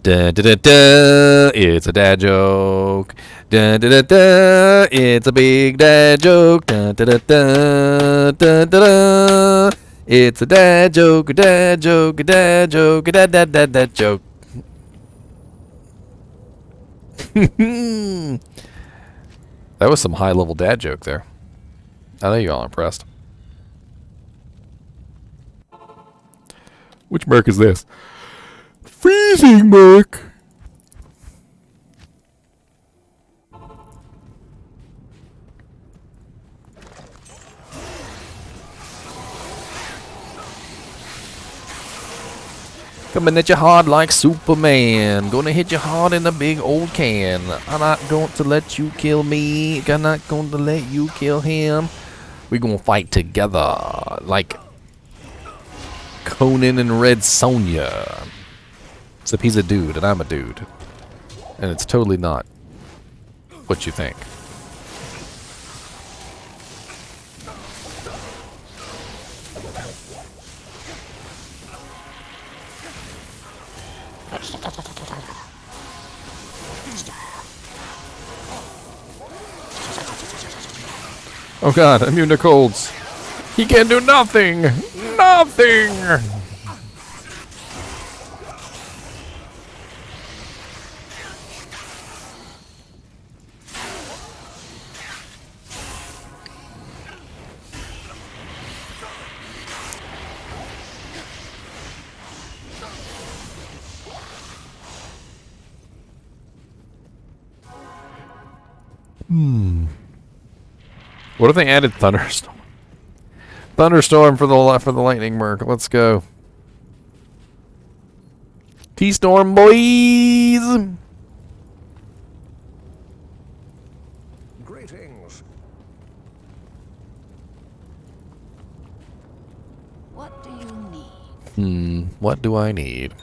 Da da da da. It's a dad joke. Da da da da. It's a big dad joke. Da da da da. Da da da. It's a dad joke. A dad joke. A dad joke. A dad dad dad dad joke. That was some high-level dad joke there. I know you're all impressed. Which merc is this? Freezing merc! Coming at you hard like Superman. Gonna hit you hard in the big old can. I'm not going to let you kill me. I'm not going to let you kill him. We're gonna fight together like Conan and Red Sonja. Except he's a dude and I'm a dude. And it's totally not what you think. Oh god, immune to colds. He can do nothing. Nothing. What if they added thunderstorm? Thunderstorm for the lightning merc. Let's go. T-storm boys. Greetings. What do you need? What do I need?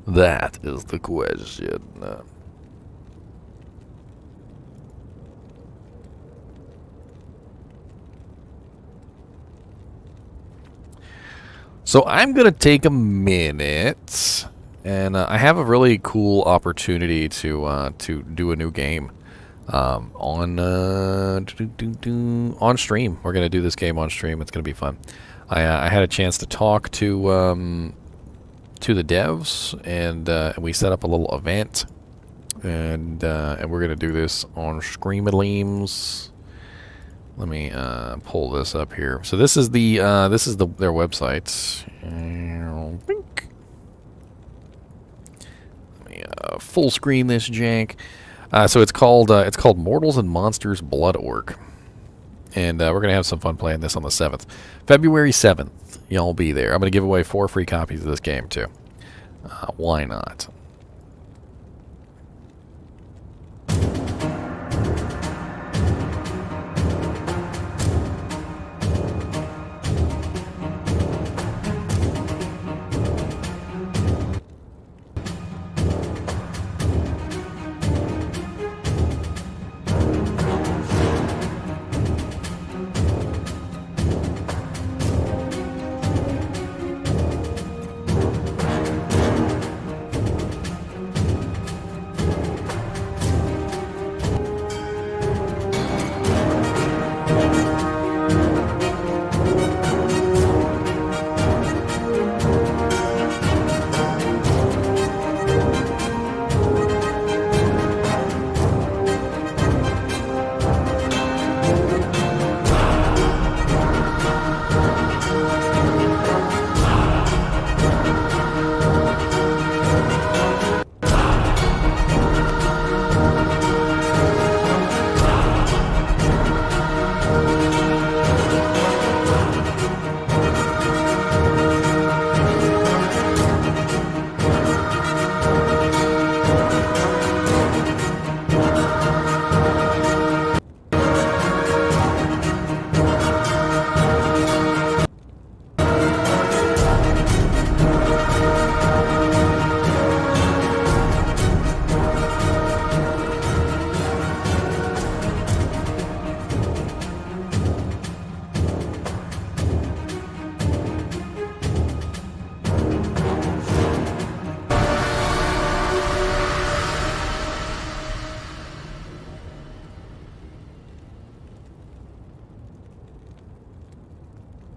That is the question. So I'm going to take a minute, and I have a really cool opportunity to do a new game on stream. We're going to do this game on stream. It's going to be fun. I had a chance to talk to the devs, and we set up a little event, and we're going to do this on Screamaleams. Let me pull this up here. So this is their website. Let me full screen this jank. So it's called Mortals and Monsters Blood Orc, and we're gonna have some fun playing this on the 7th, February 7th. Y'all be there. I'm gonna give away 4 free copies of this game too. Why not?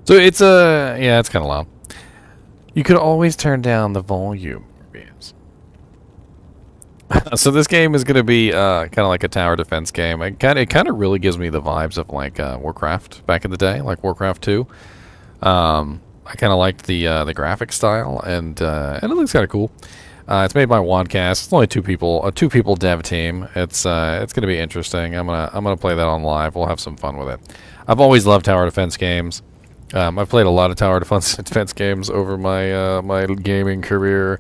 So it's yeah, it's kind of loud. You could always turn down the volume. So this game is going to be kind of like a tower defense game. It kind of really gives me the vibes of like Warcraft back in the day, like Warcraft 2. I kind of liked the graphic style, and it looks kind of cool. It's made by Wadcast. It's only two people, a two-people dev team. It's going to be interesting. I'm gonna play that on live. We'll have some fun with it. I've always loved tower defense games. I've played a lot of tower defense games over my my gaming career.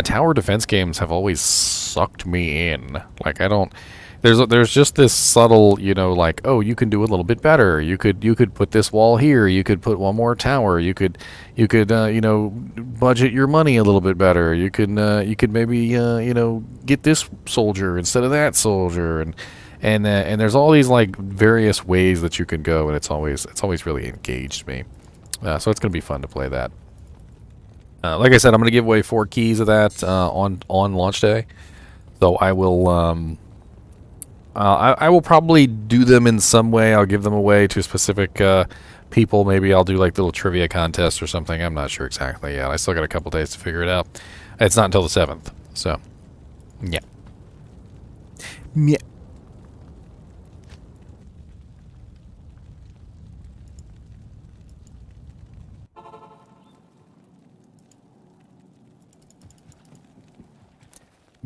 Tower defense games have always sucked me in. Like I don't. There's just this subtle, you know, like, oh, you can do a little bit better. You could put this wall here. You could put one more tower. You could you know, budget your money a little bit better. You could maybe you know, get this soldier instead of that soldier, and there's all these like various ways that you can go, and it's always really engaged me. So it's gonna be fun to play that. Like I said, I'm gonna give away 4 keys of that on launch day. So I will I will probably do them in some way. I'll give them away to specific people. Maybe I'll do like little trivia contests or something. I'm not sure exactly yet. I still got a couple days to figure it out. It's not until the 7th. So, yeah. Yeah.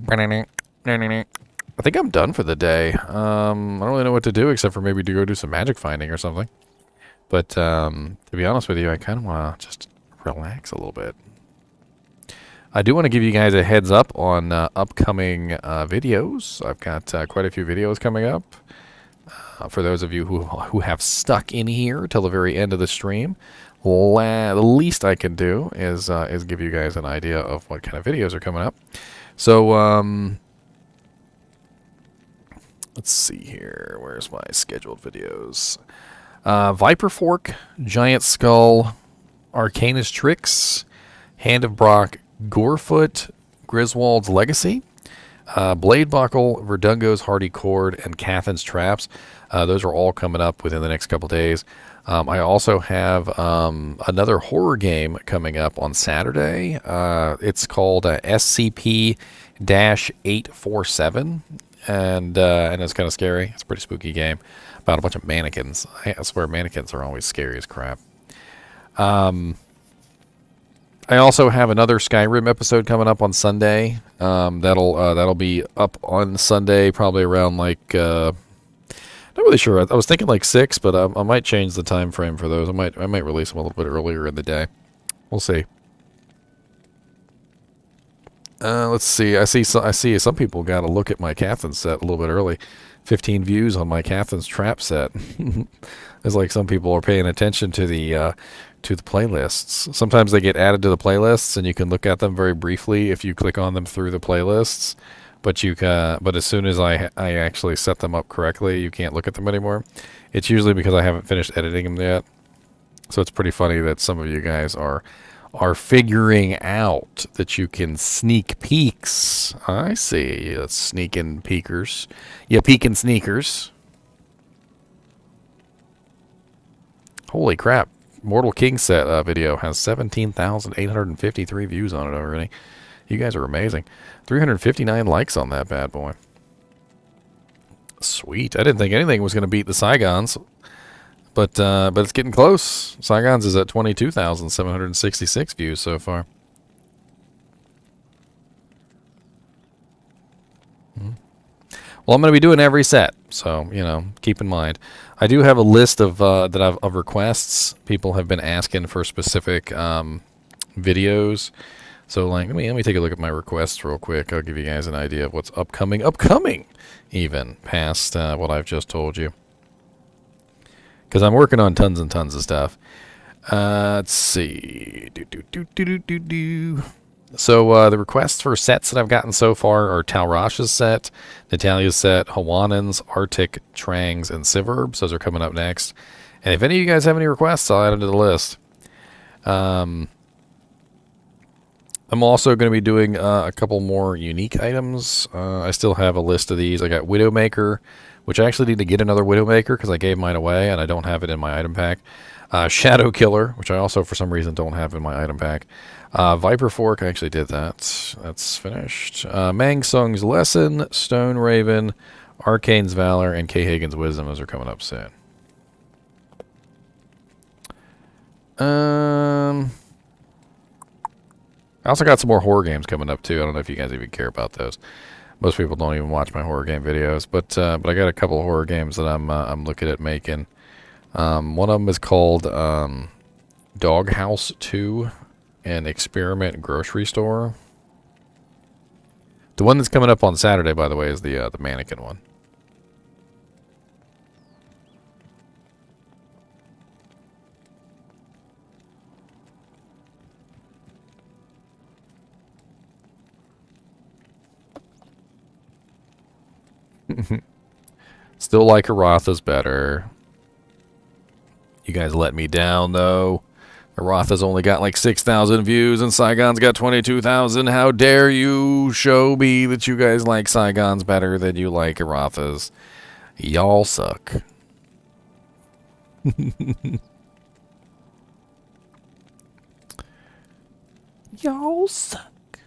I think I'm done for the day. I don't really know what to do except for maybe to go do some magic finding or something. But to be honest with you, I kind of want to just relax a little bit. I do want to give you guys a heads up on upcoming videos. I've got quite a few videos coming up. For those of you who have stuck in here till the very end of the stream, the least I can do is give you guys an idea of what kind of videos are coming up. So, let's see here. Where's my scheduled videos? Viper Fork, Giant Skull, Arcanist Tricks, Hand of Brock, Gorefoot, Griswold's Legacy, Blade Buckle, Verdungo's Hardy Cord, and Cathin's Traps. Those are all coming up within the next couple days. I also have another horror game coming up on Saturday. It's called SCP-847, and it's kind of scary. It's a pretty spooky game about a bunch of mannequins. I swear mannequins are always scary as crap. I also have another Skyrim episode coming up on Sunday. That'll be up on Sunday, probably around like not really sure. I was thinking like 6, but I might change the time frame for those. I might release them a little bit earlier in the day. We'll see. Let's see. I see some people got to look at my Cathin set a little bit early. 15 views on my Cathin's Trap set. It's like some people are paying attention to the playlists. Sometimes they get added to the playlists, and you can look at them very briefly if you click on them through the playlists. But as soon as I actually set them up correctly, you can't look at them anymore. It's usually because I haven't finished editing them yet. So it's pretty funny that some of you guys are figuring out that you can sneak peeks. I see. Sneaking peekers. You peeking sneakers. Holy crap. Mortal King set video has 17,853 views on it already. You guys are amazing. 359 likes on that bad boy. Sweet. I didn't think anything was going to beat the Saigons. But it's getting close. Saigons is at 22,766 views so far. Well, I'm going to be doing every set, so, keep in mind. I do have a list of of requests. People have been asking for specific videos. So, like, let me take a look at my requests real quick. I'll give you guys an idea of what's upcoming, even past what I've just told you. Because I'm working on tons and tons of stuff. Let's see. So the requests for sets that I've gotten so far are Talrash's set, Natalia's set, Hawanan's, Arctic, Trang's, and Siverb's. Those are coming up next. And if any of you guys have any requests, I'll add them to the list. I'm also going to be doing a couple more unique items. I still have a list of these. I got Widowmaker, which I actually need to get another Widowmaker because I gave mine away and I don't have it in my item pack. Shadow Killer, which I also for some reason don't have in my item pack. Viper Fork, I actually did that. That's finished. Mang Sung's Lesson, Stone Raven, Arcane's Valor, and Kay Hagen's Wisdom. Those are coming up soon. I also got some more horror games coming up too. I don't know if you guys even care about those. Most people don't even watch my horror game videos, but I got a couple of horror games that I'm looking at making. One of them is called Doghouse 2, an experiment grocery store. The one that's coming up on Saturday, by the way, is the mannequin one. Still like Aratha's better. You guys let me down, though. Aratha's only got like 6,000 views and Saigon's got 22,000. How dare you show me that you guys like Saigon's better than you like Aratha's? Y'all suck. Y'all suck.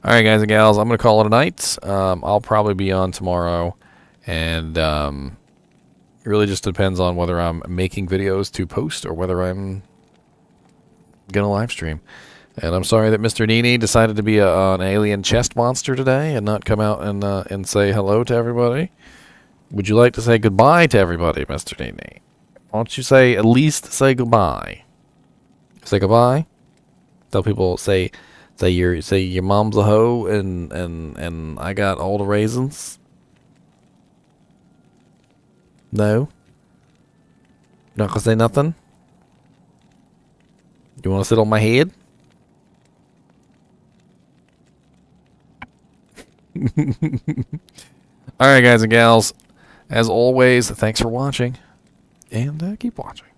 All right, guys and gals, I'm going to call it a night. I'll probably be on tomorrow, and it really just depends on whether I'm making videos to post or whether I'm going to live stream. And I'm sorry that Mr. NiNi decided to be an alien chest monster today and not come out and say hello to everybody. Would you like to say goodbye to everybody, Mr. NiNi? Why don't you at least say goodbye? Say goodbye. Tell people say your mom's a hoe and I got all the raisins. No. Not gonna say nothing. You want to sit on my head? All right, guys and gals. As always, thanks for watching, and keep watching.